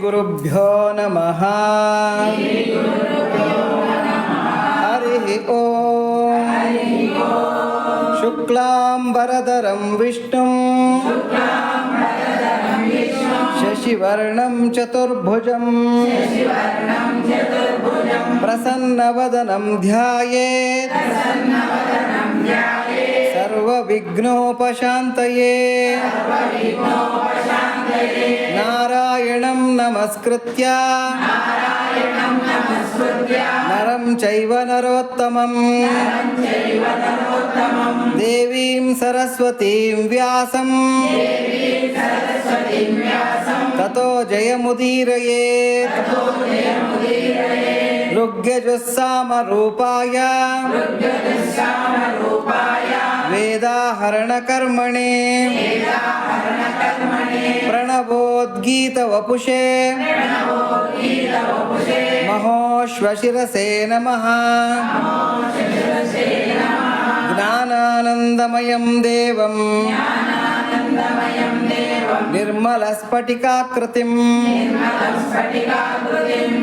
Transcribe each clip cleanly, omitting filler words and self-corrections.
ಗುರುಭ್ಯೋ ನಮಃ. ಹರಿ ಓಂ. ಶುಕ್ಲಾಂಬರಧರಂ ವಿಷ್ಣುಂ ಶಶಿವರ್ಣಂ ಚತುರ್ಭುಜಂ ಪ್ರಸನ್ನವದನಂ ಧ್ಯಾಯೇತ್ ಸರ್ವವಿಘ್ನೋಪಶಾಂತಯೇ. ನಾರಾಯಣಂ ನಮಸ್ಕೃತ್ಯ ನರಂ ಚೈವ ನರೋತ್ತಮಂ ದೇವೀಂ ಸರಸ್ವತೀಂ ವ್ಯಾಸಂ ತತೋ ಜಯಮುದೀರಯೇತ್. ಋಗ್ಯಜುಸ್ಸಾಮರೂಪಾಯ ವೇದಾಹರಣಕರ್ಮಣೆ ಪ್ರಣವೋದ್ಗೀತವಪುಷೇ ಮಹೋಶ್ವಶಿರಸೇ ನಮಃ. ಜ್ಞಾನಾನಂದಮಯಂ ದೇವಂ ನಿರ್ಮಲಸ್ಫಟಿಕಾಕೃತಿಂ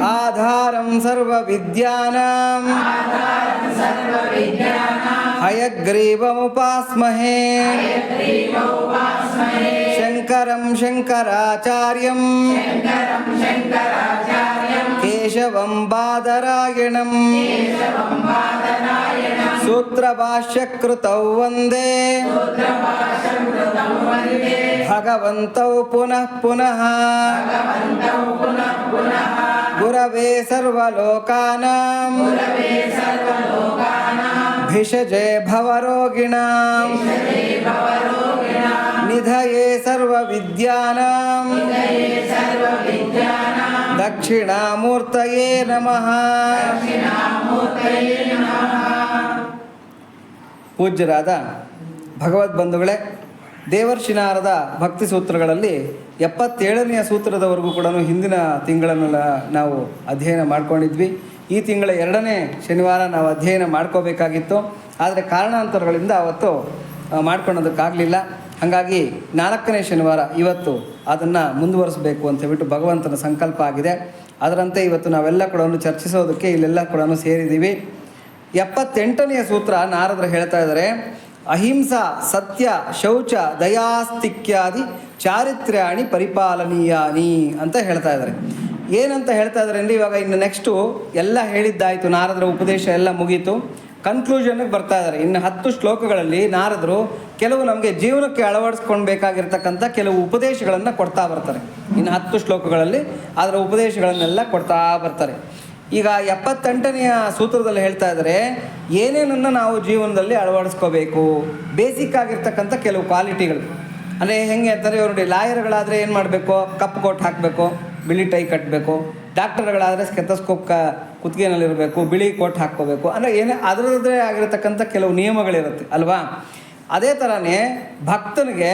ಆಧಾರಂ ಸರ್ವವಿದ್ಯಾನಾಂ ಹಯಗ್ರೀವముపాస్మహే. ಶಂಕರಂ ಶಂಕರಾಚಾರ್ಯಂ ಕೇಶವಂ ಬಾದರಾಯಣಂ ಸೂತ್ರಭಾಷ್ಯಕೃತೌ ವಂದೇ ಭಗವಂತೌ ಪುನಃ ಪುನಃ. ಗುರವೇ ಸರ್ವಲೋಕಾನಾಂ ಭಿಷಜೇ ಭವರೋಗಿಣಾಂ ನಿಧಯೇ ಸರ್ವವಿದ್ಯಾನಾಂ ದಕ್ಷಿಣಾಮೂರ್ತಯೇ ನಮಃ. ಪೂಜ್ಯರಾದ ಭಗವದ್ಬಂಧುಗಳೇ, ದೇವರ್ಷಿ ನಾರದ ಭಕ್ತಿ ಸೂತ್ರಗಳಲ್ಲಿ 77ನೆಯ ಸೂತ್ರದವರೆಗೂ ಕೂಡ ಹಿಂದಿನ ತಿಂಗಳನ್ನೆಲ್ಲ ನಾವು ಅಧ್ಯಯನ ಮಾಡ್ಕೊಂಡಿದ್ವಿ. ಈ ತಿಂಗಳ 2ನೇ ಶನಿವಾರ ನಾವು ಅಧ್ಯಯನ ಮಾಡ್ಕೋಬೇಕಾಗಿತ್ತು. ಆದರೆ ಕಾರಣಾಂತರಗಳಿಂದ ಅವತ್ತು ಮಾಡ್ಕೊಳ್ಳೋದಕ್ಕಾಗಲಿಲ್ಲ. ಹಾಗಾಗಿ 4ನೇ ಶನಿವಾರ ಇವತ್ತು ಅದನ್ನು ಮುಂದುವರಿಸಬೇಕು ಅಂತ ಹೇಳ್ಬಿಟ್ಟು ಭಗವಂತನ ಸಂಕಲ್ಪ ಆಗಿದೆ. ಅದರಂತೆ ಇವತ್ತು ನಾವೆಲ್ಲ ಕೂಡ ಚರ್ಚಿಸೋದಕ್ಕೆ ಇಲ್ಲೆಲ್ಲ ಕೂಡ ಸೇರಿದ್ದೀವಿ. 78ನೆಯ ಸೂತ್ರ ನಾರದರು ಹೇಳ್ತಾ ಇದ್ದಾರೆ, ಅಹಿಂಸಾ ಸತ್ಯ ಶೌಚ ದಯಾಸ್ತಿಕ್ಯಾದಿ ಚಾರಿತ್ರ್ಯಾಣಿ ಪರಿಪಾಲನೀಯಾನಿ ಅಂತ ಹೇಳ್ತಾ ಇದ್ದಾರೆ. ಏನಂತ ಹೇಳ್ತಾ ಇದ್ದಾರೆ ಅಂದರೆ, ಇವಾಗ ಇನ್ನು ನೆಕ್ಸ್ಟು ಎಲ್ಲ ಹೇಳಿದ್ದಾಯಿತು, ನಾರದರ ಉಪದೇಶ ಎಲ್ಲ ಮುಗೀತು, ಕನ್ಕ್ಲೂಷನ್ಗೆ ಬರ್ತಾ ಇದ್ದಾರೆ. ಇನ್ನು 10 ಶ್ಲೋಕಗಳಲ್ಲಿ ನಾರದರು ಕೆಲವು ನಮಗೆ ಜೀವನಕ್ಕೆ ಅಳವಡಿಸ್ಕೊಳ್ಬೇಕಾಗಿರ್ತಕ್ಕಂಥ ಕೆಲವು ಉಪದೇಶಗಳನ್ನು ಕೊಡ್ತಾ ಬರ್ತಾರೆ. ಇನ್ನು 10 ಶ್ಲೋಕಗಳಲ್ಲಿ ಅದರ ಉಪದೇಶಗಳನ್ನೆಲ್ಲ ಕೊಡ್ತಾ ಬರ್ತಾರೆ. ಈಗ 78ನೆಯ ಸೂತ್ರದಲ್ಲಿ ಹೇಳ್ತಾ ಇದ್ದಾರೆ, ಏನೇನನ್ನು ನಾವು ಜೀವನದಲ್ಲಿ ಅಳವಡಿಸ್ಕೋಬೇಕು, ಬೇಸಿಕ್ ಆಗಿರ್ತಕ್ಕಂಥ ಕೆಲವು ಕ್ವಾಲಿಟಿಗಳು. ಅಂದರೆ ಹೆಂಗೆ ಅಂತಾರೆ, ಇವರು ನೋಡಿ, ಲಾಯರ್ಗಳಾದರೆ ಏನು ಮಾಡಬೇಕು, ಕಪ್ ಕೋಟ್ ಹಾಕಬೇಕು, ಬಿಳಿ ಟೈ ಕಟ್ಟಬೇಕು. ಡಾಕ್ಟರ್ಗಳಾದರೆ ಸ್ಕೆಥೋಸ್ಕೋಪ್ ಕುತ್ತಿಗೆನಲ್ಲಿರಬೇಕು, ಬಿಳಿ ಕೋಟ್ ಹಾಕ್ಕೋಬೇಕು. ಅಂದರೆ ಏನೇ ಅದರದ್ದೇ ಆಗಿರತಕ್ಕಂಥ ಕೆಲವು ನಿಯಮಗಳಿರುತ್ತೆ ಅಲ್ವಾ. ಅದೇ ಥರನೇ ಭಕ್ತನಿಗೆ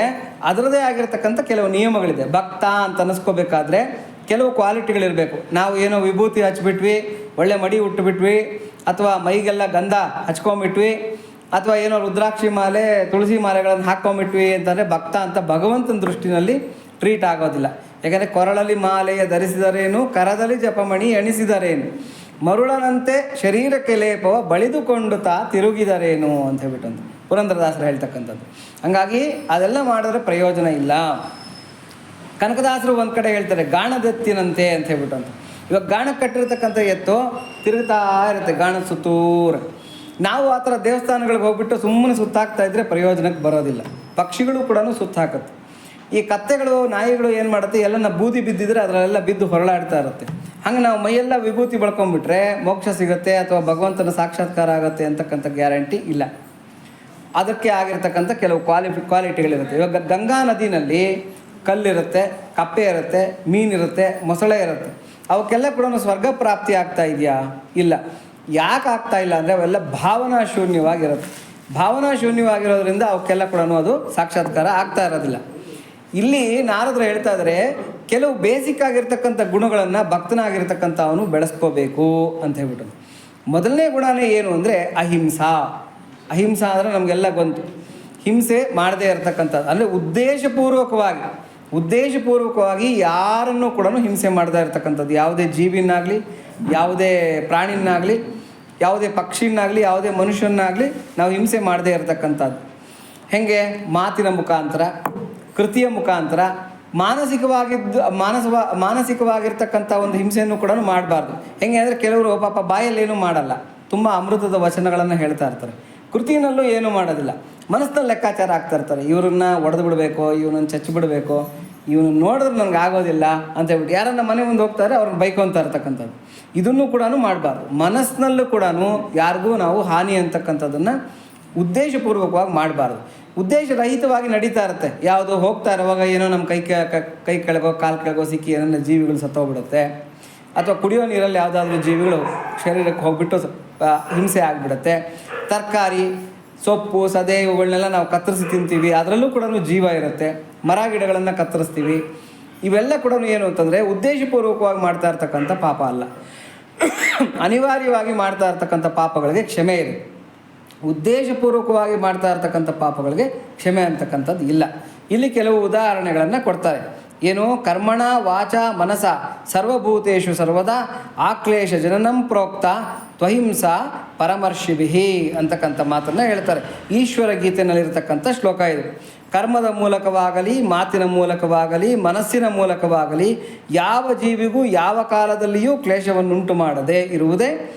ಅದರದೇ ಆಗಿರತಕ್ಕಂಥ ಕೆಲವು ನಿಯಮಗಳಿದೆ. ಭಕ್ತ ಅಂತ ಅನ್ನಿಸ್ಕೋಬೇಕಾದ್ರೆ ಕೆಲವು ಕ್ವಾಲಿಟಿಗಳಿರಬೇಕು. ನಾವು ಏನೋ ವಿಭೂತಿ ಹಚ್ಬಿಟ್ವಿ, ಒಳ್ಳೆ ಮಡಿ ಉಟ್ಟುಬಿಟ್ವಿ, ಅಥವಾ ಮೈಗೆಲ್ಲ ಗಂಧ ಹಚ್ಕೊಂಬಿಟ್ವಿ, ಅಥವಾ ಏನೋ ರುದ್ರಾಕ್ಷಿ ಮಾಲೆ ತುಳಸಿ ಮಾಲೆಗಳನ್ನು ಹಾಕ್ಕೊಂಬಿಟ್ವಿ ಅಂತಂದರೆ ಭಕ್ತ ಅಂತ ಭಗವಂತನ ದೃಷ್ಟಿನಲ್ಲಿ ಟ್ರೀಟ್ ಆಗೋದಿಲ್ಲ. ಯಾಕೆಂದರೆ ಕೊರಳಲ್ಲಿ ಮಾಲೆಯ ಧರಿಸಿದರೇನು, ಕರದಲ್ಲಿ ಜಪಮಣಿ ಎಣಿಸಿದರೇನು, ಮರುಳನಂತೆ ಶರೀರಕ್ಕೆ ಲೇಪವ ಬಳಿದುಕೊಂಡು ತಿರುಗಿದರೇನು ಅಂತ ಹೇಳ್ಬಿಟ್ಟು ಪುರಂದರದಾಸರು ಹೇಳ್ತಕ್ಕಂಥದ್ದು. ಹಾಗಾಗಿ ಅದೆಲ್ಲ ಮಾಡಿದ್ರೆ ಪ್ರಯೋಜನ ಇಲ್ಲ. ಕನಕದಾಸರು ಒಂದು ಕಡೆ ಹೇಳ್ತಾರೆ, ಗಾಣದೆತ್ತಿನಂತೆ ಅಂತ ಹೇಳ್ಬಿಟ್ಟು ಅಂತ. ಇವಾಗ ಗಾಣಕ್ಕೆ ಕಟ್ಟಿರ್ತಕ್ಕಂಥ ಎತ್ತು ತಿರುಗ್ತಾ ಇರುತ್ತೆ ಗಾಣದ ಸುತ್ತೂರ. ನಾವು ಆ ಥರ ದೇವಸ್ಥಾನಗಳಿಗೆ ಹೋಗ್ಬಿಟ್ಟು ಸುಮ್ಮನೆ ಸುತ್ತಾಕ್ತಾ ಇದ್ದರೆ ಪ್ರಯೋಜನಕ್ಕೆ ಬರೋದಿಲ್ಲ. ಪಕ್ಷಿಗಳು ಕೂಡ ಸುತ್ತಾಕತ್ತೆ. ಈ ಕತ್ತೆಗಳು ನಾಯಿಗಳು ಏನು ಮಾಡುತ್ತೆ, ಎಲ್ಲನ ಬೂದಿ ಬಿದ್ದಿದ್ರೆ ಅದರಲ್ಲೆಲ್ಲ ಬಿದ್ದು ಹೊರಳಾಡ್ತಾ ಇರುತ್ತೆ. ಹಂಗೆ ನಾವು ಮೈಯೆಲ್ಲ ವಿಭೂತಿ ಬಳ್ಕೊಂಡ್ಬಿಟ್ರೆ ಮೋಕ್ಷ ಸಿಗುತ್ತೆ ಅಥವಾ ಭಗವಂತನ ಸಾಕ್ಷಾತ್ಕಾರ ಆಗುತ್ತೆ ಅಂತಕ್ಕಂಥ ಗ್ಯಾರಂಟಿ ಇಲ್ಲ. ಅದಕ್ಕೆ ಆಗಿರ್ತಕ್ಕಂಥ ಕೆಲವು ಕ್ವಾಲಿಟಿಗಳಿರುತ್ತೆ. ಇವಾಗ ಗಂಗಾ ನದಿನಲ್ಲಿ ಕಲ್ಲಿರುತ್ತೆ, ಕಪ್ಪೆ ಇರುತ್ತೆ, ಮೀನಿರುತ್ತೆ, ಮೊಸಳೆ ಇರುತ್ತೆ. ಅವಕ್ಕೆಲ್ಲ ಕೂಡ ಸ್ವರ್ಗ ಪ್ರಾಪ್ತಿ ಆಗ್ತಾ ಇದೆಯಾ? ಇಲ್ಲ. ಯಾಕೆ ಆಗ್ತಾ ಇಲ್ಲ ಅಂದರೆ ಅವೆಲ್ಲ ಭಾವನಾ ಶೂನ್ಯವಾಗಿರುತ್ತೆ. ಭಾವನಾ ಶೂನ್ಯವಾಗಿರೋದ್ರಿಂದ ಅವಕ್ಕೆಲ್ಲ ಕೂಡ ಅದು ಸಾಕ್ಷಾತ್ಕಾರ ಆಗ್ತಾ ಇರೋದಿಲ್ಲ. ಇಲ್ಲಿ ನಾರದರು ಹೇಳ್ತಾ ಇದ್ದಾರೆ, ಕೆಲವು ಬೇಸಿಕ್ ಆಗಿರ್ತಕ್ಕಂಥ ಗುಣಗಳನ್ನು ಭಕ್ತನಾಗಿರ್ತಕ್ಕಂಥ ಅವನು ಬೆಳೆಸ್ಕೋಬೇಕು ಅಂತ ಹೇಳ್ಬಿಟ್ಟು. ಮೊದಲನೇ ಗುಣನೇ ಏನು ಅಂದರೆ ಅಹಿಂಸಾ. ಅಹಿಂಸಾ ಅಂದರೆ ನಮಗೆಲ್ಲ ಗೊತ್ತು, ಹಿಂಸೆ ಮಾಡದೇ ಇರತಕ್ಕಂಥದ್ದು. ಅಂದರೆ ಉದ್ದೇಶಪೂರ್ವಕವಾಗಿ ಉದ್ದೇಶಪೂರ್ವಕವಾಗಿ ಯಾರನ್ನು ಕೂಡ ಹಿಂಸೆ ಮಾಡ್ತಾ ಇರ್ತಕ್ಕಂಥದ್ದು, ಯಾವುದೇ ಜೀವಿನಾಗಲಿ, ಯಾವುದೇ ಪ್ರಾಣಿನಾಗಲಿ, ಯಾವುದೇ ಪಕ್ಷಿನಾಗಲಿ, ಯಾವುದೇ ಮನುಷ್ಯನಾಗಲಿ ನಾವು ಹಿಂಸೆ ಮಾಡದೇ ಇರತಕ್ಕಂಥದ್ದು. ಹೇಗೆ? ಮಾತಿನ ಮುಖಾಂತರ, ಕೃತಿಯ ಮುಖಾಂತರ, ಮಾನಸಿಕವಾಗಿರ್ತಕ್ಕಂಥ ಒಂದು ಹಿಂಸೆಯನ್ನು ಕೂಡ ಮಾಡಬಾರ್ದು. ಹೆಂಗೆ ಅಂದರೆ ಕೆಲವರು ಪಾಪ ಬಾಯಲ್ಲೇನೂ ಮಾಡಲ್ಲ, ತುಂಬ ಅಮೃತದ ವಚನಗಳನ್ನು ಹೇಳ್ತಾ ಇರ್ತಾರೆ, ಕೃತಿನಲ್ಲೂ ಏನೂ ಮಾಡೋದಿಲ್ಲ, ಮನಸ್ಸಿನಲ್ಲಿ ಲೆಕ್ಕಾಚಾರ ಆಗ್ತಾ ಇರ್ತಾರೆ. ಇವ್ರನ್ನ ಒಡೆದು ಬಿಡಬೇಕು, ಇವನನ್ನು ಚಚ್ಚಿ ಬಿಡಬೇಕು, ಇವನು ನೋಡಿದ್ರೆ ನನಗೆ ಆಗೋದಿಲ್ಲ ಅಂತ ಹೇಳ್ಬಿಟ್ಟು ಯಾರನ್ನ ಮನೆ ಮುಂದೆ ಹೋಗ್ತಾರೆ ಅವ್ರನ್ನ ಬೈಕೊತಾ ಇರ್ತಕ್ಕಂಥದ್ದು. ಇದನ್ನು ಕೂಡ ಮಾಡಬಾರ್ದು. ಮನಸ್ಸಿನಲ್ಲೂ ಕೂಡ ಯಾರಿಗೂ ನಾವು ಹಾನಿ ಅಂತಕ್ಕಂಥದ್ದನ್ನು ಉದ್ದೇಶಪೂರ್ವಕವಾಗಿ ಮಾಡಬಾರ್ದು. ಉದ್ದೇಶರಹಿತವಾಗಿ ನಡೀತಾ ಇರುತ್ತೆ. ಯಾವುದು ಹೋಗ್ತಾ ಇರುವಾಗ ಏನೋ ನಮ್ಮ ಕೈ ಕೆಳಗೋ ಕಾಲು ಕೆಳಗೋ ಸಿಕ್ಕಿ ಏನನ್ನ ಜೀವಿಗಳು ಸತ್ತೋಗ್ಬಿಡುತ್ತೆ, ಅಥವಾ ಕುಡಿಯೋ ನೀರಲ್ಲಿ ಯಾವುದಾದ್ರೂ ಜೀವಿಗಳು ಶರೀರಕ್ಕೆ ಹೋಗ್ಬಿಟ್ಟು ಹಿಂಸೆ ಆಗಿಬಿಡುತ್ತೆ. ತರಕಾರಿ, ಸೊಪ್ಪು, ಸದೆ ಇವುಗಳನ್ನೆಲ್ಲ ನಾವು ಕತ್ತರಿಸಿ ತಿಂತೀವಿ, ಅದರಲ್ಲೂ ಕೂಡ ಜೀವ ಇರುತ್ತೆ. ಮರ ಗಿಡಗಳನ್ನು ಕತ್ತರಿಸ್ತೀವಿ. ಇವೆಲ್ಲ ಕೂಡ ಏನು ಅಂತಂದರೆ ಉದ್ದೇಶಪೂರ್ವಕವಾಗಿ ಮಾಡ್ತಾ ಇರ್ತಕ್ಕಂಥ ಪಾಪ ಅಲ್ಲ, ಅನಿವಾರ್ಯವಾಗಿ ಮಾಡ್ತಾ ಇರ್ತಕ್ಕಂಥ ಪಾಪಗಳಿಗೆ ಕ್ಷಮೆ ಇದೆ. ಉದ್ದೇಶಪೂರ್ವಕವಾಗಿ ಮಾಡ್ತಾ ಇರ್ತಕ್ಕಂಥ ಪಾಪಗಳಿಗೆ ಕ್ಷಮೆ ಅಂತಕ್ಕಂಥದ್ದು ಇಲ್ಲ. ಇಲ್ಲಿ ಕೆಲವು ಉದಾಹರಣೆಗಳನ್ನು ಕೊಡ್ತಾರೆ. ಏನು? ಕರ್ಮಣ ವಾಚ ಮನಸ ಸರ್ವಭೂತೇಷು ಸರ್ವದಾ ಆಕ್ಲೇಶ ಜನನಂ ಪ್ರೋಕ್ತ ತ್ವಹಿಂಸಾ ಪರಮರ್ಷಿಭಿಹಿ ಅಂತಕ್ಕಂಥ ಮಾತನ್ನು ಹೇಳ್ತಾರೆ. ಈಶ್ವರ ಗೀತೆಯಲ್ಲಿರ್ತಕ್ಕಂಥ ಶ್ಲೋಕ ಇದು. ಕರ್ಮದ ಮೂಲಕವಾಗಲಿ, ಮಾತಿನ ಮೂಲಕವಾಗಲಿ, ಮನಸ್ಸಿನ ಮೂಲಕವಾಗಲಿ ಯಾವ ಜೀವಿಗೂ ಯಾವ ಕಾಲದಲ್ಲಿಯೂ ಕ್ಲೇಶವನ್ನುಂಟು ಮಾಡದೆ ಇರುವುದೇ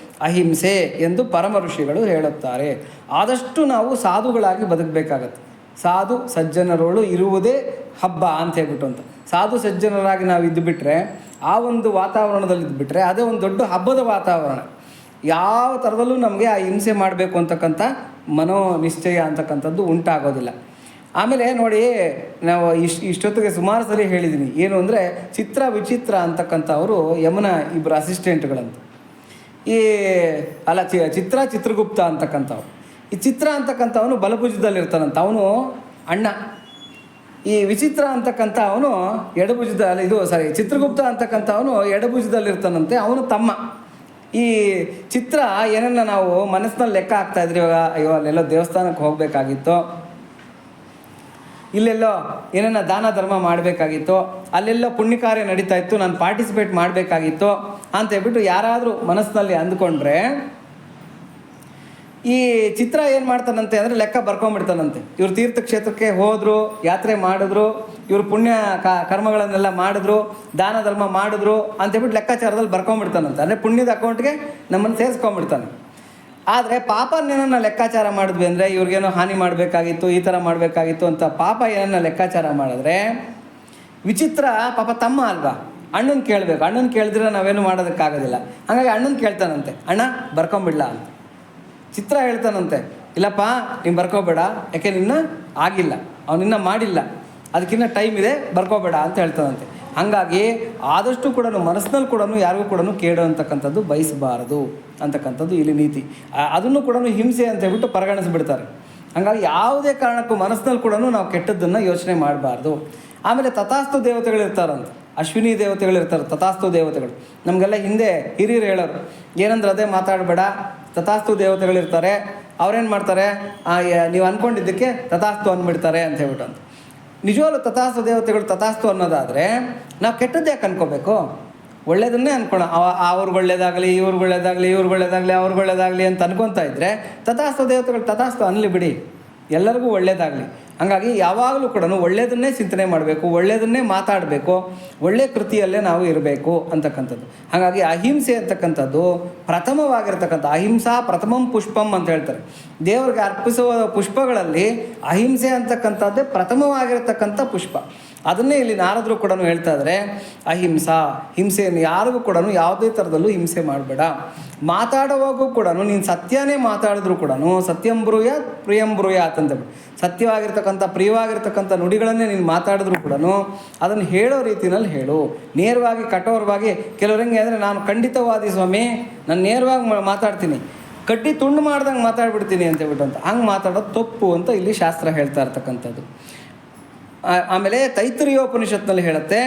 ಅಹಿಂಸೆ ಎಂದು ಪರಮ ಋಷಿಗಳು ಹೇಳುತ್ತಾರೆ. ಆದಷ್ಟು ನಾವು ಸಾಧುಗಳಾಗಿ ಬದುಕಬೇಕಾಗತ್ತೆ. ಸಾಧು ಸಜ್ಜನರೋಳು ಇರುವುದೇ ಹಬ್ಬ ಅಂತ ಹೇಳ್ಬಿಟ್ಟು ಅಂತ. ಸಾಧು ಸಜ್ಜನರಾಗಿ ನಾವು ಇದ್ದುಬಿಟ್ರೆ, ಆ ಒಂದು ವಾತಾವರಣದಲ್ಲಿ ಇದ್ದುಬಿಟ್ರೆ ಅದೇ ಒಂದು ದೊಡ್ಡ ಹಬ್ಬದ ವಾತಾವರಣ. ಯಾವ ಥರದಲ್ಲೂ ನಮಗೆ ಆ ಹಿಂಸೆ ಮಾಡಬೇಕು ಅಂತಕ್ಕಂಥ ಮನೋನಿಶ್ಚಯ ಅಂತಕ್ಕಂಥದ್ದು ಉಂಟಾಗೋದಿಲ್ಲ. ಆಮೇಲೆ ನೋಡಿ, ನಾವು ಇಷ್ಟೊತ್ತಿಗೆ ಸುಮಾರು ಸರಿ ಹೇಳಿದ್ದೀನಿ. ಏನು ಅಂದರೆ ಚಿತ್ರ ವಿಚಿತ್ರ ಅಂತಕ್ಕಂಥವರು ಯಮನ ಇಬ್ಬರು ಅಸಿಸ್ಟೆಂಟ್ಗಳಂತ. ಈ ಚಿತ್ರಗುಪ್ತ ಅಂತಕ್ಕಂಥವ್ರು. ಈ ಚಿತ್ರ ಅಂತಕ್ಕಂಥವನು ಬಲಭುಜದಲ್ಲಿರ್ತಾನಂತ, ಅವನು ಅಣ್ಣ. ಈ ವಿಚಿತ್ರ ಅಂತಕ್ಕಂಥ ಅವನು ಚಿತ್ರಗುಪ್ತ ಅಂತಕ್ಕಂಥವನು ಎಡಭುಜದಲ್ಲಿರ್ತಾನಂತೆ, ಅವನು ತಮ್ಮ. ಈ ಚಿತ್ರ ಏನನ್ನ ನಾವು ಮನಸ್ಸಿನಲ್ಲಿ ಲೆಕ್ಕ ಹಾಕ್ತಾಯಿದ್ರಿ, ಇವಾಗ ಅಯ್ಯೋ ಅಲ್ಲೆಲ್ಲೋ ದೇವಸ್ಥಾನಕ್ಕೆ ಹೋಗಬೇಕಾಗಿತ್ತು, ಇಲ್ಲೆಲ್ಲೋ ಏನನ್ನ ದಾನ ಧರ್ಮ ಮಾಡಬೇಕಾಗಿತ್ತು, ಅಲ್ಲೆಲ್ಲೋ ಪುಣ್ಯ ಕಾರ್ಯ ನಡೀತಾ ಇತ್ತು, ನಾನು ಪಾರ್ಟಿಸಿಪೇಟ್ ಮಾಡಬೇಕಾಗಿತ್ತು ಅಂತ ಹೇಳ್ಬಿಟ್ಟು ಯಾರಾದರೂ ಮನಸ್ಸಿನಲ್ಲಿ ಅಂದ್ಕೊಂಡ್ರೆ, ಈ ಚಿತ್ರ ಏನು ಮಾಡ್ತಾನಂತೆ ಅಂದರೆ ಲೆಕ್ಕ ಬರ್ಕೊಂಬಿಡ್ತಾನಂತೆ. ಇವ್ರು ತೀರ್ಥಕ್ಷೇತ್ರಕ್ಕೆ ಹೋದರು, ಯಾತ್ರೆ ಮಾಡಿದ್ರು, ಇವರು ಪುಣ್ಯ ಕರ್ಮಗಳನ್ನೆಲ್ಲ ಮಾಡಿದ್ರು, ದಾನ ಧರ್ಮ ಮಾಡಿದ್ರು ಅಂತೇಳ್ಬಿಟ್ಟು ಲೆಕ್ಕಾಚಾರದಲ್ಲಿ ಬರ್ಕೊಂಬಿಡ್ತಾನಂತೆ. ಅಂದರೆ ಪುಣ್ಯದ ಅಕೌಂಟ್ಗೆ ನಮ್ಮನ್ನು ಸೇರಿಸ್ಕೊಂಡ್ಬಿಡ್ತಾನೆ. ಆದರೆ ಪಾಪನೇನನ್ನ ಲೆಕ್ಕಾಚಾರ ಮಾಡಿದ್ವಿ ಅಂದರೆ ಇವ್ರಿಗೇನೋ ಹಾನಿ ಮಾಡಬೇಕಾಗಿತ್ತು, ಈ ಥರ ಮಾಡಬೇಕಾಗಿತ್ತು ಅಂತ ಪಾಪ ಏನನ್ನ ಲೆಕ್ಕಾಚಾರ ಮಾಡಿದ್ರೆ, ವಿಚಿತ್ರ ಪಾಪ ತಮ್ಮ ಅಲ್ವಾ, ಅಣ್ಣನ ಕೇಳಬೇಕು. ಅಣ್ಣನ ಕೇಳಿದ್ರೆ ನಾವೇನು ಮಾಡೋದಕ್ಕಾಗೋದಿಲ್ಲ. ಹಾಗಾಗಿ ಅಣ್ಣನ ಕೇಳ್ತಾನಂತೆ, ಅಣ್ಣ ಬರ್ಕೊಂಬಿಡ್ಲಾ ಅಂತ. ಚಿತ್ರ ಹೇಳ್ತಾನಂತೆ, ಇಲ್ಲಪ್ಪ ನೀನು ಬರ್ಕೋಬೇಡ, ಯಾಕೆ ನಿನ್ನ ಆಗಿಲ್ಲ, ಅವನಿನ್ನ ಮಾಡಿಲ್ಲ, ಅದಕ್ಕಿನ್ನ ಟೈಮ್ ಇದೆ, ಬರ್ಕೋಬೇಡ ಅಂತ ಹೇಳ್ತಾನಂತೆ. ಹಾಗಾಗಿ ಆದಷ್ಟು ಕೂಡ ಮನಸ್ಸಿನಲ್ಲಿ ಕೂಡ ಯಾರಿಗೂ ಕೂಡ ಕೇಡು ಅಂತಕ್ಕಂಥದ್ದು ಬಯಸಬಾರದು ಅಂತಕ್ಕಂಥದ್ದು ಇಲ್ಲಿ ನೀತಿ. ಅದನ್ನು ಕೂಡ ಹಿಂಸೆ ಅಂತ ಹೇಳ್ಬಿಟ್ಟು ಪರಿಗಣಿಸಿಬಿಡ್ತಾರೆ. ಹಾಗಾಗಿ ಯಾವುದೇ ಕಾರಣಕ್ಕೂ ಮನಸ್ಸಿನಲ್ಲಿ ಕೂಡ ನಾವು ಕೆಟ್ಟದ್ದನ್ನು ಯೋಚನೆ ಮಾಡಬಾರ್ದು. ಆಮೇಲೆ ತಥಾಸ್ತು ದೇವತೆಗಳಿರ್ತಾರಂತೆ, ಅಶ್ವಿನಿ ದೇವತೆಗಳಿರ್ತಾರೆ, ತಥಾಸ್ತು ದೇವತೆಗಳು. ನಮಗೆಲ್ಲ ಹಿಂದೆ ಹಿರಿಯರು ಹೇಳೋರು, ಏನಂದ್ರೆ ಅದೇ ಮಾತಾಡಬೇಡ, ತಥಾಸ್ತು ದೇವತೆಗಳಿರ್ತಾರೆ, ಅವ್ರೇನು ಮಾಡ್ತಾರೆ, ನೀವು ಅಂದ್ಕೊಂಡಿದ್ದಕ್ಕೆ ತಥಾಸ್ತು ಅಂದ್ಬಿಡ್ತಾರೆ ಅಂತ ಹೇಳ್ಬಿಟ್ಟು ಅಂತ. ನಿಜವಾಗ್ಲೂ ತಥಾಸ್ತು ದೇವತೆಗಳು ತಥಾಸ್ತು ಅನ್ನೋದಾದರೆ ನಾವು ಕೆಟ್ಟದ್ದು ಯಾಕೆ ಅನ್ಕೋಬೇಕು? ಒಳ್ಳೇದನ್ನೇ ಅನ್ಕೋಣ. ಅವ್ರಿಗೆ ಒಳ್ಳೇದಾಗಲಿ, ಇವ್ರಿಗೆ ಒಳ್ಳೇದಾಗಲಿ, ಇವ್ರಿಗೆ ಒಳ್ಳೇದಾಗಲಿ, ಅವ್ರಿಗೆ ಒಳ್ಳೇದಾಗಲಿ ಅಂತ ಅನ್ಕೊತಾ ಇದ್ದರೆ ತಥಾಸ್ತು ದೇವತೆಗಳು ತಥಾಸ್ತು ಅನ್ನಲಿ ಬಿಡಿ, ಎಲ್ಲರಿಗೂ ಒಳ್ಳೇದಾಗಲಿ. ಹಾಗಾಗಿ ಯಾವಾಗಲೂ ಕೂಡ ಒಳ್ಳೆಯದನ್ನೇ ಚಿಂತನೆ ಮಾಡಬೇಕು, ಒಳ್ಳೆಯದನ್ನೇ ಮಾತಾಡಬೇಕು, ಒಳ್ಳೆಯ ಕೃತಿಯಲ್ಲೇ ನಾವು ಇರಬೇಕು ಅಂತಕ್ಕಂಥದ್ದು. ಹಾಗಾಗಿ ಅಹಿಂಸೆ ಅಂತಕ್ಕಂಥದ್ದು ಪ್ರಥಮವಾಗಿರ್ತಕ್ಕಂಥ, ಅಹಿಂಸಾ ಪ್ರಥಮಂ ಪುಷ್ಪಂ ಅಂತ ಹೇಳ್ತಾರೆ. ದೇವರಿಗೆ ಅರ್ಪಿಸುವ ಪುಷ್ಪಗಳಲ್ಲಿ ಅಹಿಂಸೆ ಅಂತಕ್ಕಂಥದ್ದೇ ಪ್ರಥಮವಾಗಿರ್ತಕ್ಕಂಥ ಪುಷ್ಪ. ಅದನ್ನೇ ಇಲ್ಲಿ ನಾರದರು ಕೂಡ ಹೇಳ್ತಾ ಇದ್ದಾರೆ, ಅಹಿಂಸಾ, ಹಿಂಸೆಯನ್ನು ಯಾರಿಗೂ ಕೂಡ ಯಾವುದೇ ಥರದಲ್ಲೂ ಹಿಂಸೆ ಮಾಡಬೇಡ. ಮಾತಾಡುವಾಗೂ ಕೂಡ ನೀನು ಸತ್ಯನೇ ಮಾತಾಡಿದ್ರು ಕೂಡ ಸತ್ಯಂ ಬ್ರೂಯಾತ್ ಪ್ರಿಯಂ ಬ್ರೂಯಾತ್ ಅಂತ, ಸತ್ಯವಾಗಿರ್ತಕ್ಕಂಥ ಪ್ರಿಯವಾಗಿರ್ತಕ್ಕಂಥ ನುಡಿಗಳನ್ನೇ ನೀನು ಮಾತಾಡಿದ್ರು ಕೂಡ ಅದನ್ನು ಹೇಳೋ ರೀತಿಯಲ್ಲಿ ಹೇಳು. ನೇರವಾಗಿ ಕಠೋರವಾಗಿ, ಕೆಲವ್ರು ಹೆಂಗೆ ಅಂದರೆ ನಾನು ಖಂಡಿತವಾದಿ ಸ್ವಾಮಿ, ನಾನು ನೇರವಾಗಿ ಮಾತಾಡ್ತೀನಿ, ಕಡ್ಡಿ ತುಂಡು ಮಾಡ್ದಂಗೆ ಮಾತಾಡ್ಬಿಡ್ತೀನಿ ಅಂತ ಹೇಳ್ಬಿಟ್ಟು ಅಂತ, ಹಂಗೆ ಮಾತಾಡೋದು ತಪ್ಪು ಅಂತ ಇಲ್ಲಿ ಶಾಸ್ತ್ರ ಹೇಳ್ತಾ ಇರ್ತಕ್ಕಂಥದ್ದು. ಆಮೇಲೆ ತೈತ್ರಿಯೋಪನಿಷತ್ನಲ್ಲಿ ಹೇಳುತ್ತೆ,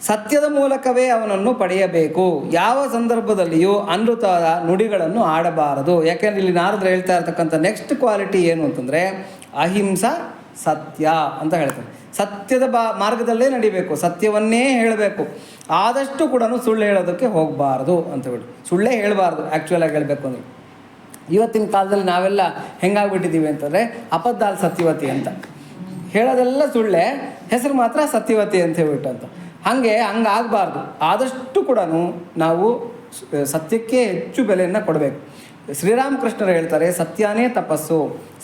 ಸತ್ಯದ ಮೂಲಕವೇ ಅವನನ್ನು ಪಡೆಯಬೇಕು, ಯಾವ ಸಂದರ್ಭದಲ್ಲಿಯೂ ಅನೃತದ ನುಡಿಗಳನ್ನು ಆಡಬಾರದು. ಯಾಕೆಂದರೆ ಇಲ್ಲಿ ನಾರದ್ರು ಹೇಳ್ತಾ ಇರ್ತಕ್ಕಂಥ ನೆಕ್ಸ್ಟ್ ಕ್ವಾಲಿಟಿ ಏನು ಅಂತಂದರೆ ಅಹಿಂಸಾ ಸತ್ಯ ಅಂತ ಹೇಳ್ತಾರೆ. ಸತ್ಯದ ಮಾರ್ಗದಲ್ಲೇ ನಡಿಬೇಕು, ಸತ್ಯವನ್ನೇ ಹೇಳಬೇಕು. ಆದಷ್ಟು ಕೂಡ ಸುಳ್ಳು ಹೇಳೋದಕ್ಕೆ ಹೋಗಬಾರ್ದು ಅಂತ ಹೇಳಿ, ಸುಳ್ಳೇ ಹೇಳಬಾರ್ದು. ಆ್ಯಕ್ಚುಲಾಗಿ ಹೇಳಬೇಕು ಅಂದರೆ ಇವತ್ತಿನ ಕಾಲದಲ್ಲಿ ನಾವೆಲ್ಲ ಹೆಂಗಾಗ್ಬಿಟ್ಟಿದ್ದೀವಿ ಅಂತಂದರೆ ಅಪದ್ದಾಲ್ ಸತ್ಯವತಿ ಅಂತ ಹೇಳೋದೆಲ್ಲ ಸುಳ್ಳೆ, ಹೆಸರು ಮಾತ್ರ ಸತ್ಯವತಿ ಅಂತ ಹೇಳ್ಬಿಟ್ಟು ಅಂತ. ಹಂಗಾಗಬಾರ್ದು. ಆದಷ್ಟು ಕೂಡ ನಾವು ಸತ್ಯಕ್ಕೆ ಹೆಚ್ಚು ಬೆಲೆಯನ್ನು ಕೊಡಬೇಕು. ಶ್ರೀರಾಮಕೃಷ್ಣರು ಹೇಳ್ತಾರೆ, ಸತ್ಯನೇ ತಪಸ್ಸು,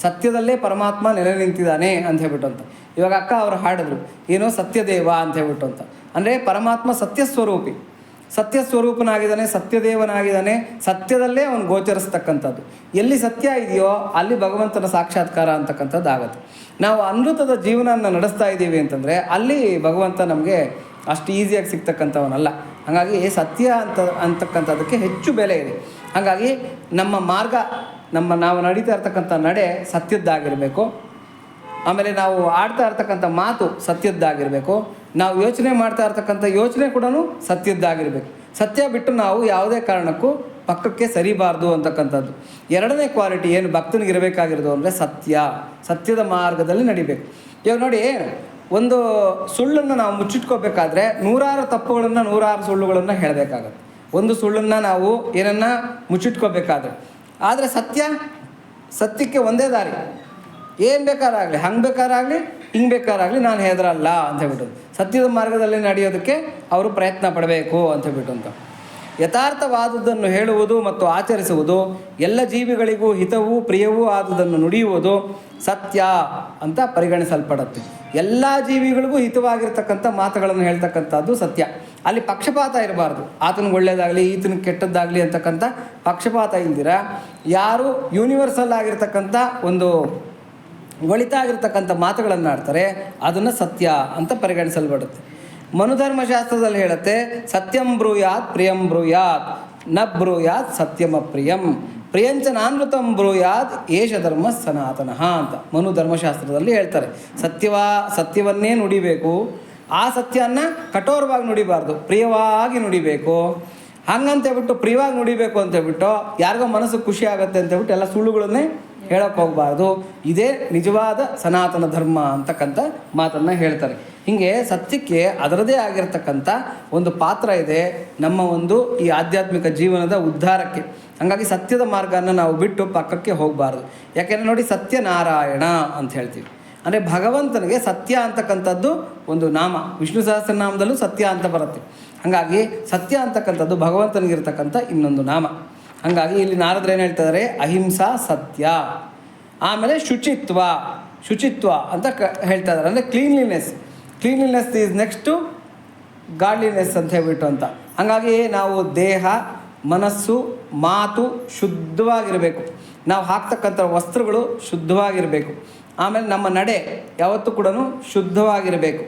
ಸತ್ಯದಲ್ಲೇ ಪರಮಾತ್ಮ ನೆಲೆ ನಿಂತಿದ್ದಾನೆ ಅಂತ ಹೇಳ್ಬಿಟ್ಟು ಅಂತ. ಇವಾಗ ಅಕ್ಕ ಅವರು ಹಾಡಿದ್ರು, ಏನೋ ಸತ್ಯದೇವ ಅಂತ ಹೇಳ್ಬಿಟ್ಟು ಅಂತ. ಅಂದರೆ ಪರಮಾತ್ಮ ಸತ್ಯಸ್ವರೂಪಿ, ಸತ್ಯಸ್ವರೂಪನಾಗಿದ್ದಾನೆ, ಸತ್ಯದೇವನಾಗಿದ್ದಾನೆ. ಸತ್ಯದಲ್ಲೇ ಅವನು ಗೋಚರಿಸ್ತಕ್ಕಂಥದ್ದು. ಎಲ್ಲಿ ಸತ್ಯ ಇದೆಯೋ ಅಲ್ಲಿ ಭಗವಂತನ ಸಾಕ್ಷಾತ್ಕಾರ ಅಂತಕ್ಕಂಥದ್ದು ಆಗುತ್ತೆ. ನಾವು ಅಮೃತದ ಜೀವನವನ್ನು ನಡೆಸ್ತಾ ಇದ್ದೀವಿ ಅಂತಂದರೆ ಅಲ್ಲಿ ಭಗವಂತ ನಮಗೆ ಅಷ್ಟು ಈಸಿಯಾಗಿ ಸಿಗ್ತಕ್ಕಂಥವನಲ್ಲ. ಹಾಗಾಗಿ ಸತ್ಯ ಅಂತಕ್ಕಂಥದ್ದಕ್ಕೆ ಹೆಚ್ಚು ಬೆಲೆ ಇದೆ. ಹಾಗಾಗಿ ನಮ್ಮ ಮಾರ್ಗ, ನಾವು ನಡೀತಾ ಇರ್ತಕ್ಕಂಥ ನಡೆ ಸತ್ಯದ್ದಾಗಿರಬೇಕು. ಆಮೇಲೆ ನಾವು ಆಡ್ತಾ ಇರ್ತಕ್ಕಂಥ ಮಾತು ಸತ್ಯದ್ದಾಗಿರಬೇಕು. ನಾವು ಯೋಚನೆ ಮಾಡ್ತಾ ಇರ್ತಕ್ಕಂಥ ಯೋಚನೆ ಕೂಡ ಸತ್ಯದ್ದಾಗಿರಬೇಕು. ಸತ್ಯ ಬಿಟ್ಟು ನಾವು ಯಾವುದೇ ಕಾರಣಕ್ಕೂ ಪಕ್ಕಕ್ಕೆ ಸರಿಬಾರ್ದು ಅಂತಕ್ಕಂಥದ್ದು. ಎರಡನೇ ಕ್ವಾಲಿಟಿ ಏನು ಭಕ್ತನಿಗೆ ಇರಬೇಕಾಗಿರೋದು ಅಂದರೆ ಸತ್ಯದ ಮಾರ್ಗದಲ್ಲಿ ನಡಿಬೇಕು. ಇವಾಗ ನೋಡಿ, ಒಂದು ಸುಳ್ಳನ್ನು ನಾವು ಮುಚ್ಚಿಟ್ಕೋಬೇಕಾದ್ರೆ 100 ತಪ್ಪುಗಳನ್ನು 100 ಸುಳ್ಳುಗಳನ್ನು ಹೇಳಬೇಕಾಗತ್ತೆ. ಒಂದು ಸುಳ್ಳನ್ನು ನಾವು ಏನನ್ನ ಮುಚ್ಚಿಟ್ಕೋಬೇಕಾದ್ರೆ. ಆದರೆ ಸತ್ಯಕ್ಕೆ ಒಂದೇ ದಾರಿ. ಏನು ಬೇಕಾರಾಗಲಿ, ಹಂಗೆ ಬೇಕಾರಾಗಲಿ, ಹಿಂಗೆ ಬೇಕಾರಾಗಲಿ, ನಾನು ಹೆದರಲ್ಲ ಅಂತ ಹೇಳ್ಬಿಟ್ಟು ಸತ್ಯದ ಮಾರ್ಗದಲ್ಲಿ ನಡೆಯೋದಕ್ಕೆ ಅವರು ಪ್ರಯತ್ನ ಪಡಬೇಕು ಅಂತ ಹೇಳ್ಬಿಟ್ಟು ಅಂತ. ಯಥಾರ್ಥವಾದುದನ್ನು ಹೇಳುವುದು ಮತ್ತು ಆಚರಿಸುವುದು, ಎಲ್ಲ ಜೀವಿಗಳಿಗೂ ಹಿತವೂ ಪ್ರಿಯವೂ ಆದುದನ್ನು ನುಡಿಯುವುದು ಸತ್ಯ ಅಂತ ಪರಿಗಣಿಸಲ್ಪಡುತ್ತೆ. ಎಲ್ಲ ಜೀವಿಗಳಿಗೂ ಹಿತವಾಗಿರ್ತಕ್ಕಂಥ ಮಾತುಗಳನ್ನು ಹೇಳ್ತಕ್ಕಂಥದ್ದು ಸತ್ಯ. ಅಲ್ಲಿ ಪಕ್ಷಪಾತ ಇರಬಾರ್ದು. ಆತನಿಗೆ ಒಳ್ಳೆಯದಾಗಲಿ, ಈತನಿಗೆ ಕೆಟ್ಟದ್ದಾಗಲಿ ಅಂತಕ್ಕಂಥ ಪಕ್ಷಪಾತ ಇಲ್ದಿರ ಯಾರು ಯೂನಿವರ್ಸಲ್ ಆಗಿರ್ತಕ್ಕಂಥ ಒಂದು ಒಳಿತಾಗಿರ್ತಕ್ಕಂಥ ಮಾತುಗಳನ್ನು ಆಡ್ತಾರೆ, ಅದನ್ನು ಸತ್ಯ ಅಂತ ಪರಿಗಣಿಸಲ್ಪಡುತ್ತೆ. ಮನುಧರ್ಮಶಾಸ್ತ್ರದಲ್ಲಿ ಹೇಳುತ್ತೆ, ಸತ್ಯಂ ಬ್ರೂಯಾತ್ ಪ್ರಿಯಂ ಬ್ರೂಯಾತ್ ನ ಬ್ರೂಯಾತ್ ಸತ್ಯಮಪ್ರಿಯಂ ಪ್ರಿಯಂಚ ನಾನೃತಂ ಬ್ರೂಯಾತ್ ಏಷ ಧರ್ಮ ಸನಾತನಃ ಅಂತ ಮನು ಧರ್ಮಶಾಸ್ತ್ರದಲ್ಲಿ ಹೇಳ್ತಾರೆ. ಸತ್ಯವನ್ನೇ ನುಡಿಬೇಕು. ಆ ಸತ್ಯನ ಕಠೋರವಾಗಿ ನುಡಿಬಾರ್ದು, ಪ್ರಿಯವಾಗಿ ನುಡಿಬೇಕು. ಹಂಗಂತೇಳ್ಬಿಟ್ಟು ಪ್ರಿಯವಾಗಿ ನುಡಿಬೇಕು ಅಂತೇಳ್ಬಿಟ್ಟು ಯಾರಿಗೋ ಮನಸ್ಸು ಖುಷಿ ಆಗುತ್ತೆ ಅಂತೇಳ್ಬಿಟ್ಟು ಎಲ್ಲ ಸುಳ್ಳುಗಳನ್ನೇ ಹೇಳೋಕ್ಕೆ ಹೋಗಬಾರ್ದು. ಇದೇ ನಿಜವಾದ ಸನಾತನ ಧರ್ಮ ಅಂತಕ್ಕಂಥ ಮಾತನ್ನು ಹೇಳ್ತಾರೆ. ಹೀಗೆ ಸತ್ಯಕ್ಕೆ ಅದರದೇ ಆಗಿರ್ತಕ್ಕಂಥ ಒಂದು ಪಾತ್ರ ಇದೆ ನಮ್ಮ ಒಂದು ಈ ಆಧ್ಯಾತ್ಮಿಕ ಜೀವನದ ಉದ್ಧಾರಕ್ಕೆ. ಹಾಗಾಗಿ ಸತ್ಯದ ಮಾರ್ಗವನ್ನು ನಾವು ಬಿಟ್ಟು ಪಕ್ಕಕ್ಕೆ ಹೋಗಬಾರ್ದು. ಯಾಕೆಂದರೆ ನೋಡಿ, ಸತ್ಯನಾರಾಯಣ ಅಂತ ಹೇಳ್ತೀವಿ. ಅಂದರೆ ಭಗವಂತನಿಗೆ ಸತ್ಯ ಅಂತಕ್ಕಂಥದ್ದು ಒಂದು ನಾಮ. ವಿಷ್ಣು ಸಹಸ್ರನಾಮದಲ್ಲೂ ಸತ್ಯ ಅಂತ ಬರುತ್ತೆ. ಹಾಗಾಗಿ ಸತ್ಯ ಅಂತಕ್ಕಂಥದ್ದು ಭಗವಂತನಿಗಿರ್ತಕ್ಕಂಥ ಇನ್ನೊಂದು ನಾಮ. ಹಾಗಾಗಿ ಇಲ್ಲಿ ನಾರದ್ರು ಏನು ಹೇಳ್ತಿದ್ದಾರೆ, ಅಹಿಂಸಾ ಸತ್ಯ, ಆಮೇಲೆ ಶುಚಿತ್ವ ಅಂತ ಹೇಳ್ತಾ ಇದ್ದಾರೆ. ಅಂದರೆ ಕ್ಲೀನ್ಲಿನೆಸ್ ಈಸ್ ನೆಕ್ಸ್ಟು ಗಾಡ್ಲಿನೆಸ್ ಅಂತ ಹೇಳ್ಬಿಟ್ಟು ಅಂತ. ಹಾಗಾಗಿ ನಾವು ದೇಹ, ಮನಸ್ಸು, ಮಾತು ಶುದ್ಧವಾಗಿರಬೇಕು. ನಾವು ಹಾಕ್ತಕ್ಕಂಥ ವಸ್ತ್ರಗಳು ಶುದ್ಧವಾಗಿರಬೇಕು. ಆಮೇಲೆ ನಮ್ಮ ನಡೆ ಯಾವತ್ತೂ ಕೂಡ ಶುದ್ಧವಾಗಿರಬೇಕು.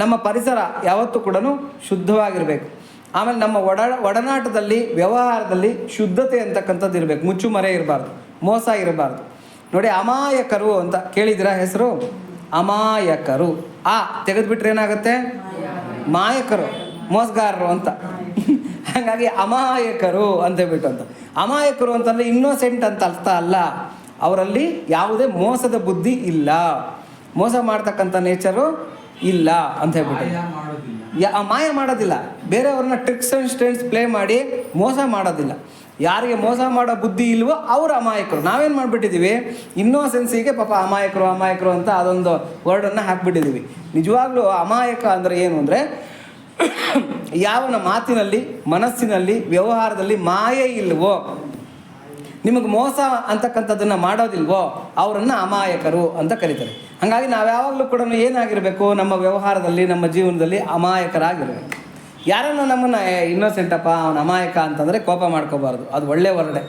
ನಮ್ಮ ಪರಿಸರ ಯಾವತ್ತೂ ಕೂಡ ಶುದ್ಧವಾಗಿರಬೇಕು. ಆಮೇಲೆ ನಮ್ಮ ಒಡನಾಟದಲ್ಲಿ, ವ್ಯವಹಾರದಲ್ಲಿ ಶುದ್ಧತೆ ಅಂತಕ್ಕಂಥದ್ದು ಇರಬೇಕು. ಮುಚ್ಚುಮರೆ ಇರಬಾರ್ದು, ಮೋಸ ಇರಬಾರ್ದು. ನೋಡಿ, ಅಮಾಯಕರು ಅಂತ ಕೇಳಿದಿರ ಹೆಸರು? ಅಮಾಯಕರು ತೆಗೆದುಬಿಟ್ರೆ ಏನಾಗುತ್ತೆ? ಮಾಯಕರು, ಮೋಸಗಾರರು ಅಂತ. ಹಾಗಾಗಿ ಅಮಾಯಕರು ಅಂತೇಳ್ಬಿಟ್ಟು ಅಂತ. ಅಮಾಯಕರು ಅಂತಂದರೆ ಇನ್ನೋಸೆಂಟ್ ಅಂತ ಅರ್ಥ ಅಲ್ಲ. ಅವರಲ್ಲಿ ಯಾವುದೇ ಮೋಸದ ಬುದ್ಧಿ ಇಲ್ಲ, ಮೋಸ ಮಾಡ್ತಕ್ಕಂಥ ನೇಚರು ಇಲ್ಲ ಅಂತ ಹೇಳ್ಬಿಟ್ಟು. ಮಾಯ ಮಾಡೋದಿಲ್ಲ, ಬೇರೆಯವ್ರನ್ನ ಟ್ರಿಕ್ಸ್ ಆ್ಯಂಡ್ ಸ್ಟೆಂಟ್ಸ್ ಪ್ಲೇ ಮಾಡಿ ಮೋಸ ಮಾಡೋದಿಲ್ಲ. ಯಾರಿಗೆ ಮೋಸ ಮಾಡೋ ಬುದ್ಧಿ ಇಲ್ವೋ ಅವರು ಅಮಾಯಕರು. ನಾವೇನು ಮಾಡಿಬಿಟ್ಟಿದ್ದೀವಿ, ಇನ್ನೋಸೆನ್ಸಿಗೆ ಪಾಪ ಅಮಾಯಕರು ಅಂತ ಅದೊಂದು ವರ್ಡನ್ನು ಹಾಕ್ಬಿಟ್ಟಿದ್ದೀವಿ. ನಿಜವಾಗ್ಲೂ ಅಮಾಯಕ ಅಂದರೆ ಏನು ಅಂದರೆ, ಯಾವನ ಮಾತಿನಲ್ಲಿ, ಮನಸ್ಸಿನಲ್ಲಿ, ವ್ಯವಹಾರದಲ್ಲಿ ಮಾಯೆ ಇಲ್ವೋ, ನಿಮಗೆ ಮೋಸ ಅಂತಕ್ಕಂಥದ್ದನ್ನು ಮಾಡೋದಿಲ್ವೋ ಅವರನ್ನು ಅಮಾಯಕರು ಅಂತ ಕರೀತಾರೆ. ಹಾಗಾಗಿ ನಾವು ಯಾವಾಗಲೂ ಕೂಡ ಏನಾಗಿರಬೇಕು, ನಮ್ಮ ವ್ಯವಹಾರದಲ್ಲಿ, ನಮ್ಮ ಜೀವನದಲ್ಲಿ ಅಮಾಯಕರಾಗಿರಬೇಕು. ಯಾರನ್ನು ನಮ್ಮನ್ನು ಇನ್ನೋಸೆಂಟಪ್ಪ ಅವನು ಅಮಾಯಕ ಅಂತಂದರೆ ಕೋಪ ಮಾಡ್ಕೋಬಾರ್ದು. ಅದು ಒಳ್ಳೆ ವರ್ಡೆ.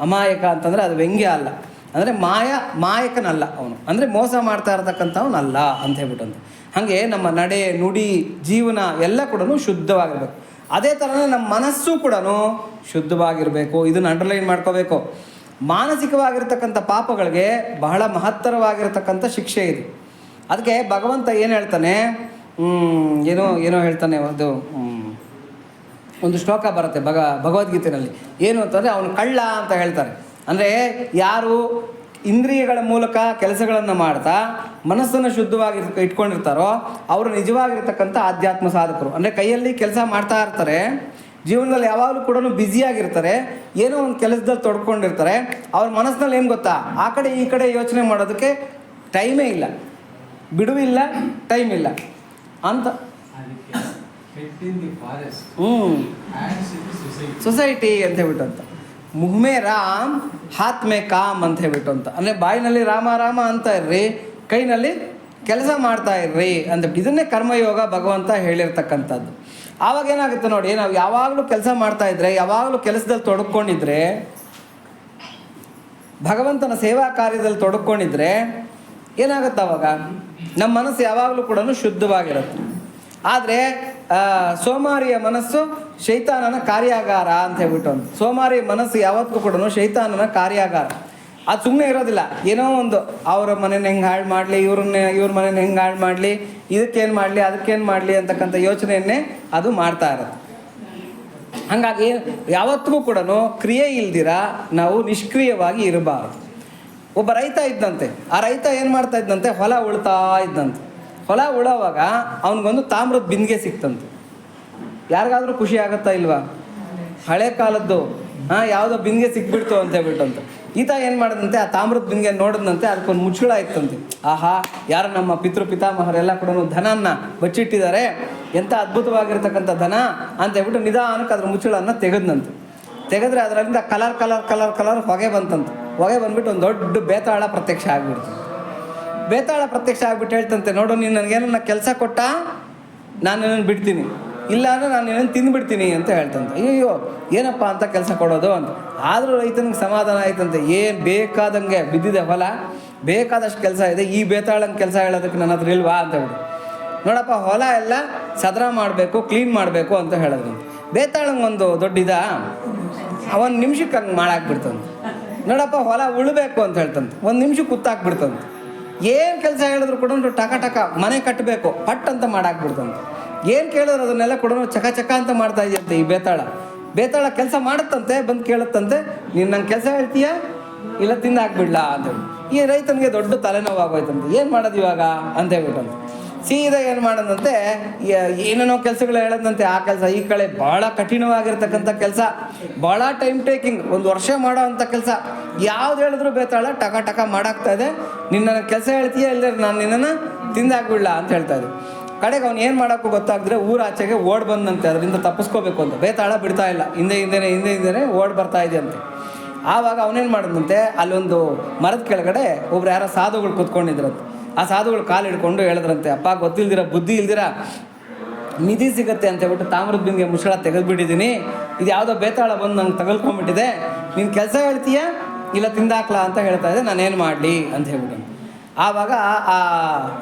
ಅಮಾಯಕ ಅಂತಂದರೆ ಅದು ವ್ಯಂಗ್ಯ ಅಲ್ಲ. ಅಂದರೆ ಮಾಯಕನಲ್ಲ ಅವನು, ಅಂದರೆ ಮೋಸ ಮಾಡ್ತಾ ಇರ್ತಕ್ಕಂಥವನಲ್ಲ ಅಂತ ಹೇಳ್ಬಿಟ್ಟಂತ. ಹಾಗೆ ನಮ್ಮ ನಡೆ, ನುಡಿ, ಜೀವನ ಎಲ್ಲ ಕೂಡ ಶುದ್ಧವಾಗಿರಬೇಕು. ಅದೇ ಥರನೇ ನಮ್ಮ ಮನಸ್ಸು ಕೂಡ ಶುದ್ಧವಾಗಿರಬೇಕು. ಇದನ್ನು ಅಂಡರ್ಲೈನ್ ಮಾಡ್ಕೋಬೇಕು. ಮಾನಸಿಕವಾಗಿರ್ತಕ್ಕಂಥ ಪಾಪಗಳಿಗೆ ಬಹಳ ಮಹತ್ತರವಾಗಿರ್ತಕ್ಕಂಥ ಶಿಕ್ಷೆ ಇದೆ. ಅದಕ್ಕೆ ಭಗವಂತ ಏನು ಹೇಳ್ತಾನೆ, ಏನೋ ಹೇಳ್ತಾನೆ. ಒಂದು ಶ್ಲೋಕ ಬರುತ್ತೆ ಭಗವದ್ಗೀತೆಯಲ್ಲಿ. ಏನು ಅಂತಂದರೆ ಅವನು ಕಳ್ಳ ಅಂತ ಹೇಳ್ತಾರೆ. ಅಂದರೆ ಯಾರು ಇಂದ್ರಿಯಗಳ ಮೂಲಕ ಕೆಲಸಗಳನ್ನು ಮಾಡ್ತಾ ಮನಸ್ಸನ್ನು ಶುದ್ಧವಾಗಿ ಇಟ್ಕೊಂಡಿರ್ತಾರೋ ಅವರು ನಿಜವಾಗಿರ್ತಕ್ಕಂಥ ಆಧ್ಯಾತ್ಮ ಸಾಧಕರು. ಅಂದರೆ ಕೈಯಲ್ಲಿ ಕೆಲಸ ಮಾಡ್ತಾ ಇರ್ತಾರೆ, ಜೀವನದಲ್ಲಿ ಯಾವಾಗಲೂ ಕೂಡ ಬ್ಯುಸಿಯಾಗಿರ್ತಾರೆ, ಏನೋ ಒಂದು ಕೆಲಸದಲ್ಲಿ ತೊಡ್ಕೊಂಡಿರ್ತಾರೆ. ಅವ್ರ ಮನಸ್ಸಿನಲ್ಲಿ ಏನು ಗೊತ್ತಾ, ಆ ಕಡೆ ಈ ಕಡೆ ಯೋಚನೆ ಮಾಡೋದಕ್ಕೆ ಟೈಮೇ ಇಲ್ಲ, ಬಿಡುವಿಲ್ಲ, ಟೈಮ್ ಇಲ್ಲ ಅಂತ. ಸೊಸೈಟಿ ಅಂತ ಹೇಳ್ಬಿಟ್ಟು ಅಂತ ಮುಹ್ಮೆ ರಾಮ್ ಹಾತ್ ಮೇ ಕಾಮ್ ಅಂತ ಹೇಳ್ಬಿಟ್ಟು ಅಂತ. ಅಂದರೆ ಬಾಯಿನಲ್ಲಿ ರಾಮ ರಾಮ ಅಂತ ಇರ್ರಿ, ಕೈನಲ್ಲಿ ಕೆಲಸ ಮಾಡ್ತಾ ಇರ್ರಿ ಅಂತ. ಇದನ್ನೇ ಕರ್ಮಯೋಗ ಭಗವಂತ ಹೇಳಿರ್ತಕ್ಕಂಥದ್ದು. ಆವಾಗ ಏನಾಗುತ್ತೆ ನೋಡಿ, ನಾವು ಯಾವಾಗಲೂ ಕೆಲಸ ಮಾಡ್ತಾ ಇದ್ರೆ, ಯಾವಾಗಲೂ ಕೆಲಸದಲ್ಲಿ ತೊಡಕೊಂಡಿದ್ರೆ, ಭಗವಂತನ ಸೇವಾ ಕಾರ್ಯದಲ್ಲಿ ತೊಡಕೊಂಡಿದ್ರೆ ಏನಾಗುತ್ತೆ, ಅವಾಗ ನಮ್ಮ ಮನಸ್ಸು ಯಾವಾಗಲೂ ಕೂಡ ಶುದ್ಧವಾಗಿರುತ್ತೆ. ಆದರೆ ಸೋಮಾರಿಯ ಮನಸ್ಸು ಶೈತಾನನ ಕಾರ್ಯಾಗಾರ ಅಂತ ಹೇಳ್ಬಿಟ್ಟು ಅಂತ. ಸೋಮಾರಿ ಮನಸ್ಸು ಯಾವತ್ತೂ ಕೂಡ ಶೈತಾನನ ಕಾರ್ಯಾಗಾರ. ಅದು ಸುಮ್ಮನೆ ಇರೋದಿಲ್ಲ, ಏನೋ ಒಂದು ಅವ್ರ ಮನೇನ ಹೆಂಗೆ ಹಾಳು ಮಾಡಲಿ, ಇವ್ರ ಮನೇನ ಹೆಂಗೆ ಹಾಳು ಮಾಡಲಿ, ಇದಕ್ಕೇನು ಮಾಡಲಿ, ಅದಕ್ಕೇನು ಮಾಡಲಿ ಅಂತಕ್ಕಂಥ ಯೋಚನೆಯನ್ನೇ ಅದು ಮಾಡ್ತಾ ಇರುತ್ತೆ. ಹಾಗಾಗಿ ಯಾವತ್ತಿಗೂ ಕೂಡ ಕ್ರಿಯೆ ಇಲ್ದಿರ ನಾವು ನಿಷ್ಕ್ರಿಯವಾಗಿ ಇರಬಾರ್ದು. ಒಬ್ಬ ರೈತ ಇದ್ದಂತೆ, ಆ ರೈತ ಏನು ಮಾಡ್ತಾ ಇದ್ದಂತೆ, ಹೊಲ ಉಳ್ತಾ ಇದ್ದಂತೆ. ಹೊಲ ಉಳೋವಾಗ ಅವನಿಗೊಂದು ತಾಮ್ರದ ಬಿಂದಿಗೆ ಸಿಕ್ತಂತೆ. ಯಾರಿಗಾದ್ರೂ ಖುಷಿ ಆಗುತ್ತಾ ಇಲ್ವಾ? ಹಳೆ ಕಾಲದ್ದು ಯಾವುದೋ ಬಿಂದಿಗೆ ಸಿಕ್ಬಿಡ್ತು ಅಂತ ಹೇಳ್ಬಿಟ್ಟಂತ. ಈತ ಏನು ಮಾಡಿದಂತೆ, ಆ ತಾಮ್ರದ ಬಿಂದಿಗೆ ನೋಡಿದಂತೆ ಅದಕ್ಕೊಂದು ಮುಚ್ಚಳ ಇತ್ತಂತೆ. ಆಹಾ, ಯಾರು ನಮ್ಮ ಪಿತೃಪಿತಾಮಹರೆಲ್ಲ ಕೂಡ ಧನನ್ನ ಬಚ್ಚಿಟ್ಟಿದ್ದಾರೆ, ಎಂಥ ಅದ್ಭುತವಾಗಿರ್ತಕ್ಕಂಥ ಧನ ಅಂತ ಹೇಳ್ಬಿಟ್ಟು ನಿಧಾನಕ್ಕೆ ಅದ್ರ ಮುಚ್ಚಳನ್ನು ತೆಗೆದಂತೆ. ತೆಗೆದ್ರೆ ಅದರಿಂದ ಕಲರ್ ಕಲರ್ ಕಲರ್ ಕಲರ್ ಹೊಗೆ ಬಂತಂತೆ. ಹೊಗೆ ಬಂದ್ಬಿಟ್ಟು ಒಂದು ದೊಡ್ಡ ಬೇತಾಳ ಪ್ರತ್ಯಕ್ಷ ಆಗಿಬಿಡ್ತು. ಬೇತಾಳ ಪ್ರತ್ಯಕ್ಷ ಆಗಿಬಿಟ್ಟು ಹೇಳ್ತಂತೆ, ನೋಡು ನೀನು ನನಗೇನನ್ನ ಕೆಲಸ ಕೊಟ್ಟ, ನಾನು ನಿನ್ನನ್ನು ಬಿಡ್ತೀನಿ, ಇಲ್ಲ ಅಂದರೆ ನಾನು ನಿನ್ನನ್ನು ತಿಂದುಬಿಡ್ತೀನಿ ಅಂತ ಹೇಳ್ತಂತೆ. ಅಯ್ಯೋ ಏನಪ್ಪ ಅಂತ ಕೆಲಸ ಕೊಡೋದು ಅಂತ. ಆದರೂ ರೈತನಿಗೆ ಸಮಾಧಾನ ಆಯ್ತಂತೆ, ಏನು ಬೇಕಾದಂಗೆ ಬಿದ್ದಿದೆ ಹೊಲ, ಬೇಕಾದಷ್ಟು ಕೆಲಸ ಇದೆ, ಈ ಬೇತಾಳಂಗೆ ಕೆಲಸ ಹೇಳೋದಕ್ಕೆ ನನ್ನ ಹತ್ರ ಇಲ್ವಾ ಅಂತ ಹೇಳಿ, ನೋಡಪ್ಪ ಹೊಲ ಎಲ್ಲ ಸದರ ಮಾಡಬೇಕು, ಕ್ಲೀನ್ ಮಾಡಬೇಕು ಅಂತ ಹೇಳಿದ್ರಂತೆ. ಬೇತಾಳಂಗೆ ಒಂದು ದೊಡ್ಡಿದ ಒಂದು ನಿಮಿಷಕ್ಕೆ ಹಂಗೆ ಮಾಡಾಕ್ಬಿಡ್ತಂತೆ. ನೋಡಪ್ಪ ಹೊಲ ಉಳಬೇಕು ಅಂತ ಹೇಳ್ತಂತೆ, ಒಂದು ನಿಮಿಷಕ್ಕೆ ಕುತ್ತಾಕ್ಬಿಡ್ತಂತೆ. ಏನು ಕೆಲಸ ಹೇಳಿದ್ರು ಕೂಡ ಟಕ ಟಕ ಮನೆ ಕಟ್ಟಬೇಕು ಪಟ್ ಅಂತ ಮಾಡಾಕ್ಬಿಡ್ತಂತೆ. ಏನು ಕೇಳಿದ್ರು ಅದನ್ನೆಲ್ಲ ಕೂಡ ಚಕ ಚಕ ಅಂತ ಮಾಡ್ತಾ ಇದೆಯಂತೆ ಈ ಬೇತಾಳ. ಬೇತಾಳ ಕೆಲಸ ಮಾಡುತ್ತಂತೆ, ಬಂದು ಕೇಳುತ್ತಂತೆ, ನೀನು ನಂಗೆ ಕೆಲಸ ಹೇಳ್ತೀಯಾ ಇಲ್ಲ ತಿಂದಾಕ್ಬಿಡ್ಲಾ ಅಂತೇಳಿ. ಈ ರೈತನಿಗೆ ದೊಡ್ಡ ತಲೆನೋವು ಆಗೋಯ್ತಂತೆ. ಏನು ಮಾಡೋದು ಇವಾಗ ಅಂತ ಹೇಳ್ಬಿಟ್ಟಂತೆ. ಸೀದಾ ಏನು ಮಾಡೋದಂತೆ, ಏನೇನೋ ಕೆಲಸಗಳು ಹೇಳೋದಂತೆ. ಆ ಕೆಲಸ ಈ ಕಡೆ ಭಾಳ ಕಠಿಣವಾಗಿರ್ತಕ್ಕಂಥ ಕೆಲಸ, ಭಾಳ ಟೈಮ್ ಟೇಕಿಂಗ್, ಒಂದು ವರ್ಷ ಮಾಡೋ ಅಂಥ ಕೆಲಸ. ಯಾವ್ದು ಹೇಳಿದ್ರು ಬೇತಾಳ ಟಕ ಟಕ ಮಾಡಾಕ್ತಾ ಇದೆ. ನಿನ್ನ ಕೆಲಸ ಹೇಳ್ತೀಯ ಇಲ್ಲದೆ ನಾನು ನಿನ್ನನ್ನು ತಿಂದಾಕ್ಬಿಡ್ಲಾ ಅಂತ ಹೇಳ್ತಾ ಇದ್ದೆ. ಕಡೆಗೆ ಅವ್ನು ಏನು ಮಾಡೋಕ್ಕೂ ಗೊತ್ತಾಗಿದ್ರೆ ಊರಾಚೆಗೆ ಓಡ್ ಬಂದಂತೆ, ಅದರಿಂದ ತಪ್ಪಿಸ್ಕೋಬೇಕು ಅಂತ. ಬೇತಾಳ ಬಿಡ್ತಾ ಇಲ್ಲ, ಹಿಂದೆ ಓಡ್ ಬರ್ತಾ ಇದೆ ಅಂತೆ. ಆವಾಗ ಅವನೇನು ಮಾಡಿದಂತೆ, ಅಲ್ಲೊಂದು ಮರದ ಕೆಳಗಡೆ ಒಬ್ರು ಯಾರೋ ಸಾಧುಗಳು ಕೂತ್ಕೊಂಡಿದ್ರಂತೆ. ಆ ಸಾಧುಗಳು ಕಾಲು ಹಿಡ್ಕೊಂಡು ಹೇಳಿದ್ರಂತೆ, ಅಪ್ಪ ಗೊತ್ತಿಲ್ದಿರ ಬುದ್ಧಿ ಇಲ್ದಿರ ನಿಧಿ ಸಿಗುತ್ತೆ ಅಂತ ಹೇಳ್ಬಿಟ್ಟು ತಾಮ್ರದ ಬಿಂದಿಗೆ ಮುಚ್ಚಳ ತೆಗೆದುಬಿಟ್ಟಿದ್ದೀನಿ, ಇದು ಯಾವುದೋ ಬೇತಾಳ ಬಂದು ನಂಗೆ ತಗಲ್ಕೊಂಡ್ಬಿಟ್ಟಿದೆ, ನೀನು ಕೆಲಸ ಹೇಳ್ತೀಯಾ ಇಲ್ಲ ತಿಂದಾಕ್ಲಾ ಅಂತ ಹೇಳ್ತಾ ಇದೆ, ನಾನೇನು ಮಾಡಲಿ ಅಂತ ಹೇಳ್ಬಿಟ್ಟು. ಆವಾಗ ಆ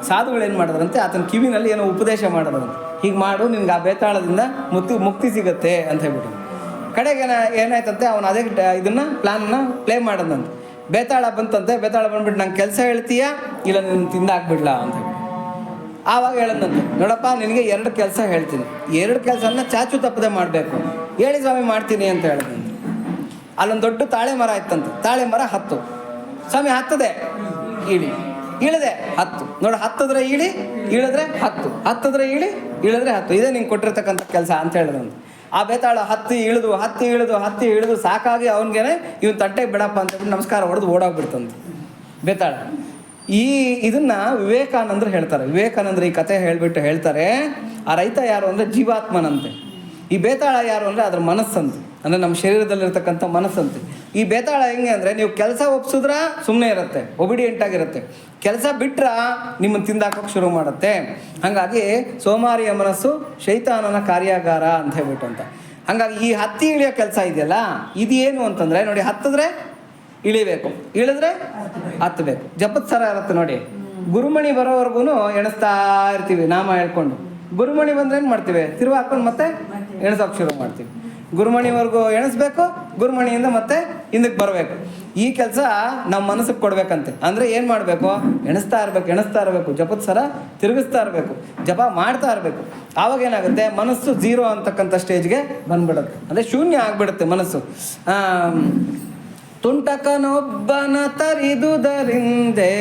ಸಾಧುಗಳು ಏನು ಮಾಡಿದ್ರಂತೆ, ಆತನ ಕಿವಿನಲ್ಲಿ ಏನೋ ಉಪದೇಶ ಮಾಡಿದ್ರಂತೆ, ಹೀಗೆ ಮಾಡು ನಿನ್ಗೆ ಆ ಬೇತಾಳದಿಂದ ಮುಕ್ತಿ ಸಿಗುತ್ತೆ ಅಂತ ಹೇಳ್ಬಿಟ್ಟು. ಕಡೆಗೆ ಏನಾಯ್ತಂತೆ, ಅವನು ಅದೇ ಇದನ್ನು ಪ್ಲ್ಯಾನನ್ನು ಪ್ಲೇ ಮಾಡೋದಂತೆ. ಬೇತಾಳ ಬಂತಂತೆ. ಬೇತಾಳ ಬಂದ್ಬಿಟ್ಟು ನಂಗೆ ಕೆಲಸ ಹೇಳ್ತೀಯಾ ಇಲ್ಲ ನಿನ್ನ ತಿಂದಾಕ್ಬಿಡ್ಲಾ ಅಂತ ಹೇಳಿ. ಆವಾಗ ಹೇಳದಂತೆ, ನೋಡಪ್ಪ ನಿನಗೆ 2 ಕೆಲಸ ಹೇಳ್ತೀನಿ, 2 ಕೆಲಸನ ಚಾಚು ತಪ್ಪದೆ ಮಾಡಬೇಕು, ಹೇಳಿ ಸ್ವಾಮಿ ಮಾಡ್ತೀನಿ ಅಂತ ಹೇಳಿದಂತೆ. ಅಲ್ಲೊಂದು ದೊಡ್ಡ ತಾಳೆ ಮರ ಇತ್ತಂತೆ. ತಾಳೆ ಮರ 10 ಸ್ವಾಮಿ ಹತ್ತದೆ ಇಳಿ, ಇಳಿದೆ 10 ನೋಡು, ಹತ್ತಿದ್ರೆ ಇಳಿ, ಇಳಿದ್ರೆ 10, ಹತ್ತಿದ್ರೆ ಇಳಿ, ಇಳಿದ್ರೆ 10, ಇದೇ ನಿಂಗೆ ಕೊಟ್ಟಿರ್ತಕ್ಕಂಥ ಕೆಲಸ ಅಂತ ಹೇಳಿದಂತೆ. ಆ ಬೇತಾಳ ಹತ್ತಿ ಇಳಿದು ಸಾಕಾಗಿ ಅವನಿಗೇನೆ ಇವನು ತಟ್ಟೆಗೆ ಬಿಡಪ್ಪ ಅಂತ ಹೇಳ್ಬಿಟ್ಟು ನಮಸ್ಕಾರ ಹೊಡೆದು ಓಡೋಗ್ಬಿಡ್ತಂತೆ ಬೇತಾಳ. ಇದನ್ನು ವಿವೇಕಾನಂದರು ಹೇಳ್ತಾರೆ. ವಿವೇಕಾನಂದರು ಈ ಕಥೆ ಹೇಳ್ತಾರೆ, ಆ ರೈತ ಯಾರು ಅಂದರೆ ಜೀವಾತ್ಮನಂತೆ, ಈ ಬೇತಾಳ ಯಾರು ಅಂದರೆ ಅದ್ರ ಮನಸ್ಸಂತೆ, ಅಂದರೆ ನಮ್ಮ ಶರೀರದಲ್ಲಿರ್ತಕ್ಕಂಥ ಮನಸ್ಸಂತೆ. ಈ ಬೇತಾಳ ಹೆಂಗೆ ಅಂದರೆ, ನೀವು ಕೆಲಸ ಒಪ್ಸಿದ್ರೆ ಸುಮ್ಮನೆ ಇರುತ್ತೆ, ಒಬಿಡಿಯೆಂಟ್ ಆಗಿರುತ್ತೆ, ಕೆಲಸ ಬಿಟ್ರೆ ನಿಮ್ಮನ್ನು ತಿಂದಾಕೋಕ್ಕೆ ಶುರು ಮಾಡುತ್ತೆ. ಹಾಗಾಗಿ ಸೋಮಾರಿಯ ಮನಸ್ಸು ಶೈತಾನನ ಕಾರ್ಯಾಗಾರ ಅಂತ ಹೇಳ್ಬಿಟ್ಟು ಅಂತ. ಹಾಗಾಗಿ ಈ ಹತ್ತಿ ಇಳಿಯೋ ಕೆಲಸ ಇದೆಯಲ್ಲ, ಇದು ಏನು ಅಂತಂದರೆ ನೋಡಿ, ಹತ್ತಿದ್ರೆ ಇಳಿಬೇಕು, ಇಳಿದ್ರೆ ಹತ್ತಬೇಕು. ಜಪದ ಸರ ಇರುತ್ತೆ ನೋಡಿ, ಗುರುಮಣಿ ಬರೋವರೆಗೂ ಎಣಿಸ್ತಾ ಇರ್ತೀವಿ ನಾಮ ಹೇಳ್ಕೊಂಡು. ಗುರುಮಣಿ ಬಂದ್ರೆ ಏನು ಮಾಡ್ತೀವಿ, ತಿರುವು ಹಾಕೊಂಡು ಮತ್ತೆ ಎಣಿಸೋಕೆ ಶುರು ಮಾಡ್ತೀವಿ. ಗುರುಮಣಿವರೆಗೂ ಎಣಿಸ್ಬೇಕು, ಗುರುಮಣಿಯಿಂದ ಮತ್ತೆ ಹಿಂದಕ್ಕೆ ಬರಬೇಕು. ಈ ಕೆಲಸ ನಮ್ಮ ಮನಸ್ಸಿಗೆ ಕೊಡಬೇಕಂತೆ. ಅಂದರೆ ಏನು ಮಾಡಬೇಕು, ಎಣಿಸ್ತಾ ಇರಬೇಕು, ಜಪದ ಸರ ತಿರುಗಿಸ್ತಾ ಇರಬೇಕು, ಜಪ ಮಾಡ್ತಾ ಇರಬೇಕು. ಆವಾಗ ಏನಾಗುತ್ತೆ, ಮನಸ್ಸು 0 ಅಂತಕ್ಕಂಥ ಸ್ಟೇಜ್ಗೆ ಬಂದ್ಬಿಡುತ್ತೆ, ಅಂದರೆ ಶೂನ್ಯ ಆಗಿಬಿಡುತ್ತೆ ಮನಸ್ಸು. ತುಂಟಕನೊಬ್ಬನ ತರಿದುದರಿಂದೆ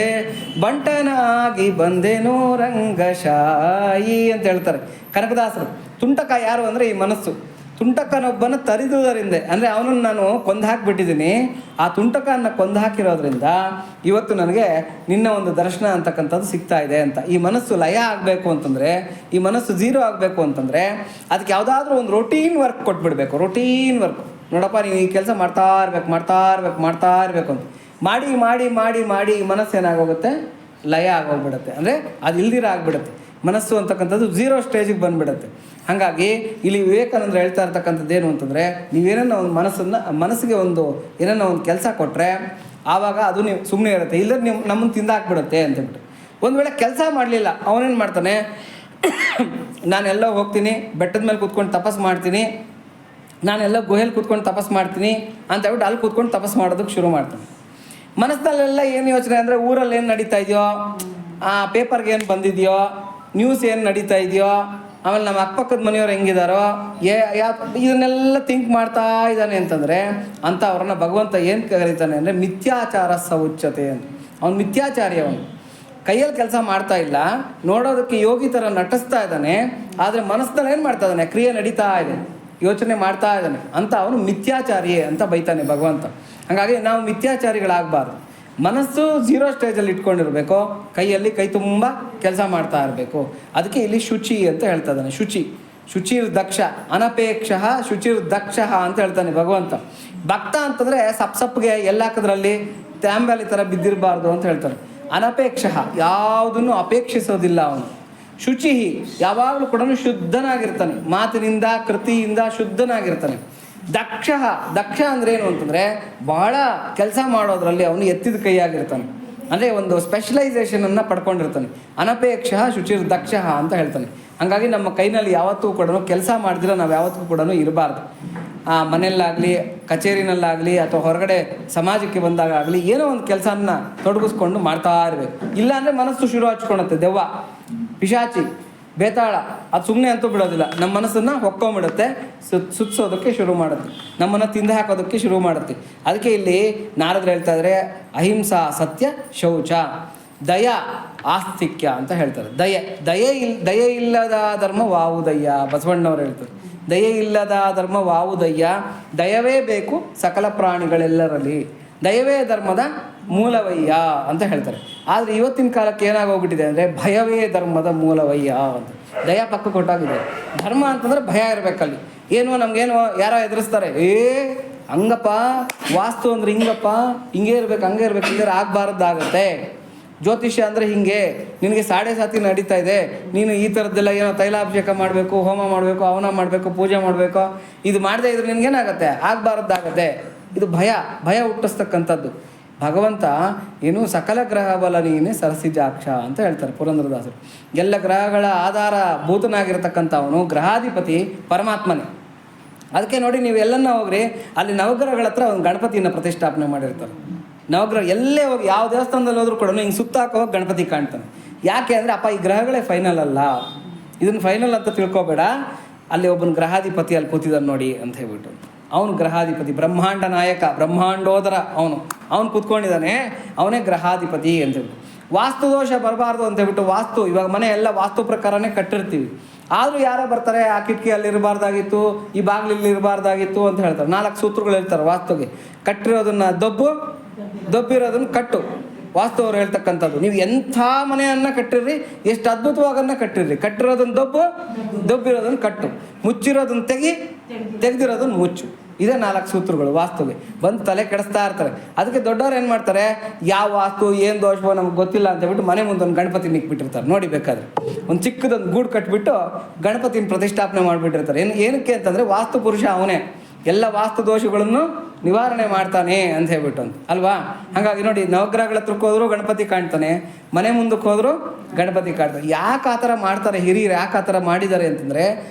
ಬಂಟನಾಗಿ ಬಂದೆನೋ ರಂಗಶಾಯಿ ಅಂತ ಹೇಳ್ತಾರೆ ಕನಕದಾಸರು. ತುಂಟಕ ಯಾರು ಅಂದರೆ ಈ ಮನಸ್ಸು. ತುಂಟಕನೊಬ್ಬನ ತರಿದುದರಿಂದ ಅಂದರೆ ಅವನನ್ನು ನಾನು ಕೊಂದು ಹಾಕಿಬಿಟ್ಟಿದ್ದೀನಿ. ಆ ತುಂಟಕನ್ನು ಕೊಂದು ಹಾಕಿರೋದ್ರಿಂದ ಇವತ್ತು ನನಗೆ ನಿನ್ನ ಒಂದು ದರ್ಶನ ಅಂತಕ್ಕಂಥದ್ದು ಸಿಗ್ತಾ ಇದೆ ಅಂತ. ಈ ಮನಸ್ಸು ಲಯ ಆಗಬೇಕು ಅಂತಂದರೆ, ಈ ಮನಸ್ಸು ಝೀರೋ ಆಗಬೇಕು ಅಂತಂದರೆ ಅದಕ್ಕೆ ಯಾವುದಾದ್ರೂ ಒಂದು ರೊಟೀನ್ ವರ್ಕ್ ಕೊಟ್ಬಿಡ್ಬೇಕು. ರೊಟೀನ್ ವರ್ಕ್, ನೋಡಪ್ಪ ನೀನು ಈ ಕೆಲಸ ಮಾಡ್ತಾ ಇರಬೇಕು ಅಂತ ಮಾಡಿ ಮಾಡಿ ಮಾಡಿ ಮಾಡಿ ಈ ಮನಸ್ಸು ಏನಾಗೋಗುತ್ತೆ, ಲಯ ಆಗೋಗ್ಬಿಡುತ್ತೆ. ಅಂದರೆ ಅದು ಇಲ್ದಿರ ಆಗಿಬಿಡುತ್ತೆ. ಮನಸ್ಸು ಅಂತಕ್ಕಂಥದ್ದು ಝೀರೋ ಸ್ಟೇಜಿಗೆ ಬಂದುಬಿಡುತ್ತೆ. ಹಾಗಾಗಿ ಇಲ್ಲಿ ವಿವೇಕಾನಂದರು ಹೇಳ್ತಾ ಇರ್ತಕ್ಕಂಥದ್ದು ಏನು ಅಂತಂದರೆ, ನೀವೇನನ್ನ ಒಂದು ಮನಸ್ಸಿಗೆ ಒಂದು ಏನನ್ನ ಒಂದು ಕೆಲಸ ಕೊಟ್ಟರೆ ಆವಾಗ ಅದು ನೀವು ಸುಮ್ಮನೆ ಇರುತ್ತೆ, ಇಲ್ಲದ್ರೆ ನೀವು ನಮ್ಮನ್ನು ತಿಂದಾಕ್ಬಿಡುತ್ತೆ ಅಂತೇಳ್ಬಿಟ್ಟು. ಒಂದು ವೇಳೆ ಕೆಲಸ ಮಾಡಲಿಲ್ಲ ಅವನೇನು ಮಾಡ್ತಾನೆ, ನಾನೆಲ್ಲೋ ಹೋಗ್ತೀನಿ, ಬೆಟ್ಟದ ಮೇಲೆ ಕೂತ್ಕೊಂಡು ತಪಸ್ಸು ಮಾಡ್ತೀನಿ, ನಾನೆಲ್ಲ ಗುಹೆಯಲ್ಲಿ ಕೂತ್ಕೊಂಡು ತಪಸ್ಸು ಮಾಡ್ತೀನಿ ಅಂತ ಹೇಳ್ಬಿಟ್ಟು ಅಲ್ಲಿ ಕೂತ್ಕೊಂಡು ತಪಸ್ಸು ಮಾಡೋದಕ್ಕೆ ಶುರು ಮಾಡ್ತಾನೆ. ಮನಸ್ಸಿನಲ್ಲೆಲ್ಲ ಏನು ಯೋಚನೆ ಅಂದರೆ, ಊರಲ್ಲಿ ಏನು ನಡೀತಾ ಇದೆಯೋ, ಪೇಪರ್ಗೆ ಏನು ಬಂದಿದೆಯೋ, ನ್ಯೂಸ್ ಏನು ನಡೀತಾ ಇದೆಯೋ, ಆಮೇಲೆ ನಮ್ಮ ಅಕ್ಕಪಕ್ಕದ ಮನೆಯವ್ರು ಹೆಂಗಿದಾರೋ, ಇದನ್ನೆಲ್ಲ ಥಿಂಕ್ ಮಾಡ್ತಾ ಇದ್ದಾನೆ ಅಂತಂದರೆ ಅಂತ ಅವ್ರನ್ನ ಭಗವಂತ ಏನು ಕರೀತಾನೆ ಅಂದರೆ ಮಿಥ್ಯಾಚಾರ ಸೌಚ್ಯತೆ ಅಂತ. ಅವನು ಮಿಥ್ಯಾಚಾರಿ. ಅವನು ಕೈಯಲ್ಲಿ ಕೆಲಸ ಮಾಡ್ತಾ ಇಲ್ಲ, ನೋಡೋದಕ್ಕೆ ಯೋಗಿ ಥರ ನಟಿಸ್ತಾ ಇದ್ದಾನೆ, ಆದರೆ ಮನಸ್ಸಿನಲ್ಲಿ ಏನು ಮಾಡ್ತಾ ಇದ್ದಾನೆ, ಕ್ರಿಯೆ ನಡೀತಾ ಇದೆ, ಯೋಚನೆ ಮಾಡ್ತಾ ಇದ್ದಾನೆ ಅಂತ ಅವನು ಮಿಥ್ಯಾಚಾರಿಯೇ ಅಂತ ಬೈತಾನೆ ಭಗವಂತ. ಹಾಗಾಗಿ ನಾವು ಮಿಥ್ಯಾಚಾರಿಗಳಾಗಬಾರ್ದು. ಮನಸ್ಸು ಝೀರೋ ಸ್ಟೇಜಲ್ಲಿ ಇಟ್ಕೊಂಡಿರಬೇಕು, ಕೈಯಲ್ಲಿ ಕೈ ತುಂಬ ಕೆಲಸ ಮಾಡ್ತಾ ಇರಬೇಕು. ಅದಕ್ಕೆ ಇಲ್ಲಿ ಶುಚಿ ಅಂತ ಹೇಳ್ತಾ ಇದ್ದಾನೆ. ಶುಚಿರ್ ದಕ್ಷ ಅನಪೇಕ್ಷ ಶುಚಿರ್ ದಕ್ಷ ಅಂತ ಹೇಳ್ತಾನೆ ಭಗವಂತ. ಭಕ್ತ ಅಂತಂದರೆ ಸಪ್ಸಪ್ಗೆ ಎಲ್ಲಾಕದ್ರಲ್ಲಿ ತ್ಯಾಂಬಾಲಿ ಥರ ಬಿದ್ದಿರಬಾರ್ದು ಅಂತ ಹೇಳ್ತಾನೆ. ಅನಪೇಕ್ಷ ಯಾವುದನ್ನು ಅಪೇಕ್ಷಿಸೋದಿಲ್ಲ ಅವನು. ಶುಚಿ ಯಾವಾಗಲೂ ಕೂಡ ಶುದ್ಧನಾಗಿರ್ತಾನೆ, ಮಾತಿನಿಂದ ಕೃತಿಯಿಂದ ಶುದ್ಧನಾಗಿರ್ತಾನೆ. ದಕ್ಷ ಅಂದ್ರೆ ಏನು ಅಂತಂದರೆ ಬಹಳ ಕೆಲಸ ಮಾಡೋದ್ರಲ್ಲಿ ಅವನು ಎತ್ತಿದ ಕೈಯಾಗಿರ್ತಾನೆ, ಅಂದರೆ ಒಂದು ಸ್ಪೆಷಲೈಸೇಷನನ್ನು ಪಡ್ಕೊಂಡಿರ್ತಾನೆ. ಅನಪೇಕ್ಷ ಶುಚಿರ್ ದಕ್ಷ ಅಂತ ಹೇಳ್ತಾನೆ. ಹಾಗಾಗಿ ನಮ್ಮ ಕೈನಲ್ಲಿ ಯಾವತ್ತೂ ಕೂಡ ಕೆಲಸ ಮಾಡಿದ್ರೆ ನಾವು ಯಾವತ್ತೂ ಕೂಡ ಇರಬಾರ್ದು. ಮನೆಯಲ್ಲಾಗಲಿ, ಕಚೇರಿನಲ್ಲಾಗಲಿ, ಅಥವಾ ಹೊರಗಡೆ ಸಮಾಜಕ್ಕೆ ಬಂದಾಗಲಿ ಏನೋ ಒಂದು ಕೆಲಸನ ತೊಡಗಿಸ್ಕೊಂಡು ಮಾಡ್ತಾ ಇರಬೇಕು. ಇಲ್ಲಾಂದರೆ ಮನಸ್ಸು ಶುರು ಹಚ್ಕೊಳುತ್ತೆ. ದೆವ್ವ, ಪಿಶಾಚಿ, ಬೇತಾಳ ಅದು ಸುಮ್ಮನೆ ಅಂತೂ ಬಿಡೋದಿಲ್ಲ. ನಮ್ಮ ಮನಸ್ಸನ್ನು ಹೊಕ್ಕೊಂಬಿಡುತ್ತೆ, ಸುತ್ತಿಸೋದಕ್ಕೆ ಶುರು ಮಾಡುತ್ತೆ, ನಮ್ಮನ್ನು ತಿಂದು ಹಾಕೋದಕ್ಕೆ ಶುರು ಮಾಡುತ್ತೆ. ಅದಕ್ಕೆ ಇಲ್ಲಿ ನಾರದ್ರು ಹೇಳ್ತಾ ಇದ್ದಾರೆ, ಅಹಿಂಸಾ ಸತ್ಯ ಶೌಚ ದಯ ಆಸ್ತಿಕ್ಯ ಅಂತ ಹೇಳ್ತಾರೆ. ದಯೆ ಇಲ್ಲದ ಧರ್ಮ ವಾವುದಯ್ಯ, ಬಸವಣ್ಣವ್ರು ಹೇಳ್ತಾರೆ. ದಯೆ ಇಲ್ಲದ ಧರ್ಮ ವಾವುದಯ್ಯ, ದಯವೇ ಬೇಕು ಸಕಲ ಪ್ರಾಣಿಗಳೆಲ್ಲರಲ್ಲಿ, ದಯವೇ ಧರ್ಮದ ಮೂಲವಯ್ಯ ಅಂತ ಹೇಳ್ತಾರೆ. ಆದರೆ ಇವತ್ತಿನ ಕಾಲಕ್ಕೆ ಏನಾಗೋಗ್ಬಿಟ್ಟಿದೆ ಅಂದರೆ ಭಯವೇ ಧರ್ಮದ ಮೂಲವಯ್ಯ ಅಂತ. ದಯ ಪಕ್ಕ ಕೊಟ್ಟಾಗಿದೆ. ಧರ್ಮ ಅಂತಂದರೆ ಭಯ ಇರಬೇಕಲ್ಲಿ. ಏನೋ ನಮಗೇನೋ ಯಾರೋ ಎದುರಿಸ್ತಾರೆ, ಹಂಗಪ್ಪ ವಾಸ್ತು ಅಂದರೆ ಹಿಂಗಪ್ಪ, ಹಿಂಗೆ ಇರ್ಬೇಕು, ಹಂಗೆ ಇರ್ಬೇಕು, ಹಿಂಗೆ ಆಗಬಾರ್ದಾಗತ್ತೆ. ಜ್ಯೋತಿಷ್ಯ ಅಂದರೆ ಹಿಂಗೆ, ನಿನಗೆ ಸಾಡೆ ಸಾತಿ ನಡೀತಾ ಇದೆ, ನೀನು ಈ ಥರದ್ದೆಲ್ಲ ಏನೋ ತೈಲಾಭಿಷೇಕ ಮಾಡಬೇಕು, ಹೋಮ ಮಾಡಬೇಕು, ಹವನ ಮಾಡಬೇಕು, ಪೂಜೆ ಮಾಡಬೇಕು, ಇದು ಮಾಡದೇ ಇದ್ರೆ ನಿನಗೇನಾಗತ್ತೆ, ಆಗಬಾರ್ದಾಗತ್ತೆ. ಇದು ಭಯ ಹುಟ್ಟಿಸ್ತಕ್ಕಂಥದ್ದು. ಭಗವಂತ ಏನು ಸಕಲ ಗ್ರಹ ಬಲ ನೀನೆ ಸರಸಿಜಾಕ್ಷ ಅಂತ ಹೇಳ್ತಾರೆ ಪುರಂದರದಾಸರು. ಎಲ್ಲ ಗ್ರಹಗಳ ಆಧಾರ ಭೂತನಾಗಿರ್ತಕ್ಕಂಥವನು ಗ್ರಹಾಧಿಪತಿ ಪರಮಾತ್ಮನೇ. ಅದಕ್ಕೆ ನೋಡಿ, ನೀವು ಎಲ್ಲನ್ನ ಹೋಗ್ರಿ, ಅಲ್ಲಿ ನವಗ್ರಹಗಳ ಹತ್ರ ಒಂದು ಗಣಪತಿಯನ್ನು ಪ್ರತಿಷ್ಠಾಪನೆ ಮಾಡಿರ್ತಾರೆ. ನವಗ್ರಹ ಎಲ್ಲೇ ಹೋಗಿ ಯಾವ ದೇವಸ್ಥಾನದಲ್ಲಿ ಹೋದ್ರೂ ಕೂಡ ಹಿಂಗೆ ಸುತ್ತಾಕೋಗಿ ಗಣಪತಿ ಕಾಣ್ತಾನೆ. ಯಾಕೆ ಅಂದರೆ ಅಪ್ಪ ಈ ಗ್ರಹಗಳೇ ಫೈನಲ್ ಅಲ್ಲ, ಇದನ್ನು ಫೈನಲ್ ಅಂತ ತಿಳ್ಕೊಬೇಡ, ಅಲ್ಲಿ ಒಬ್ಬನ ಗ್ರಹಾಧಿಪತಿ ಅಲ್ಲಿ ಕೂತಿದ್ದಾನೆ ನೋಡಿ ಅಂತ ಹೇಳ್ಬಿಟ್ಟು. ಅವನು ಗ್ರಹಾಧಿಪತಿ, ಬ್ರಹ್ಮಾಂಡ ನಾಯಕ, ಬ್ರಹ್ಮಾಂಡೋದರ ಅವನು ಕೂತ್ಕೊಂಡಿದ್ದಾನೆ, ಅವನೇ ಗ್ರಹಾಧಿಪತಿ ಅಂತೇಳ್ಬಿಟ್ಟು. ವಾಸ್ತು ದೋಷ ಬರಬಾರ್ದು ಅಂತೇಳ್ಬಿಟ್ಟು ಇವಾಗ ಮನೆ ಎಲ್ಲ ವಾಸ್ತು ಪ್ರಕಾರನೇ ಕಟ್ಟಿರ್ತೀವಿ. ಆದರೂ ಯಾರೋ ಬರ್ತಾರೆ, ಆ ಕಿಟಕಿ ಅಲ್ಲಿ ಇರಬಾರ್ದಾಗಿತ್ತು, ಈ ಬಾಗಿಲಲ್ಲಿ ಇರಬಾರ್ದಾಗಿತ್ತು ಅಂತ ಹೇಳ್ತಾರೆ. 4 ಸೂತ್ರಗಳು ಹೇಳ್ತಾರೆ ವಾಸ್ತುಗೆ. ಕಟ್ಟಿರೋದನ್ನು ದೊಬ್ಬಿರೋದನ್ನು ಕಟ್ಟು, ವಾಸ್ತು ಅವ್ರು ಹೇಳ್ತಕ್ಕಂಥದ್ದು. ನೀವು ಎಂಥ ಮನೆಯನ್ನು ಕಟ್ಟಿರ್ರಿ, ಎಷ್ಟು ಅದ್ಭುತವಾಗನ್ನ ಕಟ್ಟಿರ್ರಿ, ಕಟ್ಟಿರೋದನ್ನು ದೊಬ್ಬಿರೋದನ್ನು ಕಟ್ಟು, ಮುಚ್ಚಿರೋದನ್ನು ತೆಗೆದಿರೋದನ್ನು ಮುಚ್ಚು. ಇದೇ 4 ಸೂತ್ರಗಳು ವಾಸ್ತುಗೆ. ಬಂದು ತಲೆ ಕೆಡಿಸ್ತಾ ಇರ್ತಾರೆ. ಅದಕ್ಕೆ ದೊಡ್ಡವ್ರು ಏನು ಮಾಡ್ತಾರೆ, ಯಾವ ವಾಸ್ತು ಏನು ದೋಷವೋ ನಮ್ಗೆ ಗೊತ್ತಿಲ್ಲ ಅಂತ ಹೇಳ್ಬಿಟ್ಟು ಮನೆ ಮುಂದೆ ಒಂದು ಗಣಪತಿ ನಿಕ್ಬಿಟ್ಟಿರ್ತಾರೆ. ನೋಡಿ, ಬೇಕಾದ್ರೆ ಒಂದು ಚಿಕ್ಕದೊಂದು ಗೂಡು ಕಟ್ಬಿಟ್ಟು ಗಣಪತಿನ ಪ್ರತಿಷ್ಠಾಪನೆ ಮಾಡಿಬಿಟ್ಟಿರ್ತಾರೆ. ಏನಕ್ಕೆ ಅಂತಂದರೆ ವಾಸ್ತು ಪುರುಷ ಅವನೇ, ಎಲ್ಲ ವಾಸ್ತು ದೋಷಗಳನ್ನು ನಿವಾರಣೆ ಮಾಡ್ತಾನೆ ಅಂತ ಹೇಳ್ಬಿಟ್ಟು ಅಲ್ವಾ. ಹಾಗಾಗಿ ನೋಡಿ, ನವಗ್ರಹಗಳ ಹತ್ರಕ್ಕೆ ಹೋದ್ರು ಗಣಪತಿ ಕಾಣ್ತಾನೆ, ಮನೆ ಮುಂದಕ್ಕೆ ಹೋದ್ರು ಗಣಪತಿ ಕಾಣ್ತಾನೆ. ಯಾಕೆ ಆ ಥರ ಮಾಡ್ತಾರೆ ಹಿರಿಯರು, ಯಾಕೆ ಆ ಥರ ಮಾಡಿದ್ದಾರೆ ಅಂತಂದರೆ,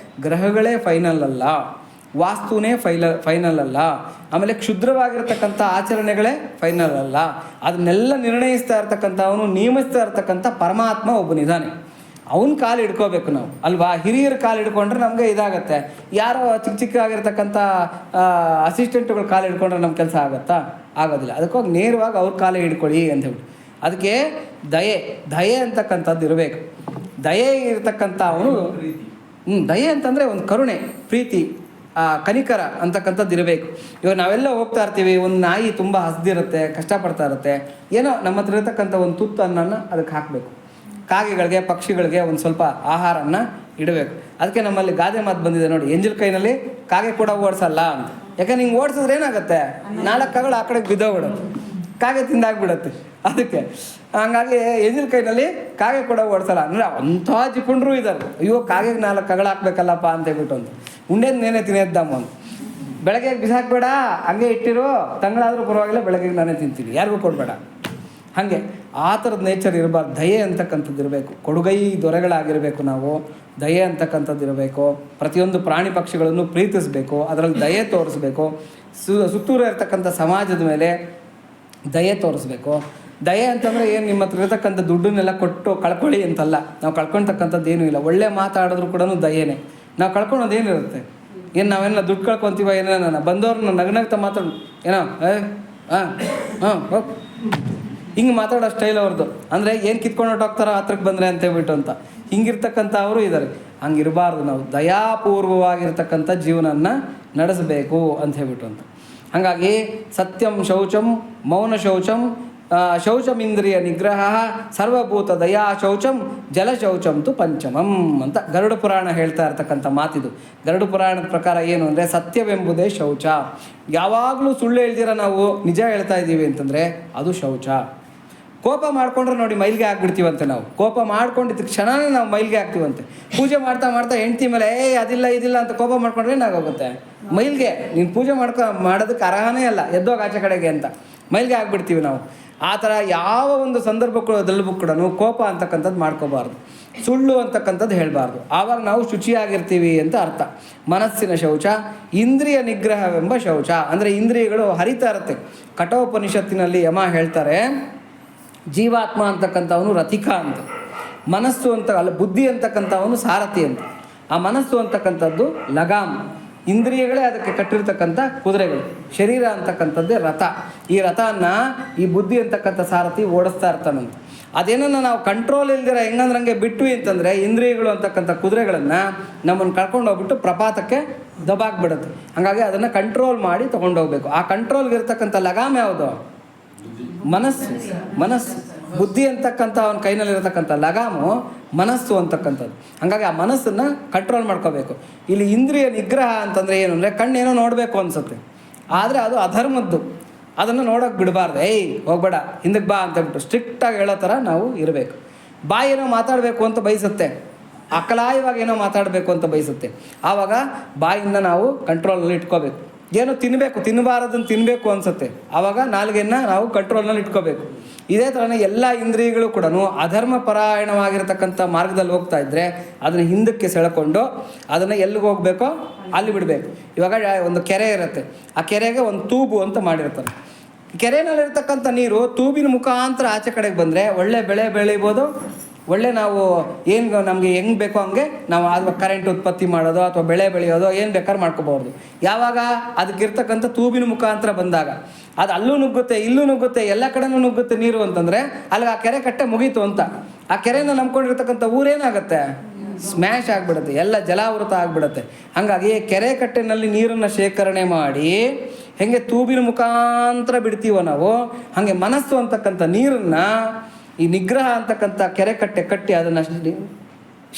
ಗ್ರಹಗಳೇ ಫೈನಲ್ ಅಲ್ಲ, ವಾಸ್ತುನೇ ಫೈನಲ್ ಅಲ್ಲ, ಆಮೇಲೆ ಕ್ಷುದ್ರವಾಗಿರ್ತಕ್ಕಂಥ ಆಚರಣೆಗಳೇ ಫೈನಲ್ ಅಲ್ಲ. ಅದನ್ನೆಲ್ಲ ನಿರ್ಣಯಿಸ್ತಾ ಇರ್ತಕ್ಕಂಥವನು, ನಿಯಮಿಸ್ತಾ ಇರ್ತಕ್ಕಂಥ ಪರಮಾತ್ಮ ಒಬ್ಬನಿದ್ದಾನೆ. ಅವನ ಕಾಲು ಹಿಡ್ಕೋಬೇಕು ನಾವು ಅಲ್ವಾ. ಹಿರಿಯರ ಕಾಲು ಹಿಡ್ಕೊಂಡ್ರೆ ನಮಗೆ ಇದಾಗತ್ತೆ. ಯಾರೋ ಚಿಕ್ಕ ಆಗಿರ್ತಕ್ಕಂಥ ಅಸಿಸ್ಟೆಂಟ್ಗಳು ಕಾಲು ಹಿಡ್ಕೊಂಡ್ರೆ ನಮ್ಮ ಕೆಲಸ ಆಗುತ್ತಾ? ಆಗೋದಿಲ್ಲ. ಅದಕ್ಕೋಗಿ ನೇರವಾಗಿ ಅವ್ರ ಕಾಲೇ ಹಿಡ್ಕೊಳ್ಳಿ ಅಂತ ಹೇಳ್ಬಿಟ್ಟು. ಅದಕ್ಕೆ ದಯೆ ಅಂತಕ್ಕಂಥದ್ದು ಇರಬೇಕು. ದಯೆ ಇರತಕ್ಕಂಥ ಅವನು ದಯೆ ಅಂತಂದರೆ ಒಂದು ಕರುಣೆ, ಪ್ರೀತಿ, ಕನಿಕರ ಅಂತಕ್ಕಂಥದ್ದು ಇರಬೇಕು. ಇವಾಗ ನಾವೆಲ್ಲ ಹೋಗ್ತಾ ಇರ್ತೀವಿ, ಒಂದು ನಾಯಿ ತುಂಬ ಹಸ್ದಿರುತ್ತೆ, ಕಷ್ಟಪಡ್ತಾ ಇರುತ್ತೆ, ಏನೋ ನಮ್ಮ ಹತ್ರ ಇರತಕ್ಕಂಥ ಒಂದು ತುತ್ತು ಅನ್ನನ್ನು ಅದಕ್ಕೆ ಹಾಕಬೇಕು. ಕಾಗೆಗಳಿಗೆ, ಪಕ್ಷಿಗಳಿಗೆ ಒಂದು ಸ್ವಲ್ಪ ಆಹಾರನ ಇಡಬೇಕು. ಅದಕ್ಕೆ ನಮ್ಮಲ್ಲಿ ಗಾದೆ ಮಾತು ಬಂದಿದೆ ನೋಡಿ, ಎಂಜಲ್ ಕೈನಲ್ಲಿ ಕಾಗೆ ಕೂಡ ಓಡಿಸಲ್ಲ ಅಂತ. ಯಾಕಂದ್ರೆ ಹಿಂಗೆ ಓಡಿಸಿದ್ರೆ ಏನಾಗುತ್ತೆ, 4 ಕಾಗಳು ಆ ಕಡೆಗೆ ಬಿದ್ದೋಗ್ಬಿಡುತ್ತೆ, ಕಾಗೆ ತಿಂದಾಗ್ಬಿಡುತ್ತೆ. ಅದಕ್ಕೆ ಹಂಗಾಗಿ ಎಂಜಲ್ ಕೈನಲ್ಲಿ ಕಾಗೆ ಕೂಡ ಓಡಿಸಲ್ಲ. ಅಂದರೆ ಅಂಥ ಜಿಪುಣರು ಇದ್ದಾರೆ, ಅಯ್ಯೋ ಕಾಗೆಗೆ 4 ಕಾಗಳು ಹಾಕ್ಬೇಕಲ್ಲಪ್ಪ ಅಂತ ಹೇಳ್ಬಿಟ್ಟು ಅಂತ. ಉಂಡೇದು ನೇನೆ ತಿನ್ನೇದ್ದಾಮ ಅಂತ. ಬೆಳಗ್ಗೆ ಬಿಸಾಕಬೇಡ, ಹಂಗೆ ಇಟ್ಟಿರು, ತಂಗಳಾದರೂ ಪರವಾಗಿಲ್ಲ, ಬೆಳಗ್ಗೆ ನಾನೇ ತಿಂತೀನಿ, ಯಾರಿಗೂ ಕೊಡಬೇಡ. ಹಾಗೆ ಆ ಥರದ ನೇಚರ್ ಇರಬಾರ್ದು. ದಯೆ ಅಂತಕ್ಕಂಥದ್ದು ಇರಬೇಕು. ಕೊಡುಗೈ ದೊರೆಗಳಾಗಿರಬೇಕು ನಾವು. ದಯೆ ಅಂತಕ್ಕಂಥದ್ದು ಇರಬೇಕು. ಪ್ರತಿಯೊಂದು ಪ್ರಾಣಿ ಪಕ್ಷಿಗಳನ್ನು ಪ್ರೀತಿಸಬೇಕು, ಅದರಲ್ಲಿ ದಯೆ ತೋರಿಸ್ಬೇಕು. ಸುತ್ತೂರು ಇರ್ತಕ್ಕಂಥ ಸಮಾಜದ ಮೇಲೆ ದಯೆ ತೋರಿಸ್ಬೇಕು. ದಯೆ ಅಂತಂದರೆ ಏನು, ನಿಮ್ಮ ಹತ್ರ ಇರತಕ್ಕಂಥ ದುಡ್ಡನ್ನೆಲ್ಲ ಕೊಟ್ಟು ಕಳ್ಕೊಳ್ಳಿ ಅಂತಲ್ಲ. ನಾವು ಕಳ್ಕೊಳ್ತಕ್ಕಂಥದ್ದು ಏನೂ ಇಲ್ಲ. ಒಳ್ಳೆ ಮಾತಾಡಿದ್ರು ಕೂಡ ದಯೆನೇ. ನಾವು ಕಳ್ಕೊಳೋದೇನಿರುತ್ತೆ, ಏನು ನಾವೆಲ್ಲ ದುಡ್ಡು ಕಳ್ಕೊತೀವ, ಏನೇನ ಬಂದವ್ರನ್ನ ನಗ್ನಗ್ತಾ ಮಾತಾಡೋದು, ಏನೋ ಹೋಗಿ ಹಿಂಗೆ ಮಾತಾಡೋ ಸ್ಟೈಲ್ ಅವ್ರದ್ದು. ಅಂದರೆ ಏನು ಕಿತ್ಕೊಂಡು ಹೊಟ್ಟೋಗ್ತಾರೋ ಹತ್ರಕ್ಕೆ ಬಂದರೆ ಅಂತೇಳ್ಬಿಟ್ಟು ಅಂತ ಹಿಂಗಿರ್ತಕ್ಕಂಥ ಅವರು ಇದ್ದಾರೆ. ಹಂಗಿರಬಾರ್ದು. ನಾವು ದಯಾಪೂರ್ವವಾಗಿರ್ತಕ್ಕಂಥ ಜೀವನನ ನಡೆಸಬೇಕು ಅಂತ ಹೇಳ್ಬಿಟ್ಟು ಅಂತ. ಹಾಗಾಗಿ ಸತ್ಯಂ ಶೌಚಂ ಮೌನ ಶೌಚಂ ಶೌಚಮಿಂದ್ರಿಯ ನಿಗ್ರಹ ಸರ್ವಭೂತ ದಯಾ ಶೌಚಂ ಜಲ ಶೌಚಂ ತು ಪಂಚಮಂ ಅಂತ ಗರುಡ ಪುರಾಣ ಹೇಳ್ತಾ ಇರ್ತಕ್ಕಂಥ ಮಾತಿದು. ಗರುಡ ಪುರಾಣದ ಪ್ರಕಾರ ಏನು ಅಂದರೆ ಸತ್ಯವೆಂಬುದೇ ಶೌಚ. ಯಾವಾಗಲೂ ಸುಳ್ಳು ಹೇಳ್ದಿರ ನಾವು ನಿಜ ಹೇಳ್ತಾ ಇದ್ದೀವಿ ಅಂತಂದರೆ ಅದು ಶೌಚ. ಕೋಪ ಮಾಡ್ಕೊಂಡ್ರೆ ನೋಡಿ ಮೈಲಿಗೆ ಹಾಕ್ಬಿಡ್ತೀವಂತೆ. ನಾವು ಕೋಪ ಮಾಡ್ಕೊಂಡಿದ್ದ ಕ್ಷಣನೇ ನಾವು ಮೈಲಿಗೆ ಹಾಕ್ತೀವಂತೆ. ಪೂಜೆ ಮಾಡ್ತಾ ಮಾಡ್ತಾ ಹೆಂಡ್ತಿ ಮೇಲೆ ಅದಿಲ್ಲ ಇದಿಲ್ಲ ಅಂತ ಕೋಪ ಮಾಡ್ಕೊಂಡ್ರೆ ಏನಾಗೋಗುತ್ತೆ, ಮೈಲಿಗೆ. ನೀನು ಪೂಜೆ ಮಾಡೋದಕ್ಕೆ ಅರ್ಹನೇ ಅಲ್ಲ, ಎದ್ದೋಗಿ ಆಚೆ ಕಡೆಗೆ ಅಂತ ಮೈಲಿಗೆ ಹಾಕ್ಬಿಡ್ತೀವಿ ನಾವು. ಆ ಥರ ಯಾವ ಒಂದು ಸಂದರ್ಭದಲ್ಲೂ ಕೂಡ ಕೋಪ ಅಂತಕ್ಕಂಥದ್ದು ಮಾಡ್ಕೋಬಾರ್ದು, ಸುಳ್ಳು ಅಂತಕ್ಕಂಥದ್ದು ಹೇಳಬಾರ್ದು. ಆವಾಗ ನಾವು ಶುಚಿಯಾಗಿರ್ತೀವಿ ಅಂತ ಅರ್ಥ. ಮನಸ್ಸಿನ ಶೌಚ ಇಂದ್ರಿಯ ನಿಗ್ರಹವೆಂಬ ಶೌಚ. ಅಂದರೆ ಇಂದ್ರಿಯಗಳು ಹರಿತಾ ಇರುತ್ತೆ. ಕಠೋಪನಿಷತ್ತಿನಲ್ಲಿ ಯಮ ಹೇಳ್ತಾರೆ, ಜೀವಾತ್ಮ ಅಂತಕ್ಕಂಥವನು ರಥಿಕ ಅಂತ, ಮನಸ್ಸು ಅಂತ ಅಲ್ಲ ಬುದ್ಧಿ ಅಂತಕ್ಕಂಥವನು ಸಾರಥಿ ಅಂತ. ಆ ಮನಸ್ಸು ಅಂತಕ್ಕಂಥದ್ದು ಲಗಾಮ್, ಇಂದ್ರಿಯಗಳೇ ಅದಕ್ಕೆ ಕಟ್ಟಿರ್ತಕ್ಕಂಥ ಕುದುರೆಗಳು. ಶರೀರ ಅಂತಕ್ಕಂಥದ್ದೇ ರಥ. ಈ ರಥನ ಈ ಬುದ್ಧಿ ಅಂತಕ್ಕಂಥ ಸಾರಥಿ ಓಡಿಸ್ತಾ ಇರ್ತಾನಂತ. ಅದೇನನ್ನು ನಾವು ಕಂಟ್ರೋಲ್ ಇಲ್ದಿರ ಹೆಂಗಂದ್ರಂಗೆ ಬಿಟ್ವಿ ಅಂತಂದರೆ ಇಂದ್ರಿಯಗಳು ಅಂತಕ್ಕಂಥ ಕುದುರೆಗಳನ್ನು ನಮ್ಮನ್ನು ಕರ್ಕೊಂಡು ಹೋಗ್ಬಿಟ್ಟು ಪ್ರಪಾತಕ್ಕೆ ದಬಾಕ್ಬಿಡುತ್ತೆ. ಹಾಗಾಗಿ ಅದನ್ನು ಕಂಟ್ರೋಲ್ ಮಾಡಿ ತೊಗೊಂಡೋಗ್ಬೇಕು. ಆ ಕಂಟ್ರೋಲ್ಗಿರ್ತಕ್ಕಂಥ ಲಗಾಮ್ ಯಾವುದು, ಮನಸ್ಸು. ಬುದ್ಧಿ ಅಂತಕ್ಕಂಥ ಅವನ ಕೈನಲ್ಲಿರತಕ್ಕಂಥ ಲಗಾಮು ಮನಸ್ಸು ಅಂತಕ್ಕಂಥದ್ದು. ಹಾಗಾಗಿ ಆ ಮನಸ್ಸನ್ನು ಕಂಟ್ರೋಲ್ ಮಾಡ್ಕೋಬೇಕು. ಇಲ್ಲಿ ಇಂದ್ರಿಯ ನಿಗ್ರಹ ಅಂತಂದರೆ ಏನು ಅಂದರೆ, ಕಣ್ಣೇನೋ ನೋಡಬೇಕು ಅನಿಸುತ್ತೆ, ಆದರೆ ಅದು ಅಧರ್ಮದ್ದು, ಅದನ್ನು ನೋಡೋಕೆ ಬಿಡಬಾರ್ದು. ಹೋಗ್ಬೇಡ, ಹಿಂದಕ್ಕೆ ಬಾ ಅಂತೇಳ್ಬಿಟ್ಟು ಸ್ಟ್ರಿಕ್ಟಾಗಿ ಹೇಳೋ ಥರ ನಾವು ಇರಬೇಕು. ಬಾಯೇನೋ ಮಾತಾಡಬೇಕು ಅಂತ ಬಯಸುತ್ತೆ, ಅಕಲಾಯವಾಗಿ ಏನೋ ಮಾತಾಡಬೇಕು ಅಂತ ಬಯಸುತ್ತೆ. ಆವಾಗ ಬಾಯಿಂದ ನಾವು ಕಂಟ್ರೋಲಲ್ಲಿ ಇಟ್ಕೋಬೇಕು. ಏನೋ ತಿನ್ನಬಾರದನ್ನು ತಿನ್ನಬೇಕು ಅನಿಸುತ್ತೆ, ಆವಾಗ ನಾಲ್ಗೆಯನ್ನು ನಾವು ಕಂಟ್ರೋಲ್ನಲ್ಲಿ ಇಟ್ಕೋಬೇಕು. ಇದೇ ಥರನೇ ಎಲ್ಲ ಇಂದ್ರಿಯಗಳು ಕೂಡ ಅಧರ್ಮ ಪರಾಯಣವಾಗಿರತಕ್ಕಂಥ ಮಾರ್ಗದಲ್ಲಿ ಹೋಗ್ತಾ ಇದ್ದರೆ ಅದನ್ನು ಹಿಂದಕ್ಕೆ ಸೆಳೆಕೊಂಡು ಅದನ್ನು ಎಲ್ಲಿಗೆ ಹೋಗಬೇಕೋ ಅಲ್ಲಿ ಬಿಡಬೇಕು. ಇವಾಗ ಒಂದು ಕೆರೆ ಇರುತ್ತೆ, ಆ ಕೆರೆಗೆ ಒಂದು ತೂಬು ಅಂತ ಮಾಡಿರ್ತಾರೆ. ಕೆರೆನಲ್ಲಿರ್ತಕ್ಕಂಥ ನೀರು ತೂಬಿನ ಮುಖಾಂತರ ಆಚೆ ಕಡೆಗೆ ಬಂದರೆ ಒಳ್ಳೆ ಬೆಳೆ ಬೆಳಿಬೋದು. ಒಳ್ಳೆ ನಾವು ಏನು ನಮಗೆ ಹೆಂಗೆ ಬೇಕೋ ಹಂಗೆ ನಾವು ಅದು ಕರೆಂಟ್ ಉತ್ಪತ್ತಿ ಮಾಡೋದು ಅಥವಾ ಬೆಳೆ ಬೆಳೆಯೋದು ಏನು ಬೇಕಾದ್ರೂ ಮಾಡ್ಕೋಬಹುದು. ಯಾವಾಗ ಅದಕ್ಕಿರ್ತಕ್ಕಂಥ ತೂಬಿನ ಮುಖಾಂತರ ಬಂದಾಗ ಅದು ಅಲ್ಲೂ ನುಗ್ಗುತ್ತೆ, ಇಲ್ಲೂ ನುಗ್ಗುತ್ತೆ, ಎಲ್ಲ ಕಡೆನೂ ನುಗ್ಗುತ್ತೆ ನೀರು ಅಂತಂದರೆ ಅಲ್ಲಿಗೆ ಆ ಕೆರೆ ಕಟ್ಟೆ ಮುಗೀತು ಅಂತ. ಆ ಕೆರೆನ ನಂಬ್ಕೊಂಡಿರ್ತಕ್ಕಂಥ ಊರೇನಾಗುತ್ತೆ, ಸ್ಮ್ಯಾಶ್ ಆಗಿಬಿಡುತ್ತೆ, ಎಲ್ಲ ಜಲಾವೃತ ಆಗಿಬಿಡುತ್ತೆ. ಹಾಗಾಗಿ ಕೆರೆ ಕಟ್ಟೆನಲ್ಲಿ ನೀರನ್ನು ಶೇಖರಣೆ ಮಾಡಿ ಹೆಂಗೆ ತೂಬಿನ ಮುಖಾಂತರ ಬಿಡ್ತೀವೋ ನಾವು, ಹಾಗೆ ಮನಸ್ಸು ಅಂತಕ್ಕಂಥ ನೀರನ್ನು ಈ ನಿಗ್ರಹ ಅಂತಕ್ಕಂಥ ಕೆರೆ ಕಟ್ಟೆ ಕಟ್ಟಿ ಅದನ್ನು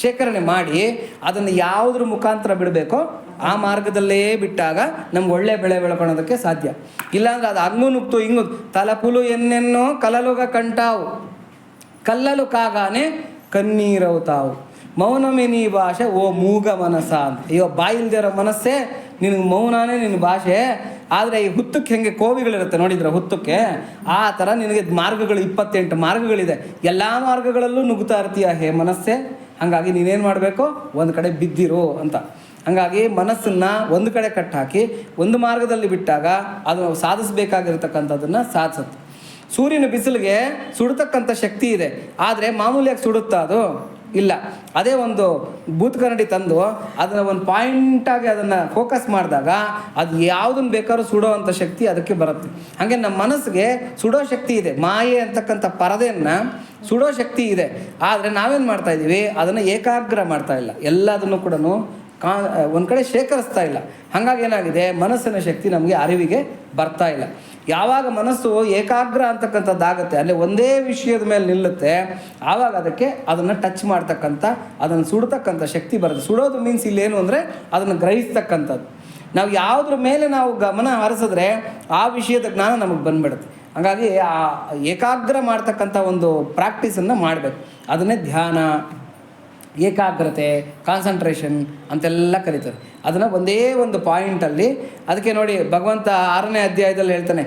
ಶೇಖರಣೆ ಮಾಡಿ ಅದನ್ನು ಯಾವುದ್ರ ಮುಖಾಂತರ ಬಿಡಬೇಕೋ ಆ ಮಾರ್ಗದಲ್ಲೇ ಬಿಟ್ಟಾಗ ನಮ್ಗೆ ಒಳ್ಳೆ ಬೆಳೆ ಬೆಳ್ಕೊಳೋದಕ್ಕೆ ಸಾಧ್ಯ. ಇಲ್ಲಾಂದ್ರೆ ಅದು ಹಂಗೂ ನುಗ್ತು ಹಿಂಗೂ ತಲಪುಲು ಎನ್ನೆನ್ನೋ ಕಲಲುಗ ಕಂಟಾವು ಕಲ್ಲಲು ಕಾಗಾನೆ ಕಣ್ಣೀರವುತಾವು ಮೌನಮೇ ನೀ ಭಾಷೆ ಓ ಮೂಗ ಮನಸ್ಸ ಅಂತ. ಅಯ್ಯೋ ಬಾಯಿಲ್ದಿರೋ ಮನಸ್ಸೇ ನಿನಗೆ ಮೌನನೇ ನಿನ್ನ ಭಾಷೆ. ಆದರೆ ಈ ಹುತ್ತಕ್ಕೆ ಹೆಂಗೆ ಕೋವಿಗಳಿರುತ್ತೆ ನೋಡಿದ್ರೆ ಹುತ್ತಕ್ಕೆ, ಆ ಥರ ನಿನಗೆ ಮಾರ್ಗಗಳು 28 ಮಾರ್ಗಗಳಿದೆ. ಎಲ್ಲ ಮಾರ್ಗಗಳಲ್ಲೂ ನುಗ್ಗುತ್ತಾ ಇರ್ತೀಯ ಹೇ ಮನಸ್ಸೇ. ಹಾಗಾಗಿ ನೀನೇನು ಮಾಡಬೇಕು, ಒಂದು ಕಡೆ ಬಿದ್ದಿರು ಅಂತ. ಹಾಗಾಗಿ ಮನಸ್ಸನ್ನು ಒಂದು ಕಡೆ ಕಟ್ಟಾಕಿ ಒಂದು ಮಾರ್ಗದಲ್ಲಿ ಬಿಟ್ಟಾಗ ಅದು ಸಾಧಿಸಬೇಕಾಗಿರ್ತಕ್ಕಂಥದ್ದನ್ನು ಸಾಧಿಸುತ್ತೆ. ಸೂರ್ಯನ ಬಿಸಿಲಿಗೆ ಸುಡತಕ್ಕಂಥ ಶಕ್ತಿ ಇದೆ, ಆದರೆ ಮಾಮೂಲಿಯಾಗಿ ಸುಡುತ್ತಾ ಅದು ಇಲ್ಲ. ಅದೇ ಒಂದು ಬೂತ್ ಕನ್ನಡಿ ತಂದು ಅದನ್ನು ಒಂದು ಪಾಯಿಂಟಾಗಿ ಅದನ್ನು ಫೋಕಸ್ ಮಾಡಿದಾಗ ಅದು ಯಾವುದನ್ನು ಬೇಕಾದ್ರೂ ಸುಡೋ ಅಂಥ ಶಕ್ತಿ ಅದಕ್ಕೆ ಬರುತ್ತೆ. ಹಾಗೆ ನಮ್ಮ ಮನಸ್ಸಿಗೆ ಸುಡೋ ಶಕ್ತಿ ಇದೆ. ಮಾಯೆ ಅಂತಕ್ಕಂಥ ಪರದೆಯನ್ನು ಸುಡೋ ಶಕ್ತಿ ಇದೆ. ಆದರೆ ನಾವೇನು ಮಾಡ್ತಾ ಇದ್ದೀವಿ, ಅದನ್ನು ಏಕಾಗ್ರ ಮಾಡ್ತಾ ಇಲ್ಲ, ಎಲ್ಲದನ್ನು ಕೂಡ ಒಂದು ಕಡೆ ಶೇಖರಿಸ್ತಾ ಇಲ್ಲ. ಹಾಗಾಗಿ ಏನಾಗಿದೆ, ಮನಸ್ಸಿನ ಶಕ್ತಿ ನಮಗೆ ಅರಿವಿಗೆ ಬರ್ತಾ ಇಲ್ಲ. ಯಾವಾಗ ಮನಸ್ಸು ಏಕಾಗ್ರ ಅಂತಕ್ಕಂಥದ್ದಾಗತ್ತೆ, ಅಲ್ಲಿ ಒಂದೇ ವಿಷಯದ ಮೇಲೆ ನಿಲ್ಲುತ್ತೆ, ಆವಾಗ ಅದಕ್ಕೆ ಅದನ್ನು ಟಚ್ ಮಾಡ್ತಕ್ಕಂಥ, ಅದನ್ನು ಸುಡ್ತಕ್ಕಂಥ ಶಕ್ತಿ ಬರುತ್ತೆ. ಸುಡೋದು ಮೀನ್ಸ್ ಇಲ್ಲೇನು ಅಂದರೆ ಅದನ್ನು ಗ್ರಹಿಸ್ತಕ್ಕಂಥದ್ದು. ನಾವು ಯಾವುದ್ರ ಮೇಲೆ ನಾವು ಗಮನ ಹರಿಸಿದ್ರೆ ಆ ವಿಷಯದ ಜ್ಞಾನ ನಮಗೆ ಬಂದ್ಬಿಡುತ್ತೆ. ಹಾಗಾಗಿ ಆ ಏಕಾಗ್ರ ಮಾಡ್ತಕ್ಕಂಥ ಒಂದು ಪ್ರಾಕ್ಟೀಸನ್ನು ಮಾಡಬೇಕು. ಅದನ್ನೇ ಧ್ಯಾನ, ಏಕಾಗ್ರತೆ, ಕಾನ್ಸಂಟ್ರೇಷನ್ ಅಂತೆಲ್ಲ ಕರೀತಾರೆ. ಅದನ್ನು ಒಂದೇ ಒಂದು ಪಾಯಿಂಟಲ್ಲಿ, ಅದಕ್ಕೆ ನೋಡಿ ಭಗವಂತ 6ನೇ ಅಧ್ಯಾಯದಲ್ಲಿ ಹೇಳ್ತಾನೆ,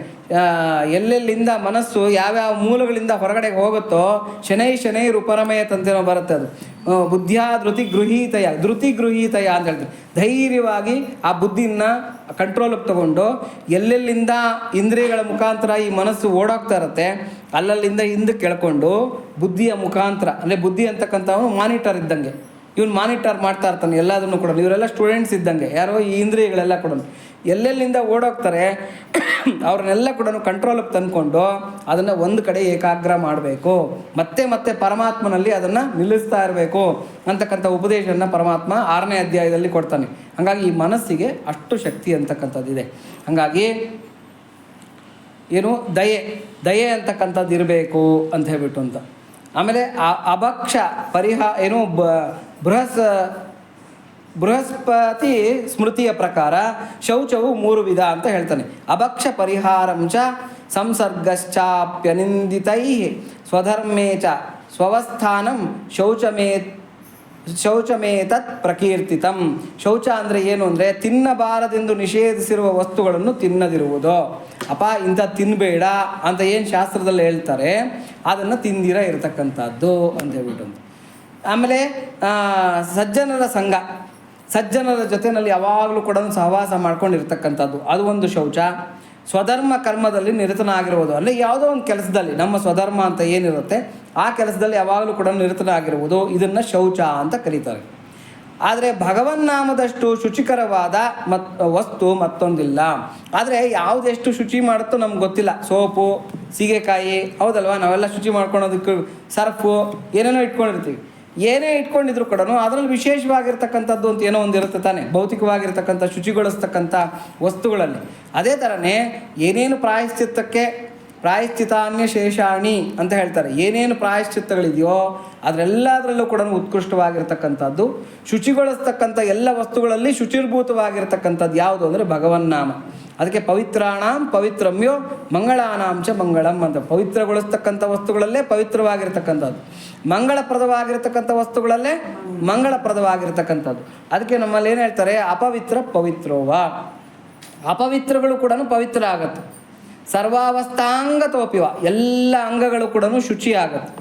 ಎಲ್ಲೆಲ್ಲಿಂದ ಮನಸ್ಸು ಯಾವ್ಯಾವ ಮೂಲಗಳಿಂದ ಹೊರಗಡೆ ಹೋಗುತ್ತೋ ಶನೈ ಉಪರಮಯತಂತೇನೋ ಬರುತ್ತೆ. ಅದು ಬುದ್ಧಿಯ ಧೃತಿ ಗೃಹೀತಯ ಅಂತ ಹೇಳ್ತಾರೆ. ಧೈರ್ಯವಾಗಿ ಆ ಬುದ್ಧಿನ ಕಂಟ್ರೋಲಿಗೆ ತಗೊಂಡು ಎಲ್ಲೆಲ್ಲಿಂದ ಇಂದ್ರಿಯಗಳ ಮುಖಾಂತರ ಈ ಮನಸ್ಸು ಓಡೋಗ್ತಾ ಇರುತ್ತೆ ಅಲ್ಲಲ್ಲಿಂದ ಹಿಂದಕ್ಕೆ ಕೆಳ್ಕೊಂಡು ಬುದ್ಧಿಯ ಮುಖಾಂತರ, ಅಂದರೆ ಬುದ್ಧಿ ಅಂತಕ್ಕಂಥವನು ಮಾನಿಟರ್ ಇದ್ದಂಗೆ, ಇವನು ಮಾನಿಟರ್ ಮಾಡ್ತಾ ಇರ್ತಾನೆ ಎಲ್ಲದನ್ನು ಕೂಡ. ಇವರೆಲ್ಲ ಸ್ಟೂಡೆಂಟ್ಸ್ ಇದ್ದಂಗೆ, ಯಾರೋ ಈ ಇಂದ್ರಿಯಗಳೆಲ್ಲ ಕೂಡ ಎಲ್ಲೆಲ್ಲಿಂದ ಓಡೋಗ್ತಾರೆ ಅವ್ರನ್ನೆಲ್ಲ ಕೂಡ ಕಂಟ್ರೋಲಿಗೆ ತಂದ್ಕೊಂಡು ಅದನ್ನು ಒಂದು ಕಡೆ ಏಕಾಗ್ರ ಮಾಡಬೇಕು, ಮತ್ತೆ ಪರಮಾತ್ಮನಲ್ಲಿ ಅದನ್ನು ನಿಲ್ಲಿಸ್ತಾ ಇರಬೇಕು ಅಂತಕ್ಕಂಥ ಉಪದೇಶವನ್ನು ಪರಮಾತ್ಮ 6ನೇ ಅಧ್ಯಾಯದಲ್ಲಿ ಕೊಡ್ತಾನೆ. ಹಾಗಾಗಿ ಈ ಮನಸ್ಸಿಗೆ ಅಷ್ಟು ಶಕ್ತಿ ಅಂತಕ್ಕಂಥದ್ದಿದೆ. ಹಾಗಾಗಿ ಏನು ದಯೆ ಅಂತಕ್ಕಂಥದ್ದು ಇರಬೇಕು ಅಂತ ಹೇಳ್ಬಿಟ್ಟು ಅಂತ. ಆಮೇಲೆ ಅಭಕ್ಷ ಏನು ಬೃಹಸ್ಪತಿ ಸ್ಮೃತಿಯ ಪ್ರಕಾರ ಶೌಚವು 3 ವಿಧ ಅಂತ ಹೇಳ್ತಾನೆ. ಅಭಕ್ಷ ಪರಿಹಾರಂಚ ಸಂಸರ್ಗಶ್ಚಾಪ್ಯನಿಂದಿತೈ ಸ್ವಧರ್ಮೇ ಚ ಸ್ವವಸ್ಥಾನಂ ಶೌಚಮೇತತ್ ಪ್ರಕೀರ್ತಿತಂ. ಶೌಚ ಅಂದರೆ ಏನು ಅಂದರೆ ತಿನ್ನಬಾರದೆಂದು ನಿಷೇಧಿಸಿರುವ ವಸ್ತುಗಳನ್ನು ತಿನ್ನದಿರುವುದು. ಇಂಥ ತಿನ್ನಬೇಡ ಅಂತ ಏನು ಶಾಸ್ತ್ರದಲ್ಲಿ ಹೇಳ್ತಾರೆ ಅದನ್ನು ತಿಂದಿರ ಇರತಕ್ಕಂಥದ್ದು ಅಂತ ಹೇಳ್ಬಿಟ್ಟು. ಆಮೇಲೆ ಸಜ್ಜನರ ಜೊತೆಯಲ್ಲಿ ಯಾವಾಗಲೂ ಕೂಡ ಸಹವಾಸ ಮಾಡ್ಕೊಂಡಿರ್ತಕ್ಕಂಥದ್ದು, ಅದು ಒಂದು ಶೌಚ. ಸ್ವಧರ್ಮ ಕರ್ಮದಲ್ಲಿ ನಿರತನಾಗಿರುವುದು, ಅಂದರೆ ಯಾವುದೋ ಒಂದು ಕೆಲಸದಲ್ಲಿ ನಮ್ಮ ಸ್ವಧರ್ಮ ಅಂತ ಏನಿರುತ್ತೆ ಆ ಕೆಲಸದಲ್ಲಿ ಯಾವಾಗಲೂ ಕೂಡ ನಿರತನಾಗಿರುವುದು, ಇದನ್ನು ಶೌಚ ಅಂತ ಕರೀತಾರೆ. ಆದರೆ ಭಗವನ್ನಾಮದಷ್ಟು ಶುಚಿಕರವಾದ ವಸ್ತು ಮತ್ತೊಂದಿಲ್ಲ. ಆದರೆ ಯಾವುದೆಷ್ಟು ಶುಚಿ ಮಾಡುತ್ತೋ ನಮ್ಗೆ ಗೊತ್ತಿಲ್ಲ. ಸೋಪು, ಸೀಗೆಕಾಯಿ, ಹೌದಲ್ವಾ, ನಾವೆಲ್ಲ ಶುಚಿ ಮಾಡ್ಕೊಳೋದಕ್ಕೆ ಸರ್ಫು ಏನೇನೋ ಇಟ್ಕೊಂಡಿರ್ತೀವಿ. ಏನೇ ಇಟ್ಕೊಂಡಿದ್ರು ಕೂಡ ಅದರಲ್ಲಿ ವಿಶೇಷವಾಗಿರ್ತಕ್ಕಂಥದ್ದು ಅಂತ ಏನೋ ಒಂದು ಇರುತ್ತೆ ತಾನೆ, ಭೌತಿಕವಾಗಿರ್ತಕ್ಕಂಥ ಶುಚಿಗೊಳಿಸ್ತಕ್ಕಂಥ ವಸ್ತುಗಳಲ್ಲಿ. ಅದೇ ಥರನೇ ಏನೇನು ಪ್ರಾಯಶ್ಚಿತಾನ್ಯ ಶೇಷಾಣಿ ಅಂತ ಹೇಳ್ತಾರೆ. ಏನೇನು ಪ್ರಾಯಶ್ಚಿತ್ತಗಳಿದೆಯೋ ಅದರೆಲ್ಲದರಲ್ಲೂ ಕೂಡ ಉತ್ಕೃಷ್ಟವಾಗಿರ್ತಕ್ಕಂಥದ್ದು, ಶುಚಿಗೊಳಿಸ್ತಕ್ಕಂಥ ಎಲ್ಲ ವಸ್ತುಗಳಲ್ಲಿ ಶುಚಿರ್ಭೂತವಾಗಿರ್ತಕ್ಕಂಥದ್ದು ಯಾವುದು ಅಂದರೆ ಭಗವನ್ನಾಮ. ಅದಕ್ಕೆ ಪವಿತ್ರಾಣಾಂ ಪವಿತ್ರಮ್ಯೋ ಮಂಗಳಾನಾಂಚ ಮಂಗಳಂ ಅಂತ. ಪವಿತ್ರಗೊಳಿಸ್ತಕ್ಕಂಥ ವಸ್ತುಗಳಲ್ಲೇ ಪವಿತ್ರವಾಗಿರ್ತಕ್ಕಂಥದ್ದು, ಮಂಗಳಪ್ರದವಾಗಿರ್ತಕ್ಕಂಥ ವಸ್ತುಗಳಲ್ಲೇ ಮಂಗಳಪ್ರದವಾಗಿರ್ತಕ್ಕಂಥದ್ದು. ಅದಕ್ಕೆ ನಮ್ಮಲ್ಲಿ ಏನು ಹೇಳ್ತಾರೆ, ಅಪವಿತ್ರ ಪವಿತ್ರೋವ. ಅಪವಿತ್ರಗಳು ಕೂಡ ಪವಿತ್ರ ಆಗತ್ತೆ. ಸರ್ವಾವಸ್ಥಾಂಗತೋಪಿವ, ಎಲ್ಲ ಅಂಗಗಳು ಕೂಡ ಶುಚಿ ಆಗತ್ತೆ.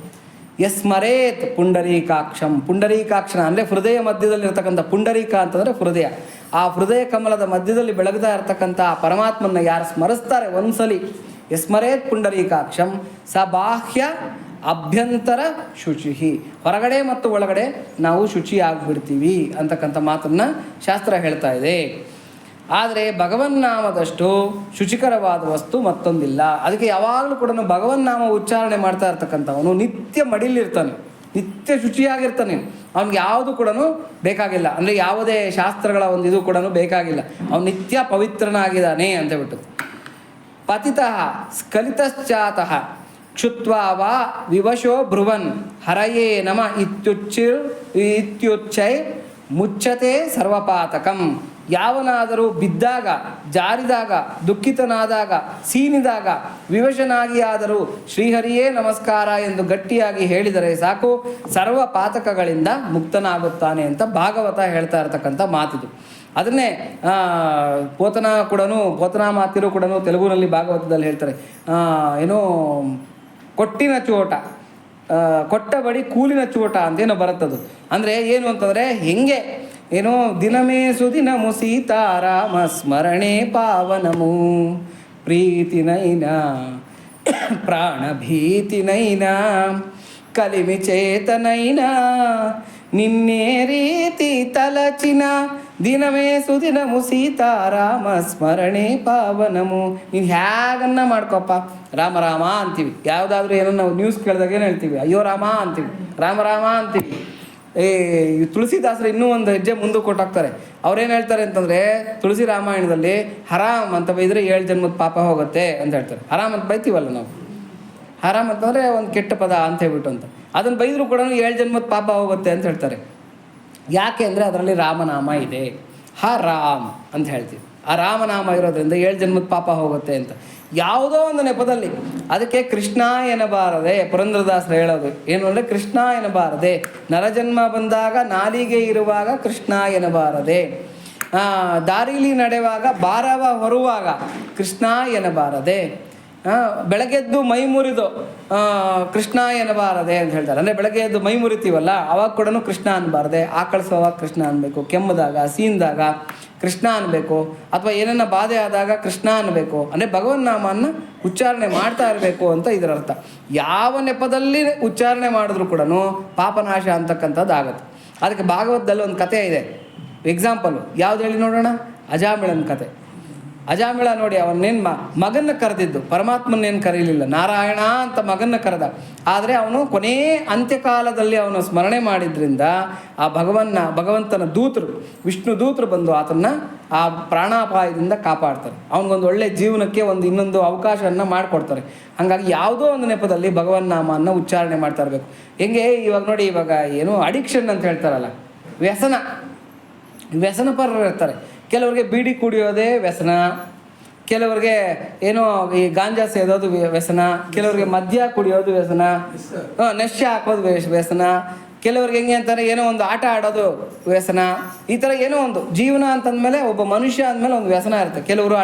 ಯಸ್ಮರೇತ್ ಪುಂಡರೀಕಾಕ್ಷಂ. ಪುಂಡರೀಕಾಕ್ಷನ ಅಂದರೆ ಹೃದಯ ಮಧ್ಯದಲ್ಲಿರ್ತಕ್ಕಂಥ, ಪುಂಡರೀಕ ಅಂತಂದರೆ ಹೃದಯ. ಆ ಹೃದಯ ಕಮಲದ ಮಧ್ಯದಲ್ಲಿ ಬೆಳಗ್ತಾ ಇರ್ತಕ್ಕಂಥ ಪರಮಾತ್ಮನ ಯಾರು ಸ್ಮರಿಸ್ತಾರೆ ಒಂದ್ಸಲಿ, ಯಸ್ಮರೇತ್ ಪುಂಡರೀಕಾಕ್ಷಂ ಸ ಬಾಹ್ಯ ಅಭ್ಯಂತರ ಶುಚಿ. ಹೊರಗಡೆ ಮತ್ತು ಒಳಗಡೆ ನಾವು ಶುಚಿ ಆಗಿಬಿಡ್ತೀವಿ ಅಂತಕ್ಕಂಥ ಮಾತನ್ನು ಶಾಸ್ತ್ರ ಹೇಳ್ತಾ ಇದೆ. ಆದರೆ ಭಗವನ್ನಾಮದಷ್ಟು ಶುಚಿಕರವಾದ ವಸ್ತು ಮತ್ತೊಂದಿಲ್ಲ. ಅದಕ್ಕೆ ಯಾವಾಗಲೂ ಕೂಡ ಭಗವನ್ನಾಮ ಉಚ್ಚಾರಣೆ ಮಾಡ್ತಾ ಇರ್ತಕ್ಕಂಥವನು ನಿತ್ಯ ಮಡಿಲಿರ್ತಾನೆ, ನಿತ್ಯ ಶುಚಿಯಾಗಿರ್ತಾನೆ. ಅವ್ನಿಗೆ ಯಾವುದು ಕೂಡ ಬೇಕಾಗಿಲ್ಲ, ಅಂದರೆ ಯಾವುದೇ ಶಾಸ್ತ್ರಗಳ ಒಂದು ಇದು ಕೂಡ ಬೇಕಾಗಿಲ್ಲ. ಅವನು ನಿತ್ಯ ಪವಿತ್ರನಾಗಿದ್ದಾನೆ ಅಂತ ಬಿಟ್ಟು. ಪತಿತಃ ಸ್ಖಲಿತಶ್ಚಾತಃ ಕ್ಷುತ್ವಾ ವಾ ವಿವಶೋ ಬ್ರುವನ್ ಹರಯೇ ನಮ ಇತ್ಯುಚ್ಚೈ ಮುಚ್ಚತೆ ಸರ್ವಪಾತಕಂ. ಯಾವನಾದರೂ ಬಿದ್ದಾಗ, ಜಾರಿದಾಗ, ದುಃಖಿತನಾದಾಗ, ಸೀನಿದಾಗ, ವಿವಶನಾಗಿ ಆದರೂ ಶ್ರೀಹರಿಯೇ ನಮಸ್ಕಾರ ಎಂದು ಗಟ್ಟಿಯಾಗಿ ಹೇಳಿದರೆ ಸಾಕು, ಸರ್ವ ಪಾತಕಗಳಿಂದ ಮುಕ್ತನಾಗುತ್ತಾನೆ ಅಂತ ಭಾಗವತ ಹೇಳ್ತಾ ಇರ್ತಕ್ಕಂಥ ಮಾತಿದು. ಅದನ್ನೇ ಪೋತನಾ ಮಾತಿರು ಕೂಡ ತೆಲುಗುನಲ್ಲಿ ಭಾಗವತದಲ್ಲಿ ಹೇಳ್ತಾರೆ. ಏನೋ ಕೊಟ್ಟಿನ ಚೋಟ, ಕೊಟ್ಟ ಬಡಿ ಕೂಲಿನ ಚೋಟ ಅಂತೇನೋ ಬರುತ್ತದು. ಅಂದರೆ ಏನು ಅಂತಂದರೆ ಹೆಂಗೆ ಏನೋ ದಿನಮೇ ಸುದಿನಮು ಸೀತಾರಾಮ ಸ್ಮರಣೆ ಪಾವನಮು ಪ್ರೀತಿ ನೈನ ಪ್ರಾಣ ಭೀತಿ ನೈನ కలిమి చేతనైన నిన్నే రీతి తలచిన ದಿನವೇ ಸುದಿನಮು ಸೀತಾರಾಮ ಸ್ಮರಣೆ ಪಾವನಮು. ನೀನು ಹೇಗನ್ನ ಮಾಡ್ಕೊಪ್ಪ, ರಾಮ ರಾಮ ಅಂತೀವಿ. ಯಾವುದಾದ್ರೂ ಏನೋ ನಾವು ನ್ಯೂಸ್ ಕೇಳಿದಾಗ ಏನು ಹೇಳ್ತೀವಿ? ಅಯ್ಯೋ ರಾಮ ಅಂತೀವಿ, ರಾಮ ರಾಮ ಅಂತೀವಿ. ತುಳಸಿದಾಸರು ಇನ್ನೂ ಒಂದು ಹೆಜ್ಜೆ ಮುಂದೆ ಕೊಟ್ಟಾಗ್ತಾರೆ. ಅವ್ರೇನು ಹೇಳ್ತಾರೆ ಅಂತಂದರೆ, ತುಳಸಿ ರಾಮಾಯಣದಲ್ಲಿ ಹರಾಮ್ ಅಂತ ಬೈದರೆ 7 ಜನ್ಮದ ಪಾಪ ಹೋಗುತ್ತೆ ಅಂತ ಹೇಳ್ತಾರೆ. ಹರಾಮ್ ಅಂತ ಬೈತೀವಲ್ಲ ನಾವು. ಹರಾಮ್ ಅಂತಂದರೆ ಒಂದು ಕೆಟ್ಟ ಪದ ಅಂತ ಹೇಳ್ಬಿಟ್ಟು ಅಂತ, ಅದನ್ನು ಬೈದರೂ ಕೂಡ 7 ಜನ್ಮದ ಪಾಪ ಹೋಗುತ್ತೆ ಅಂತ ಹೇಳ್ತಾರೆ. ಯಾಕೆ ಅಂದರೆ ಅದರಲ್ಲಿ ರಾಮನಾಮ ಇದೆ. ರಾಮ್ ಅಂತ ಹೇಳ್ತೀವಿ. ಆ ರಾಮನಾಮ ಇರೋದ್ರಿಂದ 7 ಜನ್ಮದ ಪಾಪ ಹೋಗುತ್ತೆ ಅಂತ ಯಾವುದೋ ಒಂದು ನೆಪದಲ್ಲಿ. ಅದಕ್ಕೆ ಕೃಷ್ಣ ಎನ್ನಬಾರದೆ ಪುರಂದರದಾಸರು ಹೇಳೋದು ಏನು ಅಂದರೆ, ಕೃಷ್ಣ ಎನ್ನಬಾರದೆ, ನರಜನ್ಮ ಬಂದಾಗ ನಾಲಿಗೆ ಇರುವಾಗ ಕೃಷ್ಣ ಎನ್ನಬಾರದೆ, ದಾರಿಲಿ ನಡೆಯುವಾಗ ಬಾರವ ಹೊರುವಾಗ ಕೃಷ್ಣ ಎನ್ನಬಾರದೆ, ಬೆಳಗ್ಗೆದ್ದು ಮೈ ಮುರಿದು ಕೃಷ್ಣ ಎನ್ನಬಾರದೆ ಅಂತ ಹೇಳ್ತಾರೆ. ಅಂದರೆ ಬೆಳಗ್ಗೆ ಎದ್ದು ಮೈ ಮುರಿತೀವಲ್ಲ ಅವಾಗ ಕೂಡ ಕೃಷ್ಣ ಅನ್ನಬಾರದೆ, ಆಕಳಿಸೋವಾಗ ಕೃಷ್ಣ ಅನ್ನಬೇಕು, ಕೆಮ್ಮದಾಗ ಸೀನ್ದಾಗ ಕೃಷ್ಣ ಅನ್ನಬೇಕು, ಅಥವಾ ಏನನ್ನ ಬಾಧೆ ಆದಾಗ ಕೃಷ್ಣ ಅನ್ನಬೇಕು. ಅಂದರೆ ಭಗವನ್ ನಾಮವನ್ನು ಉಚ್ಚಾರಣೆ ಮಾಡ್ತಾ ಇರಬೇಕು ಅಂತ ಇದರ ಅರ್ಥ. ಯಾವ ನೆಪದಲ್ಲಿ ಉಚ್ಚಾರಣೆ ಮಾಡಿದ್ರು ಕೂಡ ಪಾಪನಾಶ ಅಂತಕ್ಕಂಥದ್ದು ಆಗುತ್ತೆ. ಅದಕ್ಕೆ ಭಾಗವತದಲ್ಲಿ ಒಂದು ಕಥೆ ಇದೆ. ಎಕ್ಸಾಂಪಲು ಯಾವ್ದು ಹೇಳಿ ನೋಡೋಣ? ಅಜಾಮಿಳನ ಕತೆ. ಅಜಾಮಿಳ ನೋಡಿ, ಅವನೇನು ಮಗನ್ನ ಕರೆದಿದ್ದು, ಪರಮಾತ್ಮನೇನು ಕರೀಲಿಲ್ಲ, ನಾರಾಯಣ ಅಂತ ಮಗನ್ನ ಕರೆದ. ಆದರೆ ಅವನು ಕೊನೇ ಅಂತ್ಯಕಾಲದಲ್ಲಿ ಅವನು ಸ್ಮರಣೆ ಮಾಡಿದ್ರಿಂದ ಆ ಭಗವಂತನ ದೂತರು, ವಿಷ್ಣು ದೂತರು ಬಂದು ಆತನ್ನ ಆ ಪ್ರಾಣಾಪಾಯದಿಂದ ಕಾಪಾಡ್ತಾರೆ. ಅವನಿಗೊಂದು ಒಳ್ಳೆ ಜೀವನಕ್ಕೆ ಇನ್ನೊಂದು ಅವಕಾಶವನ್ನು ಮಾಡಿಕೊಡ್ತಾರೆ. ಹಾಗಾಗಿ ಯಾವುದೋ ಒಂದು ನೆಪದಲ್ಲಿ ಭಗವನ್ ನಾಮವನ್ನು ಉಚ್ಚಾರಣೆ ಮಾಡ್ತಾ ಇರಬೇಕು. ಹೆಂಗೆ ಇವಾಗ ನೋಡಿ, ಇವಾಗ ಏನು ಅಡಿಕ್ಷನ್ ಅಂತ ಹೇಳ್ತಾರಲ್ಲ, ವ್ಯಸನ ಪರರು ಇರ್ತಾರೆ. ಕೆಲವರಿಗೆ ಬೀಡಿ ಕುಡಿಯೋದೇ ವ್ಯಸನ, ಕೆಲವರಿಗೆ ಏನೋ ಈ ಗಾಂಜಾ ಸೇದೋದು ವ್ಯಸನ, ಕೆಲವರಿಗೆ ಮದ್ಯ ಕುಡಿಯೋದು ವ್ಯಸನ, ನಶೆ ಹಾಕೋದು ವ್ಯಸನ, ಕೆಲವ್ರಿಗೆ ಹೆಂಗೆ ಅಂತಾರೆ ಏನೋ ಒಂದು ಆಟ ಆಡೋದು ವ್ಯಸನ. ಈ ಥರ ಏನೋ ಒಂದು ಜೀವನ ಅಂತಂದಮೇಲೆ ಒಬ್ಬ ಮನುಷ್ಯ ಅಂದಮೇಲೆ ಒಂದು ವ್ಯಸನ ಇರುತ್ತೆ. ಕೆಲವರು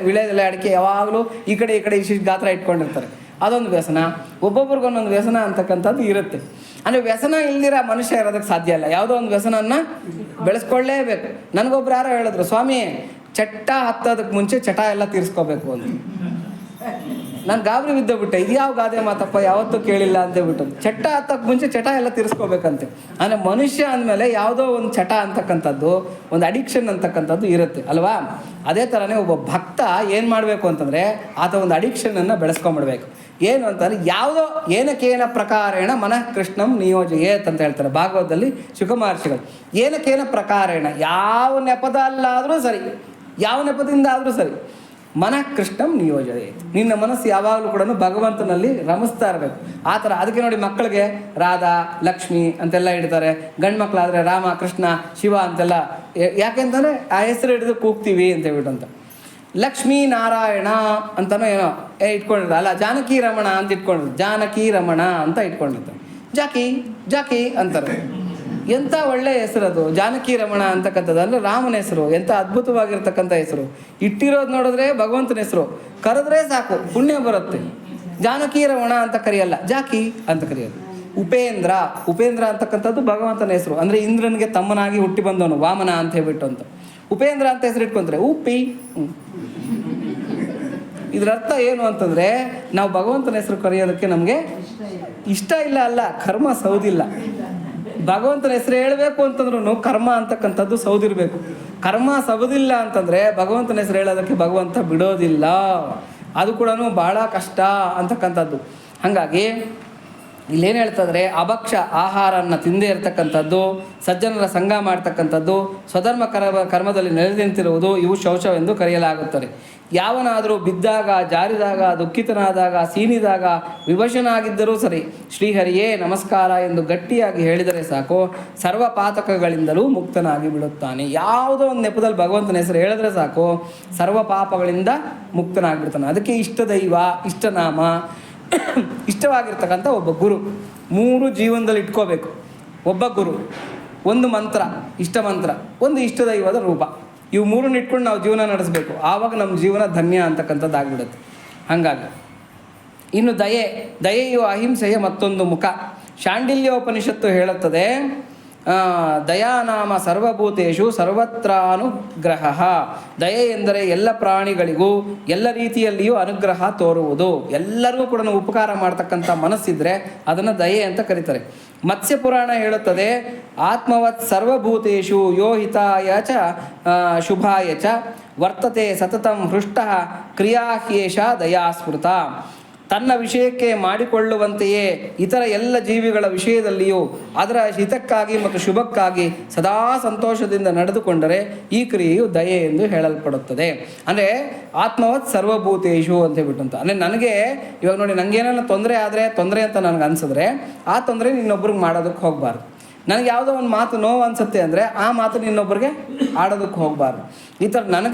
ವಿಳೆದೆಲೆ ಅಡಿಕೆ ಯಾವಾಗಲೂ ಈ ಕಡೆ ಇಷ್ಟಿಷ್ಟು ಗಾತ್ರ ಇಟ್ಕೊಂಡಿರ್ತಾರೆ, ಅದೊಂದು ವ್ಯಸನ. ಒಬ್ಬೊಬ್ರಿಗೊಂದೊಂದು ವ್ಯಸನ ಅಂತಕ್ಕಂಥದ್ದು ಇರುತ್ತೆ. ಅಂದರೆ ವ್ಯಸನ ಇಲ್ದಿರ ಮನುಷ್ಯ ಇರೋದಕ್ಕೆ ಸಾಧ್ಯ ಇಲ್ಲ. ಯಾವುದೋ ಒಂದು ವ್ಯಸನನ್ನ ಬೆಳೆಸ್ಕೊಳ್ಳೇಬೇಕು. ನನಗೊಬ್ರು ಯಾರೋ ಹೇಳಿದ್ರು, ಸ್ವಾಮಿ ಚಟ್ಟ ಹತ್ತೋದಕ್ಕೆ ಮುಂಚೆ ಚಟ ಎಲ್ಲ ತೀರಿಸ್ಕೋಬೇಕು ಅಂತ. ನಾನು ಗಾಬರಿ ಬಿದ್ದೋಗ್ಬಿಟ್ಟೆ, ಇದು ಯಾವ ಗಾದೆ ಮಾತಪ್ಪ, ಯಾವತ್ತೂ ಕೇಳಿಲ್ಲ ಅಂತೇಳ್ಬಿಟ್ಟು. ಚಟ್ಟ ಹತ್ತಕ್ಕೆ ಮುಂಚೆ ಚಟ ಎಲ್ಲ ತೀರಿಸ್ಕೋಬೇಕಂತೆ. ಅಂದರೆ ಮನುಷ್ಯ ಅಂದಮೇಲೆ ಯಾವುದೋ ಒಂದು ಚಟ ಅಂತಕ್ಕಂಥದ್ದು, ಒಂದು ಅಡಿಕ್ಷನ್ ಅಂತಕ್ಕಂಥದ್ದು ಇರುತ್ತೆ ಅಲ್ವಾ? ಅದೇ ಥರನೇ ಒಬ್ಬ ಭಕ್ತ ಏನು ಮಾಡಬೇಕು ಅಂತಂದರೆ, ಆತ ಒಂದು ಅಡಿಕ್ಷನನ್ನು ಬೆಳೆಸ್ಕೊಂಬಿಡ್ಬೇಕು. ಏನು ಅಂತಂದರೆ, ಯಾವುದೋ ಏನಕ್ಕೇನ ಪ್ರಕಾರೇಣ ಮನಃ ಕೃಷ್ಣಂ ನಿಯೋಜಯೇತ್ ಅಂತ ಹೇಳ್ತಾರೆ ಭಾಗವತದಲ್ಲಿ ಶುಕ ಮಹರ್ಷಿಗಳು. ಏನಕ್ಕೇನ ಪ್ರಕಾರೇಣ, ಯಾವ ನೆಪದಲ್ಲಾದರೂ ಸರಿ, ಯಾವ ನೆಪದಿಂದ ಆದರೂ ಸರಿ, ಮನಃ ಕೃಷ್ಣಂ ನಿಯೋಜಯೇತ್. ನಿನ್ನ ಮನಸ್ಸು ಯಾವಾಗಲೂ ಕೂಡ ಭಗವಂತನಲ್ಲಿ ರಮಿಸ್ತಾ ಇರಬೇಕು. ಆ ಥರ. ಅದಕ್ಕೆ ನೋಡಿ, ಮಕ್ಕಳಿಗೆ ರಾಧಾ ಲಕ್ಷ್ಮಿ ಅಂತೆಲ್ಲ ಇಡ್ತಾರೆ. ಗಂಡು ಮಕ್ಕಳಾದರೆ ರಾಮ ಕೃಷ್ಣ ಶಿವ ಅಂತೆಲ್ಲ. ಯಾಕೆಂತಂದರೆ ಆ ಹೆಸರು ಹಿಡಿದು ಕೂಗ್ತೀವಿ ಅಂತ ಹೇಳ್ಬಿಟ್ಟು ಅಂತ. ಲಕ್ಷ್ಮೀ ನಾರಾಯಣ ಅಂತನೋ ಏನೋ ಇಟ್ಕೊಂಡಿರ್ತಾರೆ ಅಲ್ಲ, ಜಾನಕಿ ರಮಣ ಅಂತ ಇಟ್ಕೊಂಡಿರ್ತಾರೆ, ಜಾನಕಿ ರಮಣ ಅಂತ ಇಟ್ಕೊಂಡಿರ್ತಾರೆ. ಜಾಕಿ ಅಂತಾರೆ. ಎಂಥ ಒಳ್ಳೆಯ ಹೆಸರು ಅದು, ಜಾನಕಿ ರಮಣ ಅಂತಕ್ಕಂಥದ್ದು. ಅಂದರೆ ರಾಮನ ಹೆಸರು, ಎಂಥ ಅದ್ಭುತವಾಗಿರ್ತಕ್ಕಂಥ ಹೆಸರು. ಇಟ್ಟಿರೋದು ನೋಡಿದ್ರೆ ಭಗವಂತನ ಹೆಸರು, ಕರೆದ್ರೆ ಸಾಕು ಪುಣ್ಯ ಬರುತ್ತೆ. ಜಾನಕಿ ರಮಣ ಅಂತ ಕರೆಯಲ್ಲ, ಜಾಕಿ ಅಂತ ಕರೆಯೋದು. ಉಪೇಂದ್ರ ಅಂತಕ್ಕಂಥದ್ದು ಭಗವಂತನ ಹೆಸರು. ಅಂದರೆ ಇಂದ್ರನಿಗೆ ತಮ್ಮನಾಗಿ ಹುಟ್ಟಿ ಬಂದವನು ವಾಮನ ಅಂತ ಹೇಳ್ಬಿಟ್ಟು ಅಂತ. ಉಪೇಂದ್ರ ಅಂತ ಹೆಸರು ಇಟ್ಕೊಂತಾರೆ, ಉಪ್ಪಿ. ಇದರ ಅರ್ಥ ಏನು ಅಂತಂದರೆ, ನಾವು ಭಗವಂತನ ಹೆಸರು ಕರೆಯೋದಕ್ಕೆ ನಮಗೆ ಇಷ್ಟ ಇಲ್ಲ ಅಲ್ಲ, ಕರ್ಮ ಸೌದಿಲ್ಲ. ಭಗವಂತನ ಹೆಸರು ಹೇಳಬೇಕು ಅಂತಂದ್ರೂ ಕರ್ಮ ಅಂತಕ್ಕಂಥದ್ದು ಸೌದಿರಬೇಕು. ಕರ್ಮ ಸೌದಿಲ್ಲ ಅಂತಂದರೆ ಭಗವಂತನ ಹೆಸರು ಹೇಳೋದಕ್ಕೆ ಭಗವಂತ ಬಿಡೋದಿಲ್ಲ. ಅದು ಕೂಡ ಬಹಳ ಕಷ್ಟ ಅಂತಕ್ಕಂಥದ್ದು. ಹಾಗಾಗಿ ಇಲ್ಲೇನು ಹೇಳ್ತಂದರೆ, ಅಭಕ್ಷ ಆಹಾರನ ತಿಂದೇ ಇರ್ತಕ್ಕಂಥದ್ದು, ಸಜ್ಜನರ ಸಂಘ ಮಾಡ್ತಕ್ಕಂಥದ್ದು, ಸ್ವಧರ್ಮ ಕರ್ಮದಲ್ಲಿ ನೆಲೆನಿಂತಿರುವುದು, ಇವು ಶೌಚವೆಂದು ಕರೆಯಲಾಗುತ್ತದೆ. ಯಾವನಾದರೂ ಬಿದ್ದಾಗ, ಜಾರಿದಾಗ, ದುಃಖಿತನಾದಾಗ, ಸೀನಿದಾಗ, ವಿವಶನಾಗಿದ್ದರೂ ಸರಿ, ಶ್ರೀಹರಿಯೇ ನಮಸ್ಕಾರ ಎಂದು ಗಟ್ಟಿಯಾಗಿ ಹೇಳಿದರೆ ಸಾಕು, ಸರ್ವ ಪಾತಕಗಳಿಂದಲೂ ಮುಕ್ತನಾಗಿ ಬಿಡುತ್ತಾನೆ. ಯಾವುದೋ ಒಂದು ನೆಪದಲ್ಲಿ ಭಗವಂತನ ಹೆಸರು ಹೇಳಿದ್ರೆ ಸಾಕು, ಸರ್ವ ಪಾಪಗಳಿಂದ ಮುಕ್ತನಾಗಿಬಿಡ್ತಾನೆ. ಅದಕ್ಕೆ ಇಷ್ಟ ದೈವ, ಇಷ್ಟನಾಮ, ಇಷ್ಟವಾಗಿರ್ತಕ್ಕಂಥ ಒಬ್ಬ ಗುರು. 3 ಜೀವನದಲ್ಲಿ ಇಟ್ಕೋಬೇಕು. ಒಬ್ಬ ಗುರು, ಒಂದು ಮಂತ್ರ, ಇಷ್ಟ ಮಂತ್ರ, ಒಂದು ಇಷ್ಟ ದೈವದ ರೂಪ. ಇವು 3 ಇಟ್ಕೊಂಡು ನಾವು ಜೀವನ ನಡೆಸಬೇಕು. ಆವಾಗ ನಮ್ಮ ಜೀವನ ಧನ್ಯ ಅಂತಕ್ಕಂಥದ್ದು ಆಗಿಬಿಡುತ್ತೆ. ಹಾಗಾಗಿ ಇನ್ನು ದಯೆಯು ಅಹಿಂಸೆಯ ಮತ್ತೊಂದು ಮುಖ. ಶಾಂಡಿಲ್ಯೋಪನಿಷತ್ತು ಹೇಳುತ್ತದೆ, ದಯಾನಾಮ ಸರ್ವಭೂತೇಷು ಸರ್ವತ್ರಾನುಗ್ರಹ. ದಯೆ ಎಂದರೆ ಎಲ್ಲ ಪ್ರಾಣಿಗಳಿಗೂ ಎಲ್ಲ ರೀತಿಯಲ್ಲಿಯೂ ಅನುಗ್ರಹ ತೋರುವುದು. ಎಲ್ಲರಿಗೂ ಕೂಡ ಉಪಕಾರ ಮಾಡ್ತಕ್ಕಂಥ ಮನಸ್ಸಿದ್ರೆ ಅದನ್ನು ದಯೆ ಅಂತ ಕರೀತಾರೆ. ಮತ್ಸ್ಯ ಪುರಾಣ ಹೇಳುತ್ತದೆ, ಆತ್ಮವತ್ ಸರ್ವಭೂತೇಷು ಯೋ ಹಿತಾಯ ಚ ಶುಭಾಯ ಚ ವರ್ತತೆ ಸತತಂ ಹೃಷ್ಟ ಕ್ರಿಯಾಹ್ಯೇಷ ದಯಾಸ್ಮೃತ. ತನ್ನ ವಿಷಯಕ್ಕೆ ಮಾಡಿಕೊಳ್ಳುವಂತೆಯೇ ಇತರ ಎಲ್ಲ ಜೀವಿಗಳ ವಿಷಯದಲ್ಲಿಯೂ ಅದರ ಹಿತಕ್ಕಾಗಿ ಮತ್ತು ಶುಭಕ್ಕಾಗಿ ಸದಾ ಸಂತೋಷದಿಂದ ನಡೆದುಕೊಂಡರೆ ಈ ಕ್ರಿಯೆಯು ದಯೆ ಎಂದು ಹೇಳಲ್ಪಡುತ್ತದೆ. ಅಂದರೆ ಆತ್ಮವತ್ ಸರ್ವಭೂತೇಷು ಅಂತ ಹೇಳ್ಬಿಟ್ಟಂತ. ಅಂದರೆ ನನಗೆ ಇವಾಗ ನೋಡಿ, ನನಗೇನೋ ತೊಂದರೆ ಆದರೆ ತೊಂದರೆ ಅಂತ ನನಗೆ ಅನಿಸಿದ್ರೆ ಆ ತೊಂದರೆ ಇನ್ನೊಬ್ರಿಗೆ ಮಾಡೋದಕ್ಕೆ ಹೋಗಬಾರ್ದು. ನನಗೆ ಯಾವುದೋ ಒಂದು ಮಾತು ನೋವು ಅನಿಸುತ್ತೆ ಅಂದರೆ ಆ ಮಾತು ಇನ್ನೊಬ್ಬರಿಗೆ ಆಡೋದಕ್ಕೆ ಹೋಗಬಾರ್ದು. ಈ ಥರ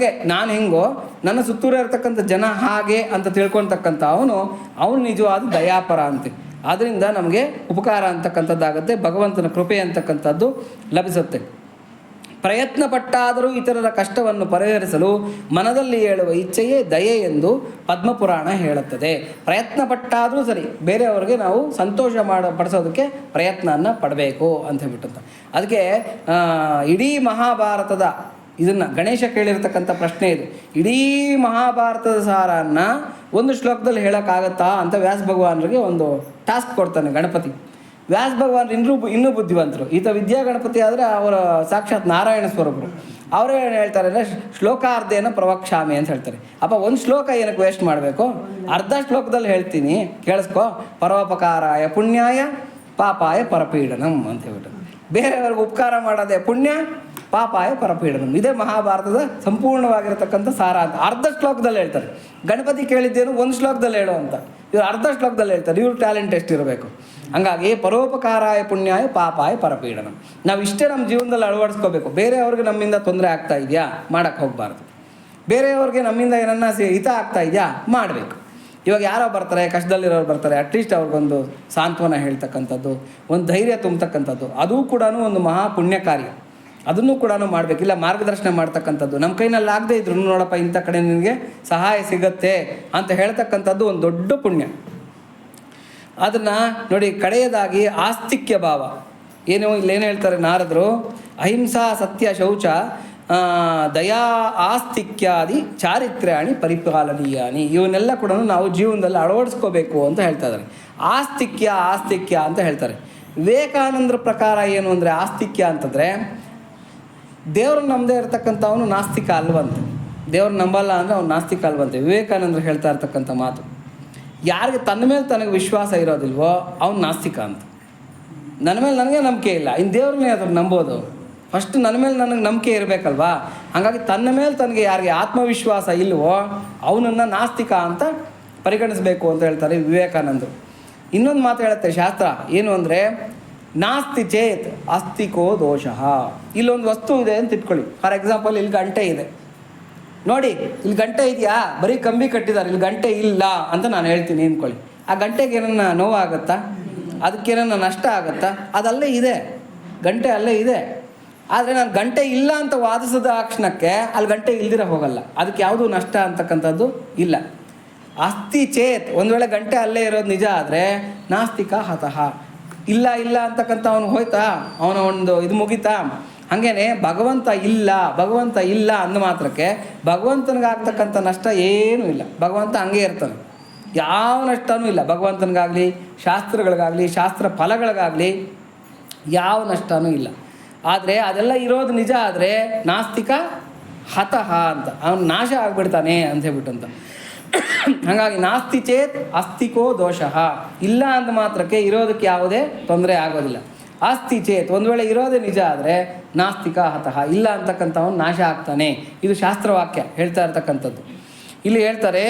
ನಾನು ಹೆಂಗೋ ನನ್ನ ಸುತ್ತೂರು ಇರ್ತಕ್ಕಂಥ ಜನ ಹಾಗೆ ಅಂತ ತಿಳ್ಕೊಳ್ತಕ್ಕಂಥ ಅವನು ನಿಜವಾದ ದಯಾಪರ ಅಂತೆ. ಆದ್ದರಿಂದ ನಮಗೆ ಉಪಕಾರ ಅಂತಕ್ಕಂಥದ್ದಾಗುತ್ತೆ, ಭಗವಂತನ ಕೃಪೆ ಅಂತಕ್ಕಂಥದ್ದು ಲಭಿಸುತ್ತೆ. ಪ್ರಯತ್ನ ಪಟ್ಟಾದರೂ ಇತರರ ಕಷ್ಟವನ್ನು ಪರಿಹರಿಸಲು ಮನದಲ್ಲಿ ಹೇಳುವ ಇಚ್ಛೆಯೇ ದಯೆ ಎಂದು ಪದ್ಮಪುರಾಣ ಹೇಳುತ್ತದೆ. ಪ್ರಯತ್ನ ಪಟ್ಟಾದರೂ ಸರಿ, ಬೇರೆಯವ್ರಿಗೆ ನಾವು ಸಂತೋಷ ಪಡಿಸೋದಕ್ಕೆ ಪ್ರಯತ್ನವನ್ನು ಪಡಬೇಕು ಅಂತ ಹೇಳ್ಬಿಟ್ಟಂತ. ಅದಕ್ಕೆ ಇಡೀ ಮಹಾಭಾರತದ ಇದನ್ನು ಗಣೇಶ ಕೇಳಿರ್ತಕ್ಕಂಥ ಪ್ರಶ್ನೆ ಇದು. ಇಡೀ ಮಹಾಭಾರತದ ಸಾರನ್ನು ಒಂದು ಶ್ಲೋಕದಲ್ಲಿ ಹೇಳೋಕ್ಕಾಗತ್ತಾ ಅಂತ ವ್ಯಾಸ ಭಗವಾನರಿಗೆ ಒಂದು ಟಾಸ್ಕ್ ಕೊಡ್ತಾನೆ ಗಣಪತಿ. ವ್ಯಾಸ ಭಗವಾನ್ ಇನ್ನೂ ಬುದ್ಧಿವಂತರು. ಈತ ವಿದ್ಯಾ ಗಣಪತಿ ಆದರೆ ಅವರ ಸಾಕ್ಷಾತ್ ನಾರಾಯಣ ಸ್ವರೂಪರು. ಅವರೇ ಏನು ಹೇಳ್ತಾರೆ ಅಂದರೆ ಶ್ಲೋಕಾರ್ಧೇನ ಪ್ರವಕ್ಷಾಮಿ ಅಂತ ಹೇಳ್ತಾರೆ. ಅಪ್ಪ ಒಂದು ಶ್ಲೋಕ ಏನಕ್ಕೆ ವೇಸ್ಟ್ ಮಾಡಬೇಕು, ಅರ್ಧ ಶ್ಲೋಕದಲ್ಲಿ ಹೇಳ್ತೀನಿ ಕೇಳಿಸ್ಕೊ. ಪರೋಪಕಾರಾಯ ಪುಣ್ಯಾಯ ಪಾಪಾಯ ಪರಪೀಡನಂ ಅಂತ ಹೇಳ್ಬಿಟ್ಟು, ಬೇರೆಯವ್ರಿಗೆ ಉಪಕಾರ ಮಾಡೋದೇ ಪುಣ್ಯ, ಪಾಪಾಯ ಪರಪೀಡನಂ. ಇದೇ ಮಹಾಭಾರತದ ಸಂಪೂರ್ಣವಾಗಿರತಕ್ಕಂಥ ಸಾರ ಅಂತ ಅರ್ಧ ಶ್ಲೋಕದಲ್ಲಿ ಹೇಳ್ತಾರೆ. ಗಣಪತಿ ಕೇಳಿದ್ದೇನು ಒಂದು ಶ್ಲೋಕದಲ್ಲಿ ಹೇಳೋ ಅಂತ, ಇವರು ಅರ್ಧ ಶ್ಲೋಕದಲ್ಲಿ ಹೇಳ್ತಾರೆ. ಇವ್ರ ಟ್ಯಾಲೆಂಟ್ ಎಷ್ಟಿರಬೇಕು. ಹಂಗಾಗಿ ಪರೋಪಕಾರಾಯ ಪುಣ್ಯಾಯ ಪಾಪಾಯ ಪರಪೀಡನಂ. ನಾವು ಇಷ್ಟೇ ನಮ್ಮ ಜೀವನದಲ್ಲಿ ಅಳವಡಿಸ್ಕೋಬೇಕು. ಬೇರೆಯವ್ರಿಗೆ ನಮ್ಮಿಂದ ತೊಂದರೆ ಆಗ್ತಾ ಇದೆಯಾ, ಮಾಡೋಕ್ಕೆ ಹೋಗಬಾರ್ದು. ಬೇರೆಯವ್ರಿಗೆ ನಮ್ಮಿಂದ ಏನನ್ನ ಹಿತ ಆಗ್ತಾ ಇದೆಯಾ, ಮಾಡಬೇಕು. ಇವಾಗ ಯಾರೋ ಬರ್ತಾರೆ, ಕಷ್ಟದಲ್ಲಿರೋರು ಬರ್ತಾರೆ, ಅಟ್ಲೀಸ್ಟ್ ಅವ್ರಿಗೊಂದು ಸಾಂತ್ವನ ಹೇಳ್ತಕ್ಕಂಥದ್ದು, ಒಂದು ಧೈರ್ಯ ತುಂಬತಕ್ಕಂಥದ್ದು, ಅದು ಕೂಡ ಒಂದು ಮಹಾ ಪುಣ್ಯ ಕಾರ್ಯ. ಅದನ್ನು ಕೂಡ ಮಾಡಬೇಕಿಲ್ಲ. ಮಾರ್ಗದರ್ಶನ ಮಾಡ್ತಕ್ಕಂಥದ್ದು, ನಮ್ಮ ಕೈನಲ್ಲಿ ಆಗದೆ ಇದ್ರು ನೋಡಪ್ಪ ಇಂಥ ಕಡೆ ನಿನಗೆ ಸಹಾಯ ಸಿಗತ್ತೆ ಅಂತ ಹೇಳ್ತಕ್ಕಂಥದ್ದು ಒಂದು ದೊಡ್ಡ ಪುಣ್ಯ. ಅದನ್ನು ನೋಡಿ, ಕಡೆಯದಾಗಿ ಆಸ್ತಿಕ್ಯ ಭಾವ. ಇಲ್ಲೇನು ಹೇಳ್ತಾರೆ ನಾರದರು, ಅಹಿಂಸಾ ಸತ್ಯ ಶೌಚ ದಯಾ ಆಸ್ತಿಕ್ಯಾದಿ ಚಾರಿತ್ರ್ಯಾಣಿ ಪರಿಪಾಲನೀಯಾನಿ. ಇವನ್ನೆಲ್ಲ ಕೂಡ ನಾವು ಜೀವನದಲ್ಲಿ ಅಳವಡಿಸ್ಕೋಬೇಕು ಅಂತ ಹೇಳ್ತಾ ಇದ್ದಾರೆ. ಆಸ್ತಿಕ್ಯ ಅಂತ ಹೇಳ್ತಾರೆ. ವಿವೇಕಾನಂದರ ಪ್ರಕಾರ ಏನು ಅಂದರೆ ಆಸ್ತಿಕ್ಯ ಅಂತಂದರೆ ದೇವ್ರು ನಮ್ಮದೇ ಇರತಕ್ಕಂಥವನು ನಾಸ್ತಿಕ ಅಲ್ವಂತೆ. ದೇವ್ರು ನಂಬಲ್ಲ ಅಂದರೆ ಅವ್ನು ನಾಸ್ತಿಕ ಅಲ್ವಂತೆ. ವಿವೇಕಾನಂದರು ಹೇಳ್ತಾ ಇರ್ತಕ್ಕಂಥ ಮಾತು. ಯಾರಿಗೆ ತನ್ನ ಮೇಲೆ ತನಗೆ ವಿಶ್ವಾಸ ಇರೋದಿಲ್ವೋ ಅವ್ನು ನಾಸ್ತಿಕ ಅಂತ. ನನ್ನ ಮೇಲೆ ನನಗೆ ನಂಬಿಕೆ ಇಲ್ಲ, ಇನ್ನು ದೇವ್ರನ್ನೇ ಅದ್ರ ನಂಬೋದು. ಫಸ್ಟ್ ನನ್ನ ಮೇಲೆ ನನಗೆ ನಂಬಿಕೆ ಇರಬೇಕಲ್ವಾ. ಹಾಗಾಗಿ ತನ್ನ ಮೇಲೆ ತನಗೆ ಯಾರಿಗೆ ಆತ್ಮವಿಶ್ವಾಸ ಇಲ್ವೋ ಅವನನ್ನು ನಾಸ್ತಿಕ ಅಂತ ಪರಿಗಣಿಸಬೇಕು ಅಂತ ಹೇಳ್ತಾರೆ ವಿವೇಕಾನಂದರು. ಇನ್ನೊಂದು ಮಾತು ಹೇಳುತ್ತೆ ಶಾಸ್ತ್ರ, ಏನು ಅಂದರೆ ನಾಸ್ತಿ ಚೇತ್ ಅಸ್ತಿಕೋ ದೋಷಃ. ಇಲ್ಲೊಂದು ವಸ್ತು ಇದೆ ಅಂತ ಇಟ್ಕೊಳ್ಳಿ. ಫಾರ್ ಎಕ್ಸಾಂಪಲ್, ಇಲ್ಲಿ ಗಂಟೆ ಇದೆ ನೋಡಿ, ಇಲ್ಲಿ ಗಂಟೆ ಇದೆಯಾ, ಬರೀ ಕಂಬಿ ಕಟ್ಟಿದ್ದಾರೆ, ಇಲ್ಲಿ ಗಂಟೆ ಇಲ್ಲ ಅಂತ ನಾನು ಹೇಳ್ತೀನಿ ಅಂದ್ಕೊಳ್ಳಿ. ಆ ಗಂಟೆಗೆ ಏನನ್ನ ನೋವಾಗುತ್ತಾ, ಅದಕ್ಕೇನನ್ನ ನಷ್ಟ ಆಗುತ್ತಾ? ಅದಲ್ಲೇ ಇದೆ, ಗಂಟೆ ಅಲ್ಲೇ ಇದೆ. ಆದರೆ ನಾನು ಗಂಟೆ ಇಲ್ಲ ಅಂತ ವಾದಿಸಿದ ಕ್ಷಣಕ್ಕೆ ಅಲ್ಲಿ ಗಂಟೆ ಇಲ್ದಿರ ಹೋಗಲ್ಲ, ಅದಕ್ಕೆ ಯಾವುದೂ ನಷ್ಟ ಅಂತಕ್ಕಂಥದ್ದು ಇಲ್ಲ. ಅಸ್ತಿ ಚೇತ್, ಒಂದು ವೇಳೆ ಗಂಟೆ ಅಲ್ಲೇ ಇರೋದು ನಿಜ ಆದರೆ ನಾಸ್ತಿಕ ಹತಃ. ಇಲ್ಲ ಅಂತಕ್ಕಂಥ ಅವನು ಹೋಯ್ತಾ, ಅವನ ಒಂದು ಇದು ಮುಗಿತಾ. ಹಾಗೇನೆ ಭಗವಂತ ಇಲ್ಲ ಅಂದ ಮಾತ್ರಕ್ಕೆ ಭಗವಂತನಿಗಾಗ್ತಕ್ಕಂಥ ನಷ್ಟ ಏನೂ ಇಲ್ಲ. ಭಗವಂತ ಹಂಗೆ ಇರ್ತಾನೆ, ಯಾವ ನಷ್ಟವೂ ಇಲ್ಲ ಭಗವಂತನಿಗಾಗಲಿ, ಶಾಸ್ತ್ರಗಳಿಗಾಗಲಿ, ಶಾಸ್ತ್ರ ಫಲಗಳಿಗಾಗಲಿ ಯಾವ ನಷ್ಟವೂ ಇಲ್ಲ. ಆದರೆ ಅದೆಲ್ಲ ಇರೋದು ನಿಜ ಆದರೆ ನಾಸ್ತಿಕ ಹತಃ ಅಂತ, ಅವನು ನಾಶ ಆಗಿಬಿಡ್ತಾನೆ ಅಂತ ಹೇಳ್ಬಿಟ್ಟಂತ. ಹಾಗಾಗಿ ನಾಸ್ತಿ ಚೇತ್ ಅಸ್ತಿಕೋ ದೋಷಃ. ಇಲ್ಲ ಅಂದ ಮಾತ್ರಕ್ಕೆ ಇರೋದಕ್ಕೆ ಯಾವುದೇ ತೊಂದರೆ ಆಗೋದಿಲ್ಲ. ಆಸ್ತಿ ಚೇತ್, ಒಂದು ವೇಳೆ ಇರೋದೇ ನಿಜ ಆದರೆ ನಾಸ್ತಿಕ ಹತಃ, ಇಲ್ಲ ಅಂತಕ್ಕಂಥವನು ನಾಶ ಆಗ್ತಾನೆ. ಇದು ಶಾಸ್ತ್ರವಾಕ್ಯ ಹೇಳ್ತಾ ಇರ್ತಕ್ಕಂಥದ್ದು. ಇಲ್ಲಿ ಹೇಳ್ತಾರೆ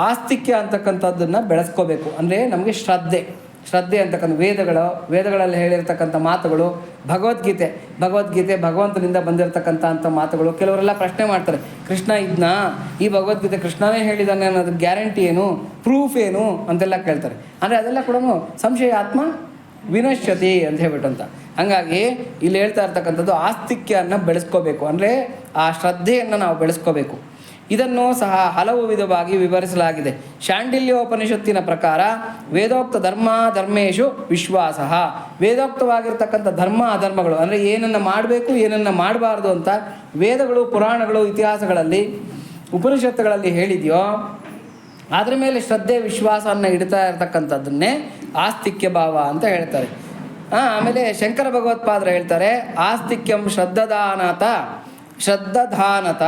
ಆಸ್ತಿಕ್ಯ ಅಂತಕ್ಕಂಥದ್ದನ್ನು ಬೆಳೆಸ್ಕೋಬೇಕು. ಅಂದರೆ ನಮಗೆ ಶ್ರದ್ಧೆ ಅಂತಕ್ಕಂಥ ವೇದಗಳಲ್ಲಿ ಹೇಳಿರ್ತಕ್ಕಂಥ ಮಾತುಗಳು, ಭಗವದ್ಗೀತೆ ಭಗವಂತನಿಂದ ಬಂದಿರತಕ್ಕಂಥ ಮಾತುಗಳು. ಕೆಲವರೆಲ್ಲ ಪ್ರಶ್ನೆ ಮಾಡ್ತಾರೆ, ಕೃಷ್ಣ ಇದನ್ನ ಈ ಭಗವದ್ಗೀತೆ ಕೃಷ್ಣನೇ ಹೇಳಿದಾನೆ ಅನ್ನೋದು ಗ್ಯಾರಂಟಿ ಏನು, ಪ್ರೂಫ್ ಏನು ಅಂತೆಲ್ಲ ಕೇಳ್ತಾರೆ. ಅಂದರೆ ಅದೆಲ್ಲ ಕೂಡ ಸಂಶಯಾತ್ಮ ವಿನಶ್ಯತಿ ಅಂತ ಹೇಳ್ಬಿಟ್ಟಂತ. ಹಾಗಾಗಿ ಇಲ್ಲಿ ಹೇಳ್ತಾ ಇರ್ತಕ್ಕಂಥದ್ದು ಆಸ್ತಿಕ್ಯವನ್ನು ಬೆಳೆಸ್ಕೋಬೇಕು, ಅಂದರೆ ಆ ಶ್ರದ್ಧೆಯನ್ನು ನಾವು ಬೆಳೆಸ್ಕೋಬೇಕು. ಇದನ್ನು ಸಹ ಹಲವು ವಿಧವಾಗಿ ವಿವರಿಸಲಾಗಿದೆ. ಶಾಂಡಿಲ್ಯೋಪನಿಷತ್ತಿನ ಪ್ರಕಾರ ವೇದೋಕ್ತ ಧರ್ಮೇಶು ವಿಶ್ವಾಸ, ವೇದೋಕ್ತವಾಗಿರ್ತಕ್ಕಂಥ ಧರ್ಮ ಅಧರ್ಮಗಳು ಅಂದರೆ ಏನನ್ನು ಮಾಡಬೇಕು ಏನನ್ನು ಮಾಡಬಾರ್ದು ಅಂತ ವೇದಗಳು, ಪುರಾಣಗಳು, ಇತಿಹಾಸಗಳಲ್ಲಿ, ಉಪನಿಷತ್ತುಗಳಲ್ಲಿ ಹೇಳಿದೆಯೋ ಅದರ ಮೇಲೆ ಶ್ರದ್ಧೆ ವಿಶ್ವಾಸವನ್ನು ಇಡ್ತಾ ಇರತಕ್ಕಂಥದ್ದನ್ನೇ ಆಸ್ತಿಕ್ಯ ಭಾವ ಅಂತ ಹೇಳ್ತಾರೆ. ಆಮೇಲೆ ಶಂಕರ ಭಗವತ್ಪಾದರು ಹೇಳ್ತಾರೆ, ಆಸ್ತಿಕ್ಯಂ ಶ್ರದ್ಧಾನತ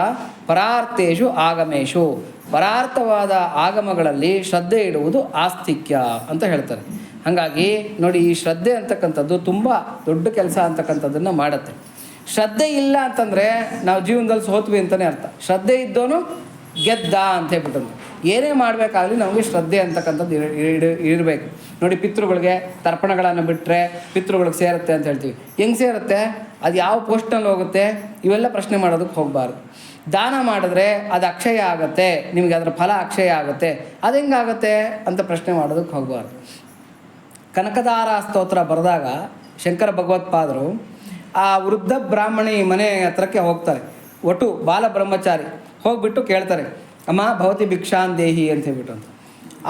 ಪರಾರ್ಥೇಶು ಆಗಮೇಶು, ಪರಾರ್ಥವಾದ ಆಗಮಗಳಲ್ಲಿ ಶ್ರದ್ಧೆ ಇಡುವುದು ಆಸ್ತಿಕ್ಯ ಅಂತ ಹೇಳ್ತಾರೆ. ಹಾಗಾಗಿ ನೋಡಿ, ಈ ಶ್ರದ್ಧೆ ಅಂತಕ್ಕಂಥದ್ದು ತುಂಬ ದೊಡ್ಡ ಕೆಲಸ ಅಂತಕ್ಕಂಥದ್ದನ್ನು ಮಾಡುತ್ತೆ. ಶ್ರದ್ಧೆ ಇಲ್ಲ ಅಂತಂದರೆ ನಾವು ಜೀವನದಲ್ಲಿ ಸೋತ್ವಿ ಅಂತಲೇ ಅರ್ಥ. ಶ್ರದ್ಧೆ ಇದ್ದವನು ಗೆದ್ದ ಅಂತ ಹೇಳ್ಬಿಟ್ಟು ಏನೇ ಮಾಡಬೇಕಾಗಲಿ ನಮಗೆ ಶ್ರದ್ಧೆ ಅಂತಕ್ಕಂಥದ್ದು ಇರಬೇಕು. ನೋಡಿ, ಪಿತೃಗಳಿಗೆ ತರ್ಪಣಗಳನ್ನು ಬಿಟ್ಟರೆ ಪಿತೃಗಳಿಗೆ ಸೇರುತ್ತೆ ಅಂತ ಹೇಳ್ತೀವಿ. ಹೆಂಗೆ ಸೇರುತ್ತೆ, ಅದು ಯಾವ ಪೋಸ್ಟ್ನಲ್ಲಿ ಹೋಗುತ್ತೆ, ಇವೆಲ್ಲ ಪ್ರಶ್ನೆ ಮಾಡೋದಕ್ಕೆ ಹೋಗಬಾರ್ದು. ದಾನ ಮಾಡಿದ್ರೆ ಅದು ಅಕ್ಷಯ ಆಗುತ್ತೆ, ನಿಮಗೆ ಅದರ ಫಲ ಅಕ್ಷಯ ಆಗುತ್ತೆ, ಅದು ಹೆಂಗಾಗುತ್ತೆ ಅಂತ ಪ್ರಶ್ನೆ ಮಾಡೋದಕ್ಕೆ ಹೋಗಬಾರ್ದು. ಕನಕದಾರ ಸ್ತೋತ್ರ ಬರೆದಾಗ ಶಂಕರ ಭಗವತ್ಪಾದರು ಆ ವೃದ್ಧ ಬ್ರಾಹ್ಮಣಿ ಮನೆ ಹತ್ರಕ್ಕೆ ಹೋಗ್ತಾರೆ. ಒಟ್ಟು ಬಾಲ ಬ್ರಹ್ಮಚಾರಿ ಹೋಗ್ಬಿಟ್ಟು ಕೇಳ್ತಾರೆ, ಅಮ್ಮ ಭವತಿ ಭಿಕ್ಷಾನ್ ದೇಹಿ ಅಂತ ಹೇಳ್ಬಿಟ್ಟು.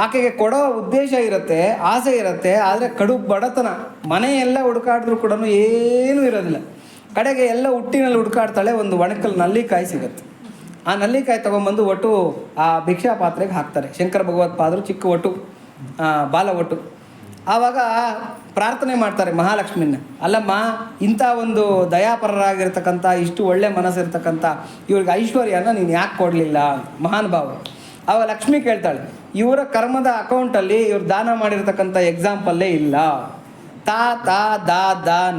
ಆಕೆಗೆ ಕೊಡೋ ಉದ್ದೇಶ ಇರುತ್ತೆ, ಆಸೆ ಇರುತ್ತೆ, ಆದರೆ ಕಡು ಬಡತನ, ಮನೆಯೆಲ್ಲ ಹುಡುಕಾಡಿದ್ರು ಕೂಡ ಏನೂ ಇರೋದಿಲ್ಲ. ಕಡೆಗೆ ಎಲ್ಲ ಹುಟ್ಟಿನಲ್ಲಿ ಹುಡುಕಾಡ್ತಾಳೆ. ಒಂದು ಒಣಕಲ್ ನಲ್ಲಿಕಾಯಿ ಸಿಗುತ್ತೆ. ಆ ನಲ್ಲಿಕಾಯಿ ತೊಗೊಂಬಂದು ಒಟ್ಟು ಆ ಭಿಕ್ಷಾ ಪಾತ್ರೆಗೆ ಹಾಕ್ತಾರೆ. ಶಂಕರ ಭಗವತ್ಪಾದರು ಚಿಕ್ಕ ಒಟ್ಟು, ಬಾಲ ಒಟ್ಟು. ಆವಾಗ ಪ್ರಾರ್ಥನೆ ಮಾಡ್ತಾರೆ ಮಹಾಲಕ್ಷ್ಮಿನ, ಅಲ್ಲಮ್ಮ ಇಂಥ ಒಂದು ದಯಾಪರರಾಗಿರ್ತಕ್ಕಂಥ, ಇಷ್ಟು ಒಳ್ಳೆ ಮನಸ್ಸಿರ್ತಕ್ಕಂಥ ಇವ್ರಿಗೆ ಐಶ್ವರ್ಯನ ನೀನು ಯಾಕೆ ಕೊಡಲಿಲ್ಲ ಅಂತ ಮಹಾನುಭಾವರು. ಆವಾಗ ಲಕ್ಷ್ಮಿ ಕೇಳ್ತಾಳೆ, ಇವರ ಕರ್ಮದ ಅಕೌಂಟಲ್ಲಿ ಇವ್ರು ದಾನ ಮಾಡಿರ್ತಕ್ಕಂಥ ಎಕ್ಸಾಂಪಲ್ಲೇ ಇಲ್ಲ. ತಾ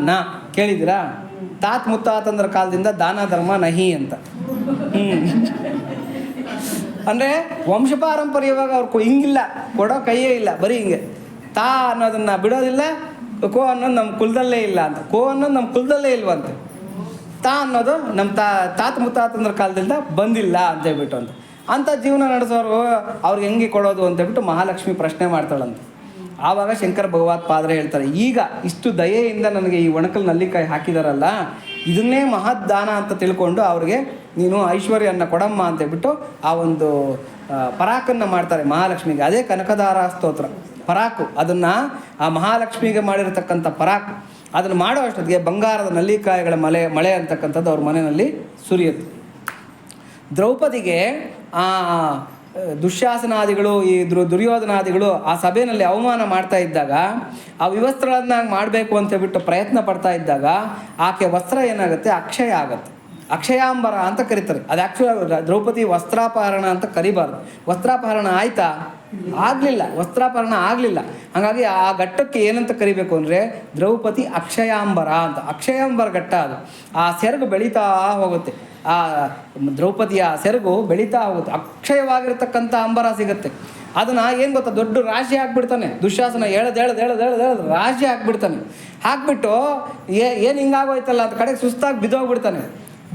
ನ ಕೇಳಿದ್ದೀರಾ? ತಾತ್ ಮುತ್ತಾತಂದ್ರ ಕಾಲದಿಂದ ದಾನ ಧರ್ಮ ನಹಿ ಅಂತ. ಅಂದರೆ ವಂಶಪಾರಂಪರ್ಯವಾಗ ಅವ್ರು ಹಿಂಗಿಲ್ಲ, ಕೊಡೋ ಕೈಯೇ ಇಲ್ಲ, ಬರೀ ಹಿಂಗೆ ತಾ ಅನ್ನೋದನ್ನು ಬಿಡೋದಿಲ್ಲ, ಕೋ ಅನ್ನೋದು ನಮ್ಮ ಕುಲದಲ್ಲೇ ಇಲ್ಲ ಅಂತ. ಕೋ ಅನ್ನೋದು ನಮ್ಮ ಕುಲದಲ್ಲೇ ಇಲ್ವಂತೆ. ತಾ ಅನ್ನೋದು ನಮ್ಮ ತಾತ ಮುತ್ತಾತಂದ್ರ ಕಾಲದಿಂದ ಬಂದಿಲ್ಲ ಅಂತ ಹೇಳ್ಬಿಟ್ಟು ಅಂಥ ಜೀವನ ನಡೆಸೋರು ಅವ್ರಿಗೆ ಹೆಂಗೆ ಕೊಡೋದು ಅಂತ ಹೇಳ್ಬಿಟ್ಟು ಮಹಾಲಕ್ಷ್ಮಿ ಪ್ರಶ್ನೆ ಮಾಡ್ತಾಳಂತೆ. ಆವಾಗ ಶಂಕರ ಭಗವತ್ಪಾದರು ಹೇಳ್ತಾರೆ, ಈಗ ಇಷ್ಟು ದಯೆಯಿಂದ ನನಗೆ ಈ ಒಣಕಲ್ ನಲ್ಲಿಕಾಯಿ ಹಾಕಿದಾರಲ್ಲ, ಇದನ್ನೇ ಮಹದ್ದಾನ ಅಂತ ತಿಳ್ಕೊಂಡು ಅವ್ರಿಗೆ ನೀನು ಐಶ್ವರ್ಯನ ಕೊಡಮ್ಮ ಅಂತ ಹೇಳ್ಬಿಟ್ಟು ಆ ಒಂದು ಪರಾಕನ್ನು ಮಾಡ್ತಾರೆ ಮಹಾಲಕ್ಷ್ಮಿಗೆ. ಅದೇ ಕನಕದಾರ ಸ್ತೋತ್ರ ಪರಾಕು. ಅದನ್ನು ಆ ಮಹಾಲಕ್ಷ್ಮಿಗೆ ಮಾಡಿರತಕ್ಕಂಥ ಪರಾಕು, ಅದನ್ನು ಮಾಡೋ ಅಷ್ಟೊತ್ತಿಗೆ ಬಂಗಾರದ ನಲ್ಲಿಕಾಯಿಗಳ ಮಳೆ ಅಂತಕ್ಕಂಥದ್ದು ಅವ್ರ ಮನೆಯಲ್ಲಿ ಸುರಿಯುತ್ತೆ. ದ್ರೌಪದಿಗೆ ಆ ದುಶ್ಯಾಸನಾದಿಗಳು, ಈ ದುರ್ಯೋಧನಾದಿಗಳು ಆ ಸಭೆಯಲ್ಲಿ ಅವಮಾನ ಮಾಡ್ತಾ ಇದ್ದಾಗ, ಆ ವಿವಸ್ತ್ರಗಳನ್ನಾಗಿ ಮಾಡಬೇಕು ಅಂತ ಹೇಳ್ಬಿಟ್ಟು ಪ್ರಯತ್ನ ಪಡ್ತಾ ಇದ್ದಾಗ ಆಕೆ ವಸ್ತ್ರ ಏನಾಗುತ್ತೆ, ಅಕ್ಷಯ ಆಗುತ್ತೆ. ಅಕ್ಷಯಾಂಬರ ಅಂತ ಕರೀತಾರೆ. ಅದು ಆ್ಯಕ್ಚುಲಿ ದ್ರೌಪದಿ ವಸ್ತ್ರಾಪಹರಣ ಅಂತ ಕರಿಬಾರ್ದು. ವಸ್ತ್ರಾಪಹರಣ ಆಯಿತಾ? ಆಗಲಿಲ್ಲ, ವಸ್ತ್ರಾಪಹರಣ ಆಗಲಿಲ್ಲ. ಹಾಗಾಗಿ ಆ ಘಟ್ಟಕ್ಕೆ ಏನಂತ ಕರಿಬೇಕು ಅಂದರೆ ದ್ರೌಪದಿ ಅಕ್ಷಯಾಂಬರ ಅಂತ. ಅಕ್ಷಯಾಂಬರ ಘಟ್ಟ ಅದು. ಆ ಸೆರಗು ಬೆಳೀತಾ ಹೋಗುತ್ತೆ, ಆ ದ್ರೌಪದಿಯ ಸೆರಗು ಬೆಳೀತಾ ಹೋಗುತ್ತೆ, ಅಕ್ಷಯವಾಗಿರ್ತಕ್ಕಂಥ ಅಂಬರ ಸಿಗುತ್ತೆ. ಅದನ್ನು ಏನು ಗೊತ್ತಾ, ದೊಡ್ಡ ರಾಶಿ ಹಾಕ್ಬಿಡ್ತಾನೆ ದುಶ್ಯಾಸನ. ಹೇಳೋದು ರಾಶಿ ಹಾಕ್ಬಿಡ್ತಾನೆ. ಹಾಕ್ಬಿಟ್ಟು ಏನು ಹಿಂಗಾಗೋಯ್ತಲ್ಲ ಅಂತ ಕಡೆಗೆ ಸುಸ್ತಾಗಿ ಬಿದ್ದೋಗ್ಬಿಡ್ತಾನೆ.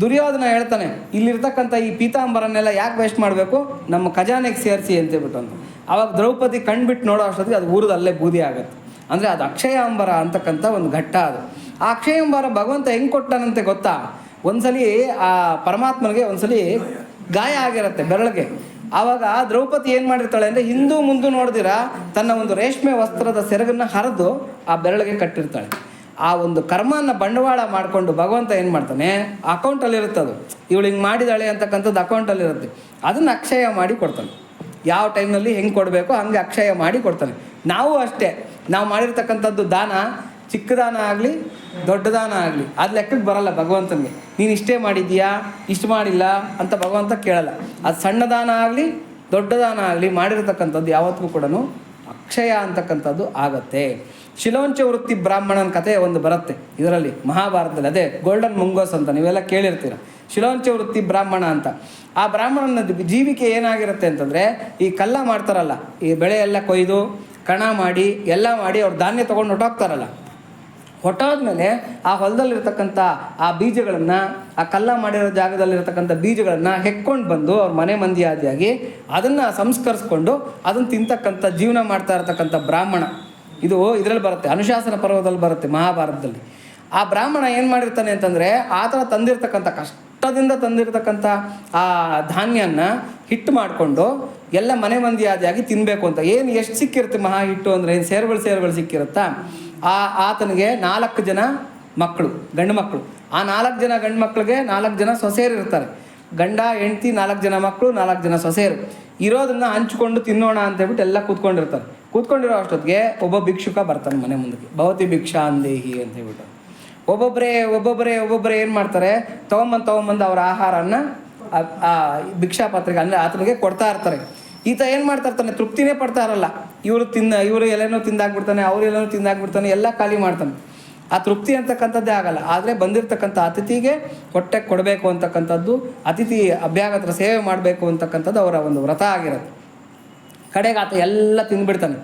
ದುರ್ಯೋಧನ ಹೇಳ್ತಾನೆ, ಇಲ್ಲಿರ್ತಕ್ಕಂಥ ಈ ಪೀತಾಂಬರನ್ನೆಲ್ಲ ಯಾಕೆ ವೇಸ್ಟ್ ಮಾಡಬೇಕು, ನಮ್ಮ ಖಜಾನೆಗೆ ಸೇರಿಸಿ ಅಂತೇಳ್ಬಿಟ್ಟು ಆವಾಗ ದ್ರೌಪದಿ ಕಣ್ಬಿಟ್ಟು ನೋಡೋ ಅಷ್ಟೊತ್ತಿಗೆ ಅದು ಊರದ್ದು ಅಲ್ಲೇ ಬೂದಿ ಆಗುತ್ತೆ. ಅಂದರೆ ಅದು ಅಕ್ಷಯಾಂಬರ ಅಂತಕ್ಕಂಥ ಒಂದು ಘಟ್ಟ ಅದು. ಆ ಅಕ್ಷಯಾಂಬರ ಭಗವಂತ ಹೆಂಗೆ ಕೊಟ್ಟಾನಂತೆ ಗೊತ್ತಾ, ಒಂದ್ಸಲಿ ಆ ಪರಮಾತ್ಮನಿಗೆ ಒಂದ್ಸಲಿ ಗಾಯ ಆಗಿರುತ್ತೆ ಬೆರಳಿಗೆ. ಆವಾಗ ದ್ರೌಪದಿ ಏನು ಮಾಡಿರ್ತಾಳೆ ಅಂದರೆ ಹಿಂದೂ ಮುಂದೆ ನೋಡ್ದಿರ ತನ್ನ ಒಂದು ರೇಷ್ಮೆ ವಸ್ತ್ರದ ಸೆರಗನ್ನು ಹರಿದು ಆ ಬೆರಳಿಗೆ ಕಟ್ಟಿರ್ತಾಳೆ. ಆ ಒಂದು ಕರ್ಮವನ್ನು ಬಂಡವಾಳ ಮಾಡಿಕೊಂಡು ಭಗವಂತ ಏನು ಮಾಡ್ತಾನೆ, ಅಕೌಂಟಲ್ಲಿರುತ್ತೆ ಅದು. ಇವಳು ಹಿಂಗೆ ಮಾಡಿದಾಳೆ ಅಂತಕ್ಕಂಥದ್ದು ಅಕೌಂಟಲ್ಲಿರುತ್ತೆ. ಅದನ್ನು ಅಕ್ಷಯ ಮಾಡಿ ಕೊಡ್ತಾನೆ. ಯಾವ ಟೈಮ್ನಲ್ಲಿ ಹೆಂಗೆ ಕೊಡಬೇಕು ಹಂಗೆ ಅಕ್ಷಯ ಮಾಡಿ ಕೊಡ್ತಾನೆ. ನಾವು ಅಷ್ಟೇ, ನಾವು ಮಾಡಿರ್ತಕ್ಕಂಥದ್ದು ದಾನ, ಚಿಕ್ಕ ದಾನ ಆಗಲಿ ದೊಡ್ಡ ದಾನ ಆಗಲಿ ಅದು ಲೆಕ್ಕಕ್ಕೆ ಬರಲ್ಲ ಭಗವಂತನಿಗೆ. ನೀನು ಇಷ್ಟೇ ಮಾಡಿದ್ದೀಯಾ, ಇಷ್ಟು ಮಾಡಿಲ್ಲ ಅಂತ ಭಗವಂತ ಕೇಳಲ್ಲ. ಅದು ಸಣ್ಣ ದಾನ ಆಗಲಿ ದೊಡ್ಡ ದಾನ ಆಗಲಿ ಮಾಡಿರ್ತಕ್ಕಂಥದ್ದು ಯಾವತ್ತಿಗೂ ಕೂಡ ಅಕ್ಷಯ ಅಂತಕ್ಕಂಥದ್ದು ಆಗತ್ತೆ. ಶಿಲೋಂಚ ವೃತ್ತಿ ಬ್ರಾಹ್ಮಣನ ಕಥೆ ಒಂದು ಬರುತ್ತೆ ಇದರಲ್ಲಿ ಮಹಾಭಾರತದಲ್ಲಿ. ಅದೇ ಗೋಲ್ಡನ್ ಮುಂಗೋಸ್ ಅಂತ ನೀವೆಲ್ಲ ಕೇಳಿರ್ತೀರ. ಶಿಲೋಂಚ ವೃತ್ತಿ ಬ್ರಾಹ್ಮಣ ಅಂತ. ಆ ಬ್ರಾಹ್ಮಣನ ಜೀವಿಕೆ ಏನಾಗಿರುತ್ತೆ ಅಂತಂದರೆ, ಈ ಕಲ್ಲ ಮಾಡ್ತಾರಲ್ಲ, ಈ ಬೆಳೆ ಎಲ್ಲ ಕೊಯ್ದು ಕಣ ಮಾಡಿ ಎಲ್ಲ ಮಾಡಿ ಅವ್ರು ಧಾನ್ಯ ತೊಗೊಂಡು ಹೊಟ್ಟೋಗ್ತಾರಲ್ಲ, ಹೊಟ್ಟೋದ್ಮೇಲೆ ಆ ಹೊಲದಲ್ಲಿರ್ತಕ್ಕಂಥ ಆ ಬೀಜಗಳನ್ನು, ಆ ಕಲ್ಲ ಮಾಡಿರೋ ಜಾಗದಲ್ಲಿರ್ತಕ್ಕಂಥ ಬೀಜಗಳನ್ನು ಹೆಕ್ಕೊಂಡು ಬಂದು ಅವ್ರ ಮನೆ ಮಂದಿ ಆದಿಯಾಗಿ ಅದನ್ನು ಸಂಸ್ಕರಿಸ್ಕೊಂಡು ಅದನ್ನು ತಿಂತಕ್ಕಂಥ ಜೀವನ ಮಾಡ್ತಾ ಇರ್ತಕ್ಕಂಥ ಬ್ರಾಹ್ಮಣ. ಇದು ಇದರಲ್ಲಿ ಬರುತ್ತೆ, ಅನುಶಾಸನ ಪರ್ವದಲ್ಲಿ ಬರುತ್ತೆ ಮಹಾಭಾರತದಲ್ಲಿ. ಆ ಬ್ರಾಹ್ಮಣ ಏನು ಮಾಡಿರ್ತಾನೆ ಅಂತಂದರೆ, ಆ ಥರ ತಂದಿರ್ತಕ್ಕಂಥ ಕಷ್ಟದಿಂದ ತಂದಿರತಕ್ಕಂಥ ಆ ಧಾನ್ಯನ ಹಿಟ್ಟು ಮಾಡಿಕೊಂಡು ಎಲ್ಲ ಮನೆ ಮಂದಿ ಆದಿಯಾಗಿ ತಿನ್ನಬೇಕು ಅಂತ. ಏನು ಎಷ್ಟು ಸಿಕ್ಕಿರುತ್ತೆ ಮಹಾ ಹಿಟ್ಟು ಅಂದರೆ ಏನು ಸೇರುಗಳು ಸಿಕ್ಕಿರುತ್ತಾ. ಆತನಿಗೆ 4 ಜನ ಮಕ್ಕಳು, ಗಂಡು ಮಕ್ಕಳು. ಆ 4 ಜನ ಗಂಡು ಮಕ್ಕಳಿಗೆ 4 ಜನ ಸೊಸೆಯರು ಇರ್ತಾರೆ. ಗಂಡ ಹೆಂಡತಿ 4 ಜನ ಮಕ್ಕಳು, 4 ಜನ ಸೊಸೆಯರು ಇರೋದನ್ನ ಹಂಚ್ಕೊಂಡು ತಿನ್ನೋಣ ಅಂತ ಹೇಳ್ಬಿಟ್ಟು ಎಲ್ಲ ಕೂತ್ಕೊಂಡಿರ್ತಾರೆ. ಕೂತ್ಕೊಂಡಿರೋ ಅಷ್ಟೊತ್ತಿಗೆ ಒಬ್ಬ ಭಿಕ್ಷುಕ ಬರ್ತಾನೆ ಮನೆ ಮುಂದಕ್ಕೆ. ಭವತಿ ಭಿಕ್ಷಾ ಅಂದೇಹಿ ಅಂತ ಹೇಳ್ಬಿಟ್ಟು ಒಬ್ಬೊಬ್ಬರೇ ಏನು ಮಾಡ್ತಾರೆ, ತೊಗೊಂಬಂದು ಅವರ ಆಹಾರನ ಆ ಭಿಕ್ಷಾ ಪಾತ್ರೆಗೆ ಅಂದರೆ ಆತನಿಗೆ ಕೊಡ್ತಾ ಇರ್ತಾರೆ. ಈತ ಏನು ಮಾಡ್ತಾ ಇರ್ತಾನೆ, ತೃಪ್ತಿನೇ ಪಡ್ತಾ ಇರಲ್ಲ. ಇವರು ಎಲ್ಲೇನೋ ತಿಂದಾಕ್ಬಿಡ್ತಾನೆ, ಅವ್ರು ಎಲ್ಲೇನೋ ತಿಂದಾಕ್ಬಿಡ್ತಾನೆ, ಎಲ್ಲ ಖಾಲಿ ಮಾಡ್ತಾನೆ. ಆ ತೃಪ್ತಿ ಅಂತಕ್ಕಂಥದ್ದೇ ಆಗಲ್ಲ. ಆದರೆ ಬಂದಿರತಕ್ಕಂಥ ಅತಿಥಿಗೆ ಹೊಟ್ಟೆಗೆ ಕೊಡಬೇಕು ಅಂತಕ್ಕಂಥದ್ದು, ಅತಿಥಿ ಅಭ್ಯಾಗತರ ಸೇವೆ ಮಾಡಬೇಕು ಅಂತಕ್ಕಂಥದ್ದು ಅವರ ಒಂದು ವ್ರತ ಆಗಿರುತ್ತೆ. ಕಡೆಗೆ ಆತ ಎಲ್ಲ ತಿಂದ್ಬಿಡ್ತಾನೆ.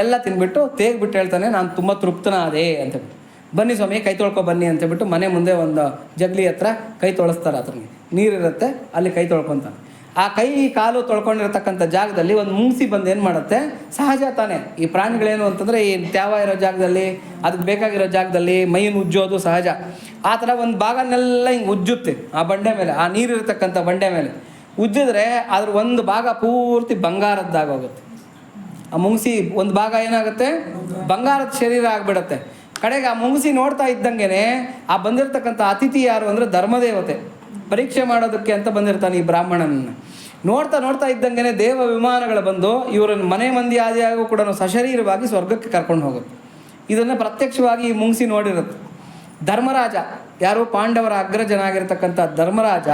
ಎಲ್ಲ ತಿಂದ್ಬಿಟ್ಟು ತೇಗ್ಬಿಟ್ಟು ಹೇಳ್ತಾನೆ, ನಾನು ತುಂಬ ತೃಪ್ತನಾದೆ ಅಂತೇಳ್ಬಿಟ್ಟು. ಬನ್ನಿ ಸ್ವಾಮಿ ಕೈ ತೊಳ್ಕೊ ಬನ್ನಿ ಅಂತೇಳ್ಬಿಟ್ಟು ಮನೆ ಮುಂದೆ ಒಂದು ಜಗ್ಲಿ ಹತ್ರ ಕೈ ತೊಳಸ್ತಾರೆ. ಆತನಿಗೆ ನೀರಿರುತ್ತೆ, ಅಲ್ಲಿ ಕೈ ತೊಳ್ಕೊತಾನೆ. ಆ ಕೈ ಕಾಲು ತೊಳ್ಕೊಂಡಿರ್ತಕ್ಕಂಥ ಜಾಗದಲ್ಲಿ ಒಂದು ಮುಂಗ್ಸಿ ಬಂದು ಏನು ಮಾಡುತ್ತೆ, ಸಹಜ ತಾನೇ ಈ ಪ್ರಾಣಿಗಳೇನು ಅಂತಂದರೆ ಈ ತ್ಯಾವ ಇರೋ ಜಾಗದಲ್ಲಿ, ಅದಕ್ಕೆ ಬೇಕಾಗಿರೋ ಜಾಗದಲ್ಲಿ ಮೈಯನ್ನು ಉಜ್ಜೋದು ಸಹಜ. ಆ ಥರ ಒಂದು ಭಾಗನೆಲ್ಲ ಹಿಂಗೆ ಉಜ್ಜುತ್ತೆ ಆ ಬಂಡೆ ಮೇಲೆ, ಆ ನೀರಿರ್ತಕ್ಕಂಥ ಬಂಡೆ ಮೇಲೆ ಉಜ್ಜಿದ್ರೆ ಅದ್ರ ಒಂದು ಭಾಗ ಪೂರ್ತಿ ಬಂಗಾರದ್ದಾಗೋಗುತ್ತೆ. ಆ ಮುಂಗ್ಸಿ ಒಂದು ಭಾಗ ಏನಾಗುತ್ತೆ, ಬಂಗಾರದ ಶರೀರ ಆಗಿಬಿಡುತ್ತೆ. ಕಡೆಗೆ ಆ ಮುಂಗ್ಸಿ ನೋಡ್ತಾ ಇದ್ದಂಗೆ ಆ ಬಂದಿರತಕ್ಕಂಥ ಅತಿಥಿ ಯಾರು ಅಂದರೆ ಧರ್ಮದೇವತೆ, ಪರೀಕ್ಷೆ ಮಾಡೋದಕ್ಕೆ ಅಂತ ಬಂದಿರ್ತಾನೆ ಈ ಬ್ರಾಹ್ಮಣನನ್ನು. ನೋಡ್ತಾ ಇದ್ದಂಗೆ ದೇವ ವಿಮಾನಗಳು ಬಂದು ಇವರನ್ನು ಮನೆ ಮಂದಿ ಆದಿಯಾಗೂ ಕೂಡ ಸಶರೀರವಾಗಿ ಸ್ವರ್ಗಕ್ಕೆ ಕರ್ಕೊಂಡು ಹೋಗುತ್ತೆ. ಇದನ್ನು ಪ್ರತ್ಯಕ್ಷವಾಗಿ ಈ ಮುಂಗ್ಸಿ ನೋಡಿರುತ್ತೆ. ಧರ್ಮರಾಜ, ಯಾರು ಪಾಂಡವರ ಅಗ್ರಜನಾಗಿರ್ತಕ್ಕಂಥ ಧರ್ಮರಾಜ,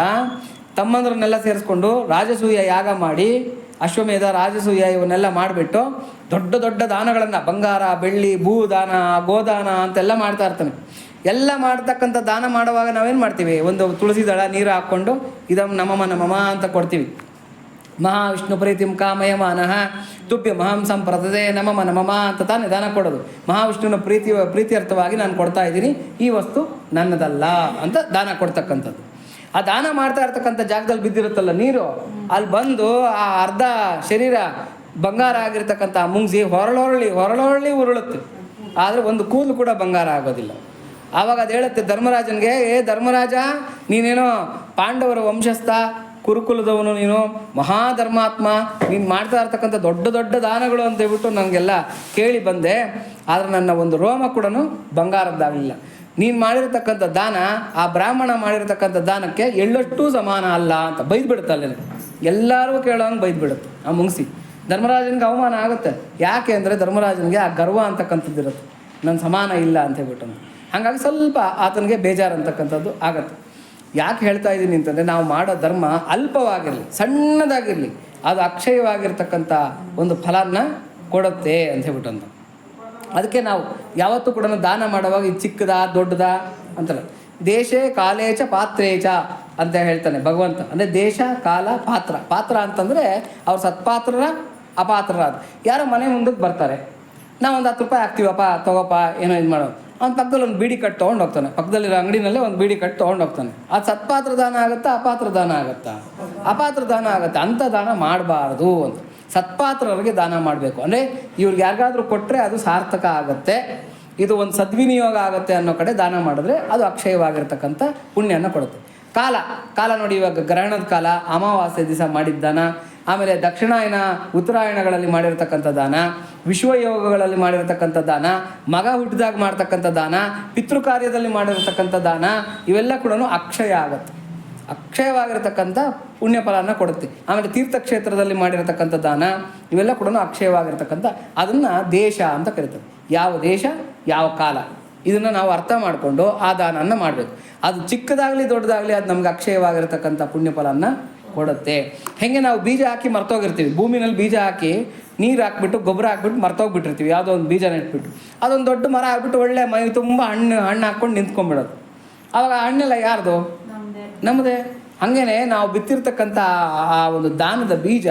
ತಮ್ಮಂದ್ರನ್ನೆಲ್ಲ ಸೇರಿಸ್ಕೊಂಡು ರಾಜಸೂಯ ಯಾಗ ಮಾಡಿ, ಅಶ್ವಮೇಧ ರಾಜಸೂಯ ಇವನ್ನೆಲ್ಲ ಮಾಡಿಬಿಟ್ಟು ದೊಡ್ಡ ದಾನಗಳನ್ನು, ಬಂಗಾರ ಬೆಳ್ಳಿ ಭೂದಾನ ಗೋದಾನ ಅಂತೆಲ್ಲ ಮಾಡ್ತಾ ಇರ್ತಾನೆ. ಎಲ್ಲ ಮಾಡ್ತಕ್ಕಂಥ ದಾನ ಮಾಡುವಾಗ ನಾವೇನು ಮಾಡ್ತೀವಿ, ಒಂದು ತುಳಸಿ ದಳ ನೀರು ಹಾಕ್ಕೊಂಡು ಇದಂ ನಮಮ ಅಂತ ಕೊಡ್ತೀವಿ. ಮಹಾವಿಷ್ಣು ಪ್ರೀತಿಂ ಕಾಮಯಮಾನಃ ತುಭ್ಯ ಮಹಂಸಂ ಪ್ರತದೆ ನಮಮ ಅಂತ ತಾನೇ ದಾನ ಕೊಡೋದು. ಮಹಾವಿಷ್ಣುವಿನ ಪ್ರೀತ್ಯರ್ಥವಾಗಿ ನಾನು ಕೊಡ್ತಾ ಇದ್ದೀನಿ, ಈ ವಸ್ತು ನನ್ನದಲ್ಲ ಅಂತ ದಾನ ಕೊಡ್ತಕ್ಕಂಥದ್ದು. ಆ ದಾನ ಮಾಡ್ತಾ ಇರ್ತಕ್ಕಂಥ ಜಾಗದಲ್ಲಿ ಬಿದ್ದಿರುತ್ತಲ್ಲ ನೀರು, ಅಲ್ಲಿ ಬಂದು ಆ ಅರ್ಧ ಶರೀರ ಬಂಗಾರ ಆಗಿರ್ತಕ್ಕಂಥ ಮುಂಗ್ಸಿ ಹೊರಳೊರಳಿ ಉರುಳುತ್ತೆ. ಆದರೆ ಒಂದು ಕೂದಲು ಕೂಡ ಬಂಗಾರ ಆಗೋದಿಲ್ಲ. ಆವಾಗ ಅದು ಹೇಳುತ್ತೆ ಧರ್ಮರಾಜನಿಗೆ, ಧರ್ಮರಾಜ, ನೀನೇನೋ ಪಾಂಡವರ ವಂಶಸ್ಥ, ಕುರುಕುಲದವನು, ನೀನು ಮಹಾಧರ್ಮಾತ್ಮ, ನೀನು ಮಾಡ್ತಾ ಇರ್ತಕ್ಕಂಥ ದೊಡ್ಡ ದಾನಗಳು ಅಂತ ಹೇಳ್ಬಿಟ್ಟು ನನಗೆಲ್ಲ ಕೇಳಿ ಬಂದೆ. ಆದರೆ ನನ್ನ ಒಂದು ರೋಮ ಕೂಡ ಬಂಗಾರದ್ದಾಗಲಿಲ್ಲ. ನೀನು ಮಾಡಿರ್ತಕ್ಕಂಥ ದಾನ ಆ ಬ್ರಾಹ್ಮಣ ಮಾಡಿರ್ತಕ್ಕಂಥ ದಾನಕ್ಕೆ ಎಳ್ಳಷ್ಟು ಸಮಾನ ಅಲ್ಲ ಅಂತ ಬೈದ್ಬಿಡುತ್ತಲ್ಲ. ಎಲ್ಲರೂ ಕೇಳೋಂಗೆ ಬೈದ್ಬಿಡುತ್ತೆ ಆ ಮುಂಗ್ಸಿ. ಧರ್ಮರಾಜನಿಗೆ ಅವಮಾನ ಆಗುತ್ತೆ. ಯಾಕೆ ಅಂದರೆ ಧರ್ಮರಾಜನಿಗೆ ಆ ಗರ್ವ ಅಂತಕ್ಕಂಥದ್ದು ಇರುತ್ತೆ, ನನ್ನ ಸಮಾನ ಇಲ್ಲ ಅಂತ ಹೇಳ್ಬಿಟ್ಟು. ಹಾಗಾಗಿ ಸ್ವಲ್ಪ ಆತನಿಗೆ ಬೇಜಾರು ಅಂತಕ್ಕಂಥದ್ದು ಆಗತ್ತೆ. ಯಾಕೆ ಹೇಳ್ತಾ ಇದ್ದೀನಿ ಅಂತಂದರೆ, ನಾವು ಮಾಡೋ ಧರ್ಮ ಅಲ್ಪವಾಗಿರಲಿ, ಸಣ್ಣದಾಗಿರಲಿ, ಅದು ಅಕ್ಷಯವಾಗಿರ್ತಕ್ಕಂಥ ಒಂದು ಫಲನ ಕೊಡುತ್ತೆ ಅಂತ ಹೇಳ್ಬಿಟ್ಟು. ಅದಕ್ಕೆ ನಾವು ಯಾವತ್ತೂ ಕೂಡ ದಾನ ಮಾಡುವಾಗ ಇದು ಚಿಕ್ಕದ ದೊಡ್ಡದ ಅಂತಲ್ಲ, ದೇಶೇ ಕಾಲೇಚ ಪಾತ್ರೇಚ ಅಂತ ಹೇಳ್ತಾನೆ ಭಗವಂತ. ಅಂದರೆ ದೇಶ ಕಾಲ ಪಾತ್ರ ಅಂತಂದರೆ ಅವ್ರು ಸತ್ಪಾತ್ರರ ಅಪಾತ್ರರ. ಯಾರೋ ಮನೆ ಮುಂದಕ್ಕೆ ಬರ್ತಾರೆ, ನಾವು ಒಂದು 10 ರೂಪಾಯಿ ಹಾಕ್ತೀವಪ್ಪ, ತಗೋಪ್ಪ, ಏನೋ ಇದು ಮಾಡೋದು. ಅವ್ನ ಪಕ್ಕದಲ್ಲಿ ಒಂದು ಬೀಡಿ ಕಟ್ಟು ತೊಗೊಂಡು ಹೋಗ್ತಾನೆ, ಪಕ್ಕದಲ್ಲಿರೋ ಅಂಗಡಿನಲ್ಲೇ ಒಂದು ಬೀಡಿ ಕಟ್ಟು ತೊಗೊಂಡು ಹೋಗ್ತಾನೆ. ಅದು ಸತ್ಪಾತ್ರ ದಾನ ಆಗುತ್ತಾ, ಅಪಾತ್ರ ದಾನ ಆಗುತ್ತಾ? ಅಪಾತ್ರ ದಾನ ಆಗುತ್ತೆ. ಅಂಥ ದಾನ ಮಾಡಬಾರ್ದು ಅಂತ. ಸತ್ಪಾತ್ರರಿಗೆ ದಾನ ಮಾಡಬೇಕು. ಅಂದರೆ ಇವ್ರಿಗೆ ಯಾರಿಗಾದ್ರೂ ಕೊಟ್ಟರೆ ಅದು ಸಾರ್ಥಕ ಆಗುತ್ತೆ, ಇದು ಒಂದು ಸದ್ವಿನಿಯೋಗ ಆಗುತ್ತೆ ಅನ್ನೋ ಕಡೆ ದಾನ ಮಾಡಿದ್ರೆ ಅದು ಅಕ್ಷಯವಾಗಿರ್ತಕ್ಕಂಥ ಪುಣ್ಯನ ಕೊಡುತ್ತೆ. ಕಾಲ ನೋಡಿ, ಇವಾಗ ಗ್ರಹಣದ ಕಾಲ, ಅಮಾವಾಸ್ಯೆ ದಿವಸ ಮಾಡಿದ ದಾನ, ಆಮೇಲೆ ದಕ್ಷಿಣಾಯನ ಉತ್ತರಾಯಣಗಳಲ್ಲಿ ಮಾಡಿರ್ತಕ್ಕಂಥ ದಾನ, ವಿಶ್ವಯೋಗಗಳಲ್ಲಿ ಮಾಡಿರ್ತಕ್ಕಂಥ ದಾನ, ಮಗ ಹುಟ್ಟಿದಾಗ ಮಾಡ್ತಕ್ಕಂಥ ದಾನ, ಪಿತೃಕಾರ್ಯದಲ್ಲಿ ಮಾಡಿರ್ತಕ್ಕಂಥ ದಾನ, ಇವೆಲ್ಲ ಕೂಡ ಅಕ್ಷಯ ಆಗುತ್ತೆ. ಅಕ್ಷಯವಾಗಿರ್ತಕ್ಕಂಥ ಪುಣ್ಯ ಫಲನ ಕೊಡುತ್ತೆ. ಆಮೇಲೆ ತೀರ್ಥಕ್ಷೇತ್ರದಲ್ಲಿ ಮಾಡಿರತಕ್ಕಂಥ ದಾನ, ಇವೆಲ್ಲ ಕೂಡ ಅಕ್ಷಯವಾಗಿರ್ತಕ್ಕಂಥ, ಅದನ್ನು ದೇಶ ಅಂತ ಕರೀತಾರೆ. ಯಾವ ದೇಶ ಯಾವ ಕಾಲ, ಇದನ್ನು ನಾವು ಅರ್ಥ ಮಾಡಿಕೊಂಡು ಆ ದಾನವನ್ನು ಮಾಡಬೇಕು. ಅದು ಚಿಕ್ಕದಾಗಲಿ ದೊಡ್ಡದಾಗಲಿ ಅದು ನಮ್ಗೆ ಅಕ್ಷಯವಾಗಿರ್ತಕ್ಕಂಥ ಪುಣ್ಯ ಫಲನ ಕೊಡುತ್ತೆ. ಹೇಗೆ ನಾವು ಬೀಜ ಹಾಕಿ ಮರ್ತೋಗಿರ್ತೀವಿ, ಭೂಮಿನಲ್ಲಿ ಬೀಜ ಹಾಕಿ ನೀರು ಹಾಕ್ಬಿಟ್ಟು ಗೊಬ್ಬರ ಹಾಕ್ಬಿಟ್ಟು ಮರ್ತೋಗ್ಬಿಟ್ಟಿರ್ತೀವಿ, ಯಾವುದೋ ಒಂದು ಬೀಜ ನೆಟ್ಬಿಟ್ಟು ಅದೊಂದು ದೊಡ್ಡ ಮರ ಆಗ್ಬಿಟ್ಟು ಒಳ್ಳೆ ಮೈ ತುಂಬ ಹಣ್ಣು ಹಾಕ್ಕೊಂಡು ನಿಂತ್ಕೊಂಡ್ಬಿಡೋದು. ಆವಾಗ ಹಣ್ಣೆಲ್ಲ ಯಾರ್ದು? ನಮ್ಮದೇ. ಹಾಗೇ ನಾವು ಬಿತ್ತಿರ್ತಕ್ಕಂಥ ಆ ಒಂದು ದಾನದ ಬೀಜ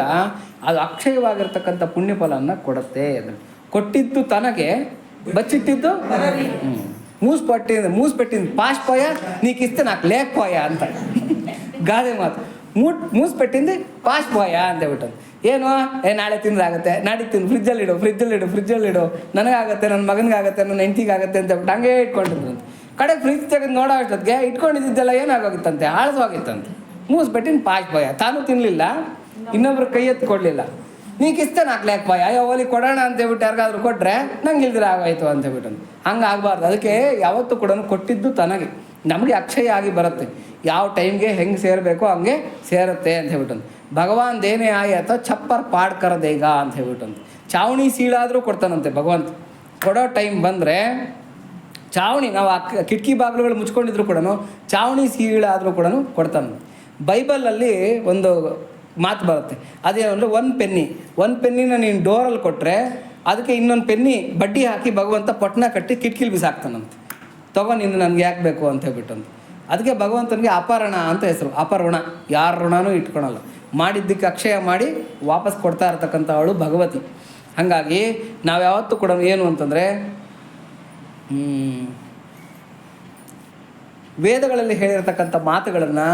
ಅದು ಅಕ್ಷಯವಾಗಿರ್ತಕ್ಕಂಥ ಪುಣ್ಯ ಫಲನ ಕೊಡುತ್ತೆ. ಅದನ್ನು ಕೊಟ್ಟಿದ್ದು ತನಗೆ, ಬಚ್ಚಿಟ್ಟಿದ್ದು ಮೂಸ್ಪಟ್ಟಿಂದ ಪಾಶ್ ಪೋಯ ನೀಕಿಸ್ತೆ ನಾಲ್ಕು ಲೇಕ್ ಪೋಯ ಅಂತ ಗಾದೆ ಮಾತು. ಮೂಸ್ಪಟ್ಟಿಂದ ಪಾಶ್ ಪೋಯ ಅಂತ ಹೇಳ್ಬಿಟ್ಟು, ಏನು ನಾಳೆ ತಿಂದಾಗುತ್ತೆ, ನಾಡಿದ್ದು ತಿಂದು ಫ್ರಿಜ್ಜಲ್ಲಿಡು, ನನಗಾಗುತ್ತೆ, ನನ್ನ ಮಗನಿಗಾಗುತ್ತೆ, ನನ್ನ ಹೆಂಡತಿಗಾಗುತ್ತೆ ಅಂತ ಹೇಳ್ಬಿಟ್ಟು ಹಂಗೆ ಇಟ್ಕೊಂಡಿದ್ರು. ಕಡೆ ಫ್ರಿಜ್ ತೆಗೆದು ನೋಡೋ ಅಷ್ಟೊತ್ತಿಗೆ ಇಟ್ಕೊಂಡಿದ್ದೆಲ್ಲ ಏನಾಗೋಗಿತ್ತಂತೆ, ಹಾಳಸೋಗಿತ್ತಂತೆ. ಮೂಸ್ಬಿಟ್ಟಿನ ಪಾಚ್ ಭಯ, ತಾನು ತಿನ್ನಲಿಲ್ಲ, ಇನ್ನೊಬ್ರು ಕೈ ಎತ್ತು ಕೊಡಲಿಲ್ಲ. ನೀ ಕಿಸ್ತಾನೆ ಹಾಕ್ಲಾಕ್ ಬಾಯ್, ಅಯ್ಯೋ ಓಲಿ ಕೊಡೋಣ ಅಂತೇಳ್ಬಿಟ್ಟು ಯಾರಿಗಾದ್ರೂ ಕೊಟ್ಟರೆ ನಂಗೆ ಇಲ್ದಿರ ಆಗೋಯ್ತು ಅಂತೇಳ್ಬಿಟ್ಟು. ಹಂಗೆ ಆಗಬಾರ್ದು. ಅದಕ್ಕೆ ಯಾವತ್ತೂ ಕೂಡ ಕೊಟ್ಟಿದ್ದು ತನಗೆ ನಮಗೆ ಅಕ್ಷಯ ಆಗಿ ಬರುತ್ತೆ. ಯಾವ ಟೈಮ್ಗೆ ಹೆಂಗೆ ಸೇರಬೇಕೋ ಹಂಗೆ ಸೇರುತ್ತೆ ಅಂತ ಹೇಳ್ಬಿಟ್ಟು. ಭಗವಾನ್ ದೇನೇ ಆಯತ ಚಪ್ಪರ್ ಪಾಡ್ಕರ ದೇಗ ಅಂತ ಹೇಳ್ಬಿಟ್ಟು. ಚಾವಣಿ ಸೀಳಾದರೂ ಕೊಡ್ತಾನಂತೆ ಭಗವಂತ. ಕೊಡೋ ಟೈಮ್ ಬಂದರೆ ಚಾವಣಿ, ನಾವು ಆ ಕಿಟಕಿ ಬಾಗಿಲುಗಳು ಮುಚ್ಕೊಂಡಿದ್ರು ಕೂಡ ಚಾವಣಿ ಸೀಳಾದರೂ ಕೂಡ ಕೊಡ್ತಾನೆ. ಬೈಬಲಲ್ಲಿ ಒಂದು ಮಾತು ಬರುತ್ತೆ, ಅದೇನಂದರೆ ಒಂದು ಪೆನ್ನಿನ ನೀನು ಡೋರಲ್ಲಿ ಕೊಟ್ಟರೆ ಅದಕ್ಕೆ ಇನ್ನೊಂದು ಪೆನ್ನಿ ಬಡ್ಡಿ ಹಾಕಿ ಭಗವಂತ ಪಟ್ನ ಕಟ್ಟಿ ಕಿಟಕಿಲಿ ಬಿಸಾಕ್ತಾನಂತೆ. ತಗೋ ನೀನು ನನಗೆ ಯಾಕೆ ಬೇಕು ಅಂತ ಹೇಳ್ಬಿಟ್ಟಂತ. ಅದಕ್ಕೆ ಭಗವಂತನಿಗೆ ಅಪರ್ಣ ಅಂತ ಹೆಸರು. ಅಪರ್ಣ, ಯಾರ ಋಣನೂ ಇಟ್ಕೊಳಲ್ಲ, ಮಾಡಿದ್ದಕ್ಕೆ ಅಕ್ಷಯ ಮಾಡಿ ವಾಪಸ್ ಕೊಡ್ತಾ ಇರ್ತಕ್ಕಂಥವಳು ಭಗವತಿ. ಹಾಗಾಗಿ ನಾವು ಯಾವತ್ತೂ ಕೂಡ ಏನು ಅಂತಂದರೆ ವೇದಗಳಲ್ಲಿ ಹೇಳಿರ್ತಕ್ಕಂಥ ಮಾತುಗಳನ್ನು,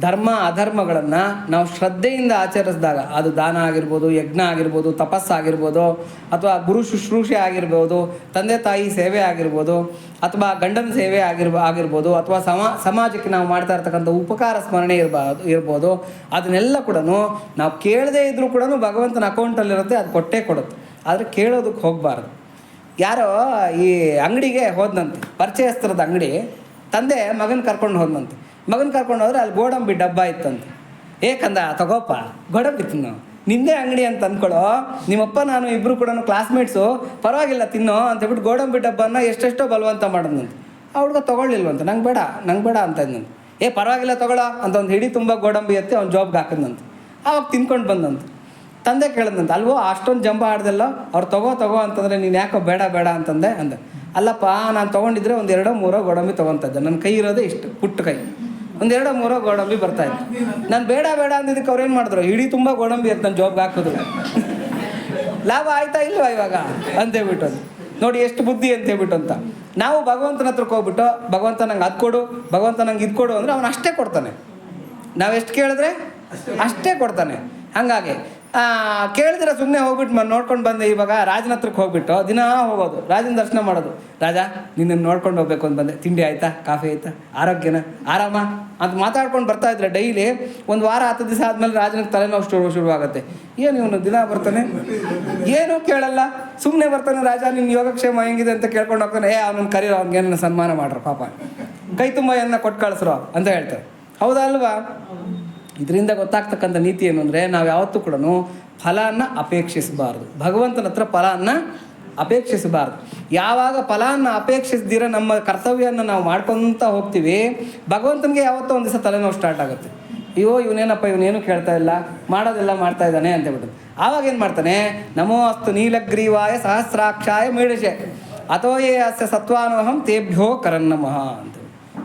ಧರ್ಮ ಅಧರ್ಮಗಳನ್ನು ನಾವು ಶ್ರದ್ಧೆಯಿಂದ ಆಚರಿಸಿದಾಗ, ಅದು ದಾನ ಆಗಿರ್ಬೋದು, ಯಜ್ಞ ಆಗಿರ್ಬೋದು, ತಪಸ್ಸಾಗಿರ್ಬೋದು, ಅಥವಾ ಗುರು ಶುಶ್ರೂಷೆ ಆಗಿರ್ಬೋದು, ತಂದೆ ತಾಯಿ ಸೇವೆ ಆಗಿರ್ಬೋದು, ಅಥವಾ ಗಂಡನ ಸೇವೆ ಆಗಿರ್ಬೋದು, ಅಥವಾ ಸಮಾಜಕ್ಕೆ ನಾವು ಮಾಡ್ತಾ ಇರ್ತಕ್ಕಂಥ ಉಪಕಾರ ಸ್ಮರಣೆ ಇರ್ಬೋದು, ಅದನ್ನೆಲ್ಲ ಕೂಡ ನಾವು ಕೇಳದೇ ಇದ್ದರೂ ಕೂಡ ಭಗವಂತನ ಅಕೌಂಟಲ್ಲಿರುತ್ತೆ, ಅದು ಕೊಟ್ಟೇ ಕೊಡುತ್ತೆ. ಆದರೆ ಕೇಳೋದಕ್ಕೆ ಹೋಗಬಾರ್ದು. ಯಾರೋ ಈ ಅಂಗಡಿಗೆ ಹೋದಂತೆ, ಪರಿಚಯಸ್ಥರದ ಅಂಗಡಿ, ತಂದೆ ಮಗನ ಕರ್ಕೊಂಡು ಹೋದಂತೆ. ಮಗನ ಕರ್ಕೊಂಡು ಹೋದ್ರೆ ಅಲ್ಲಿ ಗೋಡಂಬಿ ಡಬ್ಬ ಇತ್ತಂತೆ. ಏಕಂದ ತಗೋಪ್ಪ ಗೋಡಂಬಿ ತಿನ್ನು, ನಿಂದೇ ಅಂಗಡಿ ಅಂತ ಅಂದ್ಕೊಳ್ಳೋ, ನಿಮ್ಮಪ್ಪ ನಾನು ಇಬ್ಬರು ಕೂಡ ಕ್ಲಾಸ್ಮೇಟ್ಸು, ಪರವಾಗಿಲ್ಲ ತಿನ್ನೋ ಅಂತ ಹೇಳ್ಬಿಟ್ಟು ಗೋಡಂಬಿ ಡಬ್ಬನ ಎಷ್ಟೆಷ್ಟೋ ಬಲವಂತ ಮಾಡೋದಂತೆ. ಆ ಹುಡುಗ ತೊಗೊಳ್ಳಿಲ್ವಂತ, ನಂಗೆ ಬೇಡ ಅಂತ ಇದ್ದಂತೆ. ಪರವಾಗಿಲ್ಲ ತೊಗೊಳ್ಳೋ ಅಂತ ಒಂದು ಹಿಡಿ ತುಂಬ ಗೋಡಂಬಿ ಎತ್ತಿ ಅವ್ನು ಜಾಬ್ಗೆ ಹಾಕಿದಂತೆ. ಆವಾಗ ತಿನ್ಕೊಂಡು ಬಂದಂತೆ. ತಂದೆ ಕೇಳಿದಂತೆ, ಅಲ್ವೋ ಅಷ್ಟೊಂದು ಜಂಬ ಆಡ್ದಲ್ಲ, ಅವ್ರು ತಗೋ ಅಂತಂದರೆ ನೀನು ಯಾಕೋ ಬೇಡ ಅಂದೆ. ಅಲ್ಲಪ್ಪ, ನಾನು ತೊಗೊಂಡಿದ್ರೆ ಒಂದು 2-3 ಗೋಡಂಬಿ ತೊಗೊತಾ ಇದ್ದೆ, ನನ್ನ ಕೈ ಇರೋದೇ ಇಷ್ಟು ಪುಟ್ಟ ಕೈ, ಒಂದು 2-3 ಗೋಡಂಬಿ ಬರ್ತಾಯಿತ್ತು. ನಾನು ಬೇಡ ಅಂದಿದ್ದಕ್ಕೆ ಅವ್ರು ಏನು ಮಾಡಿದ್ರು, ಇಡೀ ತುಂಬ ಗೋಡಂಬಿ ಅಂತ ನನ್ನ ಜಾಬ್ಗೆ ಹಾಕಿದ್ರು. ಲಾಭ ಆಯ್ತಾ ಇಲ್ವಾ ಇವಾಗ ಅಂತೇಳ್ಬಿಟ್ಟು. ನೋಡಿ ಎಷ್ಟು ಬುದ್ಧಿ ಅಂತೇಳ್ಬಿಟ್ಟು ಅಂತ. ನಾವು ಭಗವಂತನ ಹತ್ರಕ್ಕೆ ಹೋಗ್ಬಿಟ್ಟು, ಭಗವಂತ ನಂಗೆ ಅದು ಕೊಡು, ಭಗವಂತ ನಂಗೆ ಇದು ಕೊಡು ಅಂದರೆ ಅವನು ಅಷ್ಟೇ ಕೊಡ್ತಾನೆ. ನಾವು ಎಷ್ಟು ಕೇಳಿದ್ರೆ ಅಷ್ಟೇ ಕೊಡ್ತಾನೆ. ಹಾಗಾಗಿ ಕೇಳಿದ್ರೆ ಸುಮ್ಮನೆ ಹೋಗ್ಬಿಟ್ಟು ನೋಡ್ಕೊಂಡು ಬಂದೆ. ಇವಾಗ ರಾಜನ ಹತ್ರಕ್ಕೆ ಹೋಗ್ಬಿಟ್ಟು ದಿನ ಹೋಗೋದು, ರಾಜನ ದರ್ಶನ ಮಾಡೋದು. ರಾಜ ನಿನ್ನನ್ನು ನೋಡ್ಕೊಂಡು ಹೋಗ್ಬೇಕು ಅಂತ ಬಂದೆ, ತಿಂಡಿ ಆಯಿತಾ, ಕಾಫಿ ಆಯಿತಾ, ಆರೋಗ್ಯನ ಆರಾಮ ಅಂತ ಮಾತಾಡ್ಕೊಂಡು ಬರ್ತಾಯಿದ್ರೆ ಡೈಲಿ 1 ವಾರ 10 ದಿವಸ ಆದಮೇಲೆ ರಾಜನಿಗೆ ತಲೆನೋವು ಶುರುವಾಗುತ್ತೆ. ಏನು ಇವನು ದಿನ ಬರ್ತಾನೆ, ಏನೂ ಕೇಳಲ್ಲ, ಸುಮ್ಮನೆ ಬರ್ತಾನೆ. ರಾಜ ನಿನ್ನ ಯೋಗಕ್ಷೇಮ ಹೆಂಗಿದೆ ಅಂತ ಕೇಳ್ಕೊಂಡು ಹೋಗ್ತಾನೆ. ಅವನನ್ನು ಕರೀರೋ, ಅವ್ನಿಗೇನ ಸನ್ಮಾನ ಮಾಡ್ರು, ಪಾಪ ಕೈ ತುಂಬ ಏನ ಕೊಟ್ಟು ಕಳಿಸ್ರೋ ಅಂತ ಹೇಳ್ತಾರೆ. ಹೌದಾ ಅಲ್ವಾ? ಇದರಿಂದ ಗೊತ್ತಾಗ್ತಕ್ಕಂಥ ನೀತಿ ಏನು ಅಂದರೆ, ನಾವು ಯಾವತ್ತೂ ಕೂಡ ಫಲವನ್ನು ಅಪೇಕ್ಷಿಸಬಾರ್ದು. ಭಗವಂತನ ಹತ್ರ ಫಲವನ್ನು ಅಪೇಕ್ಷಿಸಬಾರ್ದು. ಯಾವಾಗ ಫಲವನ್ನು ಅಪೇಕ್ಷಿಸದಿರ ನಮ್ಮ ಕರ್ತವ್ಯವನ್ನು ನಾವು ಮಾಡ್ಕೊತ ಹೋಗ್ತೀವಿ, ಭಗವಂತನಿಗೆ ಯಾವತ್ತೋ ಒಂದು ದಿವಸ ತಲೆನೋವು ಸ್ಟಾರ್ಟ್ ಆಗುತ್ತೆ. ಇವನೇನು ಕೇಳ್ತಾ ಇಲ್ಲ, ಮಾಡೋದೆಲ್ಲ ಮಾಡ್ತಾ ಇದ್ದಾನೆ ಅಂತೇಳ್ಬಿಟ್ಟು. ಆವಾಗ ಏನು ಮಾಡ್ತಾನೆ, ನಮೋ ಅಸ್ತು ನೀಲಗ್ರೀವಾಯ ಸಹಸ್ರಾಕ್ಷಾಯ ಮೀಡಶೆ ಅಥೋಯೇ ಅಸ್ಯ ಸತ್ವಾನೋಹಂ ತೇಭ್ಯೋ ಕರನ್ನಮಃ ಅಂತ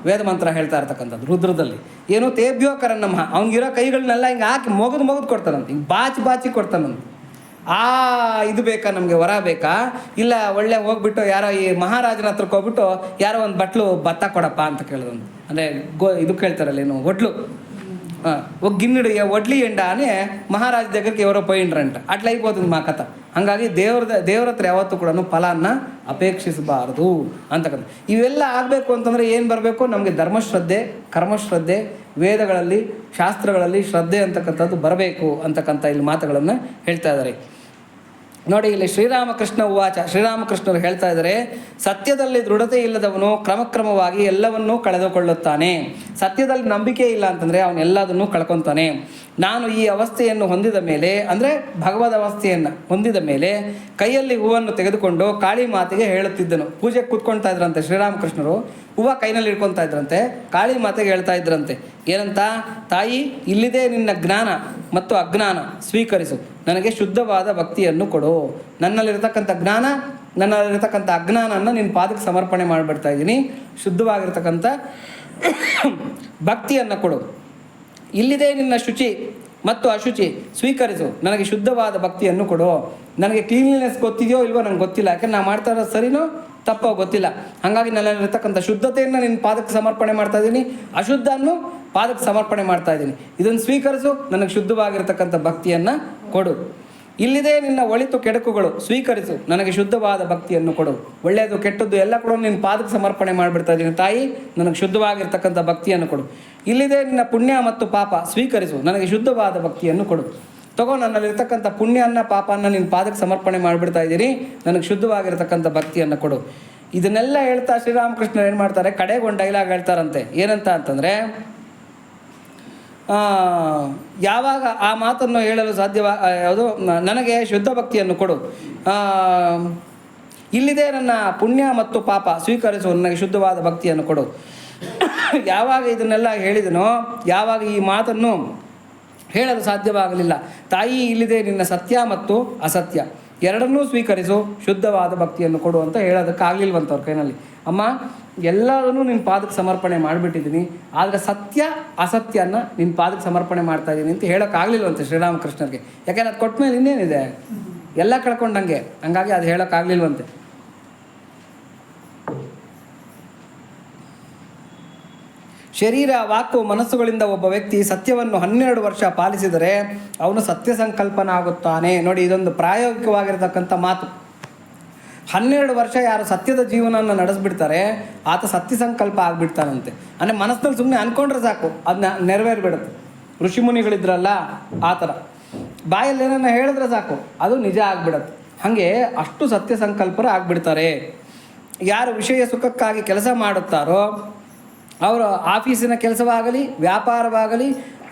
ವೇದ ಮಂತ್ರ ಹೇಳ್ತಾ ಇರ್ತಕ್ಕಂಥದ್ದು ರುದ್ರದಲ್ಲಿ. ಏನು ತೇಭ್ಯೋ ಕರನ್ನಮಃ, ಅವ್ನಿಗಿರೋ ಕೈಗಳನ್ನೆಲ್ಲ ಹಿಂಗೆ ಹಾಕಿ ಮೊಗದು ಕೊಡ್ತಾನಂತೆ, ಹಿಂಗೆ ಬಾಚಿ ಕೊಡ್ತಾನಂತೆ. ಇದು ಬೇಕಾ, ನಮಗೆ ವರ ಬೇಕಾ, ಇಲ್ಲ ಒಳ್ಳೆ ಹೋಗ್ಬಿಟ್ಟು ಯಾರೋ ಈ ಮಹಾರಾಜನ ಹತ್ರಕ್ಕೆ ಹೋಗ್ಬಿಟ್ಟು ಯಾರೋ ಒಂದು ಬಟ್ಲು ಭತ್ತ ಕೊಡಪ್ಪ ಅಂತ ಕೇಳಿದಂತೆ. ಅಂದರೆ ಇದು ಕೇಳ್ತಾರಲ್ಲ, ಏನು ಒಡ್ಲು, ಗಿನ್ನಿಡು ಒಡ್ಲಿ ಎಂಡ ಅನೇ ಮಹಾರಾಜ దగ్గరికి ఎవరో పోయిండ్రంట. అట్లా అయిపోతుంది మా కథ. ಹಾಗಾಗಿ ದೇವ್ರ ಹತ್ರ ಯಾವತ್ತೂ ಕೂಡ ಫಲನ ಅಪೇಕ್ಷಿಸಬಾರ್ದು ಅಂತಕ್ಕಂಥ. ಇವೆಲ್ಲ ಆಗಬೇಕು ಅಂತಂದರೆ ಏನು ಬರಬೇಕು, ನಮಗೆ ಧರ್ಮಶ್ರದ್ಧೆ, ಕರ್ಮಶ್ರದ್ಧೆ, ವೇದಗಳಲ್ಲಿ ಶಾಸ್ತ್ರಗಳಲ್ಲಿ ಶ್ರದ್ಧೆ ಅಂತಕ್ಕಂಥದ್ದು ಬರಬೇಕು ಅಂತಕ್ಕಂಥ ಇಲ್ಲಿ ಮಾತುಗಳನ್ನು ಹೇಳ್ತಾ ಇದ್ದಾರೆ. ನೋಡಿ, ಇಲ್ಲಿ ಶ್ರೀರಾಮಕೃಷ್ಣ ಉವಾಚ, ಶ್ರೀರಾಮಕೃಷ್ಣರು ಹೇಳ್ತಾ ಇದ್ದಾರೆ, ಸತ್ಯದಲ್ಲಿ ದೃಢತೆ ಇಲ್ಲದವನು ಕ್ರಮಕ್ರಮವಾಗಿ ಎಲ್ಲವನ್ನೂ ಕಳೆದುಕೊಳ್ಳುತ್ತಾನೆ. ಸತ್ಯದಲ್ಲಿ ನಂಬಿಕೆ ಇಲ್ಲ ಅಂತಂದರೆ ಅವನೆಲ್ಲದನ್ನು ಕಳ್ಕೊತಾನೆ. ನಾನು ಈ ಅವಸ್ಥೆಯನ್ನು ಹೊಂದಿದ ಮೇಲೆ, ಅಂದರೆ ಭಗವದ್ ಅವಸ್ಥೆಯನ್ನು ಹೊಂದಿದ ಮೇಲೆ ಕೈಯಲ್ಲಿ ಹೂವನ್ನು ತೆಗೆದುಕೊಂಡು ಕಾಳಿ ಮಾತೆಗೆ ಹೇಳುತ್ತಿದ್ದನು. ಪೂಜೆಗೆ ಕೂತ್ಕೊಳ್ತಾ ಇದ್ರಂತೆ ಶ್ರೀರಾಮಕೃಷ್ಣರು, ಹೂವು ಕೈನಲ್ಲಿ ಇಟ್ಕೊತಾ ಇದ್ರಂತೆ, ಕಾಳಿ ಮಾತೆಗೆ ಹೇಳ್ತಾ ಇದ್ರಂತೆ ಏನಂತ, ತಾಯಿ ಇಲ್ಲಿದೆ ನಿನ್ನ ಜ್ಞಾನ ಮತ್ತು ಅಜ್ಞಾನ, ಸ್ವೀಕರಿಸು, ನನಗೆ ಶುದ್ಧವಾದ ಭಕ್ತಿಯನ್ನು ಕೊಡು. ನನ್ನಲ್ಲಿರ್ತಕ್ಕಂಥ ಜ್ಞಾನ, ನನ್ನಲ್ಲಿರ್ತಕ್ಕಂಥ ಅಜ್ಞಾನವನ್ನು ನಿನ್ನ ಪಾದಕ್ಕೆ ಸಮರ್ಪಣೆ ಮಾಡಿಬಿಡ್ತಾ ಇದ್ದೀನಿ, ಶುದ್ಧವಾಗಿರ್ತಕ್ಕಂಥ ಭಕ್ತಿಯನ್ನು ಕೊಡು. ಇಲ್ಲಿದೆ ನಿನ್ನ ಶುಚಿ ಮತ್ತು ಅಶುಚಿ, ಸ್ವೀಕರಿಸು, ನನಗೆ ಶುದ್ಧವಾದ ಭಕ್ತಿಯನ್ನು ಕೊಡು. ನನಗೆ ಕ್ಲೀನ್ಲಿನೆಸ್ ಗೊತ್ತಿದೆಯೋ ಇಲ್ವೋ ನನಗೆ ಗೊತ್ತಿಲ್ಲ, ಯಾಕೆಂದ್ರೆ ನಾನು ಮಾಡ್ತಾ ಇರೋದು ಸರಿನೋ ತಪ್ಪೋ ಗೊತ್ತಿಲ್ಲ. ಹಾಗಾಗಿ ನನ್ನಲ್ಲಿರ್ತಕ್ಕಂಥ ಶುದ್ಧತೆಯನ್ನು ನಿನ್ನ ಪಾದಕ್ಕೆ ಸಮರ್ಪಣೆ ಮಾಡ್ತಾ ಇದ್ದೀನಿ, ಅಶುದ್ಧನ್ನು ಪಾದಕ್ಕೆ ಸಮರ್ಪಣೆ ಮಾಡ್ತಾ ಇದ್ದೀನಿ. ಇದನ್ನು ಸ್ವೀಕರಿಸು, ನನಗೆ ಶುದ್ಧವಾಗಿರ್ತಕ್ಕಂಥ ಭಕ್ತಿಯನ್ನು ಕೊಡು. ಇಲ್ಲಿದೆ ನಿನ್ನ ಒಳಿತು ಕೆಡುಕುಗಳು ಸ್ವೀಕರಿಸು, ನನಗೆ ಶುದ್ಧವಾದ ಭಕ್ತಿಯನ್ನು ಕೊಡು. ಒಳ್ಳೆಯದು ಕೆಟ್ಟದ್ದು ಎಲ್ಲ ಕೂಡ ನಿನ್ನ ಪಾದಕ್ಕೆ ಸಮರ್ಪಣೆ ಮಾಡಿಬಿಡ್ತಾ ಇದ್ದೀನಿ ತಾಯಿ, ನನಗೆ ಶುದ್ಧವಾಗಿರ್ತಕ್ಕಂಥ ಭಕ್ತಿಯನ್ನು ಕೊಡು. ಇಲ್ಲಿದೆ ನಿನ್ನ ಪುಣ್ಯ ಮತ್ತು ಪಾಪ ಸ್ವೀಕರಿಸು, ನನಗೆ ಶುದ್ಧವಾದ ಭಕ್ತಿಯನ್ನು ಕೊಡು. ತಗೋ, ನನ್ನಲ್ಲಿರ್ತಕ್ಕಂಥ ಪುಣ್ಯನ ಪಾಪನ ನಿನ್ನ ಪಾದಕ್ಕೆ ಸಮರ್ಪಣೆ ಮಾಡಿಬಿಡ್ತಾ ಇದ್ದೀನಿ, ನನಗೆ ಶುದ್ಧವಾಗಿರ್ತಕ್ಕಂಥ ಭಕ್ತಿಯನ್ನು ಕೊಡು. ಇದನ್ನೆಲ್ಲ ಹೇಳ್ತಾ ಶ್ರೀರಾಮಕೃಷ್ಣ ಏನು ಮಾಡ್ತಾರೆ, ಕಡೆಗೆ ಒಂದು ಡೈಲಾಗ್ ಹೇಳ್ತಾರಂತೆ. ಏನಂತ ಅಂತಂದರೆ, ಯಾವಾಗ ಆ ಮಾತನ್ನು ಹೇಳಲು ಯಾವುದು, ನನಗೆ ಶುದ್ಧ ಭಕ್ತಿಯನ್ನು ಕೊಡು, ಇಲ್ಲಿದೆ ನನ್ನ ಪುಣ್ಯ ಮತ್ತು ಪಾಪ ಸ್ವೀಕರಿಸು, ನನಗೆ ಶುದ್ಧವಾದ ಭಕ್ತಿಯನ್ನು ಕೊಡು. ಯಾವಾಗ ಇದನ್ನೆಲ್ಲ ಹೇಳಿದನೋ, ಯಾವಾಗ ಈ ಮಾತನ್ನು ಹೇಳಲು ಸಾಧ್ಯವಾಗಲಿಲ್ಲ, ತಾಯಿ ಇಲ್ಲಿದೆ ನಿನ್ನ ಸತ್ಯ ಮತ್ತು ಅಸತ್ಯ ಎರಡನ್ನೂ ಸ್ವೀಕರಿಸು, ಶುದ್ಧವಾದ ಭಕ್ತಿಯನ್ನು ಕೊಡು ಅಂತ ಹೇಳೋದಕ್ಕಾಗಲಿಲ್ವಂತ ಅವ್ರ ಕೈನಲ್ಲಿ. ಅಮ್ಮ, ಎಲ್ಲರನ್ನೂ ನಿನ್ನ ಪಾದಕ್ಕೆ ಸಮರ್ಪಣೆ ಮಾಡಿಬಿಟ್ಟಿದ್ದೀನಿ, ಆದರೆ ಸತ್ಯ ಅಸತ್ಯನ ನಿನ್ನ ಪಾದಕ್ಕೆ ಸಮರ್ಪಣೆ ಮಾಡ್ತಾ ಇದ್ದೀನಿ ಅಂತ ಹೇಳೋಕ್ಕಾಗಲಿಲ್ವಂತೆ ಶ್ರೀರಾಮಕೃಷ್ಣರಿಗೆ. ಯಾಕೆಂದ್ರೆ ಅದು ಕೊಟ್ಟ ಮೇಲೆ ಇನ್ನೇನಿದೆ, ಎಲ್ಲ ಕಳ್ಕೊಂಡಂಗೆ. ಹಂಗಾಗಿ ಅದು ಹೇಳೋಕ್ಕಾಗಲಿಲ್ವಂತೆ. ಶರೀರ, ವಾಕು, ಮನಸ್ಸುಗಳಿಂದ ಒಬ್ಬ ವ್ಯಕ್ತಿ ಸತ್ಯವನ್ನು 12 ವರ್ಷ ಪಾಲಿಸಿದರೆ ಅವನು ಸತ್ಯ ಸಂಕಲ್ಪನ ಆಗುತ್ತಾನೆ. ನೋಡಿ, ಇದೊಂದು ಪ್ರಾಯೋಗಿಕವಾಗಿರತಕ್ಕಂಥ ಮಾತು. 12 ವರ್ಷ ಯಾರು ಸತ್ಯದ ಜೀವನವನ್ನು ನಡೆಸ್ಬಿಡ್ತಾರೆ, ಆತ ಸತ್ಯ ಸಂಕಲ್ಪ ಆಗಿಬಿಡ್ತಾನಂತೆ. ಅಂದರೆ ಮನಸ್ಸಿನಲ್ಲಿ ಸುಮ್ಮನೆ ಅಂದ್ಕೊಂಡ್ರೆ ಸಾಕು, ಅದನ್ನ ನೆರವೇರಿಬಿಡುತ್ತೆ. ಋಷಿಮುನಿಗಳಿದ್ರಲ್ಲ ಆ ಥರ, ಬಾಯಲ್ಲಿ ಏನನ್ನ ಹೇಳಿದ್ರೆ ಸಾಕು, ಅದು ನಿಜ ಆಗಿಬಿಡುತ್ತೆ. ಹಾಗೆ ಅಷ್ಟು ಸತ್ಯ ಸಂಕಲ್ಪರು ಆಗಿಬಿಡ್ತಾರೆ. ಯಾರು ವಿಷಯ ಸುಖಕ್ಕಾಗಿ ಕೆಲಸ ಮಾಡುತ್ತಾರೋ, ಅವರು ಆಫೀಸಿನ ಕೆಲಸವಾಗಲಿ ವ್ಯಾಪಾರವಾಗಲಿ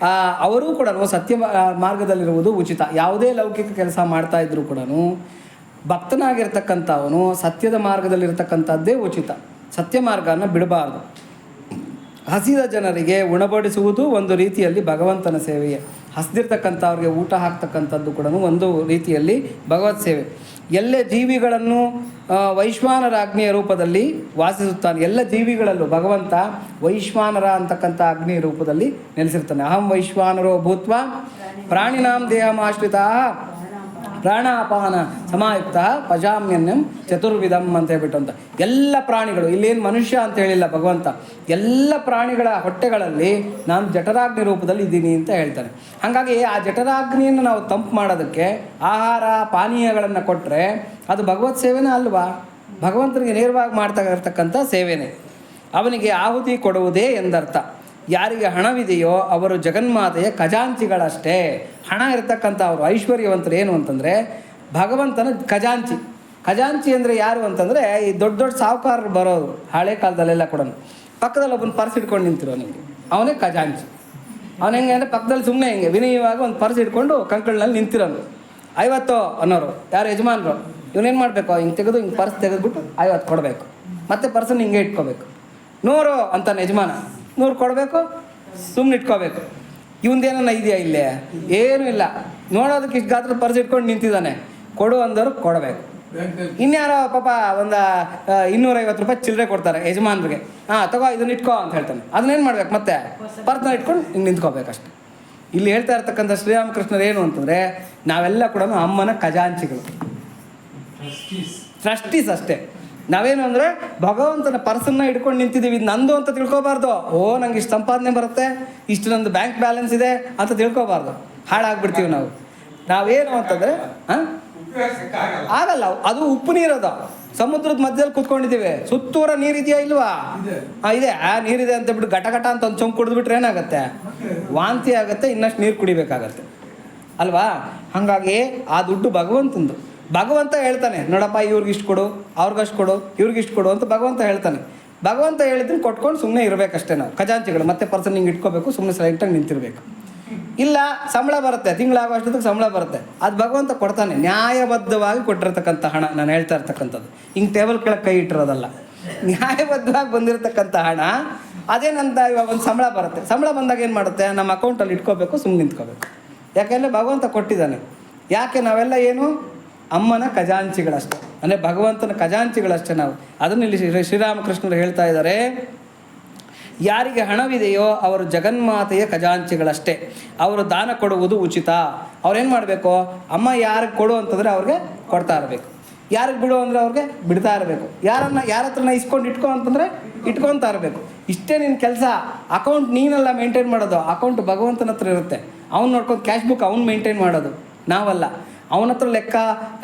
ಅವರೂ ಕೂಡ ಸತ್ಯ ಮಾರ್ಗದಲ್ಲಿರುವುದು ಉಚಿತ. ಯಾವುದೇ ಲೌಕಿಕ ಕೆಲಸ ಮಾಡ್ತಾ ಇದ್ದರೂ ಕೂಡ ಭಕ್ತನಾಗಿರ್ತಕ್ಕಂಥವನು ಸತ್ಯದ ಮಾರ್ಗದಲ್ಲಿರ್ತಕ್ಕಂಥದ್ದೇ ಉಚಿತ. ಸತ್ಯ ಮಾರ್ಗನ ಬಿಡಬಾರ್ದು. ಹಸಿದ ಜನರಿಗೆ ಉಣಬಡಿಸುವುದು ಒಂದು ರೀತಿಯಲ್ಲಿ ಭಗವಂತನ ಸೇವೆಯೇ. ಹಸಿದಿರ್ತಕ್ಕಂಥವ್ರಿಗೆ ಊಟ ಹಾಕ್ತಕ್ಕಂಥದ್ದು ಕೂಡ ಒಂದು ರೀತಿಯಲ್ಲಿ ಭಗವತ್ ಸೇವೆ. ಎಲ್ಲ ಜೀವಿಗಳನ್ನು ವೈಶ್ವಾನರಾಗ್ನಿಯ ರೂಪದಲ್ಲಿ ವಾಸಿಸುತ್ತಾನೆ. ಎಲ್ಲ ಜೀವಿಗಳಲ್ಲೂ ಭಗವಂತ ವೈಶ್ವಾನರ ಅಂತಕ್ಕಂಥ ಅಗ್ನಿಯ ರೂಪದಲ್ಲಿ ನೆಲೆಸಿರ್ತಾನೆ. ಅಹಂ ವೈಶ್ವಾನರೋ ಭೂತ್ವ ಪ್ರಾಣಿನಾಂ ದೇಹಮಾಶ್ರಿತಾ ಪ್ರಾಣಾಪಾನ ಸಮಾಯುಕ್ತ ಪಜಾಮ್ಯನ್ಯಂ ಚತುರ್ವಿಧಂ ಅಂತ ಹೇಳ್ಬಿಟ್ಟು ಅಂತ. ಎಲ್ಲ ಪ್ರಾಣಿಗಳು, ಇಲ್ಲೇನು ಮನುಷ್ಯ ಅಂತ ಹೇಳಿಲ್ಲ ಭಗವಂತ, ಎಲ್ಲ ಪ್ರಾಣಿಗಳ ಹೊಟ್ಟೆಗಳಲ್ಲಿ ನಾನು ಜಠರಾಗ್ನಿ ರೂಪದಲ್ಲಿ ಇದ್ದೀನಿ ಅಂತ ಹೇಳ್ತಾನೆ. ಹಾಗಾಗಿ ಆ ಜಠರಾಗ್ನಿಯನ್ನು ನಾವು ತಂಪು ಮಾಡೋದಕ್ಕೆ ಆಹಾರ ಪಾನೀಯಗಳನ್ನು ಕೊಟ್ಟರೆ ಅದು ಭಗವತ್ ಸೇವೆನೇ ಅಲ್ವಾ? ಭಗವಂತನಿಗೆ ನೇರವಾಗಿ ಮಾಡ್ತಾ ಇರ್ತಕ್ಕಂಥ ಸೇವೆನೇ. ಅವನಿಗೆ ಆಹುತಿ ಕೊಡುವುದೇ ಎಂದರ್ಥ. ಯಾರಿಗೆ ಹಣವಿದೆಯೋ ಅವರು ಜಗನ್ಮಾತೆಯ ಖಜಾಂಚಿಗಳಷ್ಟೇ. ಹಣ ಇರ್ತಕ್ಕಂಥ ಅವರು ಐಶ್ವರ್ಯವಂತರು ಏನು ಅಂತಂದರೆ ಭಗವಂತನ ಖಜಾಂಚಿ. ಖಜಾಂಚಿ ಅಂದರೆ ಯಾರು ಅಂತಂದರೆ ಈ ದೊಡ್ಡ ದೊಡ್ಡ ಸಾಹುಕಾರರು ಬರೋರು ಹಳೆ ಕಾಲದಲ್ಲೆಲ್ಲ ಕೂಡ. ಪಕ್ಕದಲ್ಲಿ ಒಬ್ಬನ ಪರ್ಸ್ ಇಟ್ಕೊಂಡು ನಿಂತಿರೋ ನಿಮಗೆ, ಅವನೇ ಖಜಾಂಚಿ. ಅವನು ಹೆಂಗೆ ಅಂದರೆ ಪಕ್ಕದಲ್ಲಿ ಸುಮ್ಮನೆ ಹಿಂಗೆ ವಿನಯವಾಗಿ ಒಂದು ಪರ್ಸ್ ಇಟ್ಕೊಂಡು ಕಂಕಳಿನಲ್ಲಿ ನಿಂತಿರೋನು. 50 ಅನ್ನೋರು ಯಾರು ಯಜಮಾನರು, ಇವನೇನು ಮಾಡಬೇಕು, ಹಿಂಗೆ ತೆಗೆದು ಹಿಂಗೆ ಪರ್ಸ್ ತೆಗೆದುಬಿಟ್ಟು 50 ಕೊಡಬೇಕು, ಮತ್ತು ಪರ್ಸನ್ನು ಹಿಂಗೆ ಇಟ್ಕೋಬೇಕು. 100 ಅಂತಾನೆ ಯಜಮಾನ, 100 ಕೊಡಬೇಕು, ಸುಮ್ಮನೆ ಇಟ್ಕೋಬೇಕು. ಇವಂದೇನ ಇದೆಯಾ ಇಲ್ಲೇ? ಏನೂ ಇಲ್ಲ. ನೋಡೋದಕ್ಕೆ ಇಷ್ಟು ಗಾತ್ರದ ಪರ್ಸ್ ಇಟ್ಕೊಂಡು ನಿಂತಿದ್ದಾನೆ, ಕೊಡು ಅಂದವರು ಕೊಡಬೇಕು. ಇನ್ಯಾರೋ ಪಾಪ ಒಂದು 250 ರೂಪಾಯಿ ಚಿಲ್ಲರೆ ಕೊಡ್ತಾರೆ ಯಜಮಾನ್ರಿಗೆ. ತಗೋ ಇದನ್ನ ಇಟ್ಕೋ ಅಂತ ಹೇಳ್ತಾನೆ. ಅದನ್ನೇನು ಮಾಡ್ಬೇಕು, ಮತ್ತೆ ಪರ್ಸ್ನ ಇಟ್ಕೊಂಡು ಹಿಂಗೆ ನಿಂತ್ಕೋಬೇಕಷ್ಟೆ. ಇಲ್ಲಿ ಹೇಳ್ತಾ ಇರ್ತಕ್ಕಂಥ ಶ್ರೀರಾಮಕೃಷ್ಣರು ಏನು ಅಂತಂದರೆ ನಾವೆಲ್ಲ ಕೂಡ ಅಮ್ಮನ ಖಜಾಂಚಿಗಳು, ಟ್ರಸ್ಟೀಸ್ ಅಷ್ಟೇ. ನಾವೇನು ಅಂದರೆ ಭಗವಂತನ ಪರ್ಸನ್ನ ಹಿಡ್ಕೊಂಡು ನಿಂತಿದ್ದೀವಿ, ಇದು ನಂದು ಅಂತ ತಿಳ್ಕೊಬಾರ್ದು. ನಂಗೆ ಇಷ್ಟು ಸಂಪಾದನೆ ಬರುತ್ತೆ, ಇಷ್ಟು ನಂದು ಬ್ಯಾಂಕ್ ಬ್ಯಾಲೆನ್ಸ್ ಇದೆ ಅಂತ ತಿಳ್ಕೊಬಾರ್ದು. ಹಾಳಾಗ್ಬಿಡ್ತೀವಿ ನಾವು. ನಾವೇನು ಅಂತಂದರೆ ಆಗಲ್ಲ. ಅದು ಉಪ್ಪು ನೀರದು, ಸಮುದ್ರದ ಮಧ್ಯದಲ್ಲಿ ಕೂತ್ಕೊಂಡಿದ್ದೀವಿ, ಸುತ್ತೂರ ನೀರಿದೆಯಾ ಇಲ್ವಾ? ಇದೆ, ನೀರಿದೆ ಅಂತ ಬಿಟ್ಟು ಘಟ ಘಟ ಅಂತ ಒಂದು ಚೊಂಬು ಕುಡಿದ್ಬಿಟ್ರೆ ಏನಾಗುತ್ತೆ? ವಾಂತಿ ಆಗುತ್ತೆ, ಇನ್ನಷ್ಟು ನೀರು ಕುಡಿಬೇಕಾಗತ್ತೆ ಅಲ್ವಾ? ಹಾಗಾಗಿ ಆ ದುಡ್ಡು ಭಗವಂತಂದು. ಭಗವಂತ ಹೇಳ್ತಾನೆ, ನೋಡಪ್ಪ ಇವ್ರಿಗಿಷ್ಟು ಕೊಡು, ಅವ್ರಿಗಷ್ಟು ಕೊಡು, ಇವ್ರಿಗಿಷ್ಟು ಕೊಡು ಅಂತ ಭಗವಂತ ಹೇಳ್ತಾನೆ. ಭಗವಂತ ಹೇಳಿದ್ರೆ ಕೊಟ್ಕೊಂಡು ಸುಮ್ಮನೆ ಇರಬೇಕಷ್ಟೇ ನಾವು ಖಜಾಂಚಿಗಳು. ಮತ್ತೆ ಪರ್ಸನ್ ಹಿಂಗೆ ಇಟ್ಕೋಬೇಕು, ಸುಮ್ಮನೆ ಸೈಲೆಂಟಾಗಿ ನಿಂತಿರ್ಬೇಕು. ಇಲ್ಲ, ಸಂಬಳ ಬರುತ್ತೆ, ತಿಂಗಳಾಗೋಷ್ಟೊತ್ತಿಗೆ ಸಂಬಳ ಬರುತ್ತೆ, ಅದು ಭಗವಂತ ಕೊಡ್ತಾನೆ. ನ್ಯಾಯಬದ್ಧವಾಗಿ ಕೊಟ್ಟಿರ್ತಕ್ಕಂಥ ಹಣ ನಾನು ಹೇಳ್ತಾ ಇರ್ತಕ್ಕಂಥದ್ದು, ಹಿಂಗೆ ಟೇಬಲ್ ಕೆಳಗೆ ಕೈ ಇಟ್ಟಿರೋದಲ್ಲ. ನ್ಯಾಯಬದ್ಧವಾಗಿ ಬಂದಿರತಕ್ಕಂಥ ಹಣ ಅದೇನಂತ. ಇವಾಗ ಒಂದು ಸಂಬಳ ಬರುತ್ತೆ, ಸಂಬಳ ಬಂದಾಗ ಏನು ಮಾಡುತ್ತೆ, ನಮ್ಮ ಅಕೌಂಟಲ್ಲಿ ಇಟ್ಕೋಬೇಕು, ಸುಮ್ಮನೆ ನಿಂತ್ಕೋಬೇಕು. ಯಾಕೆಂದರೆ ಭಗವಂತ ಕೊಟ್ಟಿದ್ದಾನೆ. ಯಾಕೆ ನಾವೆಲ್ಲ ಏನು ಅಮ್ಮನ ಖಜಾಂಚಿಗಳಷ್ಟೇ, ಅಂದರೆ ಭಗವಂತನ ಖಜಾಂಚಿಗಳಷ್ಟೇ ನಾವು. ಅದನ್ನು ಇಲ್ಲಿ ಶ್ರೀರಾಮಕೃಷ್ಣರು ಹೇಳ್ತಾ ಇದ್ದಾರೆ, ಯಾರಿಗೆ ಹಣವಿದೆಯೋ ಅವರು ಜಗನ್ಮಾತೆಯ ಖಜಾಂಚಿಗಳಷ್ಟೇ. ಅವರು ದಾನ ಕೊಡುವುದು ಉಚಿತ. ಅವ್ರೇನು ಮಾಡಬೇಕು, ಅಮ್ಮ ಯಾರಿಗೆ ಕೊಡು ಅಂತಂದರೆ ಅವ್ರಿಗೆ ಕೊಡ್ತಾ ಇರಬೇಕು, ಯಾರಿಗೆ ಬಿಡು ಅಂದರೆ ಅವ್ರಿಗೆ ಬಿಡ್ತಾ ಇರಬೇಕು, ಯಾರ ಹತ್ರನ ಇಸ್ಕೊಂಡು ಇಟ್ಕೊ ಅಂತಂದರೆ ಇಟ್ಕೊತಾ ಇರಬೇಕು. ಇಷ್ಟೇ ನಿನ್ನ ಕೆಲಸ. ಅಕೌಂಟ್ ನೀನೆಲ್ಲ ಮೇಂಟೈನ್ ಮಾಡೋದು, ಅಕೌಂಟ್ ಭಗವಂತನ ಹತ್ರ ಇರುತ್ತೆ. ಅವ್ನು ನೋಡ್ಕೊಂಡು ಕ್ಯಾಶ್ ಬುಕ್ ಅವ್ನು ಮೇಂಟೈನ್ ಮಾಡೋದು, ನಾವಲ್ಲ. ಅವನ ಹತ್ರ ಲೆಕ್ಕ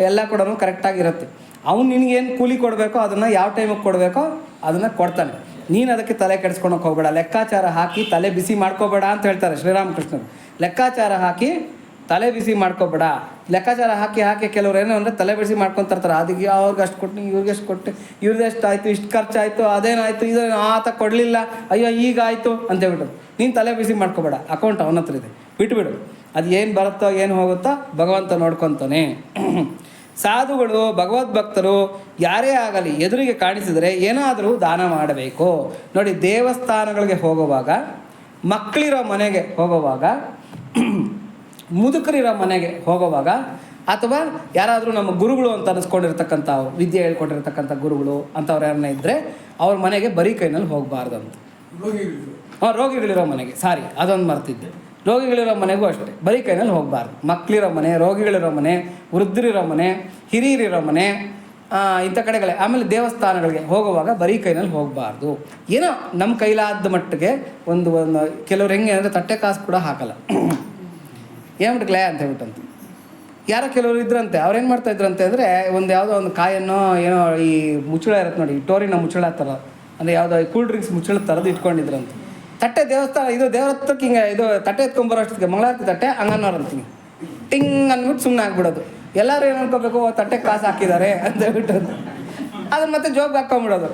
ಎಲ್ಲ ಕೂಡ ಕರೆಕ್ಟಾಗಿರುತ್ತೆ. ಅವ್ನು ನಿನಗೇನು ಕೂಲಿ ಕೊಡಬೇಕೋ ಅದನ್ನು ಯಾವ ಟೈಮಿಗೆ ಕೊಡಬೇಕೋ ಅದನ್ನು ಕೊಡ್ತಾನೆ. ನೀನು ಅದಕ್ಕೆ ತಲೆ ಕೆಡಿಸ್ಕೊಳಕ್ಕೆ ಹೋಗಬೇಡ. ಲೆಕ್ಕಾಚಾರ ಹಾಕಿ ತಲೆ ಬಿಸಿ ಮಾಡ್ಕೋಬೇಡ ಅಂತ ಹೇಳ್ತಾರೆ ಶ್ರೀರಾಮಕೃಷ್ಣರು. ಲೆಕ್ಕಾಚಾರ ಹಾಕಿ ತಲೆ ಬಿಸಿ ಮಾಡ್ಕೋಬೇಡ. ಲೆಕ್ಕಾಚಾರ ಹಾಕಿ ಕೆಲವ್ರು ಏನೋ ಅಂದರೆ ತಲೆ ಬಿಸಿ ಮಾಡ್ಕೊತಿರ್ತಾರೆ. ಅದಕ್ಕೆ ಅವ್ರಿಗೆ ಅಷ್ಟು ಕೊಟ್ಟು ಇವ್ರಿಗೆ ಎಷ್ಟು ಕೊಟ್ಟು ಇವ್ರದ್ದು ಎಷ್ಟು ಆಯಿತು, ಇಷ್ಟು ಖರ್ಚಾಯಿತು, ಅದೇನಾಯಿತು, ಇದೇನು ಆತ ಕೊಡಲಿಲ್ಲ, ಅಯ್ಯೋ ಈಗ ಆಯಿತು ಅಂತೇಳ್ಬಿಟ್ಟು ನೀನು ತಲೆ ಬಿಸಿ ಮಾಡ್ಕೋಬೇಡ. ಅಕೌಂಟ್ ಅವನ ಹತ್ರ ಇದೆ, ಬಿಟ್ಬಿಡು. ಅದು ಏನು ಬರುತ್ತೋ ಏನು ಹೋಗುತ್ತೋ ಭಗವಂತ ನೋಡ್ಕೊತಾನೆ. ಸಾಧುಗಳು ಭಗವದ್ಭಕ್ತರು ಯಾರೇ ಆಗಲಿ ಎದುರಿಗೆ ಕಾಣಿಸಿದರೆ ಏನಾದರೂ ದಾನ ಮಾಡಬೇಕು. ನೋಡಿ, ದೇವಸ್ಥಾನಗಳಿಗೆ ಹೋಗುವಾಗ, ಮಕ್ಕಳಿರೋ ಮನೆಗೆ ಹೋಗುವಾಗ, ಮುದುಕರಿರೋ ಮನೆಗೆ ಹೋಗುವಾಗ, ಅಥವಾ ಯಾರಾದರೂ ನಮ್ಮ ಗುರುಗಳು ಅಂತ ಅನ್ನಿಸ್ಕೊಂಡಿರ್ತಕ್ಕಂಥ ವಿದ್ಯೆ ಹೇಳ್ಕೊಟ್ಟಿರ್ತಕ್ಕಂಥ ಗುರುಗಳು ಅಂಥವ್ರು ಯಾರನ್ನ ಇದ್ದರೆ ಅವ್ರ ಮನೆಗೆ ಬರೀ ಕೈನಲ್ಲಿ ಹೋಗಬಾರ್ದಂತ. ರೋಗಿಗಳಿರೋ ಮನೆಗೆ, ಅದೊಂದು ಮರ್ತಿದ್ದೆ. ರೋಗಿಗಳಿರೋ ಮನೆಗೂ ಅಷ್ಟೇ ಬರೀ ಕೈನಲ್ಲಿ ಹೋಗಬಾರ್ದು. ಮಕ್ಕಳಿರೋ ಮನೆ, ರೋಗಿಗಳಿರೋ ಮನೆ, ವೃದ್ಧರಿರೋ ಮನೆ, ಹಿರಿಯರಿರೋ ಮನೆ, ಇಂಥ ಕಡೆಗಳೇ. ಆಮೇಲೆ ದೇವಸ್ಥಾನಗಳಿಗೆ ಹೋಗುವಾಗ ಬರೀ ಕೈನಲ್ಲಿ ಹೋಗಬಾರ್ದು. ಏನೋ ನಮ್ಮ ಕೈಲಾದ ಮಟ್ಟಿಗೆ ಒಂದು ಕೆಲವ್ರು ಹೆಂಗೆ ಅಂದರೆ ತಟ್ಟೆ ಕಾಸು ಕೂಡ ಹಾಕಲ್ಲ. ಏನ್ಬಿಟ್ಲೆ ಅಂತ ಹೇಳ್ಬಿಟ್ಟಂತ ಯಾರೋ ಕೆಲವರು ಇದ್ರಂತೆ. ಅವ್ರೇನು ಮಾಡ್ತಾಯಿದ್ರಂತೆ ಅಂದರೆ ಯಾವುದೋ ಒಂದು ಕಾಯನ್ನು ಏನೋ ಈ ಮುಚ್ಚಳ ಇರುತ್ತೆ ನೋಡಿ, ಟೋರಿನ ಮುಚ್ಚಳ ಥರ, ಅಂದರೆ ಯಾವುದೋ ಕೂಲ್ ಡ್ರಿಂಕ್ಸ್ ಮುಚ್ಚಳ ಥರದ್ದು ಇಟ್ಕೊಂಡಿದ್ರಂತೆ. ತಟ್ಟೆ ದೇವಸ್ಥಾನ ಇದು ದೇವ್ರ ಹತ್ರಕ್ಕೆ ಹಿಂಗೆ ಇದು ತಟ್ಟೆ ಎತ್ಕೊಂಬರೋ ಅಷ್ಟೊತ್ತಿಗೆ ಮಂಗಳಾರತಿ ತಟ್ಟೆ ಹಂಗನ್ನೋರು ಅಂತೀನಿ, ಟಿಂಗ್ ಅಂದ್ಬಿಟ್ಟು ಸುಮ್ಮನೆ ಆಗ್ಬಿಡೋದು. ಎಲ್ಲರೂ ಏನು ಅನ್ಕೋಬೇಕು, ತಟ್ಟೆ ಕಾಸು ಹಾಕಿದ್ದಾರೆ ಅಂತ ಹೇಳ್ಬಿಟ್ಟು ಅದನ್ನು ಮತ್ತೆ ಜೋಬ್ಗೆ ಹಾಕ್ಕೊಂಬಿಡೋದು.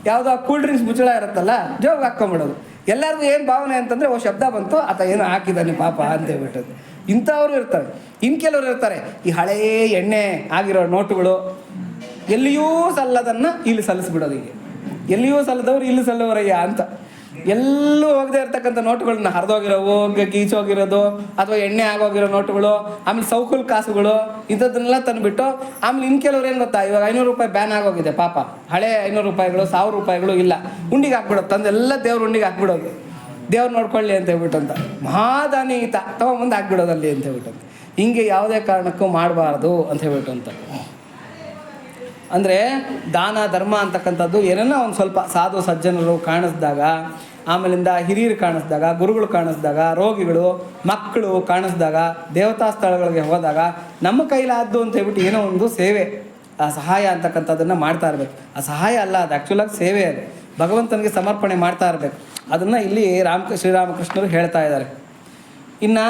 ಯಾವುದೋ ಕೂಲ್ ಡ್ರಿಂಕ್ಸ್ ಮುಚ್ಚಳ ಇರುತ್ತಲ್ಲ, ಜೋಬ್ಗೆ ಹಾಕ್ಕೊಂಬಿಡೋದು. ಎಲ್ಲರಿಗೂ ಏನು ಭಾವನೆ ಅಂತಂದರೆ ಶಬ್ದ ಬಂತು, ಆತ ಏನು ಹಾಕಿದ್ದಾನೆ ಪಾಪ ಅಂತ ಹೇಳ್ಬಿಟ್ಟದು. ಇಂಥವ್ರು ಇರ್ತಾರೆ. ಇನ್ನು ಕೆಲವರು ಇರ್ತಾರೆ, ಈ ಹಳೆಯ ಎಣ್ಣೆ ಆಗಿರೋ ನೋಟುಗಳು ಎಲ್ಲಿಯೂ ಸಲ್ಲದನ್ನು ಇಲ್ಲಿ ಸಲ್ಲಿಸ್ಬಿಡೋದು. ಹೀಗೆ ಎಲ್ಲಿಯೂ ಸಲ್ಲದವ್ರು ಇಲ್ಲಿ ಸಲ್ಲೋರಯ್ಯ ಅಂತ ಎಲ್ಲೂ ಹೋಗದೆ ಇರ್ತಕ್ಕಂಥ ನೋಟುಗಳನ್ನ ಹರಿದೋಗಿರೋವು, ಗೀಚೋಗಿರೋದು, ಅಥವಾ ಎಣ್ಣೆ ಆಗೋಗಿರೋ ನೋಟುಗಳು, ಆಮೇಲೆ ಸೌಕಲ್ ಕಾಸುಗಳು, ಇಂಥದ್ದನ್ನೆಲ್ಲ ತಂದುಬಿಟ್ಟು ಆಮೇಲೆ ಇನ್ನು ಕೆಲವ್ರು ಏನು ಗೊತ್ತಾ, ಇವಾಗ 500 ರೂಪಾಯಿ ಬ್ಯಾನ್ ಆಗೋಗಿದೆ ಪಾಪ. ಹಳೆ 500 ರೂಪಾಯಿಗಳು, 1000 ರೂಪಾಯಿಗಳು ಇಲ್ಲ, ಉಂಡಿಗೆ ಹಾಕ್ಬಿಡೋದು. ತಂದೆಲ್ಲ ದೇವ್ರ ಉಂಡಿಗೆ ಹಾಕ್ಬಿಡೋದು, ದೇವ್ರು ನೋಡ್ಕೊಳ್ಳಿ ಅಂತ ಹೇಳ್ಬಿಟ್ಟಂತ. ಮಹಾದಾನಿ ಈತ ತಗೊಂಬಂದು ಹಾಕ್ಬಿಡೋದಲ್ಲಿ ಅಂತ ಹೇಳ್ಬಿಟ್ಟಂತ. ಹಿಂಗೆ ಯಾವುದೇ ಕಾರಣಕ್ಕೂ ಮಾಡಬಾರ್ದು ಅಂತ ಹೇಳ್ಬಿಟ್ಟಂತ. ಅಂದರೆ ದಾನ ಧರ್ಮ ಅಂತಕ್ಕಂಥದ್ದು ಏನನ್ನ ಒಂದು ಸ್ವಲ್ಪ ಸಾಧು ಸಜ್ಜನರು ಕಾಣಿಸ್ದಾಗ, ಆಮೇಲಿಂದ ಹಿರಿಯರು ಕಾಣಿಸ್ದಾಗ, ಗುರುಗಳು ಕಾಣಿಸ್ದಾಗ, ರೋಗಿಗಳು, ಮಕ್ಕಳು ಕಾಣಿಸ್ದಾಗ, ದೇವತಾ ಸ್ಥಳಗಳಿಗೆ ಹೋದಾಗ ನಮ್ಮ ಕೈಲಾದ್ದು ಅಂತ ಹೇಳ್ಬಿಟ್ಟು ಏನೋ ಒಂದು ಸೇವೆ, ಆ ಸಹಾಯ ಅಂತಕ್ಕಂಥದ್ದನ್ನು ಮಾಡ್ತಾ ಇರಬೇಕು. ಆ ಸಹಾಯ ಅಲ್ಲ, ಅದು ಆ್ಯಕ್ಚುಲಾಗಿ ಸೇವೆ. ಅದು ಭಗವಂತನಿಗೆ ಸಮರ್ಪಣೆ ಮಾಡ್ತಾ ಇರಬೇಕು. ಅದನ್ನು ಇಲ್ಲಿ ಶ್ರೀರಾಮಕೃಷ್ಣರು ಹೇಳ್ತಾ ಇದ್ದಾರೆ. ಇನ್ನು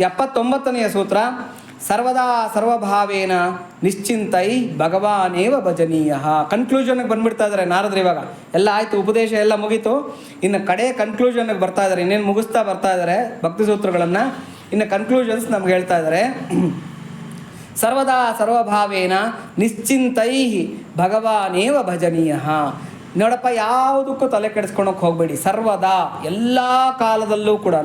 79ನೆಯ ಸೂತ್ರ, ಸರ್ವದಾ ಸರ್ವಭಾವೇನ ನಿಶ್ಚಿಂತೈ ಭಗವಾನೇವ ಭಜನೀಯ. ಕನ್ಕ್ಲೂಷನ್ಗೆ ಬಂದುಬಿಡ್ತಾ ಇದ್ದಾರೆ ನಾರದ್ರು. ಇವಾಗ ಎಲ್ಲ ಆಯಿತು, ಉಪದೇಶ ಎಲ್ಲ ಮುಗೀತು, ಇನ್ನು ಕಡೆ ಕನ್ಕ್ಲೂಷನ್ಗೆ ಬರ್ತಾ ಇದ್ದಾರೆ. ಇನ್ನೇನು ಮುಗಿಸ್ತಾ ಬರ್ತಾ ಇದ್ದಾರೆ ಭಕ್ತಿ ಸೂತ್ರಗಳನ್ನು. ಇನ್ನು ಕನ್ಕ್ಲೂಷನ್ಸ್ ನಮ್ಗೆ ಹೇಳ್ತಾ ಇದ್ದಾರೆ. ಸರ್ವದಾ ಸರ್ವಭಾವೇನ ನಿಶ್ಚಿಂತೈ ಭಗವಾನೇವ ಭಜನೀಯ. ನೋಡಪ್ಪ, ಯಾವುದಕ್ಕೂ ತಲೆ ಕೆಡಿಸ್ಕೊಳಕ್ಕೆ ಹೋಗಬೇಡಿ. ಸರ್ವದಾ ಎಲ್ಲ ಕಾಲದಲ್ಲೂ ಕೂಡ,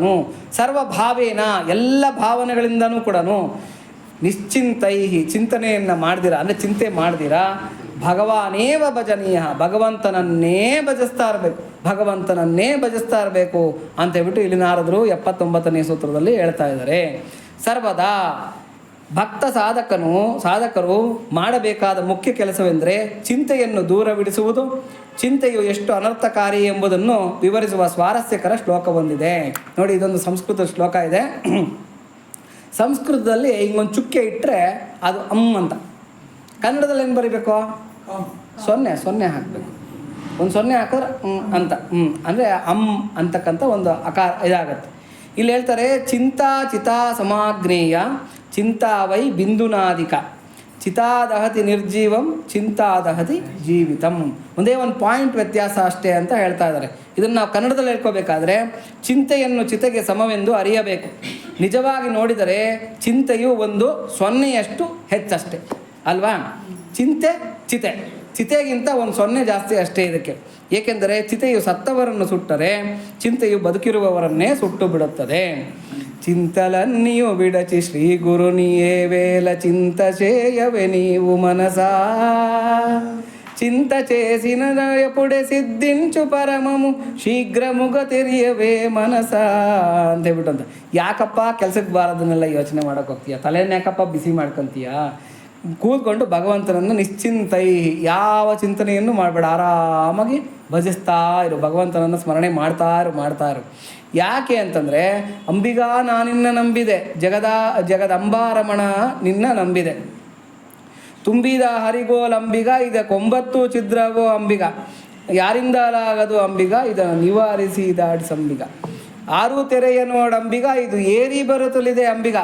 ಸರ್ವಭಾವೇನ ಎಲ್ಲ ಭಾವನೆಗಳಿಂದನೂ ಕೂಡ ನಿಶ್ಚಿಂತೈ ಚಿಂತನೆಯನ್ನು ಮಾಡ್ದಿರ, ಅಂದರೆ ಚಿಂತೆ ಮಾಡ್ದಿರ, ಭಗವಾನೇವ ಭಜನೀಯ ಭಗವಂತನನ್ನೇ ಭಜಿಸ್ತಾ ಇರಬೇಕು, ಭಗವಂತನನ್ನೇ ಭಜಿಸ್ತಾ ಇರಬೇಕು ಅಂತ ಹೇಳ್ಬಿಟ್ಟು ಇಲ್ಲಿ ನಾರದರು 79ನೇ ಸೂತ್ರದಲ್ಲಿ ಹೇಳ್ತಾ ಇದ್ದಾರೆ. ಸರ್ವದಾ ಭಕ್ತ ಸಾಧಕರು ಮಾಡಬೇಕಾದ ಮುಖ್ಯ ಕೆಲಸವೆಂದರೆ ಚಿಂತೆಯನ್ನು ದೂರವಿಡಿಸುವುದು. ಚಿಂತೆಯು ಎಷ್ಟು ಅನರ್ಥಕಾರಿ ಎಂಬುದನ್ನು ವಿವರಿಸುವ ಸ್ವಾರಸ್ಯಕರ ಶ್ಲೋಕ ಹೊಂದಿದೆ. ನೋಡಿ, ಇದೊಂದು ಸಂಸ್ಕೃತ ಶ್ಲೋಕ ಇದೆ. ಸಂಸ್ಕೃತದಲ್ಲಿ ಹಿಂಗೊಂದು ಚುಕ್ಕೆ ಇಟ್ಟರೆ ಅದು ಅಂತ. ಕನ್ನಡದಲ್ಲಿ ಏನು ಬರೀಬೇಕು? 0 ಹಾಕಬೇಕು. ಒಂದು 0 ಹಾಕಿದ್ರೆ ಅಂತ ಅಂದರೆ ಅಂತಕ್ಕಂಥ ಒಂದು ಅಕಾರ ಇದಾಗತ್ತೆ. ಇಲ್ಲಿ ಹೇಳ್ತಾರೆ, ಚಿಂತಾ ಚಿತಾ ಸಮಾಗ್ನೇಯ ಚಿಂತಾ ವೈ ಬಿಂದುನಾದಿಕ ಚಿತಾದಹತಿ ನಿರ್ಜೀವಂ ಚಿಂತಾದಹತಿ ಜೀವಿತಂ. ಒಂದೇ ಒಂದು ಪಾಯಿಂಟ್ ವ್ಯತ್ಯಾಸ ಅಷ್ಟೇ ಅಂತ ಹೇಳ್ತಾ ಇದ್ದಾರೆ. ಇದನ್ನು ನಾವು ಕನ್ನಡದಲ್ಲಿ ಹೇಳ್ಕೋಬೇಕಾದ್ರೆ, ಚಿಂತೆಯನ್ನು ಚಿತೆಗೆ ಸಮವೆಂದು ಅರಿಯಬೇಕು. ನಿಜವಾಗಿ ನೋಡಿದರೆ ಚಿಂತೆಯು ಒಂದು 0ಯಷ್ಟು ಹೆಚ್ಚಷ್ಟೇ ಅಲ್ವಾ? ಚಿತೆಗಿಂತ ಒಂದು 0 ಜಾಸ್ತಿ ಅಷ್ಟೇ ಇದಕ್ಕೆ. ಏಕೆಂದರೆ ಚಿತೆಯು ಸತ್ತವರನ್ನು ಸುಟ್ಟರೆ ಚಿಂತೆಯು ಬದುಕಿರುವವರನ್ನೇ ಸುಟ್ಟು ಬಿಡುತ್ತದೆ. చింతలన్నీయు విడచి శ్రీ గురుని ఏ వేళ చింత చేయవే నీవు మనసా, చింత చేసిన ఎప్పుడే సిద్ధించు ಪರಮಮು ಶೀಘ್ರಮುಗ ತೆರೆಯವೇ ಮನಸಾ ಅಂತ ಹೇಳ್ಬಿಟ್ಟಂತ. ಯಾಕಪ್ಪ ಕೆಲ್ಸಕ್ಕೆ ಬಾರದನ್ನೆಲ್ಲ ಯೋಚನೆ ಮಾಡೋಕೆ ಹೋಗ್ತೀಯ? ತಲೆನ ಯಾಕಪ್ಪ ಬಿಸಿ ಮಾಡ್ಕೊತೀಯ? ಕೂತ್ಕೊಂಡು ಭಗವಂತನನ್ನು ನಿಶ್ಚಿಂತೈ, ಯಾವ ಚಿಂತನೆಯನ್ನು ಮಾಡಬೇಡ, ಆರಾಮಾಗಿ ಭಜಿಸ್ತಾ ಇರು, ಭಗವಂತನನ್ನು ಸ್ಮರಣೆ ಮಾಡ್ತಾ ಇರು. ಯಾಕೆ ಅಂತಂದರೆ ಅಂಬಿಗಾ ನಾನಿನ್ನ ನಂಬಿದೆ, ಜಗದಂಬಾರಮಣ ನಿನ್ನ ನಂಬಿದೆ, ತುಂಬಿದ ಹರಿಗೋಲಂಬಿಗ ಇದಕ್ಕೊಂಬತ್ತು ಛಿದ್ರವೋ ಅಂಬಿಗ, ಯಾರಿಂದಲಾಗದು ಅಂಬಿಗ ಇದನ್ನು ನಿವಾರಿಸಿ ದಾಡಿಸಂಬಿಗ, ಆರು ತೆರೆಯ ನೋಡಂಬಿಗ ಇದು ಏರಿ ಬರುತ್ತಲಿದೆ ಅಂಬಿಗ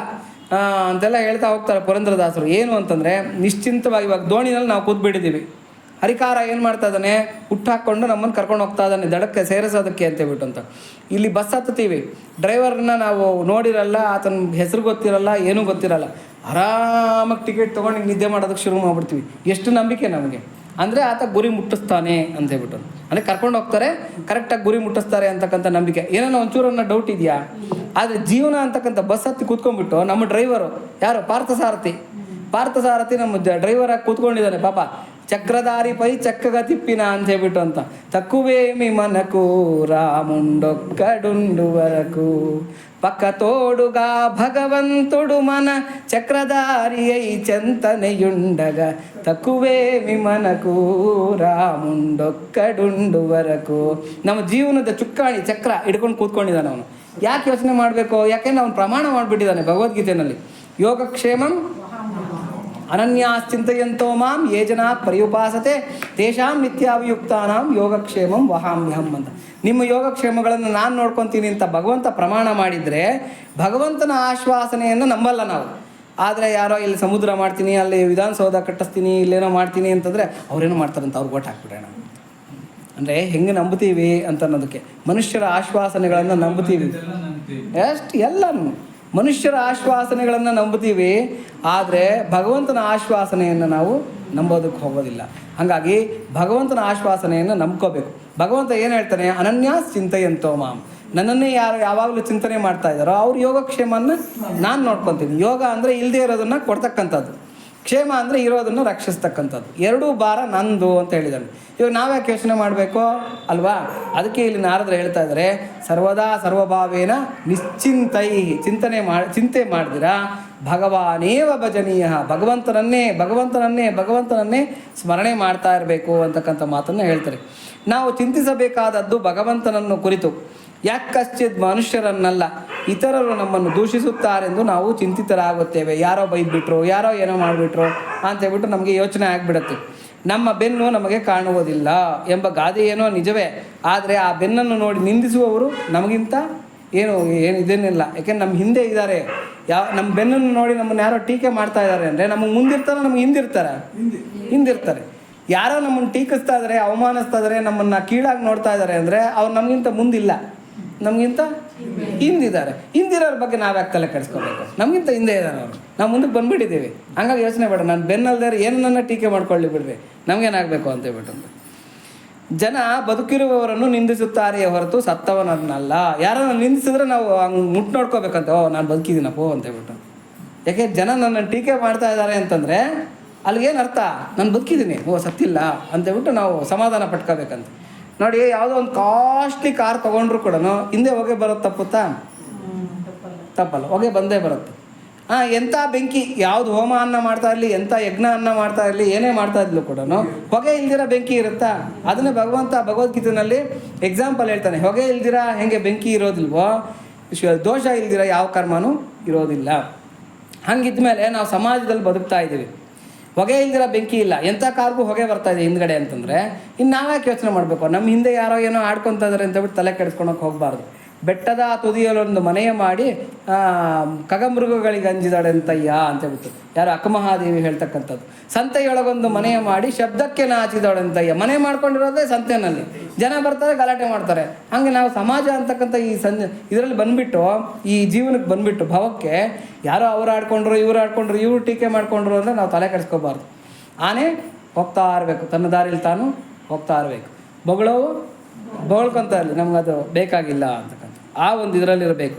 ಅಂತೆಲ್ಲ ಹೇಳ್ತಾ ಹೋಗ್ತಾರೆ ಪುರಂದರದಾಸರು. ಏನು ಅಂತಂದರೆ ನಿಶ್ಚಿಂತವಾಗಿ, ಇವಾಗ ದೋಣಿನಲ್ಲಿ ನಾವು ಕೂತ್ಬಿಟ್ಟಿದ್ದೀವಿ, ಹರಿಕಾರ ಏನು ಮಾಡ್ತಾ ಇದ್ದಾನೆ, ಹುಟ್ಟಾಕ್ಕೊಂಡು ನಮ್ಮನ್ನು ಕರ್ಕೊಂಡು ಹೋಗ್ತಾ ಇದ್ದಾನೆ ದಡಕ್ಕೆ ಸೇರಿಸೋದಕ್ಕೆ ಅಂತೇಳ್ಬಿಟ್ಟು ಅಂತ. ಇಲ್ಲಿ ಬಸ್ ಹತ್ತೀವಿ, ಡ್ರೈವರ್ನ ನಾವು ನೋಡಿರಲ್ಲ, ಆತನ ಹೆಸರು ಗೊತ್ತಿರಲ್ಲ, ಏನೂ ಗೊತ್ತಿರಲ್ಲ, ಆರಾಮಾಗಿ ಟಿಕೆಟ್ ತೊಗೊಂಡು ನಿದ್ದೆ ಮಾಡೋದಕ್ಕೆ ಶುರು ಮಾಡಿಬಿಡ್ತೀವಿ. ಎಷ್ಟು ನಂಬಿಕೆ ನಮಗೆ ಅಂದರೆ ಆತ ಗುರಿ ಮುಟ್ಟಿಸ್ತಾನೆ ಅಂತೇಳ್ಬಿಟ್ಟು, ಅಂದರೆ ಕರ್ಕೊಂಡು ಹೋಗ್ತಾರೆ, ಕರೆಕ್ಟಾಗಿ ಗುರಿ ಮುಟ್ಟಿಸ್ತಾರೆ ಅಂತಕ್ಕಂಥ ನಂಬಿಕೆ. ಏನೋ ಒಂಚೂರನ್ನ ಡೌಟ್ ಇದೆಯಾ? ಆದರೆ ಜೀವನ ಅಂತಕ್ಕಂಥ ಬಸ್ ಹತ್ತಿ ಕೂತ್ಕೊಂಡ್ಬಿಟ್ಟು ನಮ್ಮ ಡ್ರೈವರು ಯಾರು, ಪಾರ್ಥಸಾರಥಿ ನಮ್ಮ ಡ್ರೈವರಾಗಿ ಕೂತ್ಕೊಂಡಿದ್ದಾನೆ ಪಾಪ, ಚಕ್ರಧಾರಿ ಪೈ ಚಕ್ಕಗ ತಿಪ್ಪಿನ ಅಂತ ಹೇಳ್ಬಿಟ್ಟು ಅಂತ. ತಕ್ಕುವೇಮಿ ಮನಕು ರಾಮುಂಡೊಕ್ಕಡುಂಡು ವರಕು ಪಕ್ಕ ತೋಡುಗ ಭಗವಂತುಡು ಮನ ಚಕ್ರಧಾರಿಯೈ ಚಂತನೆಯುಂಡಗ ತಕ್ಕುವೇಮಿ ಮನಕು ರಾಮುಂಡೊಕ್ಕಡುಂಡು ವರಕು. ನಮ್ಮ ಜೀವನದ ಚುಕ್ಕಾಣಿ ಚಕ್ರ ಹಿಡ್ಕೊಂಡು ಕೂತ್ಕೊಂಡಿದ್ದಾನೆ ಅವನು. ಯಾಕೆ ಯೋಚನೆ ಮಾಡಬೇಕು? ಯಾಕೆಂದ್ರೆ ಅವನು ಪ್ರಮಾಣ ಮಾಡಿಬಿಟ್ಟಿದ್ದಾನೆ ಭಗವದ್ಗೀತೆಯಲ್ಲಿ, ಯೋಗಕ್ಷೇಮಂ ಅನನ್ಯಾಶ್ಚಿಂತಯಂತೋ ಮಾಂ ಯೇ ಜನಾ ಪರ್ಯುಪಾಸತೆ ತೇಷಾಂ ನಿತ್ಯಾಭಿಯುಕ್ತಾನಾಂ ಯೋಗಕ್ಷೇಮಂ ವಹಾಮ್ಯಹಂ ಅಂತ. ನಿಮ್ಮ ಯೋಗಕ್ಷೇಮಗಳನ್ನು ನಾನು ನೋಡ್ಕೊತೀನಿ ಅಂತ ಭಗವಂತ ಪ್ರಮಾಣ ಮಾಡಿದರೆ ಭಗವಂತನ ಆಶ್ವಾಸನೆಯನ್ನು ನಂಬಲ್ಲ ನಾವು. ಆದರೆ ಯಾರೋ ಇಲ್ಲಿ ಸಮುದ್ರ ಮಾಡ್ತೀನಿ, ಅಲ್ಲಿ ವಿಧಾನಸೌಧ ಕಟ್ಟಿಸ್ತೀನಿ, ಇಲ್ಲೇನೋ ಮಾಡ್ತೀನಿ ಅಂತಂದರೆ ಅವ್ರೇನೋ ಮಾಡ್ತಾರಂತ ಅವ್ರಿಗೆ ಓಟ್ ಹಾಕ್ಬಿಡೋಣ. ಅಂದರೆ ಹೆಂಗೆ ನಂಬುತ್ತೀವಿ ಅಂತ ಅನ್ನೋದಕ್ಕೆ, ಮನುಷ್ಯರ ಆಶ್ವಾಸನೆಗಳನ್ನು ನಂಬುತ್ತೀವಿ, ಎಲ್ಲ ಮನುಷ್ಯರ ಆಶ್ವಾಸನೆಗಳನ್ನು ನಂಬುತ್ತೀವಿ, ಆದರೆ ಭಗವಂತನ ಆಶ್ವಾಸನೆಯನ್ನು ನಾವು ನಂಬೋದಕ್ಕೆ ಹೋಗೋದಿಲ್ಲ. ಹಾಗಾಗಿ ಭಗವಂತನ ಆಶ್ವಾಸನೆಯನ್ನು ನಂಬ್ಕೋಬೇಕು. ಭಗವಂತ ಏನು ಹೇಳ್ತಾನೆ, ಅನನ್ಯಾಸ್ ಚಿಂತೆಯಂತೋ ಮಾಂ, ನನ್ನನ್ನೇ ಯಾರು ಯಾವಾಗಲೂ ಚಿಂತನೆ ಮಾಡ್ತಾ ಇದ್ದಾರೋ ಅವ್ರ ಯೋಗಕ್ಷೇಮವನ್ನು ನಾನು ನೋಡ್ಕೊತೀನಿ. ಯೋಗ ಅಂದರೆ ಇಲ್ಲದೆ ಇರೋದನ್ನು ಕೊಡ್ತಕ್ಕಂಥದ್ದು, ಕ್ಷೇಮ ಅಂದರೆ ಇರೋದನ್ನು ರಕ್ಷಿಸ್ತಕ್ಕಂಥದ್ದು. ಎರಡೂ ಭಾರ ನಂದು ಅಂತ ಹೇಳಿದ್ದಾನೆ. ಇವಾಗ ನಾವ್ಯಾಕೆ ಯೋಚನೆ ಮಾಡಬೇಕು ಅಲ್ವಾ? ಅದಕ್ಕೆ ಇಲ್ಲಿ ನಾರದರು ಹೇಳ್ತಾ ಇದ್ದಾರೆ, ಸರ್ವದಾ ಸರ್ವಭಾವೇನ ನಿಶ್ಚಿಂತೈ, ಚಿಂತೆ ಮಾಡಿದಿರಾ ಭಗವಾನೇವ ಭಜನೀಯ, ಭಗವಂತನನ್ನೇ ಸ್ಮರಣೆ ಮಾಡ್ತಾ ಇರಬೇಕು ಅಂತಕ್ಕಂಥ ಮಾತನ್ನು ಹೇಳ್ತಾರೆ. ನಾವು ಚಿಂತಿಸಬೇಕಾದದ್ದು ಭಗವಂತನನ್ನು ಕುರಿತು, ಯಾಕಶ್ಚಿತ್ ಮನುಷ್ಯರನ್ನಲ್ಲ. ಇತರರು ನಮ್ಮನ್ನು ದೂಷಿಸುತ್ತಾರೆಂದು ನಾವು ಚಿಂತಿತರಾಗುತ್ತೇವೆ. ಯಾರೋ ಬೈದ್ಬಿಟ್ರು, ಯಾರೋ ಏನೋ ಮಾಡಿಬಿಟ್ರು ಅಂತೇಳ್ಬಿಟ್ಟು ನಮಗೆ ಯೋಚನೆ ಆಗಿಬಿಡುತ್ತೆ. ನಮ್ಮ ಬೆನ್ನು ನಮಗೆ ಕಾಣುವುದಿಲ್ಲ ಎಂಬ ಗಾದೆ ಏನೋ ನಿಜವೇ, ಆದರೆ ಆ ಬೆನ್ನನ್ನು ನೋಡಿ ನಿಂದಿಸುವವರು ನಮಗಿಂತ ಏನು ಇದೇನಿಲ್ಲ. ಯಾಕೆಂದ್ರೆ ನಮ್ಮ ಹಿಂದೆ ಇದ್ದಾರೆ. ನಮ್ಮ ಬೆನ್ನನ್ನು ನೋಡಿ ನಮ್ಮನ್ನು ಯಾರೋ ಟೀಕೆ ಮಾಡ್ತಾ ಇದ್ದಾರೆ ಅಂದರೆ ನಮಗೆ ಮುಂದಿರ್ತಾರೆ, ನಮ್ಗೆ ಹಿಂದಿರ್ತಾರೆ. ಯಾರೋ ನಮ್ಮನ್ನು ಟೀಕಿಸ್ತಾ ಇದ್ದಾರೆ, ಅವಮಾನಿಸ್ತಾ ಇದ್ದಾರೆ, ನಮ್ಮನ್ನು ಕೀಳಾಗಿ ನೋಡ್ತಾ ಇದ್ದಾರೆ ಅಂದರೆ ಅವ್ರು ನಮಗಿಂತ ಮುಂದಿಲ್ಲ, ನಮಗಿಂತ ಹಿಂದಿದ್ದಾರೆ. ಹಿಂದಿರೋರ ಬಗ್ಗೆ ನಾವು ಯಾಕೆ ತಲೆ ಕೆಡಿಸ್ಕೋಬೇಕು? ನಮಗಿಂತ ಹಿಂದೆ ಇದ್ದಾರೆ ಅವರು, ನಾವು ಮುಂದಕ್ಕೆ ಬಂದುಬಿಟ್ಟಿದ್ದೀವಿ. ಹಂಗಾಗಿ ಯೋಚನೆ ಬೇಡ, ನಾನು ಬೆನ್ನಲ್ದಾರೆ ಏನನ್ನ ಟೀಕೆ ಮಾಡ್ಕೊಳ್ಳಿ ಬಿಡ್ರಿ, ನಮಗೇನಾಗಬೇಕು ಅಂತೇಳ್ಬಿಟ್ಟು. ಜನ ಬದುಕಿರುವವರನ್ನು ನಿಂದಿಸುತ್ತಾರೆಯೇ ಹೊರತು ಸತ್ತವನನ್ನಲ್ಲ. ಯಾರನ್ನ ನಿಂದಿಸಿದ್ರೆ ನಾವು ಹಂಗೆ ಮುಟ್ಟು ನೋಡ್ಕೋಬೇಕಂತ, ನಾನು ಬದುಕಿದ್ದೀನಪ್ಪೋ ಅಂತೇಳ್ಬಿಟ್ಟು. ಯಾಕೆ ಜನ ನನ್ನನ್ನು ಟೀಕೆ ಮಾಡ್ತಾ ಇದ್ದಾರೆ ಅಂತಂದರೆ ಅಲ್ಲಿಗೇನು ಅರ್ಥ, ನಾನು ಬದುಕಿದ್ದೀನಿ, ಸತ್ತಿಲ್ಲ ಅಂತೇಳ್ಬಿಟ್ಟು ನಾವು ಸಮಾಧಾನ ಪಟ್ಕೋಬೇಕಂತ. ನೋಡಿ, ಯಾವುದೋ ಒಂದು ಕಾಸ್ಟ್ಲಿ ಕಾರ್ ತೊಗೊಂಡ್ರು ಕೂಡ ಹಿಂದೆ ಹೊಗೆ ಬರೋದು ತಪ್ಪಲ್ಲ, ಹೊಗೆ ಬಂದೇ ಬರುತ್ತೆ. ಎಂಥ ಬೆಂಕಿ, ಯಾವುದು ಹೋಮ ಅನ್ನ ಮಾಡ್ತಾ ಇರಲಿ, ಎಂಥ ಯಜ್ಞ ಅನ್ನ ಮಾಡ್ತಾ ಇರಲಿ, ಏನೇ ಮಾಡ್ತಾ ಇದ್ಲು ಕೂಡ ಹೊಗೆ ಇಲ್ದಿರ ಬೆಂಕಿ ಇರುತ್ತಾ? ಅದನ್ನೇ ಭಗವಂತ ಭಗವದ್ಗೀತೆಯಲ್ಲಿ ಎಕ್ಸಾಂಪಲ್ ಹೇಳ್ತಾನೆ. ಹೊಗೆ ಇಲ್ದಿರ ಹೆಂಗೆ ಬೆಂಕಿ ಇರೋದಿಲ್ವೋ, ದೋಷ ಇಲ್ದಿರ ಯಾವ ಕರ್ಮನೂ ಇರೋದಿಲ್ಲ. ಹಂಗಿದ್ಮೇಲೆ ನಾವು ಸಮಾಜದಲ್ಲಿ ಬದುಕ್ತಾ ಇದ್ದೀವಿ, ಹೊಗೆ ಇಲ್ದಿರ ಬೆಂಕಿ ಇಲ್ಲ, ಎಂಥ ಕಾರ್ಗೂ ಹೊಗೆ ಬರ್ತಾ ಇದೆ ಹಿಂದ್ಗಡೆ ಅಂತಂದರೆ ಇನ್ನು ನಾವ್ಯಾಕೆ ಯೋಚನೆ ಮಾಡಬೇಕು? ನಮ್ಮ ಹಿಂದೆ ಯಾರೋ ಏನೋ ಆಡ್ಕೊತಾ ಇದ್ದಾರೆ ಅಂತೇಳ್ಬಿಟ್ಟು ತಲೆ ಕೆಡಿಸ್ಕೊಳಕ್ಕೆ ಹೋಗಬಾರ್ದು. ಬೆಟ್ಟದ ತುದಿಯಲ್ಲೊಂದು ಮನೆಯ ಮಾಡಿ ಖಗಮೃಗಗಳಿಗೆ ಅಂಜಿದಳೆಂತಯ್ಯ ಅಂತೇಳ್ಬಿಟ್ಟು ಯಾರು ಅಕ್ಕಮಹಾದೇವಿ ಹೇಳ್ತಕ್ಕಂಥದ್ದು. ಸಂತೆಯೊಳಗೊಂದು ಮನೆಯ ಮಾಡಿ ಶಬ್ದಕ್ಕೆ ನಾಚಿದಳೆಂತಯ್ಯ. ಮನೆ ಮಾಡ್ಕೊಂಡಿರೋದೇ ಸಂತೆಯಲ್ಲಿ, ಜನ ಬರ್ತಾರೆ, ಗಲಾಟೆ ಮಾಡ್ತಾರೆ. ಹಾಗೆ ನಾವು ಸಮಾಜ ಅಂತಕ್ಕಂಥ ಈ ಇದರಲ್ಲಿ ಬಂದುಬಿಟ್ಟು, ಈ ಜೀವನಕ್ಕೆ ಬಂದುಬಿಟ್ಟು ಭವಕ್ಕೆ ಯಾರೋ ಅವ್ರು ಆಡ್ಕೊಂಡ್ರು, ಇವ್ರು ಟೀಕೆ ಮಾಡ್ಕೊಂಡ್ರು ಅಂದರೆ ನಾವು ತಲೆ ಕೆಡಿಸ್ಕೋಬಾರ್ದು. ಆನೆ ಹೋಗ್ತಾ ಇರಬೇಕು, ತನ್ನ ದಾರಿಯಲ್ಲಿ ತಾನು ಹೋಗ್ತಾ ಇರಬೇಕು. ಬೊಗಳ್ಕೊತಾ ಇರಲಿ, ನಮಗದು ಬೇಕಾಗಿಲ್ಲ ಅಂತಕ್ಕಂಥ ಆ ಒಂದು ಇದರಲ್ಲಿರಬೇಕು.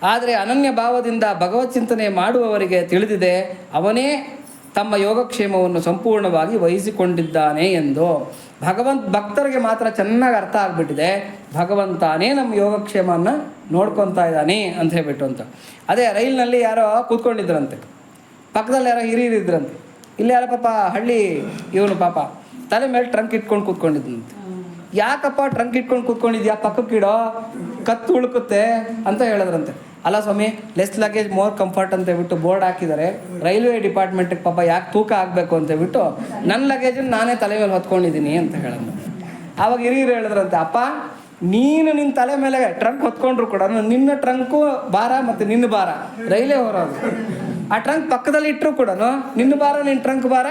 ಆದರೆ ಅನನ್ಯ ಭಾವದಿಂದ ಭಗವತ್ ಚಿಂತನೆ ಮಾಡುವವರಿಗೆ ತಿಳಿದಿದೆ, ಅವನೇ ತಮ್ಮ ಯೋಗಕ್ಷೇಮವನ್ನು ಸಂಪೂರ್ಣವಾಗಿ ವಹಿಸಿಕೊಂಡಿದ್ದಾನೆ ಎಂದು. ಭಕ್ತರಿಗೆ ಮಾತ್ರ ಚೆನ್ನಾಗಿ ಅರ್ಥ ಆಗಿಬಿಟ್ಟಿದೆ, ಭಗವಂತನೇ ನಮ್ಮ ಯೋಗಕ್ಷೇಮವನ್ನು ನೋಡ್ಕೊತಾ ಇದ್ದಾನೆ ಅಂತ ಹೇಳ್ಬಿಟ್ಟು ಅಂತ. ಅದೇ ರೈಲಿನಲ್ಲಿ ಯಾರೋ ಕೂತ್ಕೊಂಡಿದ್ರಂತೆ, ಪಕ್ಕದಲ್ಲಿ ಯಾರೋ ಹಿರಿಯರಿದ್ರಂತೆ. ಇಲ್ಲಿ ಯಾರ ಪಾಪ ಹಳ್ಳಿ ಇವನು ಪಾಪ ತಲೆ ಮೇಲೆ ಟ್ರಂಕ್ ಇಟ್ಕೊಂಡು ಕೂತ್ಕೊಂಡಿದ್ದಂತೆ. ಯಾಕಪ್ಪ ಟ್ರಂಕ್ ಇಟ್ಕೊಂಡು ಕೂತ್ಕೊಂಡಿದ್ಯಾ, ಪಕ್ಕಕ್ಕಿಡೋ ಕತ್ತು ಉಳುಕುತ್ತೆ ಅಂತ ಹೇಳಿದ್ರಂತೆ. ಅಲ್ಲ ಸ್ವಾಮಿ, ಲೆಸ್ ಲಗೇಜ್ ಮೋರ್ ಕಂಫರ್ಟ್ ಅಂತ ಹೇಳ್ಬಿಟ್ಟು ಬೋರ್ಡ್ ಹಾಕಿದ್ದಾರೆ ರೈಲ್ವೆ ಡಿಪಾರ್ಟ್ಮೆಂಟಿಗೆ, ಪಾಪ ಯಾಕೆ ತೂಕ ಆಗಬೇಕು ಅಂತ ಹೇಳ್ಬಿಟ್ಟು ನನ್ನ ಲಗೇಜನ್ನು ನಾನೇ ತಲೆ ಮೇಲೆ ಹೊತ್ಕೊಂಡಿದ್ದೀನಿ ಅಂತ ಹೇಳಿದ್ರು. ಆವಾಗ ಹಿರಿಯರು ಹೇಳಿದ್ರಂತೆ, ಅಪ್ಪ ನೀನು ನಿನ್ನ ತಲೆ ಮೇಲೆ ಟ್ರಂಕ್ ಹೊತ್ಕೊಂಡ್ರು ಕೂಡ ನಿನ್ನ ಟ್ರಂಕು ಭಾರ ಮತ್ತು ನಿನ್ನ ಭಾರ ರೈಲೇ ಹೊರೋದು. ಆ ಟ್ರಂಕ್ ಪಕ್ಕದಲ್ಲಿ ಇಟ್ಟರು ಕೂಡ ನಿನ್ನ ಭಾರ ನಿನ್ನ ಟ್ರಂಕ್ ಭಾರ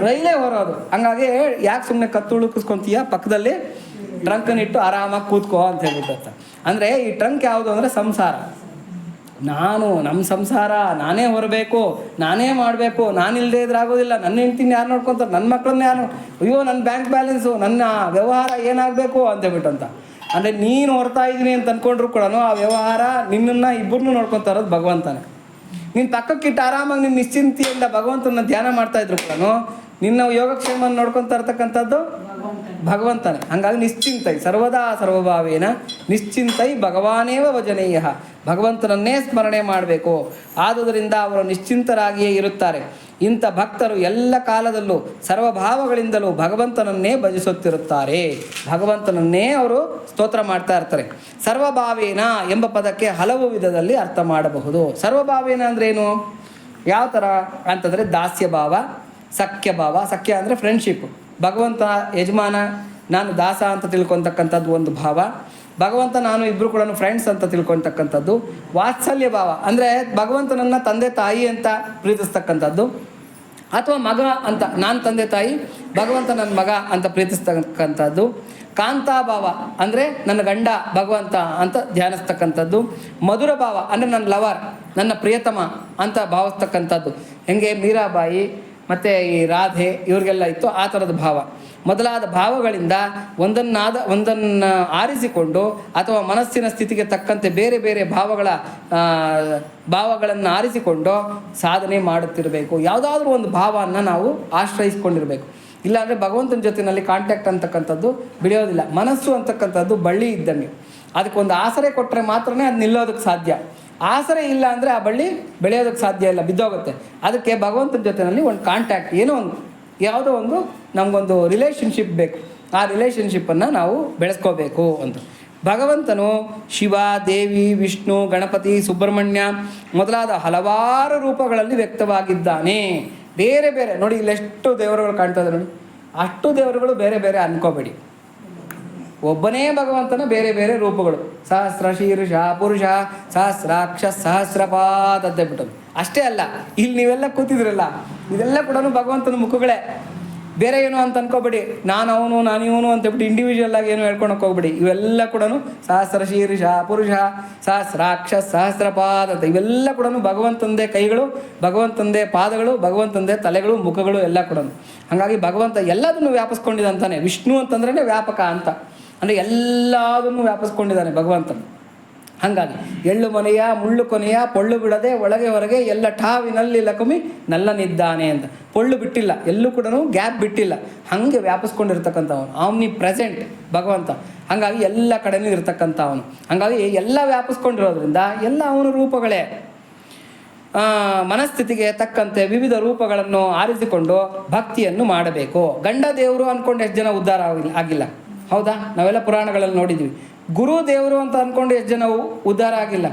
ರೈಲೇ ಹೊರೋದು. ಹಂಗಾಗಿ ಯಾಕೆ ಸುಮ್ಮನೆ ಕತ್ತು ಉಳುಕಿಸ್ಕೊಂತೀಯ, ಪಕ್ಕದಲ್ಲಿ ಟ್ರಂಕನ್ನು ಇಟ್ಟು ಆರಾಮಾಗಿ ಕೂತ್ಕೋ ಅಂತ ಹೇಳ್ಬಿಟ್ಟು. ಅಂದರೆ ಈ ಟ್ರಂಕ್ ಯಾವುದು ಅಂದರೆ ಸಂಸಾರ. ನಮ್ಮ ಸಂಸಾರ ನಾನೇ ಹೊರಬೇಕು, ನಾನೇ ಮಾಡಬೇಕು, ನಾನಿಲ್ಲದೆ ಇದ್ರೆ ಆಗೋದಿಲ್ಲ. ನನ್ನ ಹೆಂಡ್ತಿನ ಯಾರು ನೋಡ್ಕೊತಾರೆ, ನನ್ನ ಮಕ್ಕಳನ್ನ ಯಾರು, ಅಯ್ಯೋ ನನ್ನ ಬ್ಯಾಂಕ್ ಬ್ಯಾಲೆನ್ಸು, ನನ್ನ ವ್ಯವಹಾರ ಏನಾಗಬೇಕು ಅಂತೇಳ್ಬಿಟ್ಟು ಅಂತ. ಅಂದರೆ ನೀನು ಹೊರ್ತಾ ಇದ್ದೀನಿ ಅಂತ ಅಂದ್ಕೊಂಡ್ರು ಕೂಡ ಆ ವ್ಯವಹಾರ ನಿನ್ನನ್ನು ಇಬ್ಬರನ್ನೂ ನೋಡ್ಕೊತಾ ಇರೋದು ಭಗವಂತನೇ. ನೀನು ಪಕ್ಕಕ್ಕಿಟ್ಟು ಆರಾಮಾಗಿ ನಿನ್ನ ನಿಶ್ಚಿಂತೆಯಿಂದ ಭಗವಂತನ ಧ್ಯಾನ ಮಾಡ್ತಾ ಇದ್ರು ಕೂಡ ನಿನ್ನ ಯೋಗಕ್ಷೇಮ ನೋಡ್ಕೊತಾ ಇರ್ತಕ್ಕಂಥದ್ದು ಭಗವಂತನೇ. ಹಂಗಾಗಿ ನಿಶ್ಚಿಂತೈ ಸರ್ವದಾ ಸರ್ವಭಾವೇನ ನಿಶ್ಚಿಂತೈ ಭಗವಾನೇವ ಭಜನೀಯ, ಭಗವಂತನನ್ನೇ ಸ್ಮರಣೆ ಮಾಡಬೇಕು. ಆದುದರಿಂದ ಅವರು ನಿಶ್ಚಿಂತರಾಗಿಯೇ ಇರುತ್ತಾರೆ. ಇಂಥ ಭಕ್ತರು ಎಲ್ಲ ಕಾಲದಲ್ಲೂ ಸರ್ವಭಾವಗಳಿಂದಲೂ ಭಗವಂತನನ್ನೇ ಭಜಿಸುತ್ತಿರುತ್ತಾರೆ. ಭಗವಂತನನ್ನೇ ಅವರು ಸ್ತೋತ್ರ ಮಾಡ್ತಾ ಇರ್ತಾರೆ. ಸರ್ವಭಾವೇನ ಎಂಬ ಪದಕ್ಕೆ ಹಲವು ವಿಧದಲ್ಲಿ ಅರ್ಥ ಮಾಡಬಹುದು. ಸರ್ವಭಾವೇನ ಅಂದ್ರೇನು, ಯಾವ ಥರ ಅಂತಂದರೆ ದಾಸ್ಯ ಭಾವ, ಸಖ್ಯ ಭಾವ. ಸಖ್ಯ ಅಂದರೆ ಫ್ರೆಂಡ್ಶಿಪ್, ಭಗವಂತ ಯಜಮಾನ ನಾನು ದಾಸ ಅಂತ ತಿಳ್ಕೊತಕ್ಕಂಥದ್ದು ಒಂದು ಭಾವ. ಭಗವಂತ ನಾನು ಇಬ್ಬರು ಕೂಡ ಫ್ರೆಂಡ್ಸ್ ಅಂತ ತಿಳ್ಕೊತಕ್ಕಂಥದ್ದು. ವಾತ್ಸಲ್ಯ ಭಾವ ಅಂದರೆ ಭಗವಂತನನ್ನು ತಂದೆ ತಾಯಿ ಅಂತ ಪ್ರೀತಿಸ್ತಕ್ಕಂಥದ್ದು, ಅಥವಾ ಮಗ ಅಂತ, ನಾನು ತಂದೆ ತಾಯಿ, ಭಗವಂತ ನನ್ನ ಮಗ ಅಂತ ಪ್ರೀತಿಸ್ತಕ್ಕಂಥದ್ದು. ಕಾಂತಾಭಾವ ಅಂದರೆ ನನ್ನ ಗಂಡ ಭಗವಂತ ಅಂತ ಧ್ಯಾನಿಸ್ತಕ್ಕಂಥದ್ದು. ಮಧುರ ಭಾವ ಅಂದರೆ ನನ್ನ ಲವರ್, ನನ್ನ ಪ್ರಿಯತಮ ಅಂತ ಭಾವಿಸ್ತಕ್ಕಂಥದ್ದು. ಹೆಂಗೆ ಮೀರಾಬಾಯಿ ಮತ್ತು ಈ ರಾಧೆ ಇವ್ರಿಗೆಲ್ಲ ಇತ್ತು ಆ ಥರದ ಭಾವ. ಮೊದಲಾದ ಭಾವಗಳಿಂದ ಒಂದನ್ನು ಆರಿಸಿಕೊಂಡು ಅಥವಾ ಮನಸ್ಸಿನ ಸ್ಥಿತಿಗೆ ತಕ್ಕಂತೆ ಬೇರೆ ಬೇರೆ ಭಾವಗಳನ್ನು ಆರಿಸಿಕೊಂಡು ಸಾಧನೆ ಮಾಡುತ್ತಿರಬೇಕು. ಯಾವುದಾದ್ರೂ ಒಂದು ಭಾವವನ್ನು ನಾವು ಆಶ್ರಯಿಸ್ಕೊಂಡಿರಬೇಕು. ಇಲ್ಲಾಂದರೆ ಭಗವಂತನ ಜೊತೆಯಲ್ಲಿ ಕಾಂಟ್ಯಾಕ್ಟ್ ಅಂತಕ್ಕಂಥದ್ದು ಬೆಳೆಯೋದಿಲ್ಲ. ಮನಸ್ಸು ಅಂತಕ್ಕಂಥದ್ದು ಬಳ್ಳಿ ಇದ್ದಂಗೆ, ಅದಕ್ಕೊಂದು ಆಸರೆ ಕೊಟ್ಟರೆ ಮಾತ್ರನೇ ಅದು ನಿಲ್ಲೋದಕ್ಕೆ ಸಾಧ್ಯ. ಆಸರೆ ಇಲ್ಲ ಅಂದರೆ ಆ ಬಳ್ಳಿ ಬೆಳೆಯೋದಕ್ಕೆ ಸಾಧ್ಯ ಇಲ್ಲ, ಬಿದ್ದೋಗುತ್ತೆ. ಅದಕ್ಕೆ ಭಗವಂತನ ಜೊತೆಯಲ್ಲಿ ಒಂದು ಕಾಂಟ್ಯಾಕ್ಟ್, ಏನೋ ಒಂದು ಯಾವುದೋ ಒಂದು ನಮಗೊಂದು ರಿಲೇಷನ್ಶಿಪ್ ಬೇಕು. ಆ ರಿಲೇಷನ್ಶಿಪ್ಪನ್ನು ನಾವು ಬೆಳೆಸ್ಕೋಬೇಕು ಅಂತ. ಭಗವಂತನು ಶಿವ, ದೇವಿ, ವಿಷ್ಣು, ಗಣಪತಿ, ಸುಬ್ರಹ್ಮಣ್ಯ ಮೊದಲಾದ ಹಲವಾರು ರೂಪಗಳಲ್ಲಿ ವ್ಯಕ್ತವಾಗಿದ್ದಾನೆ. ಬೇರೆ ಬೇರೆ ನೋಡಿ, ಇಲ್ಲೆಷ್ಟು ದೇವರುಗಳು ಕಾಣ್ತದೆ ನೋಡಿ, ಅಷ್ಟು ದೇವರುಗಳು ಬೇರೆ ಬೇರೆ ಅನ್ಕೋಬೇಡಿ. ಒಬ್ಬನೇ ಭಗವಂತನ ಬೇರೆ ಬೇರೆ ರೂಪಗಳು. ಸಹಸ್ರ ಶೀರ್ಷ ಪುರುಷ, ಸಹಸ್ರಾಕ್ಷ ಸಹಸ್ರಪಾದ ಅಂತ ಬಿಟ್ಟದು ಅಷ್ಟೇ ಅಲ್ಲ. ಇಲ್ಲಿ ನೀವೆಲ್ಲ ಕೂತಿದ್ರಲ್ಲ, ಇದೆಲ್ಲ ಕೂಡ ಭಗವಂತನ ಮುಖಗಳೇ. ಬೇರೆ ಏನು ಅಂತ ಅನ್ಕೋಬೇಡಿ, ನಾನು ಅವನು ನಾನು ಇವನು ಅಂತೇಳ್ಬಿಟ್ಟು ಇಂಡಿವಿಜುವಲ್ ಆಗಿ ಏನು ಹೇಳ್ಕೊಳಕ್ಕೆ ಹೋಗ್ಬೇಡಿ. ಇವೆಲ್ಲ ಕೂಡ ಸಹಸ್ರ ಶೀರ್ಷ ಪುರುಷ, ಸಹಸ್ರಾಕ್ಷ ಸಹಸ್ರಪಾದ ಅಂತ ಇವೆಲ್ಲ ಕೂಡ ಭಗವಂತಂದೇ ಕೈಗಳು, ಭಗವಂತಂದೇ ಪಾದಗಳು, ಭಗವಂತಂದೇ ತಲೆಗಳು, ಮುಖಗಳು ಎಲ್ಲ ಕೂಡ. ಹಾಗಾಗಿ ಭಗವಂತ ಎಲ್ಲದನ್ನು ವ್ಯಾಪಿಸ್ಕೊಂಡಿದ್ದಂತಾನೆ. ವಿಷ್ಣು ಅಂತಂದ್ರೇ ವ್ಯಾಪಕ ಅಂತ, ಅಂದರೆ ಎಲ್ಲದನ್ನು ವ್ಯಾಪಿಸ್ಕೊಂಡಿದ್ದಾನೆ ಭಗವಂತನು. ಹಾಗಾಗಿ ಎಳ್ಳು ಮನೆಯ ಮುಳ್ಳು ಕೊನೆಯ ಪೊಳ್ಳು ಬಿಡದೆ ಒಳಗೆ ಹೊರಗೆ ಎಲ್ಲ ಠಾವಿನಲ್ಲಿ ಲಕುಮಿ ನಲ್ಲನಿದ್ದಾನೆ ಅಂತ. ಪೊಳ್ಳು ಬಿಟ್ಟಿಲ್ಲ, ಎಲ್ಲೂ ಕೂಡ ಗ್ಯಾಪ್ ಬಿಟ್ಟಿಲ್ಲ, ಹಾಗೆ ವ್ಯಾಪಿಸ್ಕೊಂಡಿರ್ತಕ್ಕಂಥವನು. ಆಮ್ನಿ ಪ್ರೆಸೆಂಟ್ ಭಗವಂತ. ಹಾಗಾಗಿ ಎಲ್ಲ ಕಡೆಯೂ ಇರ್ತಕ್ಕಂಥವನು. ಹಾಗಾಗಿ ಎಲ್ಲ ವ್ಯಾಪಿಸ್ಕೊಂಡಿರೋದ್ರಿಂದ ಎಲ್ಲ ಅವನ ರೂಪಗಳೇ. ಮನಸ್ಥಿತಿಗೆ ತಕ್ಕಂತೆ ವಿವಿಧ ರೂಪಗಳನ್ನು ಆರಿಸಿಕೊಂಡು ಭಕ್ತಿಯನ್ನು ಮಾಡಬೇಕು. ಗಂಡ ದೇವರು ಅಂದ್ಕೊಂಡು ಎಷ್ಟು ಜನ ಉದ್ಧಾರ ಆಗಿಲ್ಲ, ಹೌದಾ? ನಾವೆಲ್ಲ ಪುರಾಣಗಳಲ್ಲಿ ನೋಡಿದ್ವಿ. ಗುರು ದೇವರು ಅಂತ ಅಂದ್ಕೊಂಡು ಎಷ್ಟು ಜನ ಉದ್ಧಾರ ಆಗಿಲ್ಲ.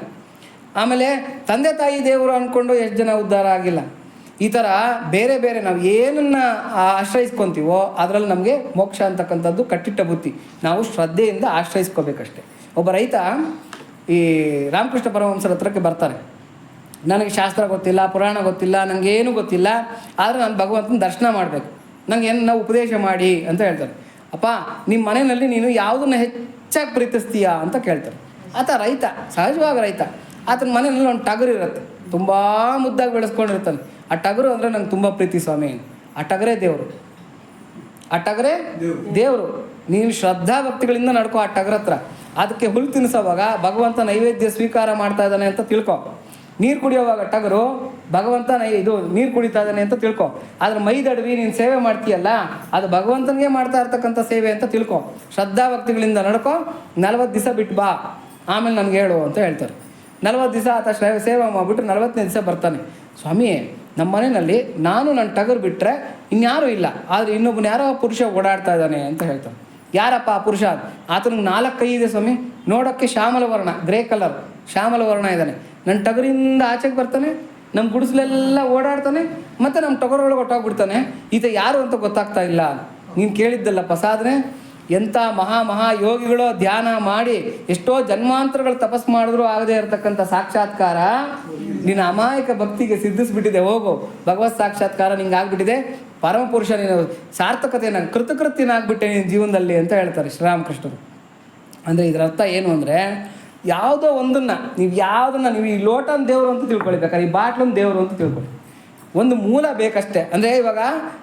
ಆಮೇಲೆ ತಂದೆ ತಾಯಿ ದೇವರು ಅಂದ್ಕೊಂಡು ಎಷ್ಟು ಜನ ಉದ್ಧಾರ ಆಗಿಲ್ಲ. ಈ ಥರ ಬೇರೆ ಬೇರೆ ನಾವು ಏನನ್ನು ಆಶ್ರಯಿಸ್ಕೊತೀವೋ ಅದರಲ್ಲಿ ನಮಗೆ ಮೋಕ್ಷ ಅಂತಕ್ಕಂಥದ್ದು ಕಟ್ಟಿಟ್ಟ ಬುತ್ತಿ. ನಾವು ಶ್ರದ್ಧೆಯಿಂದ ಆಶ್ರಯಿಸ್ಕೋಬೇಕಷ್ಟೆ. ಒಬ್ಬ ರೈತ ಈ ರಾಮಕೃಷ್ಣ ಪರಮಹಂಸರ ಹತ್ರಕ್ಕೆ ಬರ್ತಾರೆ. ನನಗೆ ಶಾಸ್ತ್ರ ಗೊತ್ತಿಲ್ಲ, ಪುರಾಣ ಗೊತ್ತಿಲ್ಲ, ನನಗೇನು ಗೊತ್ತಿಲ್ಲ, ಆದರೆ ನಾನು ಭಗವಂತನ ದರ್ಶನ ಮಾಡಬೇಕು, ನನಗೆ ಏನು ಉಪದೇಶ ಮಾಡಿ ಅಂತ ಹೇಳ್ತಾರೆ. ಅಪ್ಪ, ನಿಮ್ಮ ಮನೆಯಲ್ಲಿ ನೀನು ಯಾವುದನ್ನು ಹೆಚ್ಚಾಗಿ ಪ್ರೀತಿಸ್ತೀಯಾ ಅಂತ ಕೇಳ್ತಾರೆ. ಆತ ರೈತ, ಸಹಜವಾಗಿ ರೈತ. ಆತನ ಮನೆಯಲ್ಲಿ ಒಂದು ಟಗರು ಇರುತ್ತೆ, ತುಂಬ ಮುದ್ದಾಗಿ ಬೆಳೆಸ್ಕೊಂಡಿರ್ತಾನೆ. ಆ ಟಗರು ಅಂದರೆ ನಂಗೆ ತುಂಬ ಪ್ರೀತಿ ಸ್ವಾಮಿ. ಆ ಟಗರೇ ದೇವರು, ಆ ಟಗರೇ ದೇವರು. ನೀನು ಶ್ರದ್ಧಾ ಭಕ್ತಿಗಳಿಂದ ನಡ್ಕೋ ಆ ಟಗರ ಹತ್ರ. ಅದಕ್ಕೆ ಹುಲ್ಲು ತಿನ್ನಿಸೋವಾಗ ಭಗವಂತ ನೈವೇದ್ಯ ಸ್ವೀಕಾರ ಮಾಡ್ತಾ ಇದ್ದಾನೆ ಅಂತ ತಿಳ್ಕೊ. ನೀರು ಕುಡಿಯೋವಾಗ ಟಗರು ಭಗವಂತ ನೀರು ಕುಡಿತಾ ಇದ್ದಾನೆ ಅಂತ ತಿಳ್ಕೊ. ಆದ್ರೆ ಮೈದಡವಿ ನೀನು ಸೇವೆ ಮಾಡ್ತೀಯಲ್ಲ, ಅದು ಭಗವಂತನಿಗೆ ಮಾಡ್ತಾ ಇರ್ತಕ್ಕಂಥ ಸೇವೆ ಅಂತ ತಿಳ್ಕೊ. ಶ್ರದ್ಧಾ ಭಕ್ತಿಗಳಿಂದ ನಡ್ಕೊ. 40 ದಿವಸ ಬಿಟ್ಟು ಬಾ, ಆಮೇಲೆ ನನಗೆ ಹೇಳು ಅಂತ ಹೇಳ್ತಾರೆ. 40 ದಿವಸ ಆತ ಸೇವೆ ಮಾಡಿಬಿಟ್ಟು 40ನೇ ದಿವಸ ಬರ್ತಾನೆ. ಸ್ವಾಮಿ, ನಮ್ಮ ಮನೆಯಲ್ಲಿ ನಾನು ನನ್ನ ಟಗರು ಬಿಟ್ಟರೆ ಇನ್ಯಾರೂ ಇಲ್ಲ, ಆದರೆ ಇನ್ನೊಬ್ಬನ ಯಾರೋ ಪುರುಷ ಓಡಾಡ್ತಾ ಇದ್ದಾನೆ ಅಂತ ಹೇಳ್ತಾನೆ. ಯಾರಪ್ಪ ಆ ಪುರುಷ? ಆತನಿಗೆ 4 ಕೈ ಇದೆ ಸ್ವಾಮಿ, ನೋಡೋಕ್ಕೆ ಶ್ಯಾಮಲ ವರ್ಣ, ಗ್ರೇ ಕಲರ್ ಶ್ಯಾಮಲ ವರ್ಣ ಇದ್ದಾನೆ. ನನ್ನ ಟಗರಿಂದ ಆಚೆಗೆ ಬರ್ತಾನೆ, ನಮ್ಮ ಗುಡಿಸಲೆಲ್ಲ ಓಡಾಡ್ತಾನೆ, ಮತ್ತು ನಮ್ಮ ಟಗರೊಳಗೆ ಹೊಟ್ಟೋಗ್ಬಿಡ್ತಾನೆ. ಈತ ಯಾರು ಅಂತ ಗೊತ್ತಾಗ್ತಾ ಇಲ್ಲ. ನೀನು ಕೇಳಿದ್ದಲ್ಲಪ್ಪ ಸಾಧನೆ. ಎಂಥ ಮಹಾ ಯೋಗಿಗಳು ಧ್ಯಾನ ಮಾಡಿ ಎಷ್ಟೋ ಜನ್ಮಾಂತರಗಳು ತಪಸ್ಸು ಮಾಡಿದ್ರು ಆಗದೆ ಇರತಕ್ಕಂಥ ಸಾಕ್ಷಾತ್ಕಾರ ನಿನ್ನ ಅಮಾಯಕ ಭಕ್ತಿಗೆ ಸಿದ್ಧಿಸ್ಬಿಟ್ಟಿದೆ. ಹೋಗು, ಭಗವತ್ ಸಾಕ್ಷಾತ್ಕಾರ ನಿಂಗೆ ಆಗ್ಬಿಟ್ಟಿದೆ. ಪರಮಪುರುಷ ನೀನು ಸಾರ್ಥಕತೆಯನ್ನು ಕೃತಕೃತ್ಯನಾಗ್ಬಿಟ್ಟೆ ನಿನ್ನ ಜೀವನದಲ್ಲಿ ಅಂತ ಹೇಳ್ತಾರೆ ಶ್ರೀರಾಮಕೃಷ್ಣರು. ಅಂದರೆ ಇದರ ಅರ್ಥ ಏನು ಅಂದರೆ, ಯಾವುದೋ ಒಂದನ್ನು ನೀವು ಈ ಲೋಟನ ದೇವರು ಅಂತ ತಿಳ್ಕೊಳ್ಳಿ, ಬೇಕಾದ್ರೆ ಈ ಬಾಟ್ಲನ್ನ ದೇವರು ಅಂತ ತಿಳ್ಕೊಳ್ಳಿ. ಒಂದು ಮೂಲ ಬೇಕಷ್ಟೇ. ಅಂದರೆ ಇವಾಗ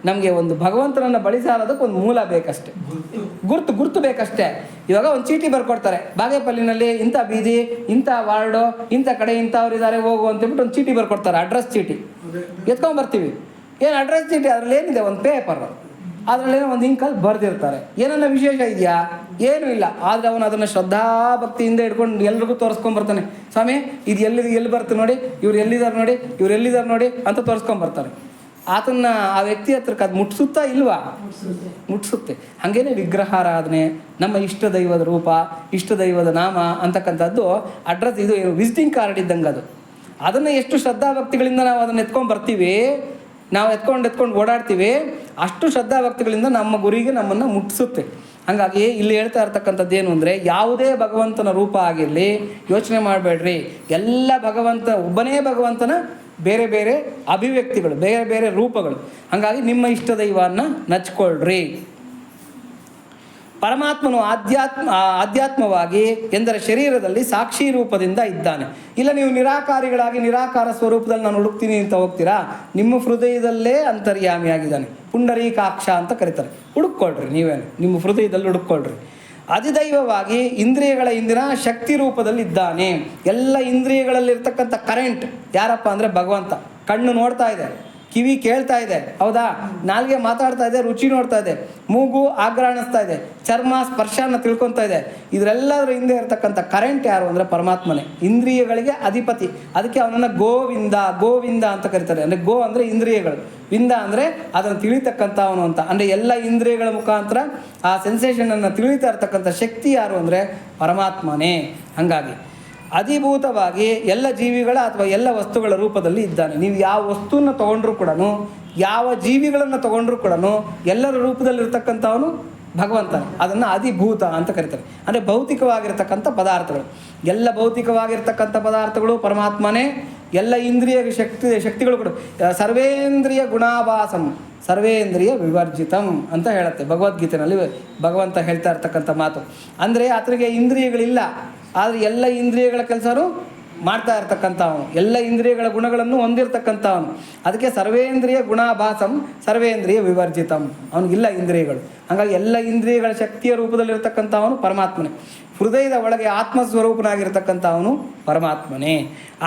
ನಮಗೆ ಒಂದು ಭಗವಂತನನ್ನು ಬಳಸಾರೋದಕ್ಕೆ ಒಂದು ಮೂಲ ಬೇಕಷ್ಟೆ, ಗುರ್ತು ಬೇಕಷ್ಟೇ. ಇವಾಗ ಒಂದು ಚೀಟಿ ಬರ್ಕೊಡ್ತಾರೆ, ಬಾಗೇಪಲ್ಲಿನಲ್ಲಿ ಇಂಥ ಬೀದಿ, ಇಂಥ ವಾರ್ಡು, ಇಂಥ ಕಡೆ ಇಂಥವ್ರು ಇದ್ದಾರೆ ಹೋಗು ಅಂತೇಳ್ಬಿಟ್ಟು ಒಂದು ಚೀಟಿ ಬರ್ಕೊಡ್ತಾರೆ, ಅಡ್ರೆಸ್ ಚೀಟಿ. ಎತ್ಕೊಂಡ್ಬರ್ತೀವಿ. ಏನು ಅಡ್ರೆಸ್ ಚೀಟಿ? ಅದರಲ್ಲಿ ಏನಿದೆ? ಒಂದು ಪೇಪರ್, ಅದರಲ್ಲೇನೋ ಒಂದು ಇಂಕಲ್ಲಿ ಬರೆದಿರ್ತಾರೆ. ಏನನ್ನ ವಿಶೇಷ ಇದೆಯಾ? ಏನೂ ಇಲ್ಲ. ಆದರೆ ಅವನು ಅದನ್ನು ಶ್ರದ್ಧಾಭಕ್ತಿಯಿಂದ ಹಿಡ್ಕೊಂಡು ಎಲ್ರಿಗೂ ತೋರಿಸ್ಕೊಂಬರ್ತಾನೆ. ಸ್ವಾಮಿ ಇದು ಎಲ್ಲಿ ಬರ್ತದೆ ನೋಡಿ, ಇವ್ರು ಎಲ್ಲಿದ್ದಾರೆ ನೋಡಿ ಅಂತ ತೋರಿಸ್ಕೊಂಬರ್ತಾರೆ. ಆತನ್ನ ಆ ವ್ಯಕ್ತಿ ಹತ್ರಕ್ಕೆ ಅದು ಮುಟ್ಸುತ್ತಾ ಇಲ್ವಾ? ಮುಟ್ಸುತ್ತೆ. ಹಾಗೇನೆ ವಿಗ್ರಹಾರಾಧನೆ, ನಮ್ಮ ಇಷ್ಟ ದೈವದ ರೂಪ, ಇಷ್ಟ ದೈವದ ನಾಮ ಅಂತಕ್ಕಂಥದ್ದು ಅಡ್ರೆಸ್, ಇದು ವಿಸಿಟಿಂಗ್ ಕಾರ್ಡ್ ಇದ್ದಂಗೆ ಅದು. ಅದನ್ನು ಎಷ್ಟು ಶ್ರದ್ಧಾಭಕ್ತಿಗಳಿಂದ ನಾವು ಅದನ್ನು ಎತ್ಕೊಂಡು ಬರ್ತೀವಿ, ನಾವು ಎತ್ಕೊಂಡು ಓಡಾಡ್ತೀವಿ, ಅಷ್ಟು ಶ್ರದ್ಧಾಭಕ್ತಿಗಳಿಂದ ನಮ್ಮ ಗುರಿಗೆ ನಮ್ಮನ್ನು ಮುಟ್ಟಿಸುತ್ತೆ. ಹಾಗಾಗಿ ಇಲ್ಲಿ ಹೇಳ್ತಾ ಇರ್ತಕ್ಕಂಥದ್ದು ಏನು ಅಂದರೆ, ಯಾವುದೇ ಭಗವಂತನ ರೂಪ ಆಗಿರಲಿ ಯೋಚನೆ ಮಾಡಬೇಡ್ರಿ. ಎಲ್ಲ ಒಬ್ಬನೇ ಭಗವಂತನ ಬೇರೆ ಬೇರೆ ಅಭಿವ್ಯಕ್ತಿಗಳು, ಬೇರೆ ಬೇರೆ ರೂಪಗಳು. ಹಾಗಾಗಿ ನಿಮ್ಮ ಇಷ್ಟ ದೈವವನ್ನು ನಚ್ಕೊಳ್ರಿ. ಪರಮಾತ್ಮನು ಆಧ್ಯಾತ್ಮವಾಗಿ ಎಂದರೆ ಶರೀರದಲ್ಲಿ ಸಾಕ್ಷಿ ರೂಪದಿಂದ ಇದ್ದಾನೆ. ಇಲ್ಲ ನೀವು ನಿರಾಕಾರಿಗಳಾಗಿ ನಿರಾಕಾರ ಸ್ವರೂಪದಲ್ಲಿ ನಾನು ಹುಡುಕ್ತೀನಿ ಅಂತ ಹೋಗ್ತೀರಾ, ನಿಮ್ಮ ಹೃದಯದಲ್ಲೇ ಅಂತರ್ಯಾಮಿಯಾಗಿದ್ದಾನೆ. ಪುಂಡರೀಕಾಕ್ಷ ಅಂತ ಕರೀತಾರೆ. ಹುಡುಕ್ಕೊಳ್ರಿ, ನೀವೇನು ನಿಮ್ಮ ಹೃದಯದಲ್ಲಿ ಹುಡುಕ್ಕೊಳ್ರಿ. ಅಧಿದೈವವಾಗಿ ಇಂದ್ರಿಯಗಳ ಹಿಂದಿನ ಶಕ್ತಿ ರೂಪದಲ್ಲಿ ಇದ್ದಾನೆ. ಎಲ್ಲ ಇಂದ್ರಿಯಗಳಲ್ಲಿರ್ತಕ್ಕಂಥ ಕರೆಂಟ್ ಯಾರಪ್ಪ ಅಂದರೆ ಭಗವಂತ. ಕಣ್ಣು ನೋಡ್ತಾ ಇದೆ, ಕಿವಿ ಕೇಳ್ತಾ ಇದೆ, ಹೌದಾ? ನಾಲ್ಗೆ ಮಾತಾಡ್ತಾ ಇದೆ, ರುಚಿ ನೋಡ್ತಾ ಇದೆ, ಮೂಗು ಆಘ್ರಾಣಿಸ್ತಾ ಇದೆ, ಚರ್ಮ ಸ್ಪರ್ಶನ ತಿಳ್ಕೊತಾ ಇದೆ. ಇದರೆಲ್ಲದರ ಹಿಂದೆ ಇರತಕ್ಕಂಥ ಕರೆಂಟ್ ಯಾರು ಅಂದರೆ ಪರಮಾತ್ಮನೇ, ಇಂದ್ರಿಯಗಳಿಗೆ ಅಧಿಪತಿ. ಅದಕ್ಕೆ ಅವನನ್ನು ಗೋವಿಂದ ಅಂತ ಕರೀತಾರೆ. ಅಂದರೆ ಗೋ ಅಂದರೆ ಇಂದ್ರಿಯಗಳು, ವಿಂದ ಅಂದರೆ ಅದನ್ನು ತಿಳಿತಕ್ಕಂಥ ಅವನು ಅಂತ. ಅಂದರೆ ಎಲ್ಲ ಇಂದ್ರಿಯಗಳ ಮುಖಾಂತರ ಆ ಸೆನ್ಸೇಷನನ್ನು ತಿಳಿತಾ ಇರ್ತಕ್ಕಂಥ ಶಕ್ತಿ ಯಾರು ಅಂದರೆ ಪರಮಾತ್ಮನೇ. ಹಾಗಾಗಿ ಅಧಿಭೂತವಾಗಿ ಎಲ್ಲ ಜೀವಿಗಳ ಅಥವಾ ಎಲ್ಲ ವಸ್ತುಗಳ ರೂಪದಲ್ಲಿ ಇದ್ದಾನೆ. ನೀವು ಯಾವ ವಸ್ತುವನ್ನು ತೊಗೊಂಡ್ರೂ ಕೂಡ, ಯಾವ ಜೀವಿಗಳನ್ನು ತೊಗೊಂಡ್ರೂ ಕೂಡ ಎಲ್ಲರ ರೂಪದಲ್ಲಿರ್ತಕ್ಕಂಥವನು ಭಗವಂತನೇ. ಅದನ್ನು ಅಧಿಭೂತ ಅಂತ ಕರೀತಾರೆ. ಅಂದರೆ ಭೌತಿಕವಾಗಿರ್ತಕ್ಕಂಥ ಪದಾರ್ಥಗಳು, ಎಲ್ಲ ಭೌತಿಕವಾಗಿರ್ತಕ್ಕಂಥ ಪದಾರ್ಥಗಳು ಪರಮಾತ್ಮನೇ. ಎಲ್ಲ ಇಂದ್ರಿಯ ಶಕ್ತಿಗಳು ಕೂಡ ಸರ್ವೇಂದ್ರಿಯ ಗುಣಾಭಾಸಂ ಸರ್ವೇಂದ್ರಿಯ ವಿವರ್ಜಿತಂ ಅಂತ ಹೇಳುತ್ತೆ ಭಗವದ್ಗೀತೆಯಲ್ಲಿ ಭಗವಂತ ಹೇಳ್ತಾ ಇರ್ತಕ್ಕಂಥ ಮಾತು. ಅಂದರೆ ಆತನಿಗೆ ಇಂದ್ರಿಯಗಳಿಲ್ಲ, ಆದರೆ ಎಲ್ಲ ಇಂದ್ರಿಯಗಳ ಕೆಲಸನೂ ಮಾಡ್ತಾ ಇರ್ತಕ್ಕಂಥವನು, ಎಲ್ಲ ಇಂದ್ರಿಯಗಳ ಗುಣಗಳನ್ನು ಹೊಂದಿರತಕ್ಕಂಥವನು. ಅದಕ್ಕೆ ಸರ್ವೇಂದ್ರಿಯ ಗುಣಾಭಾಸಂ ಸರ್ವೇಂದ್ರಿಯ ವಿವರ್ಜಿತಂ. ಅವನಿಗಿಲ್ಲ ಇಂದ್ರಿಯಗಳು. ಹಾಗಾಗಿ ಎಲ್ಲ ಇಂದ್ರಿಯಗಳ ಶಕ್ತಿಯ ರೂಪದಲ್ಲಿರ್ತಕ್ಕಂಥವನು ಪರಮಾತ್ಮನೇ. ಹೃದಯದ ಒಳಗೆ ಆತ್ಮಸ್ವರೂಪನಾಗಿರ್ತಕ್ಕಂಥವನು ಪರಮಾತ್ಮನೇ.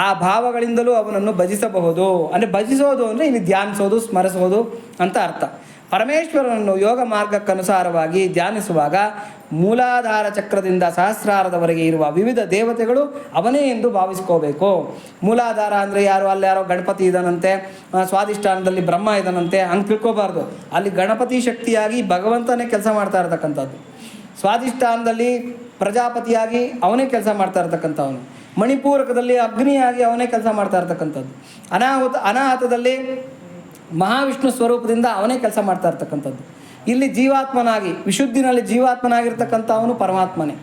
ಆ ಭಾವಗಳಿಂದಲೂ ಅವನನ್ನು ಭಜಿಸಬಹುದು. ಅಂದರೆ ಭಜಿಸೋದು ಅಂದರೆ ಇಲ್ಲಿ ಧ್ಯಾನಿಸೋದು, ಸ್ಮರಿಸೋದು ಅಂತ ಅರ್ಥ. ಪರಮೇಶ್ವರನನ್ನು ಯೋಗ ಮಾರ್ಗಕ್ಕನುಸಾರವಾಗಿ ಧ್ಯಾನಿಸುವಾಗ ಮೂಲಾಧಾರ ಚಕ್ರದಿಂದ ಸಹಸ್ರಾರದವರೆಗೆ ಇರುವ ವಿವಿಧ ದೇವತೆಗಳು ಅವನೇ ಎಂದು ಭಾವಿಸ್ಕೋಬೇಕು. ಮೂಲಾಧಾರ ಅಂದರೆ ಯಾರು? ಅಲ್ಲಿ ಯಾರೋ ಗಣಪತಿ ಇದ್ದಾನಂತೆ, ಸ್ವಾಧಿಷ್ಠಾನದಲ್ಲಿ ಬ್ರಹ್ಮ ಇದ್ದಾನಂತೆ, ಹಂಗೆ ತಿಳ್ಕೊಬಾರ್ದು. ಅಲ್ಲಿ ಗಣಪತಿ ಶಕ್ತಿಯಾಗಿ ಭಗವಂತನೇ ಕೆಲಸ ಮಾಡ್ತಾ ಇರ್ತಕ್ಕಂಥದ್ದು. ಸ್ವಾಧಿಷ್ಠಾನದಲ್ಲಿ ಪ್ರಜಾಪತಿಯಾಗಿ ಅವನೇ ಕೆಲಸ ಮಾಡ್ತಾ ಇರ್ತಕ್ಕಂಥವನು. ಮಣಿಪೂರಕದಲ್ಲಿ ಅಗ್ನಿಯಾಗಿ ಅವನೇ ಕೆಲಸ ಮಾಡ್ತಾ ಇರ್ತಕ್ಕಂಥದ್ದು. ಅನಾಹತದಲ್ಲಿ ಮಹಾವಿಷ್ಣು ಸ್ವರೂಪದಿಂದ ಅವನೇ ಕೆಲಸ ಮಾಡ್ತಾ ಇರ್ತಕ್ಕಂಥದ್ದು. ಇಲ್ಲಿ ಜೀವಾತ್ಮನಾಗಿ, ವಿಶುದ್ಧಿನಲ್ಲಿ ಜೀವಾತ್ಮನಾಗಿರ್ತಕ್ಕಂಥವನು ಪರಮಾತ್ಮನೇ.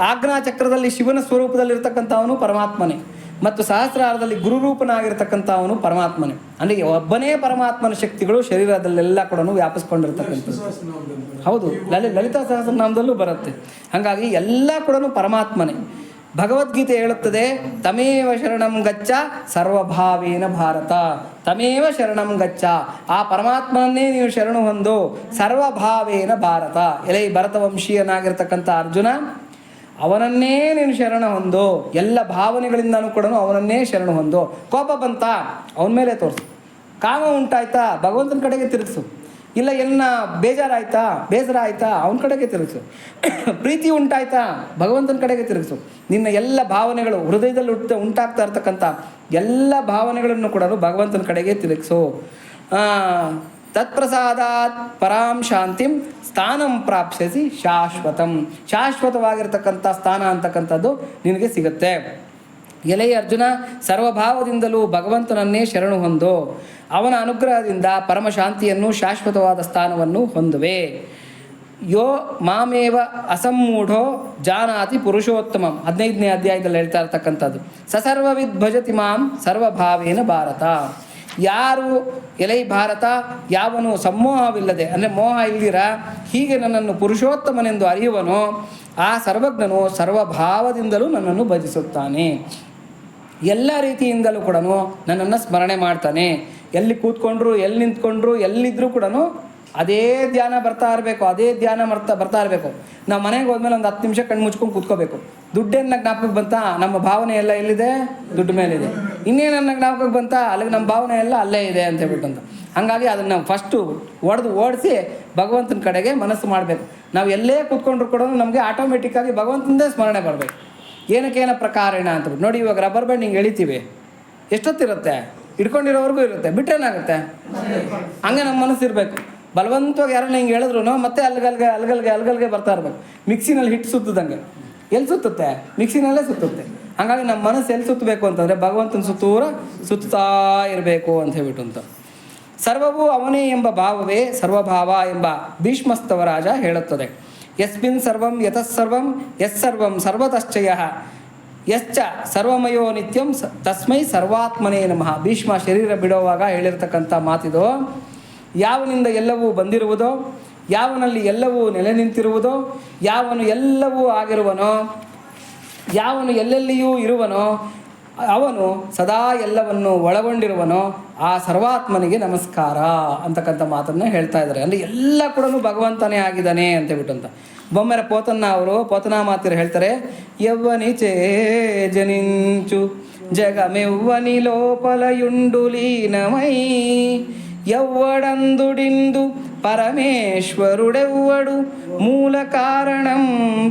ಆಜ್ಞಾ ಚಕ್ರದಲ್ಲಿ ಶಿವನ ಸ್ವರೂಪದಲ್ಲಿರ್ತಕ್ಕಂಥವನು ಪರಮಾತ್ಮನೇ. ಮತ್ತು ಸಹಸ್ರಾರದಲ್ಲಿ ಗುರುರೂಪನಾಗಿರ್ತಕ್ಕಂಥವನು ಪರಮಾತ್ಮನೇ. ಅಂದರೆ ಒಬ್ಬನೇ ಪರಮಾತ್ಮನ ಶಕ್ತಿಗಳು ಶರೀರದಲ್ಲೆಲ್ಲ ಕೂಡ ವ್ಯಾಪಿಸ್ಕೊಂಡಿರ್ತಕ್ಕಂಥದ್ದು. ಹೌದು, ಲಲಿತಾ ಸಹಸ್ರನಾಮದಲ್ಲೂ ಬರುತ್ತೆ. ಹಾಗಾಗಿ ಎಲ್ಲ ಕೂಡ ಪರಮಾತ್ಮನೇ. ಭಗವದ್ಗೀತೆ ಹೇಳುತ್ತದೆ, ತಮೇವ ಶರಣಂ ಗಚ್ಚ ಸರ್ವಭಾವೇನ ಭಾರತ. ತಮೇವ ಶರಣಂ ಗಚ್ಚ, ಆ ಪರಮಾತ್ಮನನ್ನೇ ನೀವು ಶರಣು ಹೊಂದು ಸರ್ವಭಾವೇನ ಭಾರತ. ಎಲೆ ಭರತವಂಶೀಯನಾಗಿರ್ತಕ್ಕಂಥ ಅರ್ಜುನ, ಅವನನ್ನೇ ನೀನು ಶರಣ ಹೊಂದು, ಎಲ್ಲ ಭಾವನೆಗಳಿಂದನೂ ಕೂಡ ಅವನನ್ನೇ ಶರಣು ಹೊಂದು. ಕೋಪ ಬಂತ ಅವನ ಮೇಲೆ ತೋರಿಸು, ಕಾಮ ಉಂಟಾಯ್ತಾ ಭಗವಂತನ ಕಡೆಗೆ ತಿರುಗಿಸು. ಇಲ್ಲ ಎಲ್ಲ ಬೇಸರ ಆಯ್ತಾ ಅವನ ಕಡೆಗೆ ತಿರುಗಿಸು. ಪ್ರೀತಿ ಉಂಟಾಯ್ತಾ ಭಗವಂತನ ಕಡೆಗೆ ತಿರುಗಿಸು. ನಿನ್ನ ಎಲ್ಲ ಭಾವನೆಗಳು ಹೃದಯದಲ್ಲಿ ಉಂಟಾಗ್ತಾ ಇರ್ತಕ್ಕಂಥ ಎಲ್ಲ ಭಾವನೆಗಳನ್ನು ಕೂಡ ಭಗವಂತನ ಕಡೆಗೆ ತಿರುಗಿಸು. ತತ್ಪ್ರಸಾದಾತ್ ಪರಾಂ ಶಾಂತಿಂ ಸ್ಥಾನಂ ಪ್ರಾಪ್ಸ್ಯಸಿ ಶಾಶ್ವತಂ. ಶಾಶ್ವತವಾಗಿರ್ತಕ್ಕಂಥ ಸ್ಥಾನ ಅಂತಕ್ಕಂಥದ್ದು ನಿನಗೆ ಸಿಗುತ್ತೆ. ಎಲೆಯ ಅರ್ಜುನ, ಸರ್ವಭಾವದಿಂದಲೂ ಭಗವಂತನನ್ನೇ ಶರಣು ಹೊಂದು ಅವನ ಅನುಗ್ರಹದಿಂದ ಪರಮಶಾಂತಿಯನ್ನು ಶಾಶ್ವತವಾದ ಸ್ಥಾನವನ್ನು ಹೊಂದುವೆ. ಯೋ ಮಾಮೇವ ಅಸಮ್ಮೂಢೋ ಜಾನಾತಿ ಪುರುಷೋತ್ತಮಂ 15ನೇ ಅಧ್ಯಾಯದಲ್ಲಿ ಹೇಳ್ತಾ ಇರ್ತಕ್ಕಂಥದ್ದು. ಸಸರ್ವವಿದ್ ಭಜತಿ ಮಾಂ ಸರ್ವಭಾವೇನ ಭಾರತ. ಯಾರು ಎಲೈ ಭಾರತ, ಯಾವನು ಸಮೋಹವಿಲ್ಲದೆ ಅಂದರೆ ಮೋಹ ಇಲ್ದಿರ ಹೀಗೆ ನನ್ನನ್ನು ಪುರುಷೋತ್ತಮನೆಂದು ಅರಿಯುವನೋ ಆ ಸರ್ವಜ್ಞನು ಸರ್ವಭಾವದಿಂದಲೂ ನನ್ನನ್ನು ಭಜಿಸುತ್ತಾನೆ. ಎಲ್ಲ ರೀತಿಯಿಂದಲೂ ಕೂಡ ನನ್ನನ್ನು ಸ್ಮರಣೆ ಮಾಡ್ತಾನೆ. ಎಲ್ಲಿ ಕೂತ್ಕೊಂಡ್ರು, ಎಲ್ಲಿ ನಿಂತ್ಕೊಂಡ್ರು, ಎಲ್ಲಿದ್ದರೂ ಕೂಡ ಅದೇ ಧ್ಯಾನ ಬರ್ತಾ ಇರಬೇಕು. ನಾವು ಮನೆಗೆ ಹೋದ್ಮೇಲೆ ಒಂದು 10 ನಿಮಿಷ ಕಣ್ಣು ಮುಚ್ಕೊಂಡು ಕೂತ್ಕೋಬೇಕು. ದುಡ್ಡೇನ ಜ್ಞಾಪಕಕ್ಕೆ ಬಂತಾ, ನಮ್ಮ ಭಾವನೆ ಎಲ್ಲ ಎಲ್ಲಿದೆ, ದುಡ್ಡು ಮೇಲಿದೆ. ಇನ್ನೇನನ್ನ ಜ್ಞಾಪಕಕ್ಕೆ ಬಂತಾ, ಅಲ್ಲಿಗೆ ನಮ್ಮ ಭಾವನೆ ಎಲ್ಲ ಅಲ್ಲೇ ಇದೆ ಅಂತ ಹೇಳ್ಬಿಟ್ಟಂತ. ಹಾಗಾಗಿ ಅದನ್ನು ಫಸ್ಟು ಓಡಿಸಿ ಭಗವಂತನ ಕಡೆಗೆ ಮನಸ್ಸು ಮಾಡಬೇಕು. ನಾವು ಎಲ್ಲೇ ಕೂತ್ಕೊಂಡ್ರು ಕೂಡ ನಮಗೆ ಆಟೋಮೆಟಿಕ್ಕಾಗಿ ಭಗವಂತನದೇ ಸ್ಮರಣೆ ಬರಬೇಕು. ಏನಕ್ಕೇನ ಪ್ರಕಾರೇಣ ಅಂತ ನೋಡಿ. ಇವಾಗ ರಬ್ಬರ್ ಬ್ಯಾಂಡ್ ಹಿಂಗೆ ಎಳಿತೀವಿ, ಎಷ್ಟೊತ್ತಿರುತ್ತೆ, ಇಟ್ಕೊಂಡಿರೋವರೆಗೂ ಇರುತ್ತೆ, ಬಿಟ್ಟರೇನಾಗುತ್ತೆ. ಹಂಗೆ ನಮ್ಮ ಮನಸ್ಸು ಇರಬೇಕು. ಬಲವಂತವಾಗಿ ಯಾರನ್ನ ಹಿಂಗೆ ಹೇಳಿದ್ರು ಮತ್ತೆ ಅಲ್ಗಲ್ಗೆ ಬರ್ತಾ ಇರಬೇಕು. ಮಿಕ್ಸಿನಲ್ಲಿ ಹಿಟ್ಟು ಸುತ್ತದಂಗೆ ಎಲ್ಲಿ ಸುತ್ತುತ್ತೆ, ಮಿಕ್ಸಿನಲ್ಲೇ ಸುತ್ತುತ್ತೆ. ಹಾಗಾಗಿ ನಮ್ಮ ಮನಸ್ಸು ಎಲ್ಲಿ ಸುತ್ತಬೇಕು ಅಂತಂದರೆ ಭಗವಂತನ ಸುತ್ತಾ ಇರಬೇಕು ಅಂತ ಹೇಳ್ಬಿಟ್ಟು ಅಂತ. ಸರ್ವವು ಅವನೇ ಎಂಬ ಭಾವವೇ ಸರ್ವಭಾವ ಎಂಬ ಭೀಷ್ಮಸ್ತವರಾಜ ಹೇಳುತ್ತದೆ. ಯಸ್ಮಿನ್ ಸರ್ವಂ ಯತಸ್ಸರ್ವಂ ಯಸ್ಸರ್ವಂ ಸರ್ವತಶ್ಚಯ ಯಶ್ಚ ಸರ್ವಮಯೋ ನಿತ್ಯಂ ತಸ್ಮೈ ಸರ್ವಾತ್ಮನೇ ನಮಃ. ಭೀಷ್ಮ ಶರೀರ ಬಿಡುವಾಗ ಹೇಳಿರ್ತಕ್ಕಂಥ ಮಾತಿದು. ಯಾವನಿಂದ ಎಲ್ಲವೂ ಬಂದಿರುವುದೋ, ಯಾವನಲ್ಲಿ ಎಲ್ಲವೂ ನೆಲೆ ನಿಂತಿರುವುದೋ, ಯಾವನು ಎಲ್ಲವೂ ಆಗಿರುವನೋ, ಯಾವನು ಎಲ್ಲೆಲ್ಲಿಯೂ ಇರುವನೋ, ಅವನು ಸದಾ ಎಲ್ಲವನ್ನು ಒಳಗೊಂಡಿರುವನೋ ಆ ಸರ್ವಾತ್ಮನಿಗೆ ನಮಸ್ಕಾರ ಅಂತಕ್ಕಂಥ ಮಾತನ್ನು ಹೇಳ್ತಾ ಇದ್ದಾರೆ. ಅಂದರೆ ಎಲ್ಲ ಕೂಡ ಭಗವಂತನೇ ಆಗಿದ್ದಾನೆ ಅಂತ ಹೇಳ್ಬಿಟ್ಟು. ಬೊಮ್ಮೆರ ಪೋತನ ಮಾತಿರು ಹೇಳ್ತಾರೆ, ಯವ್ವನಿ ಚೇಜನಿಂಚು ಜಗಮೆವ್ವನಿ ಲೋಪಲಯುಂಡುಲೀನಮೈ ಎವ್ವಡಂದುಡಿಂದು ಪರಮೇಶ್ವರುಡೆವ್ವಡು ಮೂಲ ಕಾರಣಂ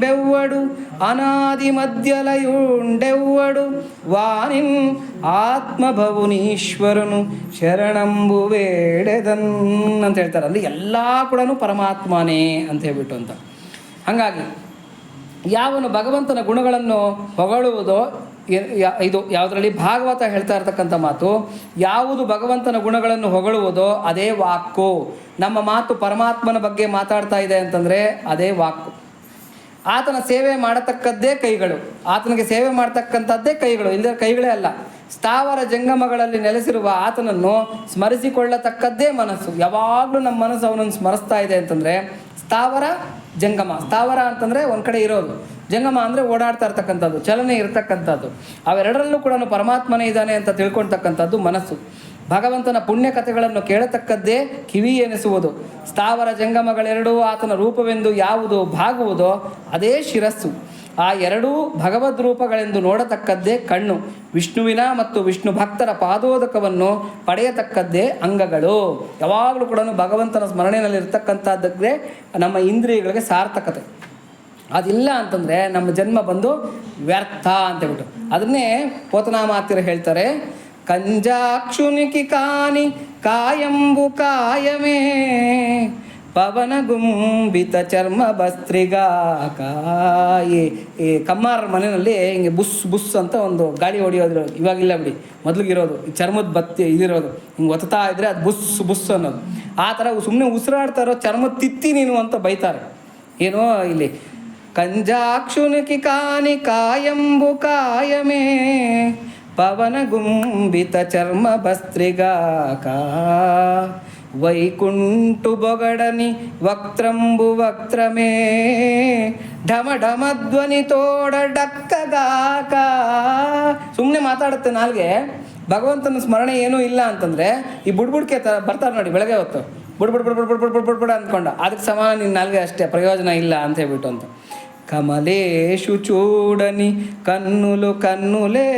ಬೆವ್ವಡು ಅನಾದಿ ಮಧ್ಯಲಯುಂಡೆವ್ವಡು ವಾನಿನ್ ಆತ್ಮಭವುನೀಶ್ವರನು ಶರಣಂಬುವೇಡೆದನ್ ಅಂತ ಹೇಳ್ತಾರೆ. ಅಂದರೆ ಎಲ್ಲ ಕೂಡ ಪರಮಾತ್ಮನೇ ಅಂತ ಹೇಳ್ಬಿಟ್ಟು ಅಂತ. ಹಾಗಾಗಿ ಯಾವನು ಭಗವಂತನ ಗುಣಗಳನ್ನು ಹೊಗಳುವುದೋ, ಇದು ಯಾವುದರಲ್ಲಿ ಭಾಗವತ ಹೇಳ್ತಾ ಇರ್ತಕ್ಕಂಥ ಮಾತು, ಯಾವುದು ಭಗವಂತನ ಗುಣಗಳನ್ನು ಹೊಗಳುವುದೋ ಅದೇ ವಾಕು. ನಮ್ಮ ಮಾತು ಪರಮಾತ್ಮನ ಬಗ್ಗೆ ಮಾತಾಡ್ತಾ ಇದೆ ಅಂತಂದರೆ ಅದೇ ವಾಕು. ಆತನ ಸೇವೆ ಮಾಡತಕ್ಕದ್ದೇ ಕೈಗಳು, ಆತನಿಗೆ ಸೇವೆ ಮಾಡ್ತಕ್ಕಂಥದ್ದೇ ಕೈಗಳು, ಇಲ್ಲದೆ ಕೈಗಳೇ ಅಲ್ಲ. ಸ್ಥಾವರ ಜಂಗಮಗಳಲ್ಲಿ ನೆಲೆಸಿರುವ ಆತನನ್ನು ಸ್ಮರಿಸಿಕೊಳ್ಳತಕ್ಕದ್ದೇ ಮನಸ್ಸು. ಯಾವಾಗಲೂ ನಮ್ಮ ಮನಸ್ಸು ಅವನನ್ನು ಸ್ಮರಿಸ್ತಾ ಇದೆ ಅಂತಂದರೆ ಸ್ಥಾವರ ಜಂಗಮ. ಸ್ಥಾವರ ಅಂತಂದರೆ ಒಂದು ಕಡೆ ಇರೋದು, ಜಂಗಮ ಅಂದರೆ ಓಡಾಡ್ತಾ ಇರ್ತಕ್ಕಂಥದ್ದು, ಚಲನೆ ಇರ್ತಕ್ಕಂಥದ್ದು. ಅವೆರಡರಲ್ಲೂ ಕೂಡ ಪರಮಾತ್ಮನೇ ಇದ್ದಾನೆ ಅಂತ ತಿಳ್ಕೊಳ್ತಕ್ಕಂಥದ್ದು ಮನಸ್ಸು. ಭಗವಂತನ ಪುಣ್ಯ ಕಥೆಗಳನ್ನು ಕೇಳತಕ್ಕದ್ದೇ ಕಿವಿ ಎನಿಸುವುದು. ಸ್ಥಾವರ ಜಂಗಮಗಳೆರಡೂ ಆತನ ರೂಪವೆಂದು ಯಾವುದು ಭಾಗುವುದೋ ಅದೇ ಶಿರಸ್ಸು. ಆ ಎರಡೂ ಭಗವದ್ ರೂಪಗಳೆಂದು ನೋಡತಕ್ಕದ್ದೇ ಕಣ್ಣು. ವಿಷ್ಣುವಿನ ಮತ್ತು ವಿಷ್ಣು ಭಕ್ತರ ಪಾದೋದಕವನ್ನು ಪಡೆಯತಕ್ಕದ್ದೇ ಅಂಗಗಳು. ಯಾವಾಗಲೂ ಕೂಡ ಭಗವಂತನ ಸ್ಮರಣೆಯಲ್ಲಿರ್ತಕ್ಕಂಥದ್ದೇ ನಮ್ಮ ಇಂದ್ರಿಯಗಳಿಗೆ ಸಾರ್ಥಕತೆ. ಅದಿಲ್ಲ ಅಂತಂದರೆ ನಮ್ಮ ಜನ್ಮ ಬಂದು ವ್ಯರ್ಥ ಅಂತೇಳ್ಬಿಟ್ಟು ಅದನ್ನೇ ಪೋತನಾಮಾತ್ಯರು ಹೇಳ್ತಾರೆ. ಕಂಜಾಕ್ಷುನಿಕಿ ಕಾನಿ ಕಾಯಂಬು ಕಾಯಮೇ ಪವನ ಗುಂಬಿತ ಚರ್ಮ ಭಸ್ತ್ರಿಗಾ ಕಾಯಿ. ಈ ಕಮ್ಮಾರ ಮನೆಯಲ್ಲಿ ಹಿಂಗೆ ಬುಸ್ ಅಂತ ಒಂದು ಗಾಳಿ ಹೊಡಿಯೋದ್ರು, ಇವಾಗಿಲ್ಲ ಬಿಡಿ, ಮೊದಲಿಗಿರೋದು ಈ ಚರ್ಮದ ಬತ್ತಿ ಇದಿರೋದು, ಹಿಂಗೆ ಒತ್ತಾ ಇದ್ರೆ ಅದು ಬುಸ್ ಅನ್ನೋದು. ಆ ಥರ ಸುಮ್ಮನೆ ಉಸಿರಾಡ್ತಾ ಇರೋ ಚರ್ಮದ ತಿತ್ತಿ ನೀನು ಅಂತ ಬೈತಾರೆ. ಏನೋ ಇಲ್ಲಿ ಕಂಜಾಕ್ಷುನಿಕಿ ಕಾನಿ ಕಾಯಂಬು ಕಾಯಮೇ ಪವನ ಗುಂಬಿತ ಚರ್ಮ ಭಸ್ತ್ರಿಗಾಕಾ ವೈಕುಂಠು ಬೊಗಡನಿ ವಕ್ತ್ರಂಬು ವಕ್ತ್ರಮೇ ಢಮ ಢಮ ಧ್ವನಿ ತೋಡ ಡಕ್ಕಗಾಕ. ಸುಮ್ಮನೆ ಮಾತಾಡುತ್ತೆ ನಾಲ್ಗೆ. ಭಗವಂತನ ಸ್ಮರಣೆ ಏನೂ ಇಲ್ಲ ಅಂತಂದರೆ ಈ ಬುಡ್ಬುಡ್ಕೆ ಬರ್ತಾರೆ ನೋಡಿ ಬೆಳಗ್ಗೆ ಹೊತ್ತು, ಬುಡ್ ಅಂದ್ಕೊಂಡ ಅದಕ್ಕೆ ಸಮಾನ ನಿನ್ನ ನಾಲ್ಗೆ ಅಷ್ಟೇ, ಪ್ರಯೋಜನ ಇಲ್ಲ ಅಂತ ಹೇಳ್ಬಿಟ್ಟು ಅಂತ. ಕಮಲೇಶು ಚೂಡನಿ ಕನ್ನುಲೇ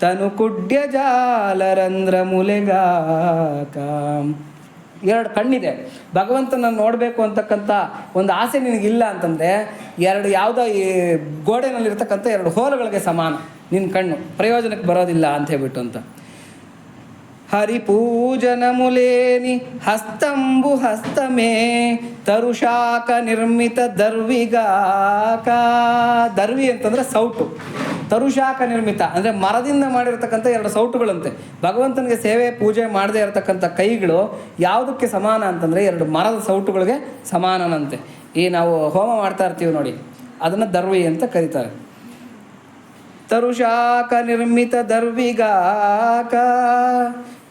ತನು ಕುಡ್ಯ ಜಾಲರಂಧ್ರ ಮುಲೆಗಾಕ. 2 ಕಣ್ಣಿದೆ, ಭಗವಂತನ ನೋಡಬೇಕು ಅಂತಕ್ಕಂಥ ಒಂದು ಆಸೆ ನಿನಗಿಲ್ಲ ಅಂತಂದರೆ ಯಾವುದೋ ಈ ಗೋಡೆನಲ್ಲಿರ್ತಕ್ಕಂಥ 2 ಹೋಲುಗಳಿಗೆ ಸಮಾನ ನಿನ್ನ ಕಣ್ಣು, ಪ್ರಯೋಜನಕ್ಕೆ ಬರೋದಿಲ್ಲ ಅಂತ ಹೇಳ್ಬಿಟ್ಟು ಅಂತ. ಹರಿಪೂಜನ ಮುಲೇನಿ ಹಸ್ತಂಬು ಹಸ್ತಮೇ ತರುಶಾಕ ನಿರ್ಮಿತ ದರ್ವಿಗಾಕ. ದರ್ವಿ ಅಂತಂದರೆ ಸೌಟು, ತರುಶಾಕ ನಿರ್ಮಿತ ಅಂದರೆ ಮರದಿಂದ ಮಾಡಿರ್ತಕ್ಕಂಥ 2 ಸೌಟುಗಳಂತೆ. ಭಗವಂತನಿಗೆ ಸೇವೆ ಪೂಜೆ ಮಾಡದೇ ಇರತಕ್ಕಂಥ ಕೈಗಳು ಯಾವುದಕ್ಕೆ ಸಮಾನ ಅಂತಂದರೆ 2 ಮರದ ಸೌಟುಗಳಿಗೆ ಸಮಾನನಂತೆ. ಈ ನಾವು ಹೋಮ ಮಾಡ್ತಾ ಇರ್ತೀವಿ ನೋಡಿ, ಅದನ್ನು ದರ್ವಿ ಅಂತ ಕರೀತಾರೆ. ತರುಶಾಕ ನಿರ್ಮಿತ ದರ್ವಿಗಾಕ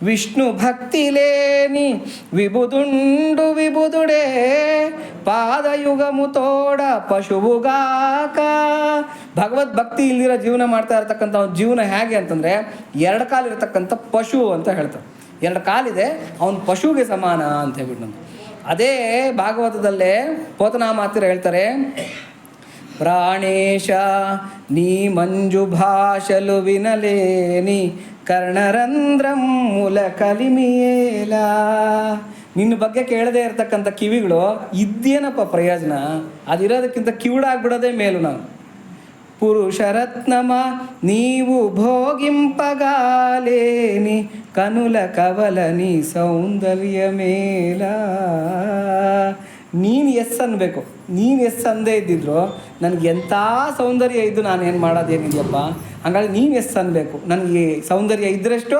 ವಿಷ್ಣು ಭಕ್ತಿಲೇನಿ ವಿಬುದುಂಡು ವಿಬುದುಡೆ ಪಾದಯುಗಮು ತೋಡ ಪಶುವುಗಾಕ. ಭಗವದ್ ಭಕ್ತಿ ಇಲ್ದಿರೋ ಜೀವನ ಮಾಡ್ತಾ ಇರ್ತಕ್ಕಂಥ ಅವ್ನ ಜೀವನ ಹೇಗೆ ಅಂತಂದರೆ 2 ಕಾಲಿರ್ತಕ್ಕಂಥ ಪಶು ಅಂತ ಹೇಳ್ತಾರೆ. 2 ಕಾಲಿದೆ, ಅವನ ಪಶುವಿಗೆ ಸಮಾನ ಅಂತ ಹೇಳ್ಬಿಟ್ಟು. ಅದೇ ಭಾಗವತದಲ್ಲೇ ಪೋತನಾಮಾತ್ಯರು ಹೇಳ್ತಾರೆ, ಪ್ರಾಣೇಶ ನೀ ಮಂಜು ಭಾಷಲು ವಿನಲೇನಿ ಕರ್ಣರಂಧ್ರಂ ಮೂಲ ಕಲಿಮಿಯೇಲ. ನಿನ್ನ ಬಗ್ಗೆ ಕೇಳದೇ ಇರ್ತಕ್ಕಂಥ ಕಿವಿಗಳು ಇದ್ದೇನಪ್ಪ ಪ್ರಯೋಜನ, ಅದಿರೋದಕ್ಕಿಂತ ಕಿವುಡಾಗ್ಬಿಡೋದೇ ಮೇಲು. ನಾವು ಪುರುಷರತ್ನಮ ನೀವು ಭೋಗಿಂಪಗಾಲೇನಿ ಕನುಲ ಕವಲನಿ ಸೌಂದರ್ಯ ಮೇಲ. ನೀನು ಎಸ್ ಅನ್ಬೇಕು, ನೀನು ಎಸ್ ಅಂದೇ ಇದ್ದಿದ್ರು ನನಗೆ ಎಂಥ ಸೌಂದರ್ಯ ಇದ್ದು ನಾನೇನು ಮಾಡೋದೇನಿದೆಯಪ್ಪ. ಹಂಗಾಗಿ ನೀನು ಎಸ್ ಅನ್ಬೇಕು. ನನಗೆ ಸೌಂದರ್ಯ ಇದ್ದರೆಷ್ಟು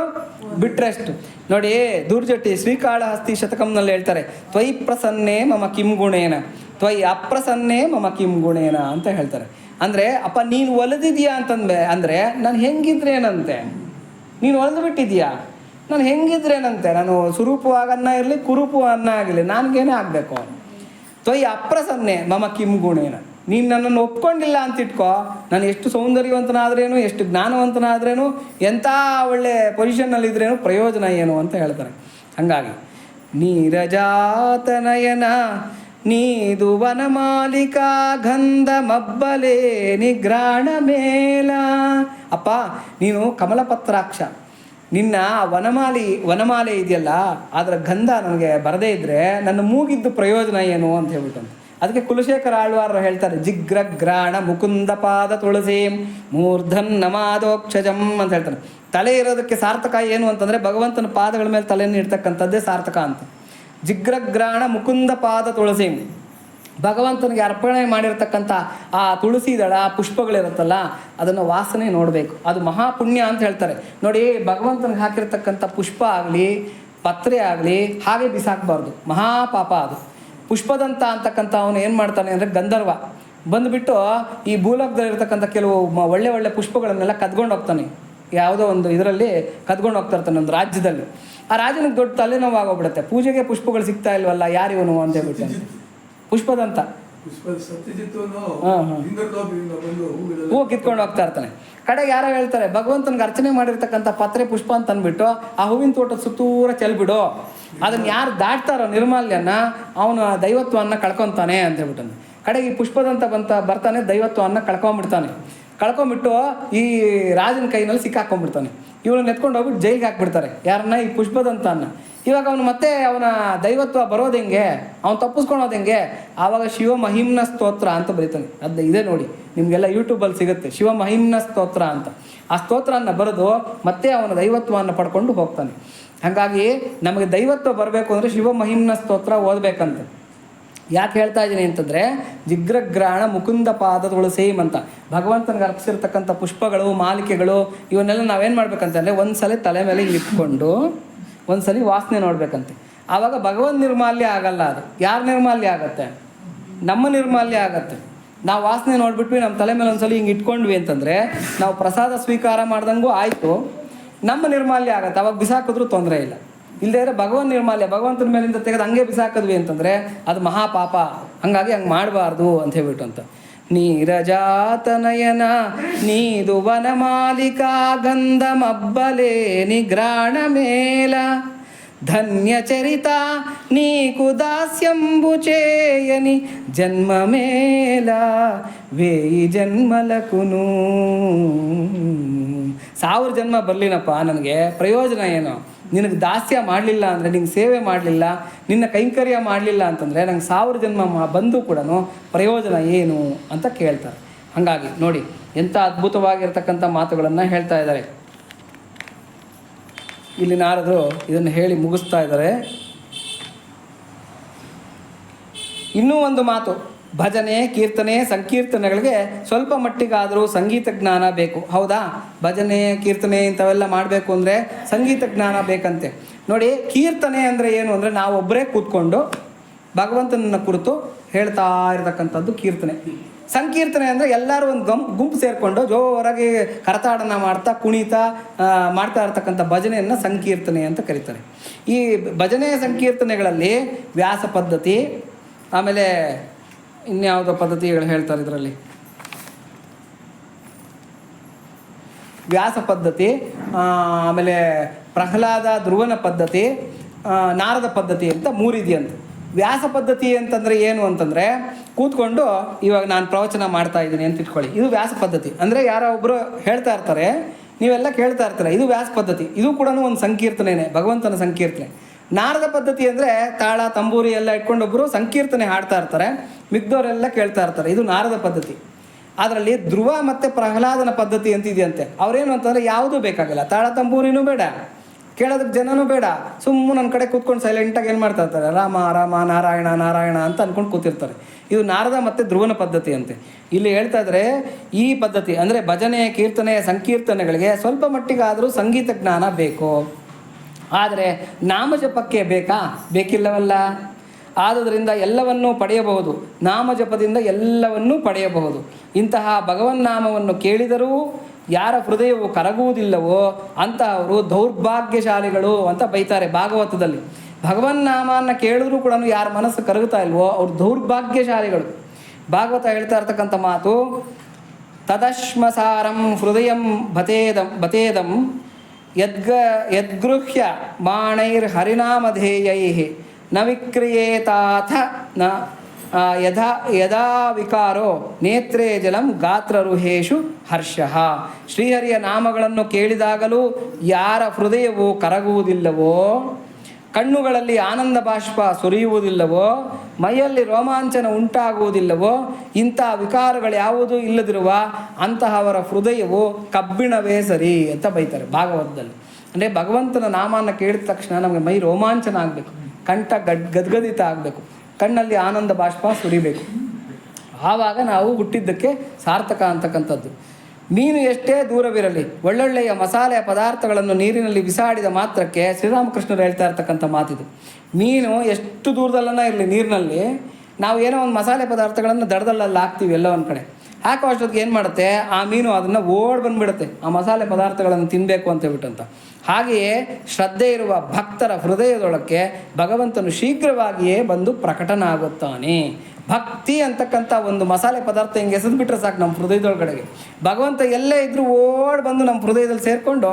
ಬಿಟ್ಟರೆಷ್ಟು. ನೋಡಿ, ದೂರ್ಜಟಿ ಶ್ರೀಕಾಳಹಸ್ತಿ ಶತಕಂನಲ್ಲಿ ಹೇಳ್ತಾರೆ, ತ್ವಯಿ ಪ್ರಸನ್ನೇ ಮಮ ಕಿಂ ಗುಣೇನ ತ್ವಯಿ ಅಪ್ರಸನ್ನೇ ಮಮ ಕಿಂ ಗುಣೇನ ಅಂತ ಹೇಳ್ತಾರೆ. ಅಂದರೆ ಅಪ್ಪ ನೀನು ಒಲಿದಿದ್ಯಾ ಅಂದರೆ ನಾನು ಹೆಂಗಿದ್ರೇನಂತೆ, ನೀನು ಒಲಿದು ಬಿಟ್ಟಿದ್ಯಾ, ನಾನು ಹೆಂಗಿದ್ರೇನಂತೆ, ನಾನು ಸುರೂಪವಾಗನ್ನ ಇರಲಿ ಕುರೂಪವನ್ನ ಆಗಲಿ ನನಗೇನೇ ಆಗಬೇಕು. ತ್ವಯಿ ಅಪ್ರಸನ್ನೆ ಮಮ ಕಿಂ ಗುಣೇನ, ನೀನು ನನ್ನನ್ನು ಒಪ್ಕೊಂಡಿಲ್ಲ ಅಂತ ಇಟ್ಕೋ, ನಾನು ಎಷ್ಟು ಸೌಂದರ್ಯವಂತನಾದ್ರೇನು, ಎಷ್ಟು ಜ್ಞಾನವಂತನಾದ್ರೇನು, ಎಂಥ ಒಳ್ಳೆ ಪೊಸಿಷನ್ನಲ್ಲಿದ್ರೇನು ಪ್ರಯೋಜನ ಏನು ಅಂತ ಹೇಳ್ತಾರೆ. ಹಾಗಾಗಿ ನೀರಜಾತನಯನ ನೀದು ವನಮಾಲಿಕಾ ಗಂಧ ಮಬ್ಬಲೇ ನಿಗ್ರಾಣ ಮೇಲ. ಅಪ್ಪ ನೀನು ಕಮಲಪತ್ರಾಕ್ಷ, ನಿನ್ನ ವನಮಾಲೆ ಇದೆಯಲ್ಲ ಅದರ ಗಂಧ ನನಗೆ ಬರದೇ ಇದ್ದರೆ ನನ್ನ ಮೂಗಿದ್ದು ಪ್ರಯೋಜನ ಏನು ಅಂತ ಹೇಳ್ಬಿಟ್ಟು. ಅದಕ್ಕೆ ಕುಲಶೇಖರ ಆಳ್ವಾರರು ಹೇಳ್ತಾರೆ, ಜಿಗ್ರಗ್ರಾಣ ಮುಕುಂದ ಪಾದ ತುಳಸೀಂ ಮೂರ್ಧನ್ ನಮಾದೋಕ್ಷಜಂ ಅಂತ ಹೇಳ್ತಾರೆ. ತಲೆ ಇರೋದಕ್ಕೆ ಸಾರ್ಥಕ ಏನು ಅಂತಂದರೆ ಭಗವಂತನ ಪಾದಗಳ ಮೇಲೆ ತಲೆಯನ್ನು ಇಡ್ತಕ್ಕಂಥದ್ದೇ ಸಾರ್ಥಕ ಅಂತ. ಜಿಗ್ರಗ್ರಾಣ ಮುಕುಂದ ಪಾದ ತುಳಸೀಂ, ಭಗವಂತನಿಗೆ ಅರ್ಪಣೆ ಮಾಡಿರ್ತಕ್ಕಂಥ ಆ ತುಳಸಿ ದಳ ಪುಷ್ಪಗಳಿರುತ್ತಲ್ಲ ಅದನ್ನು ವಾಸನೆ ನೋಡಬೇಕು, ಅದು ಮಹಾಪುಣ್ಯ ಅಂತ ಹೇಳ್ತಾರೆ. ನೋಡಿ, ಭಗವಂತನಿಗೆ ಹಾಕಿರ್ತಕ್ಕಂಥ ಪುಷ್ಪ ಆಗಲಿ ಪತ್ರೆ ಆಗಲಿ ಹಾಗೆ ಬಿಸಾಕಬಾರ್ದು, ಮಹಾಪಾಪ ಅದು. ಪುಷ್ಪದಂತ ಅಂತಕ್ಕಂಥ ಅವನು ಏನು ಮಾಡ್ತಾನೆ ಅಂದರೆ ಗಂಧರ್ವ ಬಂದುಬಿಟ್ಟು ಈ ಭೂಲೋಕದಲ್ಲಿರ್ತಕ್ಕಂಥ ಕೆಲವು ಒಳ್ಳೆ ಪುಷ್ಪಗಳನ್ನೆಲ್ಲ ಕದ್ಕೊಂಡು ಹೋಗ್ತಾನೆ. ಯಾವುದೋ ಒಂದು ಇದರಲ್ಲಿ ಕದ್ಕೊಂಡು ಹೋಗ್ತಾ ಇರ್ತಾನೆ ಒಂದು ರಾಜ್ಯದಲ್ಲಿ. ಆ ರಾಜ್ಯನಿಗೆ ದೊಡ್ಡ ತಲೆನೋವಾಗೋಗ್ಬಿಡುತ್ತೆ, ಪೂಜೆಗೆ ಪುಷ್ಪಗಳು ಸಿಗ್ತಾ ಇಲ್ವಲ್ಲ, ಯಾರಿವನು ಅಂತ ಹೇಳ್ಬಿಟ್ಟು. ಪುಷ್ಪದಂತ ಹೂ ಕಿತ್ಕೊಂಡು ಹೋಗ್ತಾ ಇರ್ತಾನೆ. ಕಡೆಗೆ ಯಾರೋ ಹೇಳ್ತಾರೆ, ಭಗವಂತನಿಗೆ ಅರ್ಚನೆ ಮಾಡಿರ್ತಕ್ಕಂಥ ಪತ್ರೆ ಪುಷ್ಪ ಅಂತ ಅಂದ್ಬಿಟ್ಟು ಆ ಹೂವಿನ ತೋಟದ ಸುತ್ತೂರ ಚೆಲ್ಬಿಡು, ಅದನ್ನು ಯಾರು ದಾಟ್ತಾರೋ ನಿರ್ಮಾಲ್ಯನ ಅವನು ದೈವತ್ವವನ್ನು ಕಳ್ಕೊತಾನೆ ಅಂತ ಹೇಳ್ಬಿಟ್ಟು. ಕಡೆಗೆ ಈ ಪುಷ್ಪದಂತ ಬರ್ತಾನೆ, ದೈವತ್ವವನ್ನು ಕಳ್ಕೊಂಬಿಟ್ಟು ಈ ರಾಜನ ಕೈನಲ್ಲಿ ಸಿಕ್ಕಾಕೊಂಡ್ಬಿಡ್ತಾನೆ. ಇವಳನ್ನ ಎತ್ಕೊಂಡು ಹೋಗ್ಬಿಟ್ಟು ಜೈಲಿಗೆ ಹಾಕ್ಬಿಡ್ತಾರೆ, ಯಾರನ್ನ, ಈ ಪುಷ್ಪದಂತನ. ಇವಾಗ ಅವನು ಮತ್ತೆ ಅವನ ದೈವತ್ವ ಬರೋದು ಹೆಂಗೆ, ಅವ್ನು ತಪ್ಪಿಸ್ಕೊಳೋದು ಹೆಂಗೆ, ಆವಾಗ ಶಿವ ಮಹಿಮ್ನ ಸ್ತೋತ್ರ ಅಂತ ಬರೀತಾನೆ. ಅದು ಇದೆ ನೋಡಿ, ನಿಮಗೆಲ್ಲ ಯೂಟ್ಯೂಬಲ್ಲಿ ಸಿಗುತ್ತೆ, ಶಿವ ಮಹಿಮ್ನ ಸ್ತೋತ್ರ ಅಂತ. ಆ ಸ್ತೋತ್ರವನ್ನು ಬರೆದು ಮತ್ತೆ ಅವನ ದೈವತ್ವವನ್ನು ಪಡ್ಕೊಂಡು ಹೋಗ್ತಾನೆ. ಹಾಗಾಗಿ ನಮಗೆ ದೈವತ್ವ ಬರಬೇಕು ಅಂದರೆ ಶಿವ ಮಹಿಮ್ನ ಸ್ತೋತ್ರ ಓದಬೇಕಂತ. ಯಾಕೆ ಹೇಳ್ತಾ ಇದ್ದೀನಿ ಅಂತಂದರೆ, ಜಿಗ್ರಗ್ರಾಣ ಮುಕುಂದ ಪಾದ ತುಳಸೀಂ ಅಂತ ಭಗವಂತನಿಗೆ ಅರ್ಪಿಸಿರ್ತಕ್ಕಂಥ ಪುಷ್ಪಗಳು ಮಾಲಿಕೆಗಳು ಇವನ್ನೆಲ್ಲ ನಾವೇನು ಮಾಡ್ಬೇಕಂತಂದರೆ ಒಂದ್ಸಲ ತಲೆ ಮೇಲೆ ಇಟ್ಕೊಂಡು ಒಂದ್ಸಲಿ ವಾಸನೆ ನೋಡ್ಬೇಕಂತೆ. ಆವಾಗ ಭಗವಂತ ನಿರ್ಮಾಲ್ಯ ಆಗಲ್ಲ, ಅದು ಯಾರ ನಿರ್ಮಾಲ್ಯ ಆಗತ್ತೆ, ನಮ್ಮ ನಿರ್ಮಾಲ್ಯ ಆಗತ್ತೆ. ನಾವು ವಾಸನೆ ನೋಡ್ಬಿಟ್ವಿ, ನಮ್ಮ ತಲೆ ಮೇಲೆ ಒಂದ್ಸಲಿ ಹಿಂಗೆ ಇಟ್ಕೊಂಡ್ವಿ ಅಂತಂದರೆ ನಾವು ಪ್ರಸಾದ ಸ್ವೀಕಾರ ಮಾಡ್ದಂಗೂ ಆಯಿತು, ನಮ್ಮ ನಿರ್ಮಾಲ್ಯ ಆಗತ್ತೆ. ಅವಾಗ ಬಿಸಾಕಿದ್ರೂ ತೊಂದರೆ ಇಲ್ಲ. ಇಲ್ಲದೇ ಇದ್ರೆ ಭಗವಂತನ ಮೇಲಿಂದ ತೆಗೆದು ಹಂಗೆ ಬಿಸಾಕಿದ್ವಿ ಅಂತಂದರೆ ಅದು ಮಹಾಪಾಪ. ಹಂಗಾಗಿ ಹಂಗೆ ಮಾಡಬಾರ್ದು ಅಂತ ಹೇಳ್ಬಿಟ್ಟು ಅಂತ. ನೀರಜಾತನಯನ ನೀದು ವನಮಾಲಿಕಾ ಗಂಧ ಮಬ್ಬಲೇ ನಿಗ್ರಾಣ ಮೇಲ ಧನ್ಯ ಚರಿತ ನೀಕು ದಾಸ್ಯಂಬು చేయని ಜನ್ಮ ಮೇಲ ವೇಯಿ ಜನ್ಮಲಕುನು. 1000 ಜನ್ಮ ಬರಲಿನಪ್ಪ, ನನಗೆ ಪ್ರಯೋಜನ ಏನು, ನಿನಗೆ ದಾಸ್ಯ ಮಾಡಲಿಲ್ಲ ಅಂದರೆ, ನಿಂಗೆ ಸೇವೆ ಮಾಡಲಿಲ್ಲ, ನಿನ್ನ ಕೈಂಕರ್ಯ ಮಾಡಲಿಲ್ಲ ಅಂತಂದರೆ ನಂಗೆ 1000 ಜನ್ಮ ಬಂದು ಕೂಡ ಪ್ರಯೋಜನ ಏನು ಅಂತ ಕೇಳ್ತಾರೆ. ಹಾಗಾಗಿ ನೋಡಿ ಎಂಥ ಅದ್ಭುತವಾಗಿರ್ತಕ್ಕಂಥ ಮಾತುಗಳನ್ನು ಹೇಳ್ತಾ ಇದ್ದಾರೆ. ಇಲ್ಲಿ ನಾರದರು ಇದನ್ನು ಹೇಳಿ ಮುಗಿಸ್ತಾ ಇದ್ದಾರೆ. ಇನ್ನೂ ಒಂದು ಮಾತು, ಭಜನೆ, ಕೀರ್ತನೆ, ಸಂಕೀರ್ತನೆಗಳಿಗೆ ಸ್ವಲ್ಪ ಮಟ್ಟಿಗಾದರೂ ಸಂಗೀತ ಜ್ಞಾನ ಬೇಕು. ಹೌದಾ? ಭಜನೆ, ಕೀರ್ತನೆ ಇಂಥವೆಲ್ಲ ಮಾಡಬೇಕು ಅಂದರೆ ಸಂಗೀತ ಜ್ಞಾನ ಬೇಕಂತೆ. ನೋಡಿ, ಕೀರ್ತನೆ ಅಂದರೆ ಏನು ಅಂದರೆ ನಾವೊಬ್ಬರೇ ಕೂತ್ಕೊಂಡು ಭಗವಂತನನ್ನು ಕುರಿತು ಹೇಳ್ತಾ ಇರತಕ್ಕಂಥದ್ದು ಕೀರ್ತನೆ. ಸಂಕೀರ್ತನೆ ಅಂದರೆ ಎಲ್ಲರೂ ಒಂದು ಗುಂಪು ಸೇರಿಕೊಂಡು ಜೋರಾಗಿ ಕರತಾಡನ ಮಾಡ್ತಾ ಕುಣಿತಾ ಮಾಡ್ತಾ ಇರ್ತಕ್ಕಂಥ ಭಜನೆಯನ್ನು ಸಂಕೀರ್ತನೆ ಅಂತ ಕರೀತಾರೆ. ಈ ಭಜನೆ ಸಂಕೀರ್ತನೆಗಳಲ್ಲಿ ವ್ಯಾಸ ಪದ್ಧತಿ, ಆಮೇಲೆ ಇನ್ಯಾವುದೋ ಪದ್ಧತಿಗಳು ಹೇಳ್ತಾರೆ ಇದರಲ್ಲಿ, ವ್ಯಾಸ ಪದ್ಧತಿ, ಆಮೇಲೆ ಪ್ರಹ್ಲಾದ ಧ್ರುವನ ಪದ್ಧತಿ, ನಾರದ ಪದ್ಧತಿ ಅಂತ 3 ಇದೆಯಂತೆ. ವ್ಯಾಸ ಪದ್ಧತಿ ಅಂತಂದರೆ ಏನು ಅಂತಂದರೆ ಕೂತ್ಕೊಂಡು ಇವಾಗ ನಾನು ಪ್ರವಚನ ಮಾಡ್ತಾ ಇದ್ದೀನಿ ಅಂತ ಇಟ್ಕೊಳ್ಳಿ, ಇದು ವ್ಯಾಸ ಪದ್ಧತಿ. ಅಂದರೆ ಯಾರೋ ಒಬ್ಬರು ಹೇಳ್ತಾ ಇರ್ತಾರೆ, ನೀವೆಲ್ಲ ಕೇಳ್ತಾ ಇರ್ತಾರೆ, ಇದು ವ್ಯಾಸ ಪದ್ಧತಿ. ಇದು ಕೂಡ ಒಂದು ಸಂಕೀರ್ತನೆಯೇ, ಭಗವಂತನ ಸಂಕೀರ್ತನೆ. ನಾರದ ಪದ್ಧತಿ ಅಂದರೆ ತಾಳ ತಂಬೂರಿ ಎಲ್ಲ ಇಟ್ಕೊಂಡೊಬ್ಬರು ಸಂಕೀರ್ತನೆ ಹಾಡ್ತಾ ಇರ್ತಾರೆ, ಮಿಗ್ದವರೆಲ್ಲ ಕೇಳ್ತಾ ಇರ್ತಾರೆ, ಇದು ನಾರದ ಪದ್ಧತಿ. ಅದರಲ್ಲಿ ಧ್ರುವ ಮತ್ತು ಪ್ರಹ್ಲಾದನ ಪದ್ಧತಿ ಅಂತಿದೆಯಂತೆ. ಅವರೇನು ಅಂತಂದರೆ ಯಾವುದೂ ಬೇಕಾಗಿಲ್ಲ, ತಾಳ ತಂಬೂರಿನೂ ಬೇಡ, ಕೇಳೋದಕ್ಕೆ ಜನನೂ ಬೇಡ, ಸುಮ್ಮನೆ ನನ್ನ ಕಡೆ ಕೂತ್ಕೊಂಡು ಸೈಲೆಂಟಾಗಿ ಏನು ಮಾಡ್ತಾ ಇರ್ತಾರೆ, ರಾಮ ರಾಮ ನಾರಾಯಣ ನಾರಾಯಣ ಅಂತ ಅಂದ್ಕೊಂಡು ಕೂತಿರ್ತಾರೆ. ಇದು ನಾರದ ಮತ್ತು ಧ್ರುವನ ಪದ್ಧತಿ ಅಂತೆ. ಇಲ್ಲಿ ಹೇಳ್ತಾ ಇದ್ದಾರೆ ಈ ಪದ್ಧತಿ ಅಂದರೆ ಭಜನೆ, ಕೀರ್ತನೆ, ಸಂಕೀರ್ತನೆಗಳಿಗೆ ಸ್ವಲ್ಪ ಮಟ್ಟಿಗಾದರೂ ಸಂಗೀತ ಜ್ಞಾನ ಬೇಕು. ಆದರೆ ನಾಮಜಪಕ್ಕೆ ಬೇಕಾ? ಬೇಕಿಲ್ಲವಲ್ಲ. ಆದುದರಿಂದ ಎಲ್ಲವನ್ನೂ ಪಡೆಯಬಹುದು, ನಾಮಜಪದಿಂದ ಎಲ್ಲವನ್ನೂ ಪಡೆಯಬಹುದು. ಇಂತಹ ಭಗವನ್ನಾಮವನ್ನು ಕೇಳಿದರೂ ಯಾರ ಹೃದಯವು ಕರಗುವುದಿಲ್ಲವೋ ಅಂತಹವರು ದೌರ್ಭಾಗ್ಯಶಾಲಿಗಳು ಅಂತ ಬೈತಾರೆ ಭಾಗವತದಲ್ಲಿ. ಭಗವನ್ನಾಮವನ್ನು ಕೇಳಿದ್ರೂ ಕೂಡ ಯಾರ ಮನಸ್ಸು ಕರಗುತ್ತಾ ಇಲ್ವೋ ಅವರು ದೌರ್ಭಾಗ್ಯಶಾಲಿಗಳು. ಭಾಗವತ ಹೇಳ್ತಾ ಇರ್ತಕ್ಕಂಥ ಮಾತು, ತದಶ್ಮಸಾರಂ ಹೃದಯಂ ಭತೇದಂ ಯದ್ಗೃಹ್ಯ ಬಾಣೈರ್ಹರಿನಾಮಧೇಯೈಃ ನ ವಿಕ್ರಿಯೇತಾಥ ನ ಯದಾ ವಿಕಾರೋ ನೇತ್ರೇ ಜಲಂ ಗಾತ್ರರುಹೇಶು ಹರ್ಷಃ. ಶ್ರೀಹರಿಯ ನಾಮಗಳನ್ನು ಕೇಳಿದಾಗಲೂ ಯಾರ ಹೃದಯವು ಕರಗುವುದಿಲ್ಲವೋ, ಕಣ್ಣುಗಳಲ್ಲಿ ಆನಂದ ಬಾಷ್ಪ ಸುರಿಯುವುದಿಲ್ಲವೋ, ಮೈಯಲ್ಲಿ ರೋಮಾಂಚನ ಉಂಟಾಗುವುದಿಲ್ಲವೋ, ಇಂಥ ವಿಕಾರಗಳು ಯಾವುದೂ ಇಲ್ಲದಿರುವ ಅಂತಹವರ ಹೃದಯವು ಕಬ್ಬಿಣವೇ ಸರಿ ಅಂತ ಬೈತಾರೆ ಭಾಗವತದಲ್ಲಿ. ಅಂದರೆ ಭಗವಂತನ ನಾಮವನ್ನು ಕೇಳಿದ ತಕ್ಷಣ ನಮಗೆ ಮೈ ರೋಮಾಂಚನ ಆಗಬೇಕು, ಕಂಠ ಗದ್ಗದಿತ ಆಗಬೇಕು, ಕಣ್ಣಲ್ಲಿ ಆನಂದ ಬಾಷ್ಪ ಸುರಿಬೇಕು. ಆವಾಗ ನಾವು ಹುಟ್ಟಿದ್ದಕ್ಕೆ ಸಾರ್ಥಕ ಅಂತಕ್ಕಂಥದ್ದು. ಮೀನು ಎಷ್ಟೇ ದೂರವಿರಲಿ, ಒಳ್ಳೊಳ್ಳೆಯ ಮಸಾಲೆಯ ಪದಾರ್ಥಗಳನ್ನು ನೀರಿನಲ್ಲಿ ಬಿಸಾಡಿದ ಮಾತ್ರಕ್ಕೆ, ಶ್ರೀರಾಮಕೃಷ್ಣರು ಹೇಳ್ತಾ ಇರ್ತಕ್ಕಂಥ ಮಾತಿದು. ಮೀನು ಎಷ್ಟು ದೂರದಲ್ಲನ ಇರಲಿ ನೀರಿನಲ್ಲಿ, ನಾವು ಏನೋ ಒಂದು ಮಸಾಲೆ ಪದಾರ್ಥಗಳನ್ನು ದಡದಲ್ಲಲ್ಲಿ ಹಾಕ್ತೀವಿ ಎಲ್ಲೋ ಒಂದು ಕಡೆ, ಹಾಕೋ ಅಷ್ಟೊತ್ತಿಗೆ ಏನು ಮಾಡುತ್ತೆ ಆ ಮೀನು, ಅದನ್ನು ಓಡ್ ಬಂದುಬಿಡುತ್ತೆ ಆ ಮಸಾಲೆ ಪದಾರ್ಥಗಳನ್ನು ತಿನ್ನಬೇಕು ಅಂತ ಹೇಳ್ಬಿಟ್ಟಂತ. ಹಾಗೆಯೇ ಶ್ರದ್ಧೆ ಇರುವ ಭಕ್ತರ ಹೃದಯದೊಳಕ್ಕೆ ಭಗವಂತನು ಶೀಘ್ರವಾಗಿಯೇ ಬಂದು ಪ್ರಕಟನಾಗುತ್ತಾನೆ. ಭಕ್ತಿ ಅಂತಕ್ಕಂಥ ಒಂದು ಮಸಾಲೆ ಪದಾರ್ಥ ಹಿಂಗೆ ಎಸೆದ್ಬಿಟ್ರೆ ಸಾಕು ನಮ್ಮ ಹೃದಯದೊಳಗಡೆಗೆ, ಭಗವಂತ ಎಲ್ಲೇ ಇದ್ದರೂ ಓಡ್ ಬಂದು ನಮ್ಮ ಹೃದಯದಲ್ಲಿ ಸೇರಿಕೊಂಡು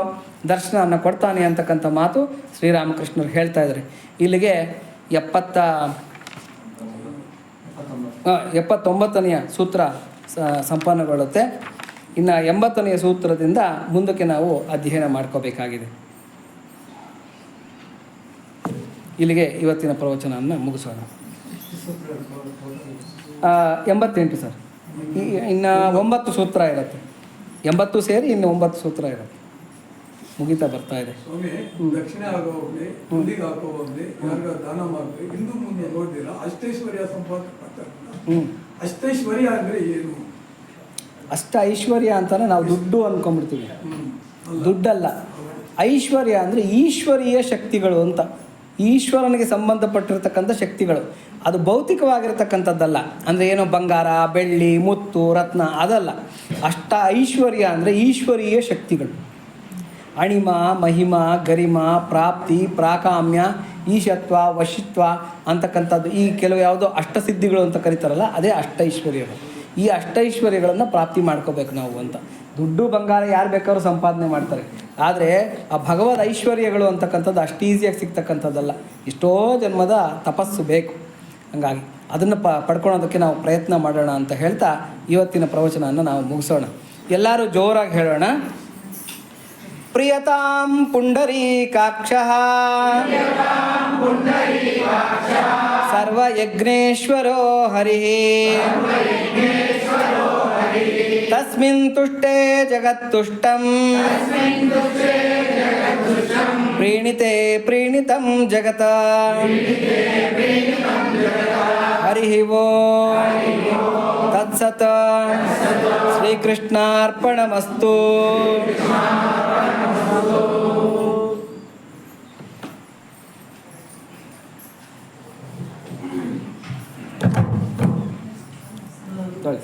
ದರ್ಶನವನ್ನು ಕೊಡ್ತಾನೆ ಅಂತಕ್ಕಂಥ ಮಾತು ಶ್ರೀರಾಮಕೃಷ್ಣರು ಹೇಳ್ತಾ ಇದ್ದಾರೆ. ಇಲ್ಲಿಗೆ 79ನೆಯ ಸೂತ್ರ ಸಂಪನ್ನಗೊಳ್ಳುತ್ತೆ. ಇನ್ನು 80ನೆಯ ಸೂತ್ರದಿಂದ ಮುಂದಕ್ಕೆ ನಾವು ಅಧ್ಯಯನ ಮಾಡ್ಕೋಬೇಕಾಗಿದೆ. ಇಲ್ಲಿಗೆ ಇವತ್ತಿನ ಪ್ರವಚನವನ್ನು ಮುಗಿಸೋಣ. 88 ಸರ್. ಇನ್ನು 9 ಸೂತ್ರ ಇರುತ್ತೆ, 80 ಸೇರಿ ಇನ್ನು 9 ಸೂತ್ರ ಇರುತ್ತೆ, ಮುಗಿತಾ ಬರ್ತಾ ಇದೆ. ದಕ್ಷಿಣ ಆಗೋಗ್ಲಿ, ಹುಂಡಿಗೆ ಹಾಕೋಗ್ಲಿ, ಯಾರಿಗ ದಾನ ಮಾಡಲಿ, ಹಿಂದೂ ಮುಂದೆ ನೋಡಿದಿಲ್ಲ ಅಷ್ಟೈಶ್ವರ್ಯ ಸಂಪಾದನೆ. ಅಷ್ಟೈಶ್ವರ್ಯ ಅಂದರೆ ಏನು? ಅಷ್ಟ ಐಶ್ವರ್ಯ ಅಂತಾನೆ ನಾವು ದುಡ್ಡು ಅಂದ್ಕೊಂಡ್ಬಿಡ್ತೀವಿ. ದುಡ್ಡಲ್ಲ, ಐಶ್ವರ್ಯ ಅಂದರೆ ಈಶ್ವರೀಯ ಶಕ್ತಿಗಳು ಅಂತ, ಈಶ್ವರನಿಗೆ ಸಂಬಂಧಪಟ್ಟಿರ್ತಕ್ಕಂಥ ಶಕ್ತಿಗಳು. ಅದು ಭೌತಿಕವಾಗಿರ್ತಕ್ಕಂಥದ್ದಲ್ಲ. ಅಂದರೆ ಏನೋ ಬಂಗಾರ, ಬೆಳ್ಳಿ, ಮುತ್ತು, ರತ್ನ ಅದಲ್ಲ. ಅಷ್ಟ ಐಶ್ವರ್ಯ ಅಂದರೆ ಈಶ್ವರೀಯ ಶಕ್ತಿಗಳು. ಅಣಿಮ, ಮಹಿಮ, ಗರಿಮ, ಪ್ರಾಪ್ತಿ, ಪ್ರಾಕಾಮ್ಯ, ಈಶತ್ವ, ವಶಿತ್ವ ಅಂತಕ್ಕಂಥದ್ದು. ಈ ಕೆಲವು ಯಾವುದೋ ಅಷ್ಟಸಿದ್ಧಿಗಳು ಅಂತ ಕರೀತಾರಲ್ಲ, ಅದೇ ಅಷ್ಟೈಶ್ವರ್ಯಗಳು. ಈ ಅಷ್ಟೈಶ್ವರ್ಯಗಳನ್ನು ಪ್ರಾಪ್ತಿ ಮಾಡ್ಕೋಬೇಕು ನಾವು ಅಂತ. ದುಡ್ಡು ಬಂಗಾರ ಯಾರು ಬೇಕಾದ್ರೂ ಸಂಪಾದನೆ ಮಾಡ್ತಾರೆ, ಆದರೆ ಆ ಭಗವದ್ ಐಶ್ವರ್ಯಗಳು ಅಂತಕ್ಕಂಥದ್ದು ಅಷ್ಟು ಈಸಿಯಾಗಿ ಸಿಗ್ತಕ್ಕಂಥದ್ದಲ್ಲ. ಎಷ್ಟೋ ಜನ್ಮದ ತಪಸ್ಸು ಬೇಕು. ಹಾಗಾಗಿ ಅದನ್ನು ಪಡ್ಕೊಳೋದಕ್ಕೆ ನಾವು ಪ್ರಯತ್ನ ಮಾಡೋಣ ಅಂತ ಹೇಳ್ತಾ ಇವತ್ತಿನ ಪ್ರವಚನವನ್ನು ನಾವು ಮುಗಿಸೋಣ. ಎಲ್ಲರೂ ಜೋರಾಗಿ ಹೇಳೋಣ. ಪ್ರಿಯತಾಂ ಪುಂಡರೀಕಾಕ್ಷಃ ಸರ್ವಯಜ್ಞೇಶ್ವರೋ ಹರಿಃ ತಸ್ಮಿನ್ ತುಷ್ಟೇ ಜಗತ್ತುಷ್ಟಂ ಪ್ರೀಣಿತೆ ಪ್ರೀಣಿತಂ ಜಗತ ಹರಿಃ ಓಂ ತತ್ಸತ್ ಶ್ರೀಕೃಷ್ಣಾರ್ಪಣಮಸ್ತು. ತೊಳಿ.